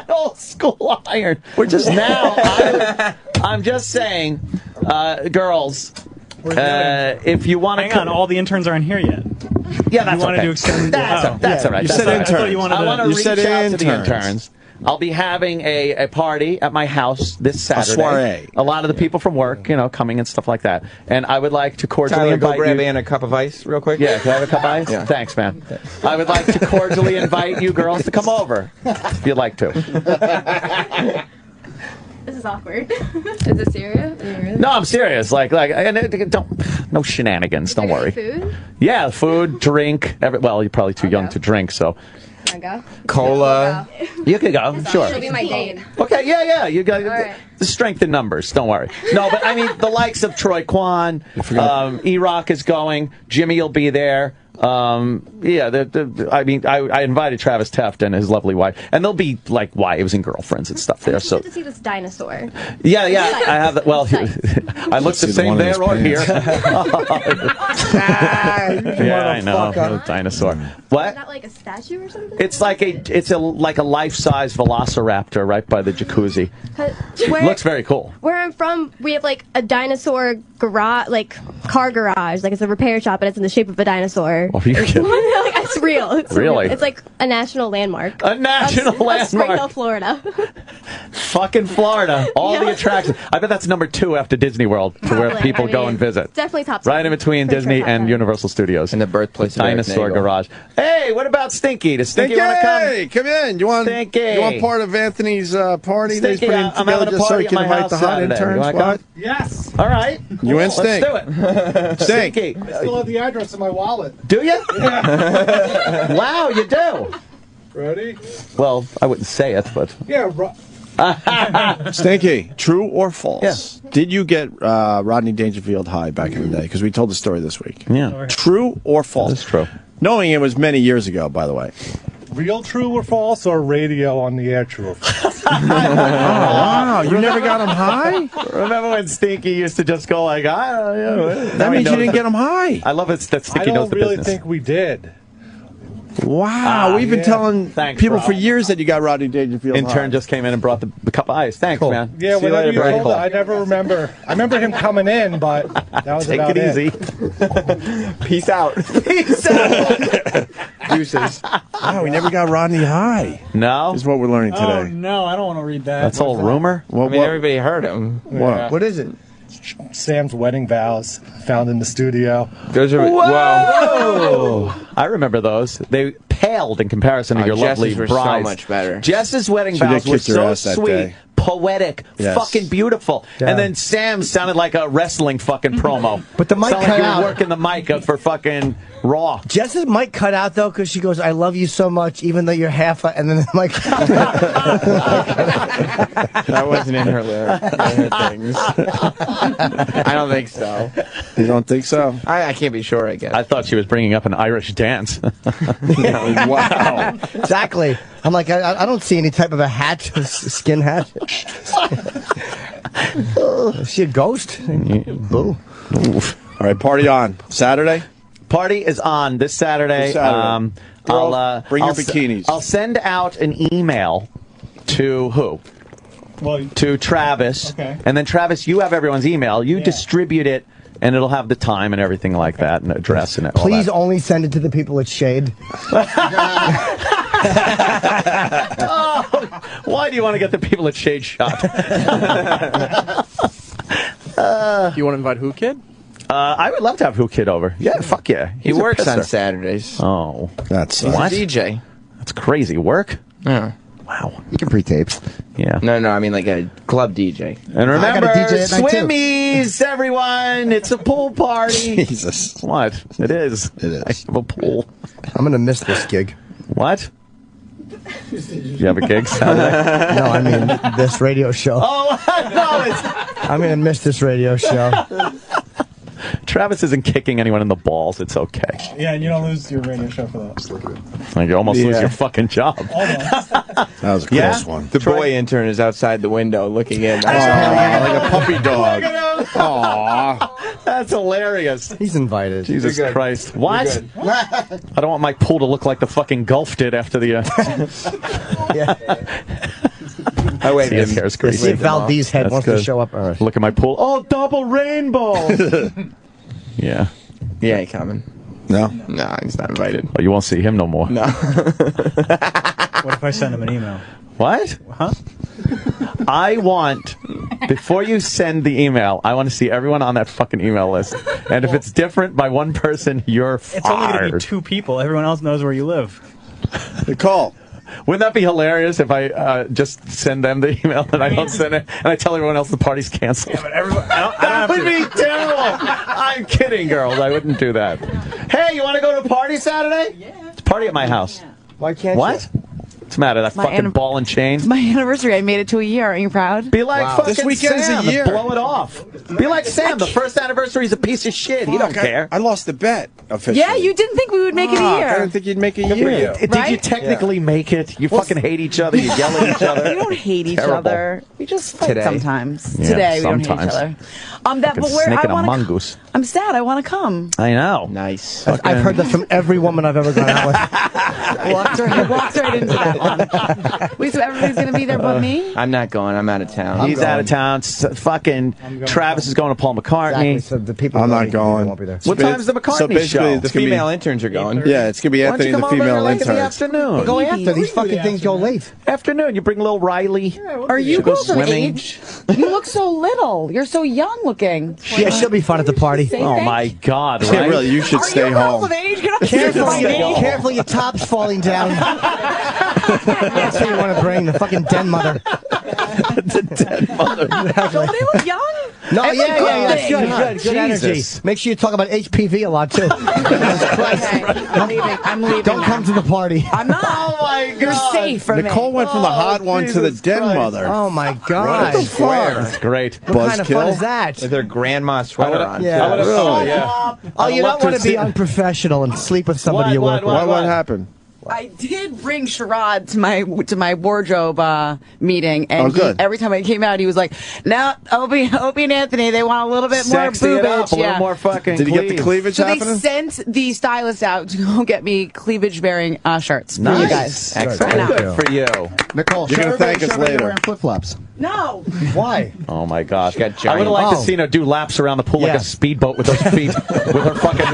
Old school iron. We're just now. I'm just saying, girls. If you want to, hang on, all the interns aren't here yet. Yeah, that's you wanted okay. to extend. That's all right. You That's said all right. interns. I want to You reach said out to the interns. interns. I'll be having a party at my house this Saturday. soiree. A lot of the people from work, coming and stuff like that. And I would like to cordially Tyler, go invite grab you. Ann a cup of ice real quick. Yeah, can I have a cup of ice? Yeah. Thanks, man. I would like to cordially invite you girls to come over, if you'd like to. This is awkward. Is this serious? Really? No, I'm serious. Don't, no shenanigans. Don't worry. Food? Yeah, food, drink. Well, you're probably too young to drink, so. Can I go? Cola. You could go, sure. She'll be my date. Okay, yeah. You got right. the strength in numbers. Don't worry. No, but I mean the likes of Troy Kwan, E-Rock is going. Jimmy will be there. I invited Travis Teft and his lovely wife, and they'll be like wives and girlfriends and stuff there. So To see this dinosaur. yeah, I have that. Well, I look the same there or here. Yeah, I know. A dinosaur. What? Is that like a statue or something? It's like a life-size Velociraptor right by the jacuzzi. Looks very cool. Where I'm from, we have like a dinosaur garage, like car garage, like it's a repair shop, and it's in the shape of a dinosaur. Oh, you kidding? Like, it's real. It's Really? Real. It's like a national landmark. A national landmark. Springdale, Florida. Fucking Florida. All the attractions. I bet that's number 2 after Disney World for where Probably. I people go mean, and visit. it's definitely top Right 10. in between For sure, Disney top and 10. Universal Studios. And the birthplace of Eric Dinosaur Nagel. Garage. Hey, what about Stinky? Does Stinky want to come? Come in. You want Stinky. You want part of Anthony's party that he's Stinky, putting I'm together having a just so party he at can my invite house the hot Saturday. interns? You wanna What? come? Yes. All right. You and Let's Stink. do it. Stink. Stinky. I still have the address in my wallet. Do you? Wow, you do. Ready? Well, I wouldn't say it, but. Yeah. Stinky, true or false? Did you get Rodney Dangerfield high back in the day? Because we told the story this week. Yeah. True or false? That's true. Knowing it was many years ago, by the way. Real true or false, or radio on the air true? Wow, you never got him high? Remember when Stinky used to just go like, That means you didn't get him high. I love it that I Stinky don't knows the really business. think we did. Wow, we've been telling Thanks, people bro. for years that you got Rodney Dangerfield Intern high. just came in and brought the cup of ice. Thanks, man. Yeah, See you whenever later, you very told cool. it, I never remember. I remember him coming in, but that was Take about it easy. Peace out. Peace out. Deuces. Wow, we never got Rodney high. No? Is what we're learning Oh today. no, I don't want to read that. That's all rumor? Well, I mean, everybody heard him. what? What is it? Sam's wedding vows found in the studio. Those are Whoa! I remember those. They paled in comparison to your lovely Jess's were brides. so much better. Jess's wedding She did vows were kiss your so ass that sweet, day. poetic, Yes. fucking beautiful. Yeah. And then Sam sounded like a wrestling fucking promo. But the mic Sounded cut like you out. were working the mic up for fucking Raw. Jess's mic cut out though because she goes, "I love you so much, even though you're half." And then the mic. That wasn't in her lyrics. Her things. I don't think so. You don't think so? I can't be sure, I guess. I thought she was bringing up an Irish dance. Wow. Exactly. I'm like, I don't see any type of a hat, skin hat. Is she a ghost? Boo. All right, party on. Saturday? Party is on this Saturday. This Saturday. Bring your bikinis. I'll send out an email to who? Well, to Travis. Okay. And then, Travis, you have everyone's email. You distribute it, and it'll have the time and everything like that, and address and all Please that. only send it to the people at Shade. Why do you want to get the people at Shade Shop? You want to invite Who Kid? I would love to have Who Kid over. Yeah, fuck yeah. He He's a works on pisser. Saturdays. Oh. That's He's what? a DJ. That's crazy. Work? Yeah. Wow. You can pre-tape. Yeah. No, I mean like a club DJ. And remember, I got a DJ at night, too. swimmies, everyone. It's a pool party. Jesus. What? It is. It is. I have a pool. I'm going to miss this gig. What? You have a gig Saturday? No, I mean this radio show. Oh, no, it's... I'm going to miss this radio show. Travis isn't kicking anyone in the balls. It's okay. Yeah, and you don't lose your radio show for that. Like you almost lose your fucking job. That was a close one. The boy intern is outside the window looking in. Like a puppy dog. Aw. That's hilarious. He's invited. Jesus Christ. What? I don't want my pool to look like the fucking Gulf did after the... I waved him. His hair's See crazy. if Valdez head That's wants good. to show up. All right. Look at my pool. Oh, double rainbow. Yeah. He ain't coming. No? No, he's not invited. Oh, you won't see him no more. No. What if I send him an email? What? Huh? I want, before you send the email, I want to see everyone on that fucking email list. And if it's different by one person, you're fired. It's only going to be 2 people. Everyone else knows where you live. Nicole. Wouldn't that be hilarious if I just send them the email and I don't send it, and I tell everyone else the party's canceled? Yeah, but everyone, that would be terrible. I'm kidding, girls. I wouldn't do that. Hey, you want to go to a party Saturday? Yeah. It's a party at my house. Why can't What? What's the matter? That My fucking anni- ball and chain? It's my anniversary. I made it to a year. Aren't you proud? Be like fucking This weekend's Sam a year. and blow it off. Be like Sam. The first anniversary is a piece of shit. He don't care. I lost the bet officially. Yeah, you didn't think we would make it a I year. didn't think you'd make a Did year. you Right? technically make it? You fucking hate each other. You yell at each other. We don't hate each Terrible. other. We just fight Today. sometimes. Yeah, Today we don't hate sometimes. each other. But Fucking where snake I and a want mongoose. I'm sad. I want to come. I know. Nice. I've heard that from every woman I've ever gone out with. Walked right into that one. Wait, so everybody's going to be there but me? I'm not going. I'm out of town. He's out of town. Fucking Travis is going to Paul McCartney. Exactly. So the people I'm who not know going. won't be there. What time's the McCartney So basically, show? The female interns are going. Yeah, it's gonna be Why don't Anthony you and the come over female like in the interns. afternoon? Go after. These fucking things go late. Afternoon. You bring little Riley. Are you Should go girls of swimming. age? You look so little. You're so young looking. Yeah, she'll be fun at the party. Oh my God! Yeah, Right? really, you should stay Girls home. of age? Get up Careful, here. careful, your top's falling down. That's what you want to bring, the fucking den mother. The dead mother. Don't they look young? No, It's a yeah, good that's thing. good energy. Jesus. Make sure you talk about HPV a lot, too. Okay, I'm leaving. I'm leaving. Don't come to the party. I'm not. Oh my God! You're safe for Nicole me. went from the hot one to the Jesus den Christ. mother. Oh, my God. Right. That's great. What kind of fun is that? With their grandma sweater on. Yeah. I would've Really? thought, yeah. Oh, I'd you love don't want to to be see- unprofessional and sleep with somebody What, you work what, with. What happened? I did bring Sherrod to my wardrobe meeting, and Oh, good. every time I came out, he was like, "No, Opie and Anthony, they want a little bit more Sexy it up, boobage." a little more fucking. Did you get the cleave. cleavage So they happening? sent the stylist out to go get me cleavage-bearing shirts for you Nice. guys. Excellent. I know. Good for you. Nicole, You're show gonna everybody- thank us show everybody later. wearing flip-flops. No. Why? Oh my gosh! got I would have liked to giant- seen her do laps around the pool like Yeah. a speedboat with those feet, with her fucking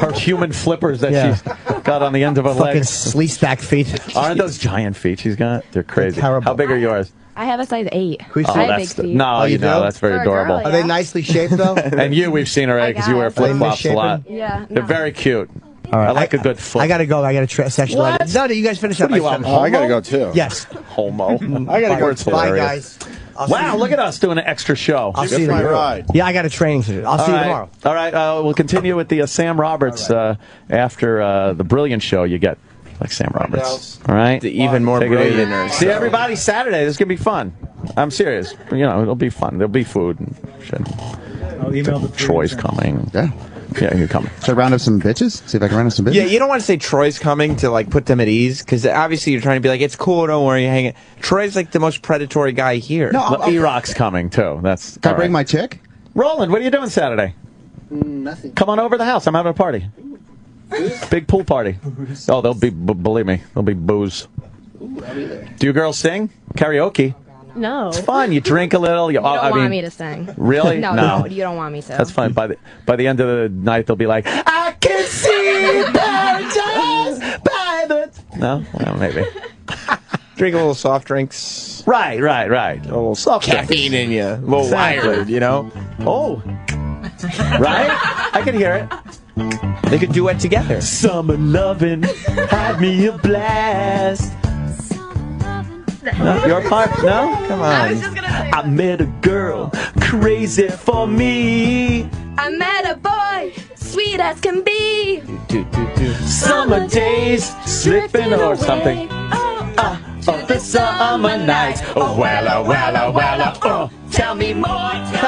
her human flippers that Yeah. she's got on the end of her Fucking legs. sleestack feet. Aren't those giant feet she's got? They're crazy. terrible. How big are yours? I have a size 8. Who's Oh, I have big that's feet. no, Oh, you you know do? that's very For a girl, adorable. yeah. Are they nicely shaped, though? And you, we've seen already because you wear guess. flip flops a Are they lot. misshapen? Yeah. They're no. very cute. All right. I like a good foot. I gotta go. I got a sexual. What? No, you guys finish up. What are you on, Oh, I gotta go too. Yes. Homo. I gotta go. It's Bye, hilarious. guys. I'll see Wow, you- look at us doing an extra show. I'll see you Good for my tomorrow. ride. Yeah, I got a training to do. I'll see you tomorrow. All right, we'll continue with the Sam Roberts after the Brilliant show. You get like Sam Roberts. All right, The even more Take it easy. brilliant. See everybody Saturday. This is gonna be fun. I'm serious. You know, it'll be fun. There'll be food and shit. I'll email the Troy's coming. Yeah. Yeah, you're coming. Should I round up some bitches? See if I can round up some bitches? Yeah, you don't want to say Troy's coming to like put them at ease because obviously you're trying to be like, it's cool, don't worry, hang it. Troy's like the most predatory guy here. No, Well, E-Rock's coming too. That's. Can I all bring right. my chick? Roland? What are you doing Saturday? Nothing. Come on over to the house. I'm having a party. Big pool party. Oh, there'll be, believe me, there'll be booze. Ooh, I'll be there. Do you girls sing? Karaoke? No. It's fun. You drink a little. You don't want me to sing. Really? No, you don't want me to. That's fine. By the end of the night, they'll be like, I can see paradise by the... No? Well, maybe. Drink a little soft drinks. Right. A little soft caffeine in you. A little wired, you know? Oh. Right? I can hear it. They could duet together. Summer lovin' had me a blast. No, your part? No? Come on. I was just gonna say. I met a girl crazy for me. I met a boy, sweet as can be. Summer days slipping or something. of the summer nights. Oh, well. Tell me more. I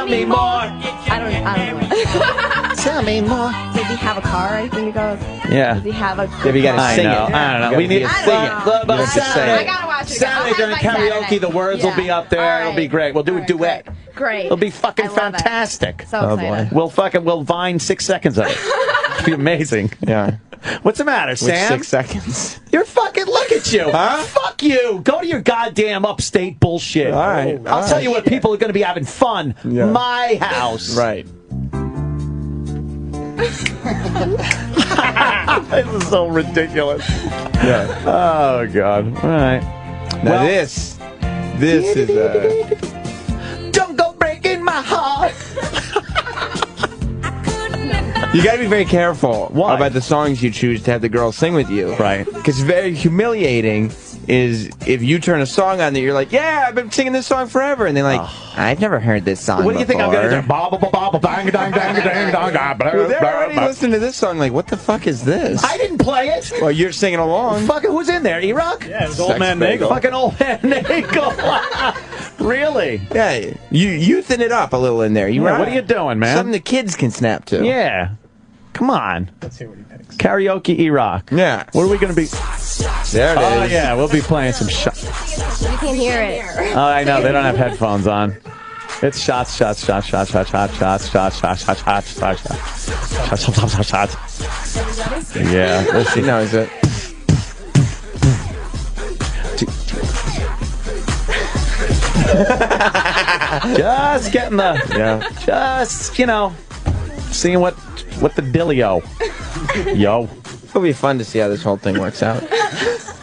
don't know. Tell me more. Does he have a car? I think it goes. Yeah. Does he have a Maybe you gotta I sing know. it. I don't know. We need to sing it. I gotta watch it. Saturday during karaoke, the words will be up there. It'll be great. We'll do a duet. Great. It'll be fucking I love it. fantastic. So excited. We'll vine 6 seconds of it. It'll be amazing. Yeah. What's the matter, Sam? 6 seconds? You're fucking, look at you. Huh? Fuck you. Go to your goddamn upstate bullshit. All right. I'll tell you what, people are going to be having fun. Yeah. My house. Right. This is so ridiculous. Yeah. Oh, God. All right. Now this is Don't go breaking my heart. you got to be very careful Why? about the songs you choose to have the girls sing with you. Right. Because very humiliating is if you turn a song on that you're like, yeah, I've been singing this song forever, and they're like, I've never heard this song What do you think I'm going to do? Well, they're already listening to this song like, what the fuck is this? I didn't play it. Well, you're singing along. Fucking who's in there? E-Rock? Yeah, it was Old Man Nagel. Fucking Old Man Nagel. Really? Yeah, you youthen it up a little in there. Yeah, what are you doing, man? Something the kids can snap to. Yeah. Come on. Let's hear what he picks. Karaoke E-Rock. Yeah. What are we going to be? There it is. Oh, yeah, we'll be playing some shots. You can hear it. Oh, I know. They don't have headphones on. It's shots. Yeah, She knows it. Just getting seeing what the dealio. Yo. It'll be fun to see how this whole thing works out.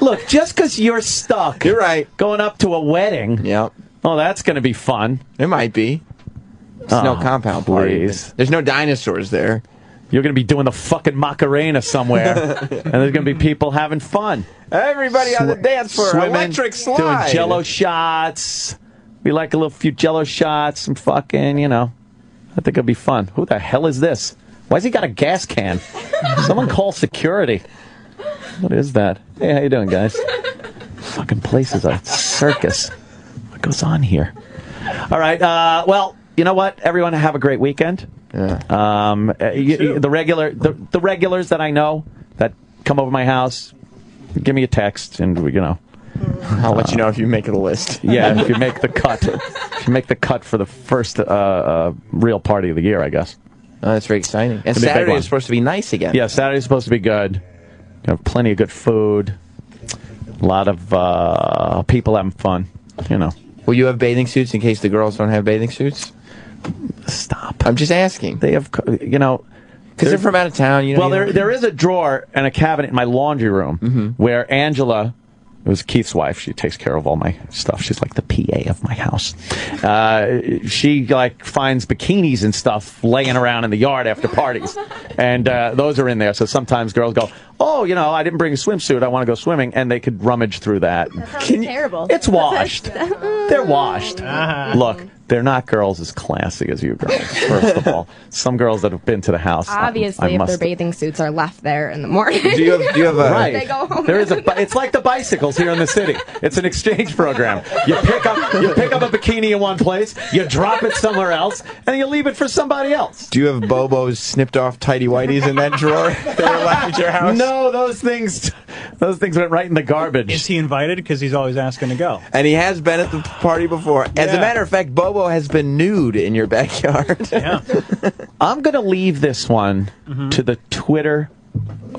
Look, just because you're stuck. You're right. Going up to a wedding. Yep. Oh, that's going to be fun. It might be. It's no compound party. Please. There's no dinosaurs there. You're going to be doing the fucking Macarena somewhere. And there's going to be people having fun. Everybody on the dance floor. Swimming, Electric slide. doing jello shots. We like a few jello shots. Some fucking, I think it'll be fun. Who the hell is this? Why's he got a gas can? Someone call security. What is that? Hey, how you doing, guys? Fucking place is a circus. What goes on here? All right. Well, you know what? Everyone have a great weekend. Yeah. The regulars that I know that come over my house, give me a text, and I'll let you know if you make the list. Yeah, if you make the cut. If you make the cut for the first real party of the year, I guess. Oh, that's very exciting. And Saturday is supposed to be nice again. Yeah, Saturday's supposed to be good. Plenty of good food. A lot of people having fun. Will you have bathing suits in case the girls don't have bathing suits? Stop. I'm just asking. They have, because they're from out of town. Well, there is a drawer and a cabinet in my laundry room where Angela, it was Keith's wife, she takes care of all my stuff. She's like the PA of my house. She finds bikinis and stuff laying around in the yard after parties, and those are in there. So sometimes girls go, "Oh, I didn't bring a swimsuit. I want to go swimming," and they could rummage through that. That sounds terrible. It's washed. They're washed. Look. They're not girls as classy as you girls, first of all. Some girls that have been to the house. Obviously, if their bathing suits are left there in the morning. Do you have a... Right. They go home. It's like the bicycles here in the city. It's an exchange program. You pick up a bikini in one place, you drop it somewhere else, and you leave it for somebody else. Do you have Bobo's snipped off tighty whities in that drawer that were left at your house? No, those things went right in the garbage. Is he invited? Because he's always asking to go. And he has been at the party before. As a matter of fact, Bobo has been nude in your backyard. Yeah. I'm going to leave this one to the Twitter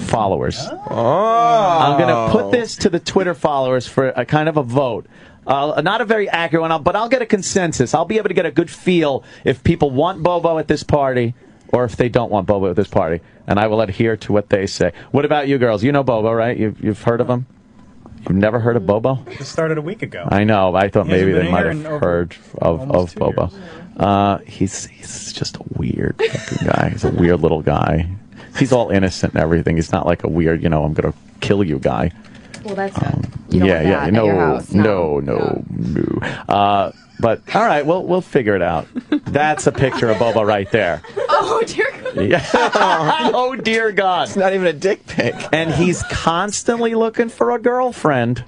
followers. I'm going to put this to the Twitter followers for a kind of a vote. Not a very accurate one, but I'll get a consensus. I'll be able to get a good feel if people want Bobo at this party or if they don't want Bobo at this party. And I will adhere to what they say. What about you girls? You know Bobo, right? You've heard of him? You've never heard of Bobo? It started a week ago. I know. I thought He hasn't maybe been they might here have in heard of Bobo. He's just a weird fucking guy. He's a weird little guy. He's all innocent and everything. He's not like a weird, I'm going to kill you guy. Well, that's good. You don't want that at no, your house. no. But all right, we'll figure it out. That's a picture of Bobo right there. Oh, dear God. Yeah. Oh dear God! It's not even a dick pic. And he's constantly looking for a girlfriend.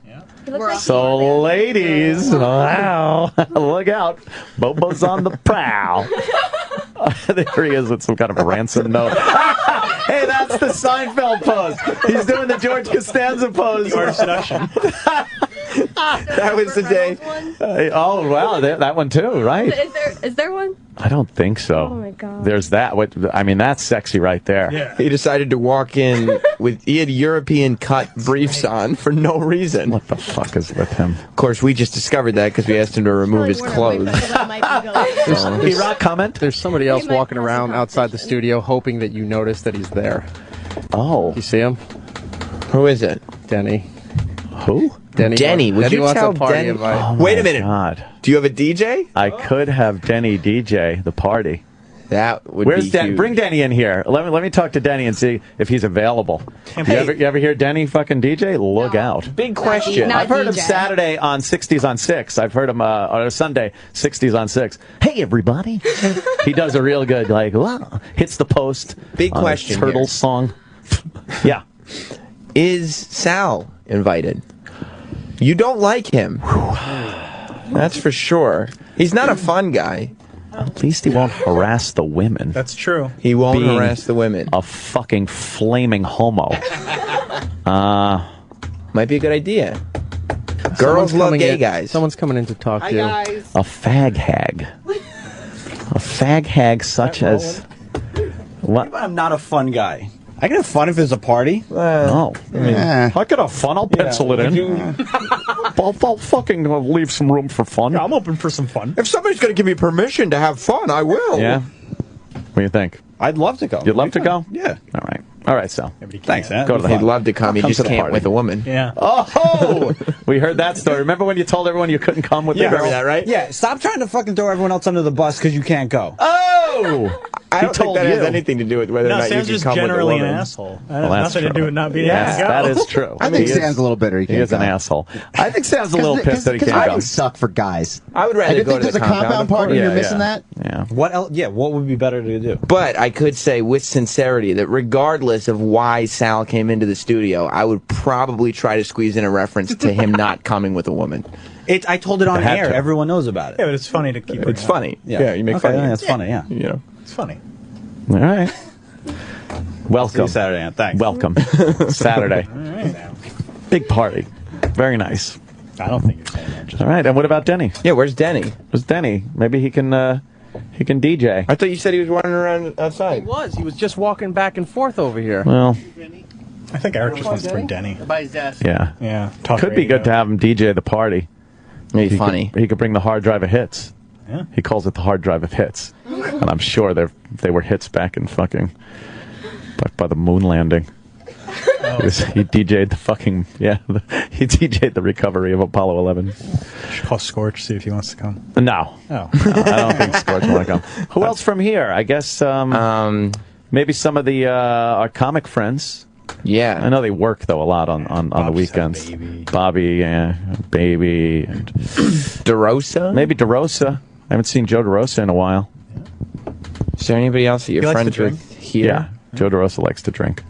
Like So, ladies, wow, look out! Bobo's on the prowl. There he is with some kind of a ransom note. Hey, that's the Seinfeld pose. He's doing the George Costanza pose. The art of seduction. That was the day. Oh, wow, that one too, right? Is there one? I don't think so. Oh, my God. There's that. That's sexy right there. Yeah. He decided to walk in he had European cut briefs on for no reason. What the fuck is with him? Of course, we just discovered that because we asked him to remove his clothes. Rock comment? There's somebody else walking around outside the studio hoping that you notice that he's there. Oh. You see him? Who is it? Denny. Who? Denny. Would you wants tell a party Denny? invite. Oh, Wait a my minute. God. Do you have a DJ? I could have Denny DJ the party. That would Where's be Denny? huge. Bring Denny in here. Let me talk to Denny and see if he's available. You ever hear Denny fucking DJ? Look out. Big question. Not I've heard him DJ. Saturday on 60s on 6. I've heard him on Sunday 60s on 6. Hey everybody. He does a real good hits the post. Big on a question Turtles here. song. Yeah. Is Sal invited? You don't like him. That's for sure. He's not a fun guy. At least he won't harass the women. That's true. He won't Being harass the women. A fucking flaming homo. Might be a good idea. Girls love gay guys. Someone's coming in to talk to you. A fag hag. A fag hag such as... What? I'm not a fun guy. I can have fun if there's a party. Oh. Yeah. I could have fun. I'll pencil it in. I'll fucking leave some room for fun. I'm open for some fun. If somebody's going to give me permission to have fun, I will. Yeah? What do you think? I'd love to go. You'd love to go? Yeah. All right, Sal. Thanks, man. Go to the He'd party. love to come. He Come just to the can't party. with a woman. Yeah. Oh! We heard that story. Remember when you told everyone you couldn't come with the girl? Remember that, right? Yeah, stop trying to fucking throw everyone else under the bus because you can't go. Oh! I don't think told that has you. anything to do with whether or No, not Sam's you just can come with a generally an woman. asshole. That Well, has that's nothing to true. do with not being Yes, able to that go. is true. I think He Sam's a little bitter. He He can't is an go. asshole. I think Sam's a little pissed that he can't I go. would suck for guys. I would Like, rather if go to there's the a compound party and Yeah, you're missing yeah. that. Yeah. What else? Yeah, what would be better to do? But I could say with sincerity that regardless of why Sal came into the studio, I would probably try to squeeze in a reference to him not coming with a woman. I told it on I had air. to. Everyone knows about it. Yeah, but it's funny to keep it. It's funny. Yeah. You make Okay, fun of yeah, it. it's funny. Yeah. You know. It's funny. All right. See Welcome. you Saturday. Aunt. Thanks. Welcome. Saturday. All right now. Big party. Very nice. I don't think you're saying that. Just All right. And what about Denny? Yeah, where's Denny? Where's Denny? Maybe he can DJ. I thought you said he was wandering around outside. He was just walking back and forth over here. Well, I think Eric just wants to bring Denny. By his desk. yeah. Yeah. Talk Could be radio. good to have him DJ the party. Maybe He funny. He could bring the hard drive of hits. Yeah. He calls it the hard drive of hits. And I'm sure they were hits back in fucking... by the moon landing. He DJ'd the fucking... Yeah. He DJ'd the recovery of Apollo 11. Should call Scorch, see if he wants to come. No. Oh. I don't think Scorch will want to come. Who else from here? I guess maybe some of the our comic friends. Yeah. I know they work, though, a lot on the weekends. Bobby, Baby, and DeRosa? maybe DeRosa. I haven't seen Joe DeRosa in a while. Is there anybody else that you're He likes to friends drink. with here? Yeah, Joe DeRosa likes to drink.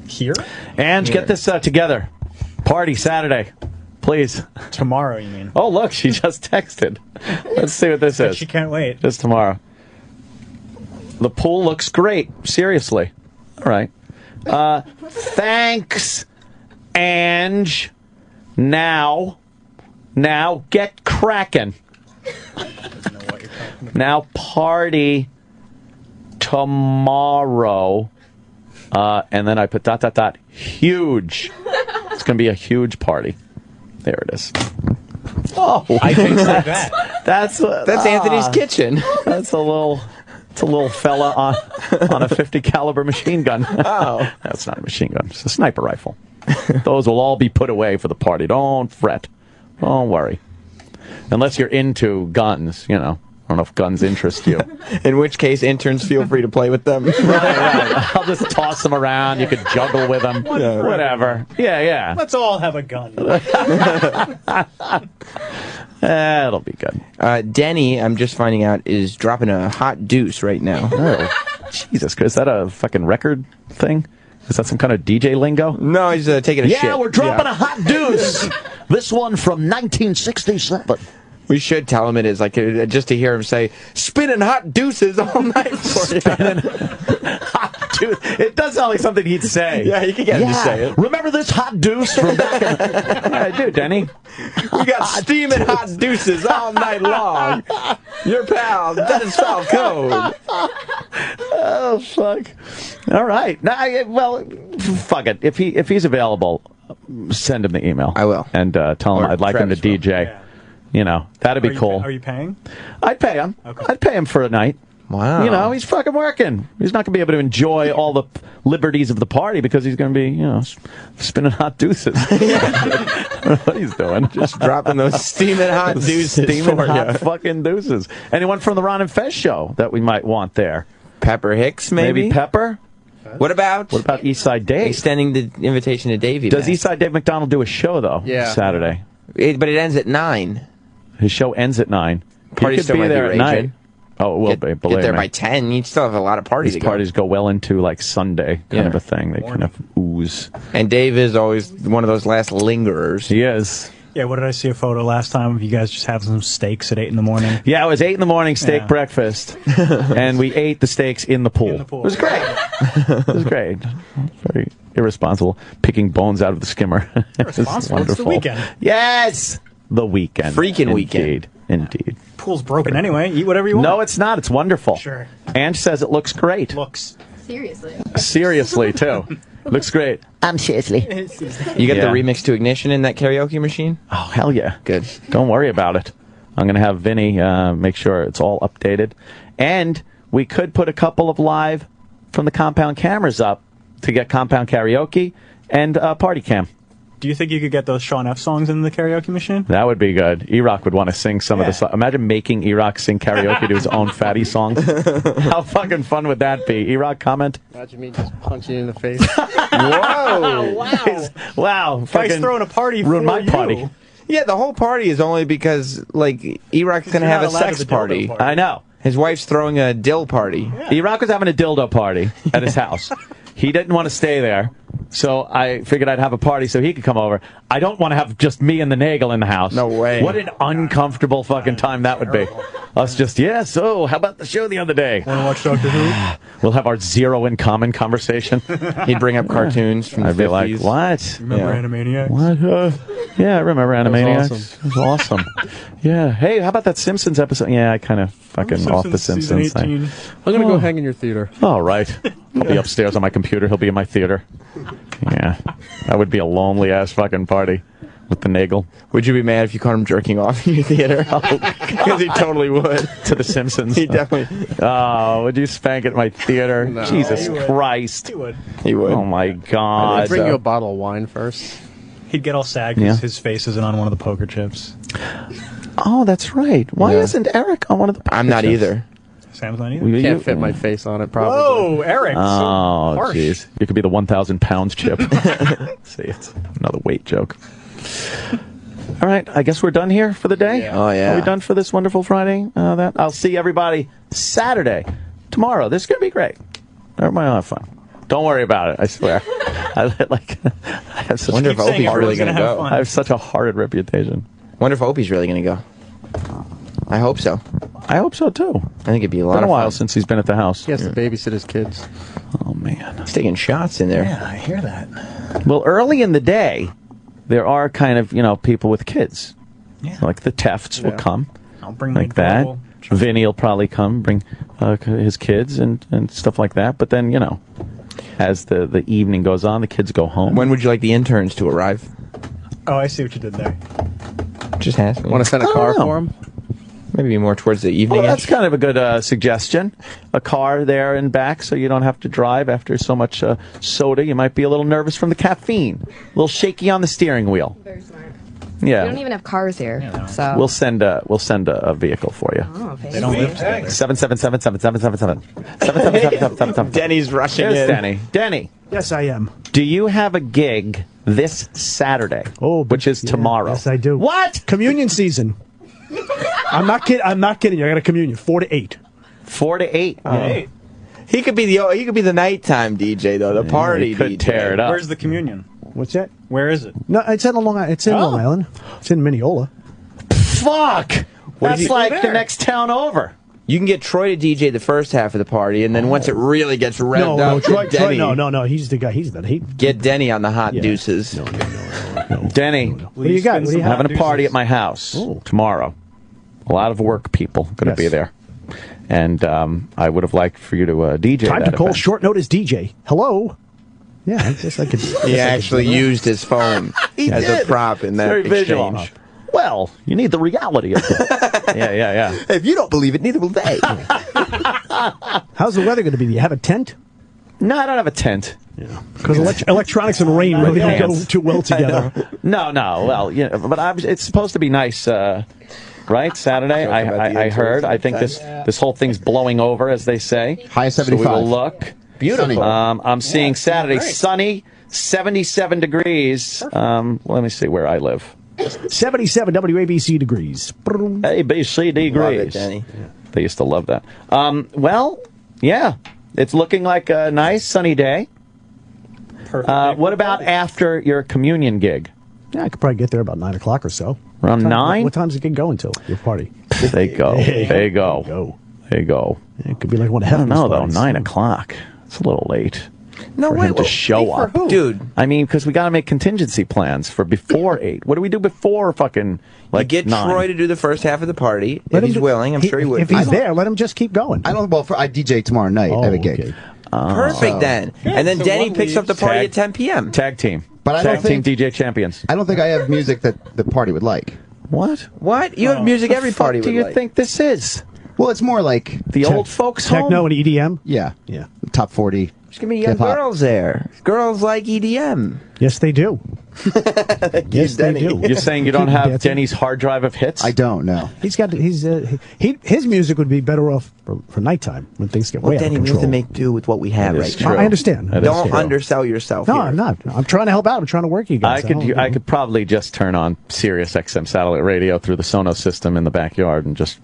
Here? And get this together. Party Saturday. Please. Tomorrow, you mean? Oh, look, she just texted. Let's see what this is. She can't wait. This tomorrow. The pool looks great. Seriously. All right. Thanks, Ange. Now, get cracking. Now party tomorrow. And then I put ... huge. It's going to be a huge party. There it is. Oh, I think so. That. That's Anthony's kitchen. That's a little fella on a 50 caliber machine gun. Oh, that's not a machine gun. It's a sniper rifle. Those will all be put away for the party. Don't fret. Don't worry. Unless you're into guns, I don't know if guns interest you. In which case, interns feel free to play with them. Right. I'll just toss them around. You could juggle with them. Whatever. Yeah. Let's all have a gun. That'll be good. Denny, I'm just finding out, is dropping a hot deuce right now. Oh, Jesus. Is that a fucking record thing? Is that some kind of DJ lingo? No, he's taking a shit. Yeah, we're dropping a hot deuce. This one from 1967. We should tell him it is, like, just to hear him say, spinning hot deuces all night for you. Hot deuce. It does sound like something he'd say. Yeah, you can get him to say it. Remember this hot deuce from back in... Yeah, I do, Denny. We got steaming hot deuces all night long. Your pal, Dennis Falcone. Oh, fuck. All right. Well, fuck it. If he's available, send him the email. I will. And tell him I'd like him to DJ. That'd be cool. Are you paying? I'd pay him. Okay. I'd pay him for a night. Wow. He's fucking working. He's not going to be able to enjoy all the liberties of the party because he's going to be, spinning hot deuces. I don't know what he's doing. Just dropping those steaming hot deuces. Steaming hot fucking deuces. Anyone from the Ron and Fez show that we might want there? Pepper Hicks, maybe? Pepper? What about Eastside Dave? Extending the invitation to Davey. Does Eastside Dave McDonald do a show, though? Yeah. Saturday. But it ends at 9. His show ends at 9. Party He could still be might there be at night. raging. Oh, it will be. Get Believe there me. by 10. You still have a lot of parties These to go. parties go well into like Sunday kind of a thing. They kind of ooze. And Dave is always one of those last lingerers. He is. Yeah, what did I see a photo last time of you guys just having some steaks at 8 in the morning? Yeah, it was 8 in the morning, steak breakfast. And we ate the steaks in the pool. It was great. It was great. Very irresponsible. Picking bones out of the skimmer. Irresponsible. It's the weekend. Yes! The weekend. Freaking weekend. Indeed. Pool's broken anyway. Eat whatever you want. No, it's not. It's wonderful. Sure. Ange says it looks great. Seriously. Seriously, too. Looks great. Seriously. You got Yeah. the remix to Ignition in that karaoke machine? Oh, hell yeah. Good. Don't worry about it. I'm going to have Vinny make sure it's all updated. And we could put a couple of live from the compound cameras up to get compound karaoke and party cam. Do you think you could get those Sean F. songs in the karaoke machine? That would be good. E-Rock would want to sing some of the songs. Imagine making E-Rock sing karaoke to his own fatty songs. How fucking fun would that be? E-Rock, comment? Imagine me just punching you in the face. Whoa! Wow. Wow. Guy's Fucking throwing a party ruin for my you. party. Yeah, the whole party is only because, like, E-Rock's going to you're have not a allowed to sex the dildo party. party. I know. His wife's throwing a dill party. E-Rock was having a dildo party at his house. He didn't want to stay there, so I figured I'd have a party so he could come over. I don't want to have just me and the Nagel in the house. No way. What an uncomfortable fucking time that would be. Us just, so how about the show the other day? Want to watch Doctor Who? We'll have our zero in common conversation. He'd bring up cartoons from the I'd be 50s. like, what? Remember Animaniacs? What? Yeah, I remember Animaniacs. awesome. It was awesome. Yeah. Hey, how about that Simpsons episode? Yeah, I kind of fucking off the Simpsons season thing. 18. I'm going to go hang in your theater. All right. I'll be upstairs on my computer. He'll be in my theater. Yeah. That would be a lonely ass fucking party with the Nagel. Would you be mad if you caught him jerking off in your theater? Because he totally would. To the Simpsons. He definitely. Oh, would you spank at my theater? No. Jesus He would. Christ. He would. He would. Oh my I'd God. bring you a bottle of wine first. He'd get all sad because Yeah. his face isn't on one of the poker chips. Oh, that's right. Why Yeah. isn't Eric on one of the I'm not pictures? either. Sam's not either. You- Can't fit my face on it, probably. Whoa, Eric. Oh, so harsh. jeez. You could be the 1,000 pounds chip. See, it's another weight joke. All right, I guess we're done here for the day. Oh, yeah. Are we done for this wonderful Friday? I'll see everybody Saturday, tomorrow. This is going to be great. Everybody will have fun. Don't worry about it, I swear. I have such Wonder if saying Opie's really everyone's going to gonna have go. fun. I have such a horrid reputation. Wonder if Opie's really going to go. I hope so. I hope so, too. I think it'd be a lot Been a of while fun. since he's been at the house. He has to babysit his kids. Oh, man. He's taking shots in there. Yeah, I hear that. Well, early in the day, there are kind of, people with kids. Yeah. Like the Tefts will come. I'll bring my Like that. adorable- Vinny will probably come, bring his kids and stuff like that. But then, as the evening goes on. The kids go home. When would you like the interns to arrive? Oh, I see what you did there. Just asking. Want to send a I don't car know. for him? Maybe more towards the evening. Well, that's kind of a good suggestion. A car there and back so you don't have to drive after so much soda. You might be a little nervous from the caffeine. A little shaky on the steering wheel. Very smart. Yeah. We don't even have cars here, so. We'll send a vehicle for you. Oh, They don't live together. 777-777-777. Denny's rushing Here's in. Denny. Denny, Yes, I am. do you have a gig this Saturday? Which is tomorrow. Yes, I do. What? Communion season. I'm not kidding. I'm not kidding you. I got a communion 4 to 8. 4 to 8. He could be the nighttime DJ though, the party he could DJ. tear it up. Where's the communion? What's that? Where is it? No, it's in Long Island. It's in Long Island. It's in Mineola. Fuck! That's you- like the next town over. You can get Troy to DJ the first half of the party, and then once it really gets revved No, up, Troy. Denny, No. He's the guy. get Denny on the hot deuces. Denny, What do you got? What do you I'm have? having a party at my house tomorrow. A lot of work people going to Yes. be there. And I would have liked for you to DJ Time that to call event. short notice DJ. Hello. Yeah, I guess I could. He actually used his phone as a prop in that Very exchange. visual. Well, you need the reality of it. Yeah. If you don't believe it, neither will they. How's the weather going to be? Do you have a tent? No, I don't have a tent. Because electronics and rain really don't go too well together. No. Well, but it's supposed to be nice, right? Saturday. I heard. I think this whole thing's blowing over, as they say. High of So 75. we will look. Beautiful. I'm seeing Saturday sunny, 77 degrees. Let me see where I live. 77 WABC degrees. ABC degrees. Love it, Denny. They used to love that. Well, yeah, it's looking like a nice sunny day. Perfect. What about after your communion gig? Yeah, I could probably get there about 9 o'clock or so. Around What time- 9? What time's the gig going till? Your party? There you go. There you go. There you go. It could be like one of I don't Heaven's know, though. parties. 9 o'clock. It's a little late. No, for wait, him to wait, show wait, for up. who? Dude. I mean, because we got to make contingency plans for before 8. What do we do before fucking, like, You get 9? Troy to do the first half of the party. Let If he's him do- willing, I'm sure he would. If be. he's there, let him just keep going. I don't. Well, I DJ tomorrow night. I have a gig. okay. Perfect then. And then so Denny one picks up the leaves. party Tag- at 10 p.m. Tag team. But I Tag don't team think DJ champions. I don't think I have music that the party would like. What? What? You have music The every fuck party do would you like. think this is? Well, it's more like The old folks home? Techno and EDM? yeah, Yeah. top 40. There's going to be young Hip-hop. girls there. Girls like EDM. Yes, they do. Yes, they do. You're saying you don't have Dancing. Denny's hard drive of hits? I don't know. His music would be better off for nighttime when things get way Well, out Denny, of we have control. to make do with what we have That right is now. true. I understand. That is Don't true. undersell yourself No, here. I'm not. I'm trying to help out. I'm trying to work you guys. I could probably just turn on Sirius XM satellite radio through the Sonos system in the backyard and just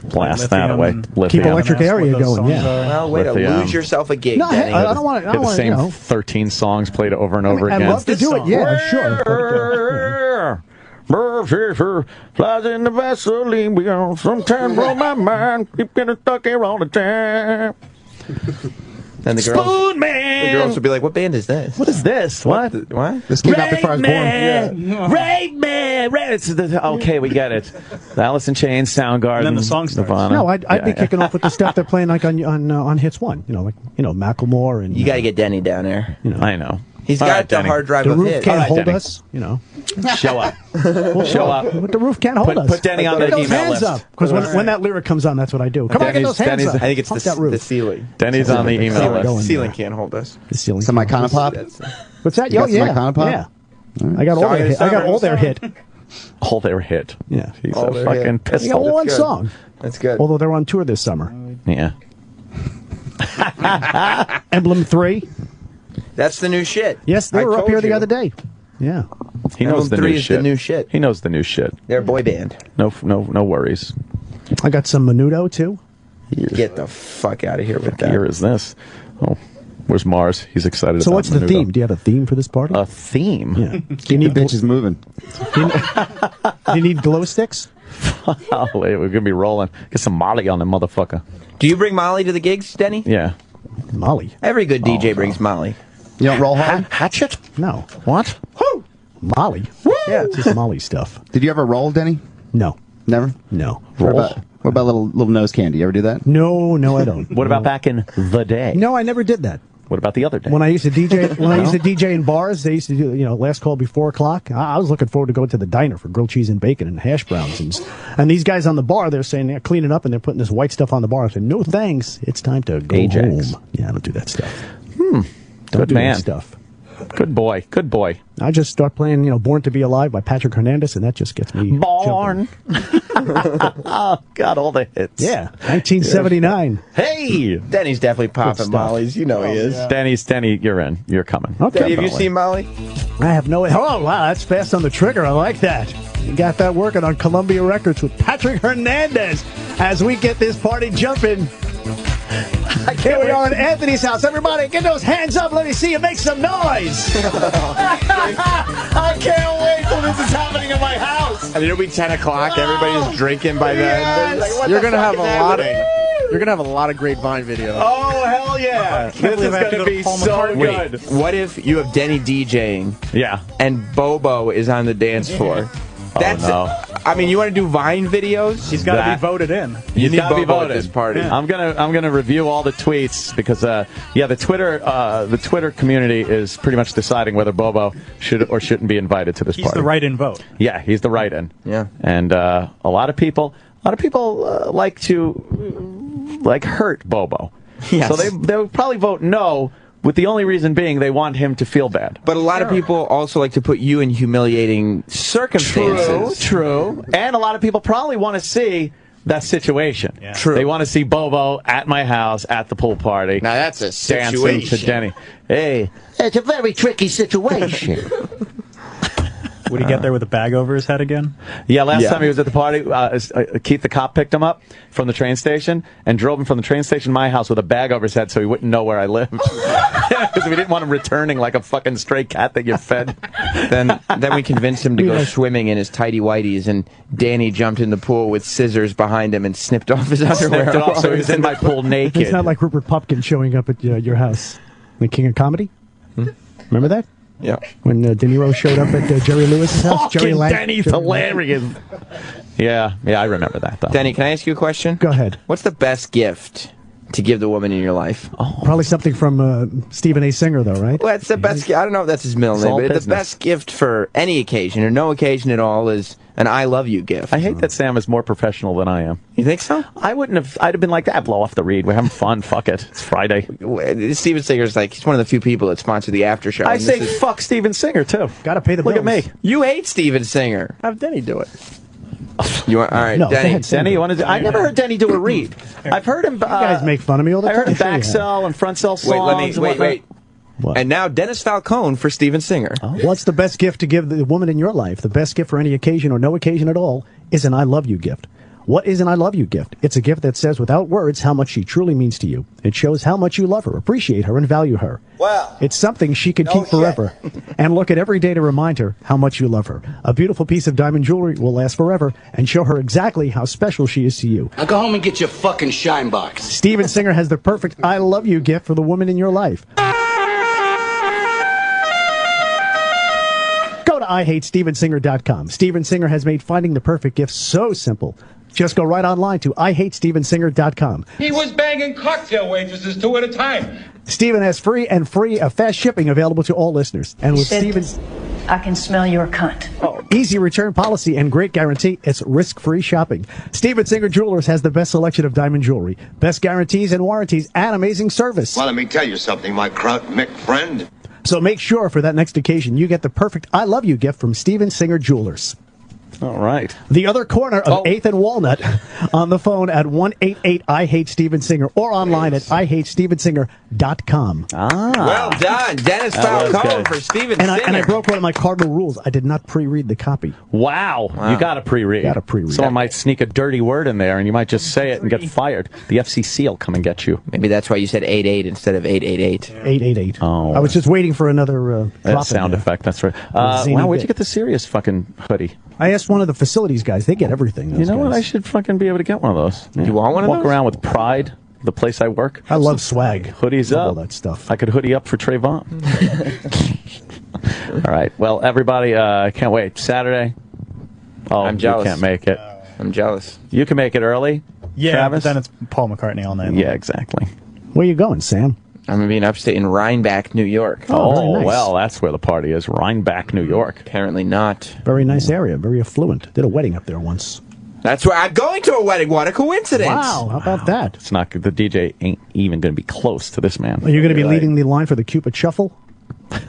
blast that away. Keep electric area going. Yeah. Well, way to Lithium. lose yourself a gig, No, Denny. I don't want to. I Get don't the want same to. 13 songs played over and over I'd again. love to do it. Yeah, sure. Flies in the Vaseline, we on sometimes blow my mind. Keep getting stuck here all the time. And the girls, Spoon Man. the girls would be like, "What band is this? What is this? What? What? This came out before I was born. Rape Man. Okay, we get it. The Alice in Chains, Soundgarden, And then the song starts. Nirvana. No, I'd be Yeah. kicking off with the stuff they're playing like on Hits One. Macklemore and You got to get Denny down there. I know. He's All got right, the Denny. hard drive The of roof hits. can't All right, hold Denny. us. Show up. Show up. But the roof can't hold us. Put Denny on the Get those email hands list. up, because when that lyric comes on, that's what I do. Come on, get those hands up. I think it's Pump that roof. the ceiling. Denny's on the email Ceiling going list. Ceiling there. can't hold us. The ceiling. Some Iconopop. What's that? You Oh got some yeah, Iconopop? yeah. I got all their hit. I got all their hit. All their hit. Yeah. He's All a their fucking hit. I got pistol. one good. song. That's good. Although they're on tour this summer. Yeah. Emblem 3. That's the new shit. Yes, they I were up told here the you. other day. Yeah. He knows Emblem the 3 new is shit. the new shit. He knows the new shit. They're a boy band. No worries. I got some Menudo too. Get the fuck out of here with that. Here is this. Oh, where's Mars? He's excited. So about what's the Menudo. theme? Do you have a theme for this party? A theme? Yeah. Keep the bitches moving. Do you need glow sticks? Golly, we're gonna be rolling. Get some Molly on the motherfucker. Do you bring Molly to the gigs, Denny? Yeah. Molly. Every good DJ brings Molly. You don't roll hard? Hatchet? No. What? Molly. Yeah. It's just Molly stuff. Did you ever roll, Denny? No. Never? No. What about little nose candy? You ever do that? No, I don't. What about back in the day? No, I never did that. What about the other day? When I used to DJ, in bars, they used to do, last call before 4 o'clock. I was looking forward to going to the diner for grilled cheese and bacon and hash browns. And these guys on the bar, they're saying they're cleaning up and they're putting this white stuff on the bar. I said, no thanks. It's time to go Ajax. home. Yeah, I don't do that stuff. Good do man. that stuff. Good boy. Good boy. I just start playing, Born to Be Alive by Patrick Hernandez, and that just gets me Born. Oh, got all the hits. Yeah, 1979. Hey, Denny's definitely popping stuff. Molly's. You know he is. Denny, you're in. You're coming. Okay. Denny, have you seen Molly? I have no. Oh wow, that's fast on the trigger. I like that. You got that working on Columbia Records with Patrick Hernandez as we get this party jumping. Here we are in Anthony's house. Everybody, get those hands up. Let me see you make some noise. I can't wait till this is happening in my house. And it'll be 10 o'clock. Everybody's drinking by then. Yes. Like, what You're the gonna fuck have is a lot of. happening? You're gonna have a lot of great Vine videos. Oh, hell yeah. This is believe I have to going to go to be Paul so McCartney. good. What if you have Denny DJing? Yeah. And Bobo is on the dance floor? That's no. I mean, you want to do Vine videos? He's got to be voted in. You need gotta be Bobo at voted. this party. I'm gonna review all the tweets because the Twitter community is pretty much deciding whether Bobo should or shouldn't be invited to this He's party. the write-in vote. Yeah, he's the write-in. Yeah. And a lot of people like to hurt Bobo. Yes. So they would probably vote no, with the only reason being they want him to feel bad. But a lot of people also like to put you in humiliating circumstances. True. And a lot of people probably want to see that situation. Yeah. True. They want to see Bobo at my house at the pool party. Now that's a dancing situation. to Denny. Hey, It's a very tricky situation. Would he get there with a bag over his head again? yeah, last time he was at the party, Keith the cop picked him up from the train station and drove him from the train station to my house with a bag over his head so he wouldn't know where I lived. Because we didn't want him returning like a fucking stray cat that you fed. Then we convinced him to go swimming in his tighty whities, and Danny jumped in the pool with scissors behind him and snipped off his underwear. Snipped it off so he was in my pool naked. It's not like Rupert Pupkin showing up at your house. The King of Comedy? Remember that? Yeah. When De Niro showed up at Jerry Lewis's house? Jerry Fucking Lang- Denny's Jerry- hilarious. Yeah, I remember that, though. Denny, can I ask you a question? Go ahead. What's the best gift to give the woman in your life? Probably something from Stephen A. Singer, though, right? Well, that's the best gift. I don't know if that's his middle It's name, all but the business. best gift for any occasion or no occasion at all is an I love you gift. I hate that Sam is more professional than I am. You think so? I'd have been like, blow off the read. We're having fun. Fuck it. It's Friday. Steven Singer's he's one of the few people that sponsor the after show. I and say this is- fuck Steven Singer, too. Gotta pay the Look bills. at me. You hate Steven Singer. Have Denny do it. You want, all right, No, go Denny. ahead, Denny, you want to do? I never heard Denny do a read. I've heard him. You guys make fun of me all the I heard time. him back sell and front sell songs. Wait. What? And now Dennis Falcone for Steven Singer. What's the best gift to give the woman in your life? The best gift for any occasion or no occasion at all is an I love you gift. What is an I love you gift? It's a gift that says without words how much she truly means to you. It shows how much you love her, appreciate her, and value her. Well, it's something she can keep forever and look at every day to remind her how much you love her. A beautiful piece of diamond jewelry will last forever and show her exactly how special she is to you. Now go home and get your fucking shine box. Steven Singer has the perfect I love you gift for the woman in your life. Go to IHateStevenSinger.com. Steven Singer has made finding the perfect gift so simple. Just go right online to IHateStevenSinger.com. He was banging cocktail waitresses 2 at a time. Steven has free fast shipping available to all listeners. And with Steven's I can smell your cunt. easy return policy and great guarantee, it's risk-free shopping. Steven Singer Jewelers has the best selection of diamond jewelry, best guarantees and warranties, and amazing service. Well, let me tell you something, my Mick friend. So make sure for that next occasion you get the perfect I love you gift from Steven Singer Jewelers. All right. The other corner of 8th and Walnut on the phone at 1-888-I-HATE-STEVEN-SINGER or online at IHateStevenSinger.com. Well done. Dennis Falcone for Steven Singer. And I broke one of my cardinal rules. I did not pre-read the copy. Wow. You got to pre-read. Got to pre-read. Someone might sneak a dirty word in there, and you might just say it and get fired. The FCC will come and get you. Maybe that's why you said 88 instead of 888. 888. Oh. I was just waiting for another That sound effect. That's right. Zany Wow, where'd bit. you get the Sirius fucking hoodie? I asked one of the facilities guys. They get everything. You know what? I should fucking be able to get one of those. You want one of Walk those? around with pride. The place I work. I love swag. Hoodies Love up. all that stuff. I could hoodie up for Trayvon. All right. Well, everybody, I can't wait. Saturday. Oh, I'm jealous. You can't make it. I'm jealous. You can make it early. Yeah, Travis? but then it's Paul McCartney all night long. Yeah, exactly. Where you going, Sam? I'm going to be in upstate in Rhinebeck, New York. Oh, very nice. Well, that's where the party is. Rhinebeck, New York. Apparently not. Very nice area, very affluent. Did a wedding up there once. That's where I'm going to a wedding. What a coincidence. Wow, how about that? It's not good. The DJ ain't even going to be close to this man. Are you going to be leading the line for the Cupid Shuffle? I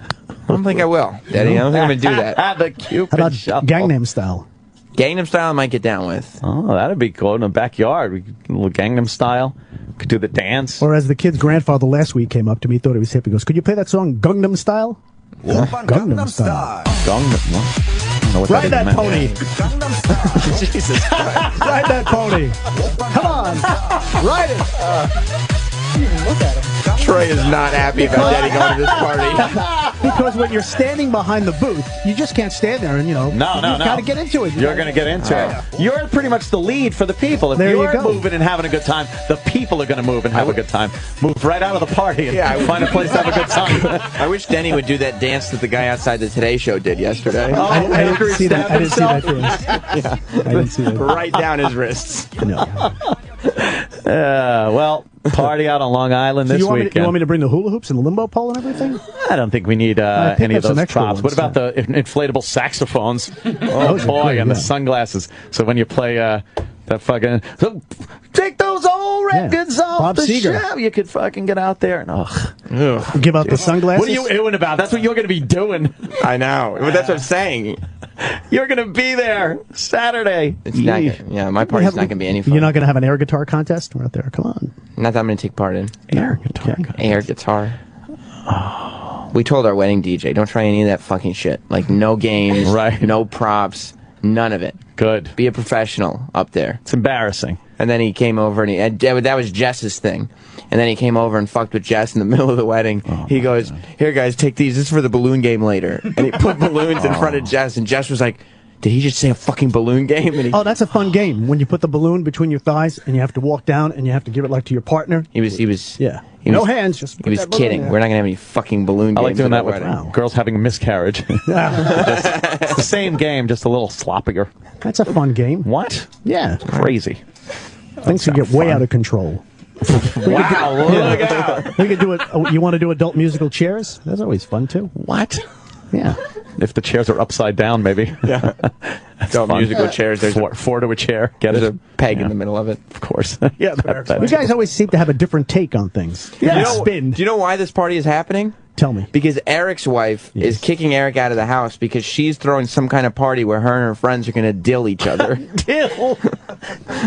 don't think I will, Daddy. I don't think I'm going to do that. The Cupid How about Shuffle. Gangnam Style? Gangnam Style I might get down with. Oh, that'd be cool. In the backyard. A little Gangnam Style. Could do the dance. Or as the kid's grandfather last week came up to me, thought it was hip. He goes, could you play that song Gangnam Style? Gangnam Style. Gangnam. I don't know what Ride that meant. pony. Jesus Christ. Ride that pony. Come on. Ride it. Look at him. Troy is not happy about Daddy going to this party. Because when you're standing behind the booth, you just can't stand there and, you know, No. you got to get into it. You're going to get into it. You're pretty much the lead for the people. If There you you're go. moving and having a good time, the people are going to move and have a good time. Move right out of the party and find a place to have a good time. I wish Denny would do that dance that the guy outside the Today Show did yesterday. Oh, I didn't see that. I didn't see that. Yeah. I didn't see that. Right down his wrists. No. Well, party out on Long Island So this you want weekend. me to bring the hula hoops and the limbo pole and everything? I don't think we need I picked any up of some those extra props. ones, What about the inflatable saxophones? Those Oh are boy, good, and the yeah. sunglasses. So when you play that fucking take those old records off Bob the Seger. shelf, you could fucking get out there and Give out the sunglasses. What are you oohing about? That's what you're going to be doing. I know. But that's what I'm saying. You're going to be there Saturday. It's not, yeah, my party's not going to be any fun. You're not going to have an air guitar contest? We're out there. Come on. Not that I'm going to take part in. Air guitar. Air guitar. We told our wedding DJ, don't try any of that fucking shit. Like, no games, Right. no props, none of it. Good. Be a professional up there. It's embarrassing. And then he came over and that was Jess's thing. And then he came over and fucked with Jess in the middle of the wedding. He goes, here guys, take these. This is for the balloon game later. And he put balloons in front of Jess, and Jess was like, did he just say a fucking balloon game? And he, Oh, that's a fun game. When you put the balloon between your thighs and you have to walk down and you have to give it like to your partner. he was Yeah. He No was- hands. Just he put was that balloon kidding. there. We're not gonna have any fucking balloon I games. like doing at that our with wedding. girls having a miscarriage. It's the same game, just a little sloppier. That's a fun game. What? Yeah. Crazy. Things could get way out of control. Wow, look out. We could do it. You want to do adult musical chairs? That's always fun too. What? Yeah. If the chairs are upside down, maybe. Yeah. That's Adult fun. musical chairs. There's four to a chair. Get there's it? a peg in the middle of it. Of course. Yeah. That- You guys always seem to have a different take on things. Do you know- Spin. Do you know why this party is happening? Tell me. Because Eric's wife is kicking Eric out of the house because she's throwing some kind of party where her and her friends are going to dill each other. Dill.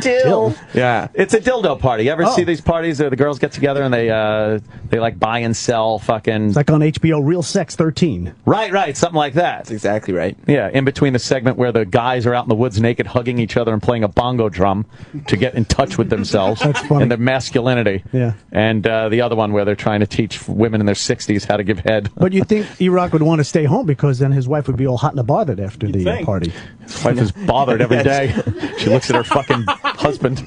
Dill. Yeah. It's a dildo party. You ever Oh. see these parties where the girls get together and they like buy and sell fucking... It's like on HBO Real Sex 13. Right, something like that. That's exactly right. Yeah, in between the segment where the guys are out in the woods naked hugging each other and playing a bongo drum to get in touch with themselves That's funny. and their masculinity. Yeah. And the other one where they're trying to teach women in their 60s how to give head. But you think E-Rock would want to stay home because then his wife would be all hot and bothered after the think. party. His wife is bothered every day. She looks at her fucking husband.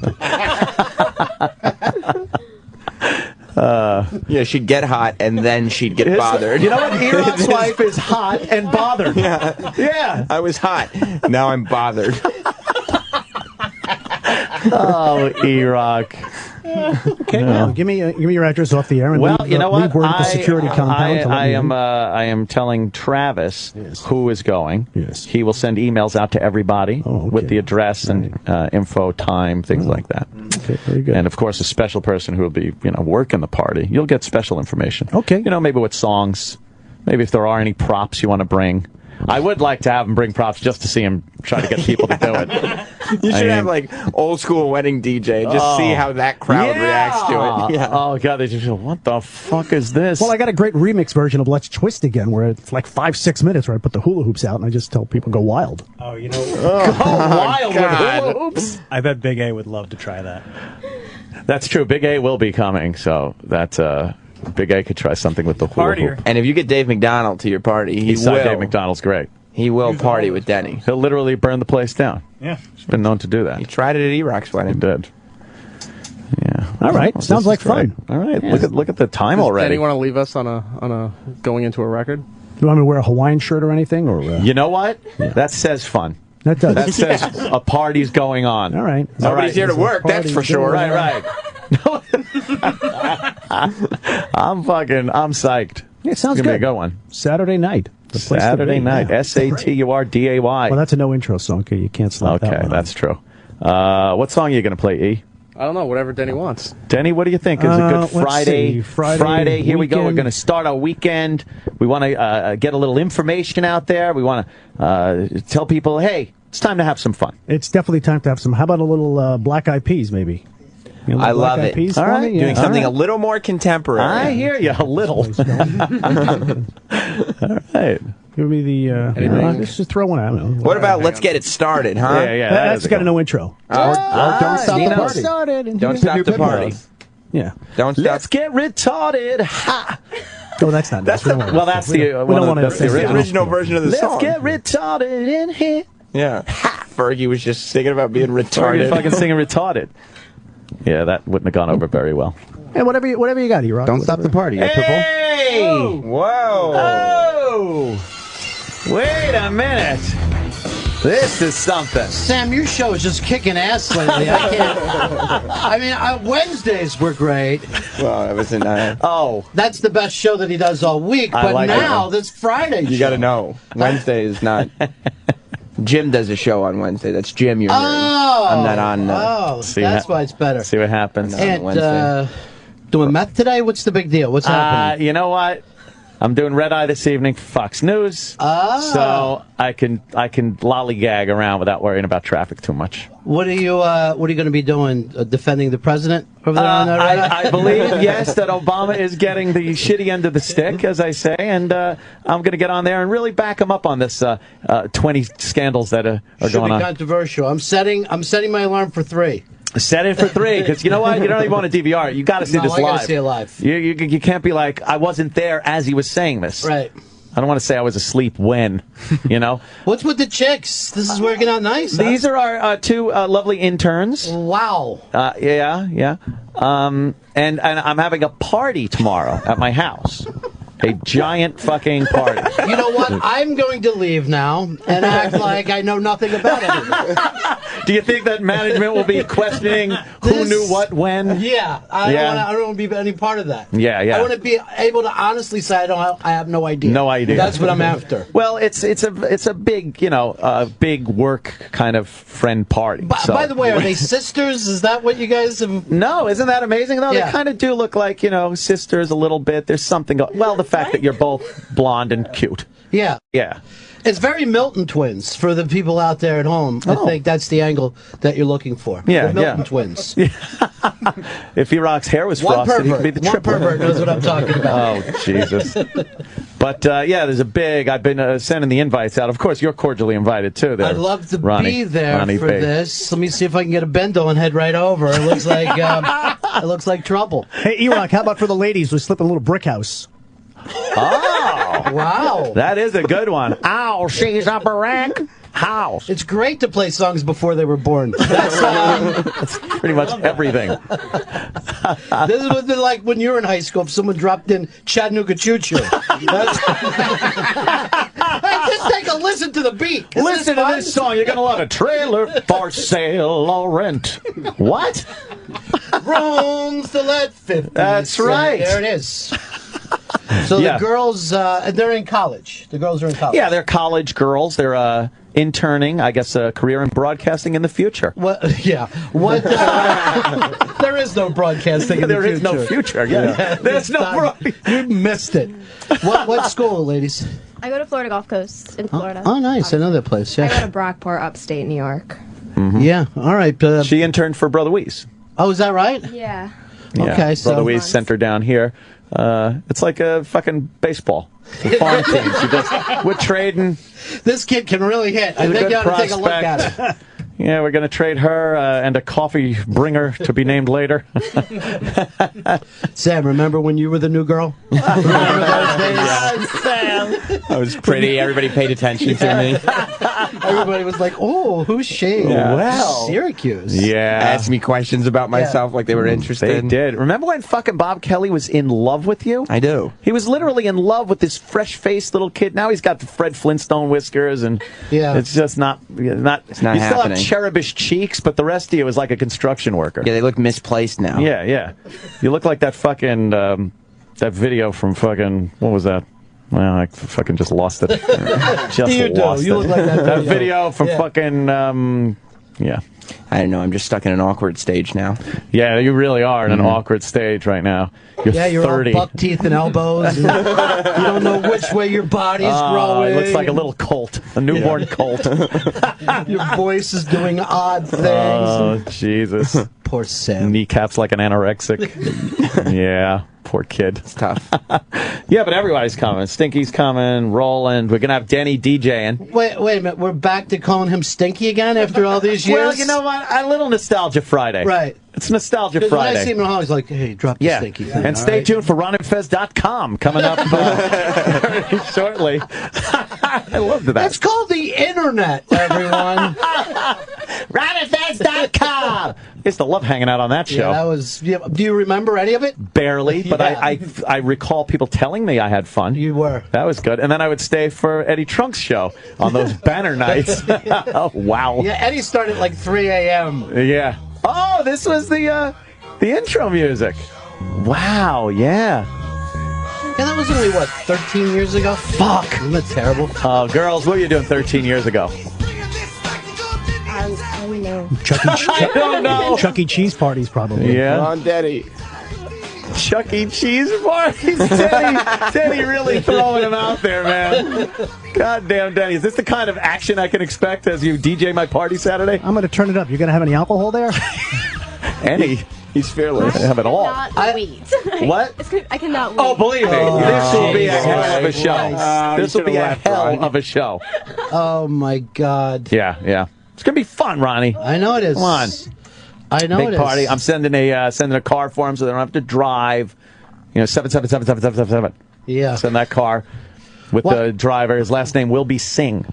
Yeah, she'd get hot and then she'd get bothered. You know what? E-Rock's wife is hot and bothered. Yeah. I was hot. Now I'm bothered. Oh, E-Rock. Okay, well, give me your address off the air. And Well, leave, you know leave what? word at the security compound. to let I me in. am telling Travis who is going. Yes. He will send emails out to everybody Oh, okay. with the address and info, time, things like that. Okay, very good. And of course, a special person who will be, working the party. You'll get special information. Okay. Maybe with songs, maybe if there are any props you want to bring. I would like to have him bring props just to see him try to get people to do it. You should I have mean- like old school wedding DJ. Just see how that crowd reacts to it. Yeah. Oh god, they just go, what the fuck is this? Well, I got a great remix version of Let's Twist Again where it's like 5-6 minutes where I put the hula hoops out and I just tell people go wild. Oh, you know. wild with God. hula hoops. I bet Big A would love to try that. That's true. Big A will be coming, so that Big A could try something with the hula Partier. hoop. And if you get Dave McDonald to your party, he Eastside will. Dave McDonald's great. He will party with Denny. He'll literally burn the place down. Yeah. He's been known to do that. He tried it at E-Rock's He wedding. did. Yeah. All right, Well, sounds this like is great. fun. All right, Yeah. look at the time Does already. Denny want to leave us on a going into a record? Do you want me to wear a Hawaiian shirt or anything? Or You know what? That says fun. that does. That says a party's going on. All right. Nobody's here to work, that's for sure. Right. I'm psyched. It sounds It's gonna be good. a good one. Saturday night. The place to Saturday be, night. yeah. SATURDAY. Well, that's a no intro song. Okay, you can't slap that Okay, one. that's true. What song are you going to play, E? I don't know, whatever Denny wants. Denny, what do you think is a good let's Friday? see. Friday Here we go. We're weekend. going to start our weekend. We want to get a little information out there. We want to tell people, hey, it's time to have some fun. It's definitely time to have some. How about a little Black Eyed Peas, maybe? You know, I Black love Eyed it. Peas All for right. me? Doing Yeah. something All a little more contemporary. I hear you a little. All right. Give me the. Let's just throw one out. What about let's get it started, huh? Yeah. That's got a no intro. Or don't stop the Nino. party. Don't stop the party. Yeah. Don't stop. Let's get retarded. Ha! Oh, that's not. That's we don't want well, that. that's We the don't- we don't wanna- that's the That's the original version of the Let's song. get retarded in here. Yeah. Fergie was just singing about being Retarded. retarded. Fucking singing retarded. Yeah, that wouldn't have gone over very well. Hey, whatever you got, E-Rock. Don't stop the party. Hey! Whoa. Oh! Wait a minute. This is something. Sam, your show is just kicking ass lately. I can't. I mean, Wednesdays were great. Well, that was in. Oh. That's the best show that he does all week. I But like now, it. this Friday You show. got to know. Wednesday is not. Jim does a show on Wednesday. That's Jim you're hearing. Oh. I'm not on. See that's what- why it's better. See what happens. And Wednesday. doing meth today? What's the big deal? What's happening? You know what? I'm doing Red Eye this evening for Fox News. So I can lollygag around without worrying about traffic too much. What are you going to be doing? Defending the president over there on that Red Eye? I believe, yes, that Obama is getting the shitty end of the stick, as I say, and I'm going to get on there and really back him up on this 20 scandals that are Should going be on. controversial. I'm setting my alarm for 3. Set it for 3, because you know what? You don't even want to DVR it. You got to see No, this I live. gotta see it live. You can't be like, I wasn't there as he was saying this. Right. I don't want to say I was asleep when, you know. What's with the chicks? This is working out nice. These are our 2 lovely interns. Wow. Yeah. And I'm having a party tomorrow at my house. A giant fucking party. You know what? I'm going to leave now and act like I know nothing about it. Do you think that management will be questioning who knew what when? Yeah, I don't want to be any part of that. Yeah. I want to be able to honestly say I have no idea. No idea. That's what I'm after. Well, it's a big big work kind of friend party. By the way, are they sisters? Is that what you guys have? No, isn't that amazing though? Yeah. They kind of do look like sisters a little bit. There's something. The fact that you're both blonde and cute. Yeah. Yeah. It's very Milton twins for the people out there at home. I think that's the angle that you're looking for. Yeah, the Milton yeah. twins. If E-Rock's hair was One frosted, he pervert. could be the One triplet. pervert knows what I'm talking about. Oh, Jesus. But, there's a big... I've been sending the invites out. Of course, you're cordially invited, too. There, I'd love to Ronnie, be there Ronnie for B. this. Let me see if I can get a bendo and head right over. It looks like it looks like trouble. Hey, E-Rock, how about for the ladies? We slip a little brick house. Oh! Wow. That is a good one. Ow, she's a brick house. It's great to play songs before they were born. That's pretty much everything. This is what they're like when you were in high school. If someone dropped in Chattanooga Choo Choo. Hey, just take a listen to the beat. Isn't Listen to this song. You're going to love it. Trailer for sale or rent. What? Rooms to let 50. That's right. There it is. So Yeah. the girls, they're in college. The girls are in college. Yeah, they're college girls. They're interning, I guess, a career in broadcasting in the future. What? Yeah. What? There is no broadcasting in the There future. is no future. Yeah. There's no You missed it. What school, ladies? I go to Florida Gulf Coast in Florida. Oh, nice. I know that place. I go Yeah. to Brockport, upstate New York. Yeah. All right. She interned for Brother Weeze. Oh, is that right? Yeah. Yeah. Okay, so- Brother Weeze sent her down here. It's like a fucking baseball. The farm team. She just, we're trading. This kid can really hit. I think you ought to take a look at it. Yeah, we're going to trade her and a coffee bringer to be named later. Sam, remember when you were the new girl? Remember those days? Sam. I was pretty. Everybody paid attention to me. Everybody was like, "Oh, who's she? Yeah. Well, Syracuse." Yeah. Asked me questions about myself like they were interested. They did. Remember when fucking Bob Kelly was in love with you? I do. He was literally in love with this fresh-faced little kid. Now he's got the Fred Flintstone whiskers, and Yeah. it's just not. It's not you still happening. have cherubish cheeks, but the rest of you is like a construction worker. Yeah, they look misplaced now. Yeah, yeah. You look like that fucking that video from fucking what was that? Well, I fucking just lost it. You do. You look like that video from fucking yeah. I don't know. I'm just stuck in an awkward stage now. Yeah, you really are in an awkward stage right now. You're 30. all buck teeth and elbows. And you don't know which way your body's growing. It looks like a little colt, a newborn colt. Your voice is doing odd things. Oh, Jesus. Poor Sam. Kneecaps like an anorexic. Yeah, poor kid. It's tough. Yeah, but everybody's coming. Stinky's coming, Roland. We're going to have Denny DJing. Wait a minute. We're back to calling him Stinky again after all these years? Well, you know what? A little Nostalgia Friday. Right. It's Nostalgia Because Friday. when I see him at home, he's like, hey, drop the Stinky thing. And stay tuned for RonandFez.com coming up very shortly. I loved that. It's called the Internet, everyone. RonandFez.com. I used to love hanging out on that show. Yeah, that was. Yeah, do you remember any of it? Barely, but I recall people telling me I had fun. You were. That was good. And then I would stay for Eddie Trunk's show on those banner nights. Oh, wow. Yeah, Eddie started at like 3 a.m. Yeah. Oh, this was the intro music. Wow, yeah. Yeah, that was only, 13 years ago? Fuck. Isn't that terrible? Oh, girls, what were you doing 13 years ago? I don't know. I don't know. Chuck E. Cheese parties, probably. Yeah. On Denny. Chuck E. Cheese parties. Denny really throwing him out there, man. Goddamn, Denny. Is this the kind of action I can expect as you DJ my party Saturday? I'm going to turn it up. You're going to have any alcohol there? Any. He's fearless. I have it all. Not wait. What? I cannot wait. Oh, believe me. This will be a hell of a show. This will be a hell of a show. Oh, my God. Yeah, yeah. It's going to be fun, Ronnie. I know it is. Come on. I know Big it is. party. I'm sending a car for him so they don't have to drive. 7777777. Yeah. Send that car with the driver. His last name will be Singh.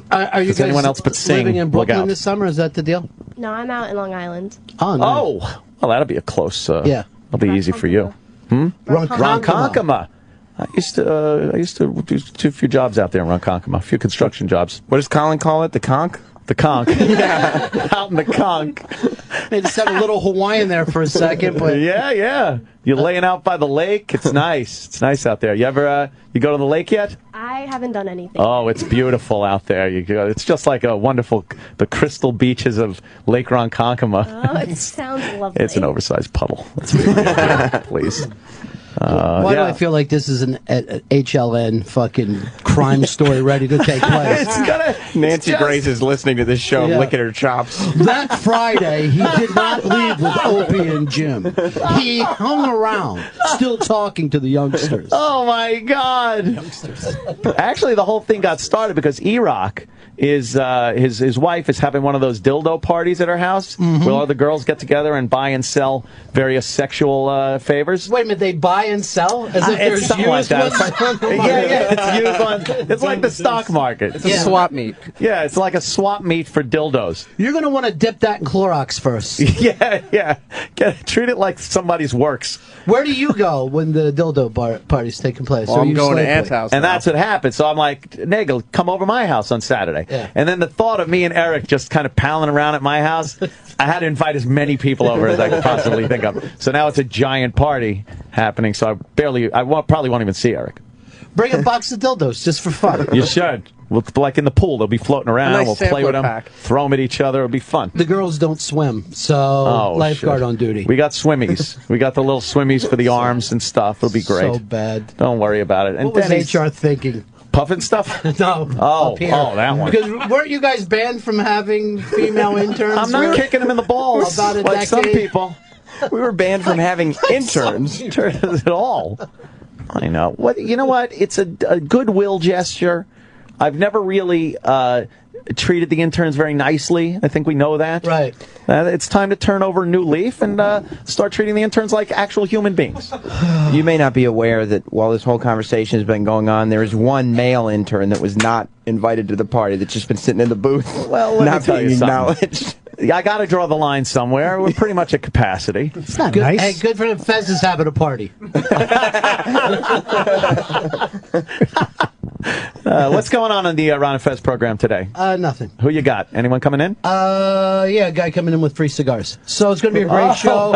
Are you Does guys anyone else but Singh living in look Brooklyn out? this summer? Is that the deal? No, I'm out in Long Island. Oh, no. Oh, well, that'll be a close. Yeah. That'll be easy for you. Ronkonkoma. I used to do a few jobs out there in Ronkonkoma, a few construction jobs. What does Colin call it? The conch? The conch. Yeah. Out in the conch. They just had a little Hawaiian there for a second, but Yeah. You're laying out by the lake. It's nice. It's nice out there. You ever you go to the lake yet? I haven't done anything. Oh, it's beautiful out there. It's just like the crystal beaches of Lake Ronkonkoma. Oh, it sounds lovely. It's an oversized puddle. Please. why do I feel like this is an HLN fucking crime story ready to take place? Nancy Grace is listening to this show, licking her chops. That Friday, he did not leave with Opie and Jim. He hung around, still talking to the youngsters. Oh my God! Actually, the whole thing got started because E-Rock is his wife is having one of those dildo parties at her house where all the girls get together and buy and sell various sexual favors. Wait a minute, they buy and sell as if It's there's something like used that. ones? It's used on. It's like the stock market. It's a swap meet. Yeah, it's like a swap meet for dildos. You're going to want to dip that in Clorox first. Yeah. Treat it like somebody's works. Where do you go when the dildo party's taking place? Well, Are I'm you going to Slave Ant's Boy? house. And now. that's what happened. So I'm like, Nagel, come over to my house on Saturday. Yeah. And then the thought of me and Eric just kind of palling around at my house, I had to invite as many people over as I could possibly think of. So now it's a giant party happening. So I probably won't even see Eric. Bring a box of dildos just for fun. You should. We'll, like in the pool, they'll be floating around. A nice We'll play sampler with them, pack. throw them at each other. It'll be fun. The girls don't swim, so lifeguard on duty. We got swimmies. We got the little swimmies for the arms and stuff. It'll be great. So bad. Don't worry about it. And What was Denny's HR thinking? puffing stuff? No. Oh, up here. that one. Because weren't you guys banned from having female interns? I'm not kicking them in the balls About a like some decade? people. We were banned from having interns. At all. I know. You know what? It's a goodwill gesture. I've never really treated the interns very nicely. I think we know that. Right. It's time to turn over a new leaf and start treating the interns like actual human beings. You may not be aware that while this whole conversation has been going on, there is one male intern that was not invited to the party that's just been sitting in the booth, Well, let not me tell being you something. acknowledged. I got to draw the line somewhere. We're pretty much at capacity. It's not Good, nice. Hey, good for him. Fez is having a party. What's going on in the Ron and Fez program today? Nothing. Who you got? Anyone coming in? Yeah, a guy coming in with free cigars. So it's going to be a great show.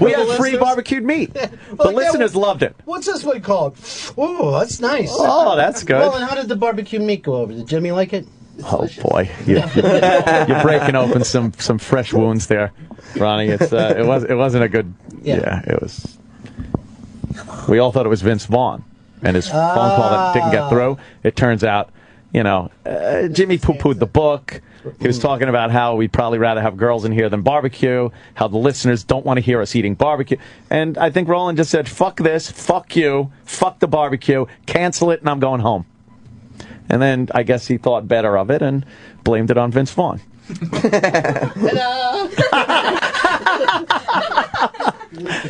We had free barbecued meat. The listeners loved it. What's this one called? Oh, that's nice. Oh, that's good. Well, and how did the barbecue meat go over? Did Jimmy like it? Oh boy, you're breaking open some fresh wounds there, Ronnie. It wasn't a good. Yeah, it was. We all thought it was Vince Vaughn and his phone call that didn't get through. It turns out, Jimmy poo-pooed the book. He was talking about how we'd probably rather have girls in here than barbecue, how the listeners don't want to hear us eating barbecue. And I think Roland just said, fuck this, fuck you, fuck the barbecue, cancel it, and I'm going home. And then I guess he thought better of it and blamed it on Vince Vaughn.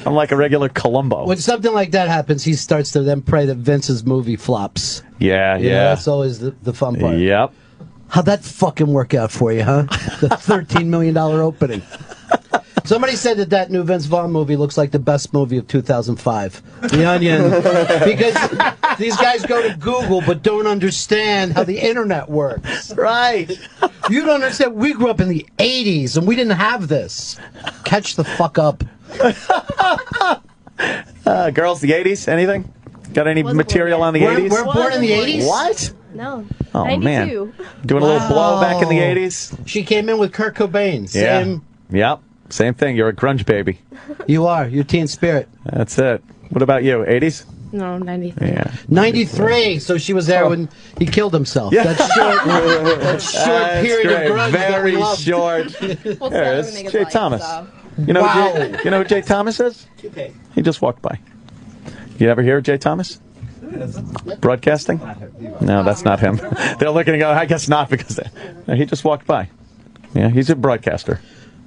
I'm like a regular Columbo. When something like that happens, he starts to then pray that Vince's movie flops. Yeah. That's always the fun part. Yep. How'd that fucking work out for you, huh? The $13 million opening. Somebody said that new Vince Vaughn movie looks like the best movie of 2005. The Onion. Because these guys go to Google but don't understand how the internet works. Right. You don't understand. We grew up in the 80s and we didn't have this. Catch the fuck up. Girls, the 80s, anything? Got any material on the 80s? We're born in the 80s? What? No. Oh, 92. man. Doing a little blow back in the 80s? She came in with Kurt Cobain. Same. Yep. Same thing. You're a grunge baby. You are. You're teen spirit. That's it. What about you? 80s? No, 93. Yeah. 93. So she was there when he killed himself. Yeah. That short period great. of grunge. Very that we loved. short. Well, There it it's is. never Jay make Thomas. so. You know, Wow. you know who Jay Thomas is? Okay. He just walked by. You ever hear of Jay Thomas? Broadcasting? No, that's not him. They're looking and go, I guess not, because he just walked by. Yeah, he's a broadcaster.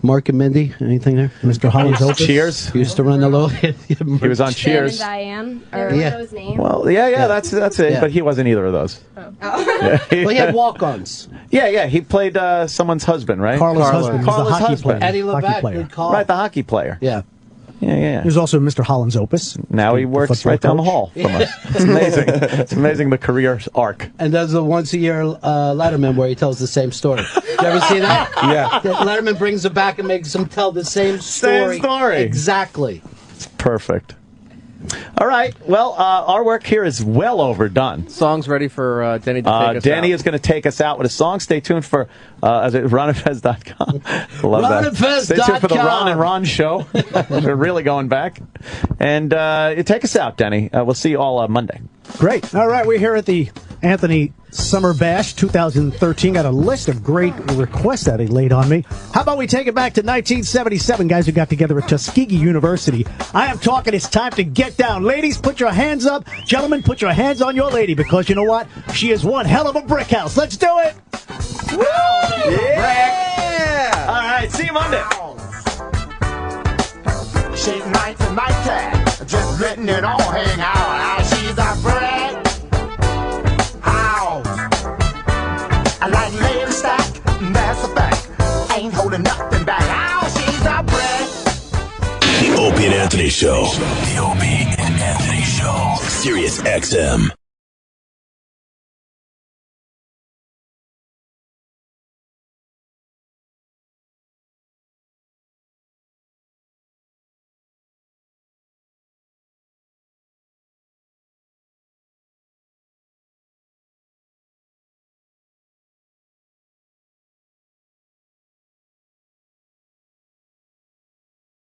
Mark and Mindy, anything there? Mr. Holland's Opus? Cheers. He used to run the low. He was on Cheers. Sam and Diane. Or Yeah. what was his name? Well, yeah, that's it. Yeah. But he wasn't either of those. Oh. Yeah, Well, he had walk-ons. yeah. He played someone's husband, right? Carla's husband. He was a Carla's hockey husband. player. Eddie Hockey Levac, player. good call. Right, the hockey player. Yeah. Yeah. He was also Mr. Holland's Opus. Now he the works football right down the coach. hall from us. It's amazing. It's amazing the career arc. And does the once-a-year Letterman where he tells the same story. You ever see that? Yeah. Letterman brings him back and makes him tell the same story. Same story. Exactly. It's perfect. All right. Well, our work here is well overdone. Song's ready for Denny to take us Danny out. is going to take us out with a song. Stay tuned for RonandFez.com. Love that. RonandFez.com. Stay tuned for the Ron and Ron show. We're really going back. And take us out, Denny. We'll see you all Monday. Great. All right, we're here at the Anthony Summer Bash 2013. Got a list of great requests that he laid on me. How about we take it back to 1977, guys who got together at Tuskegee University. I am talking, it's time to get down. Ladies, put your hands up. Gentlemen, put your hands on your lady, because you know what? She is one hell of a brick house. Let's do it. Woo! Yeah! All right, see you Monday. She's 1990, just letting it all hang out. How she's a brick house. I like lady stack, that's a fact. Ain't holding nothing back. How she's a brick. The Opie and Anthony Show. The Opie and Anthony Show. Sirius XM.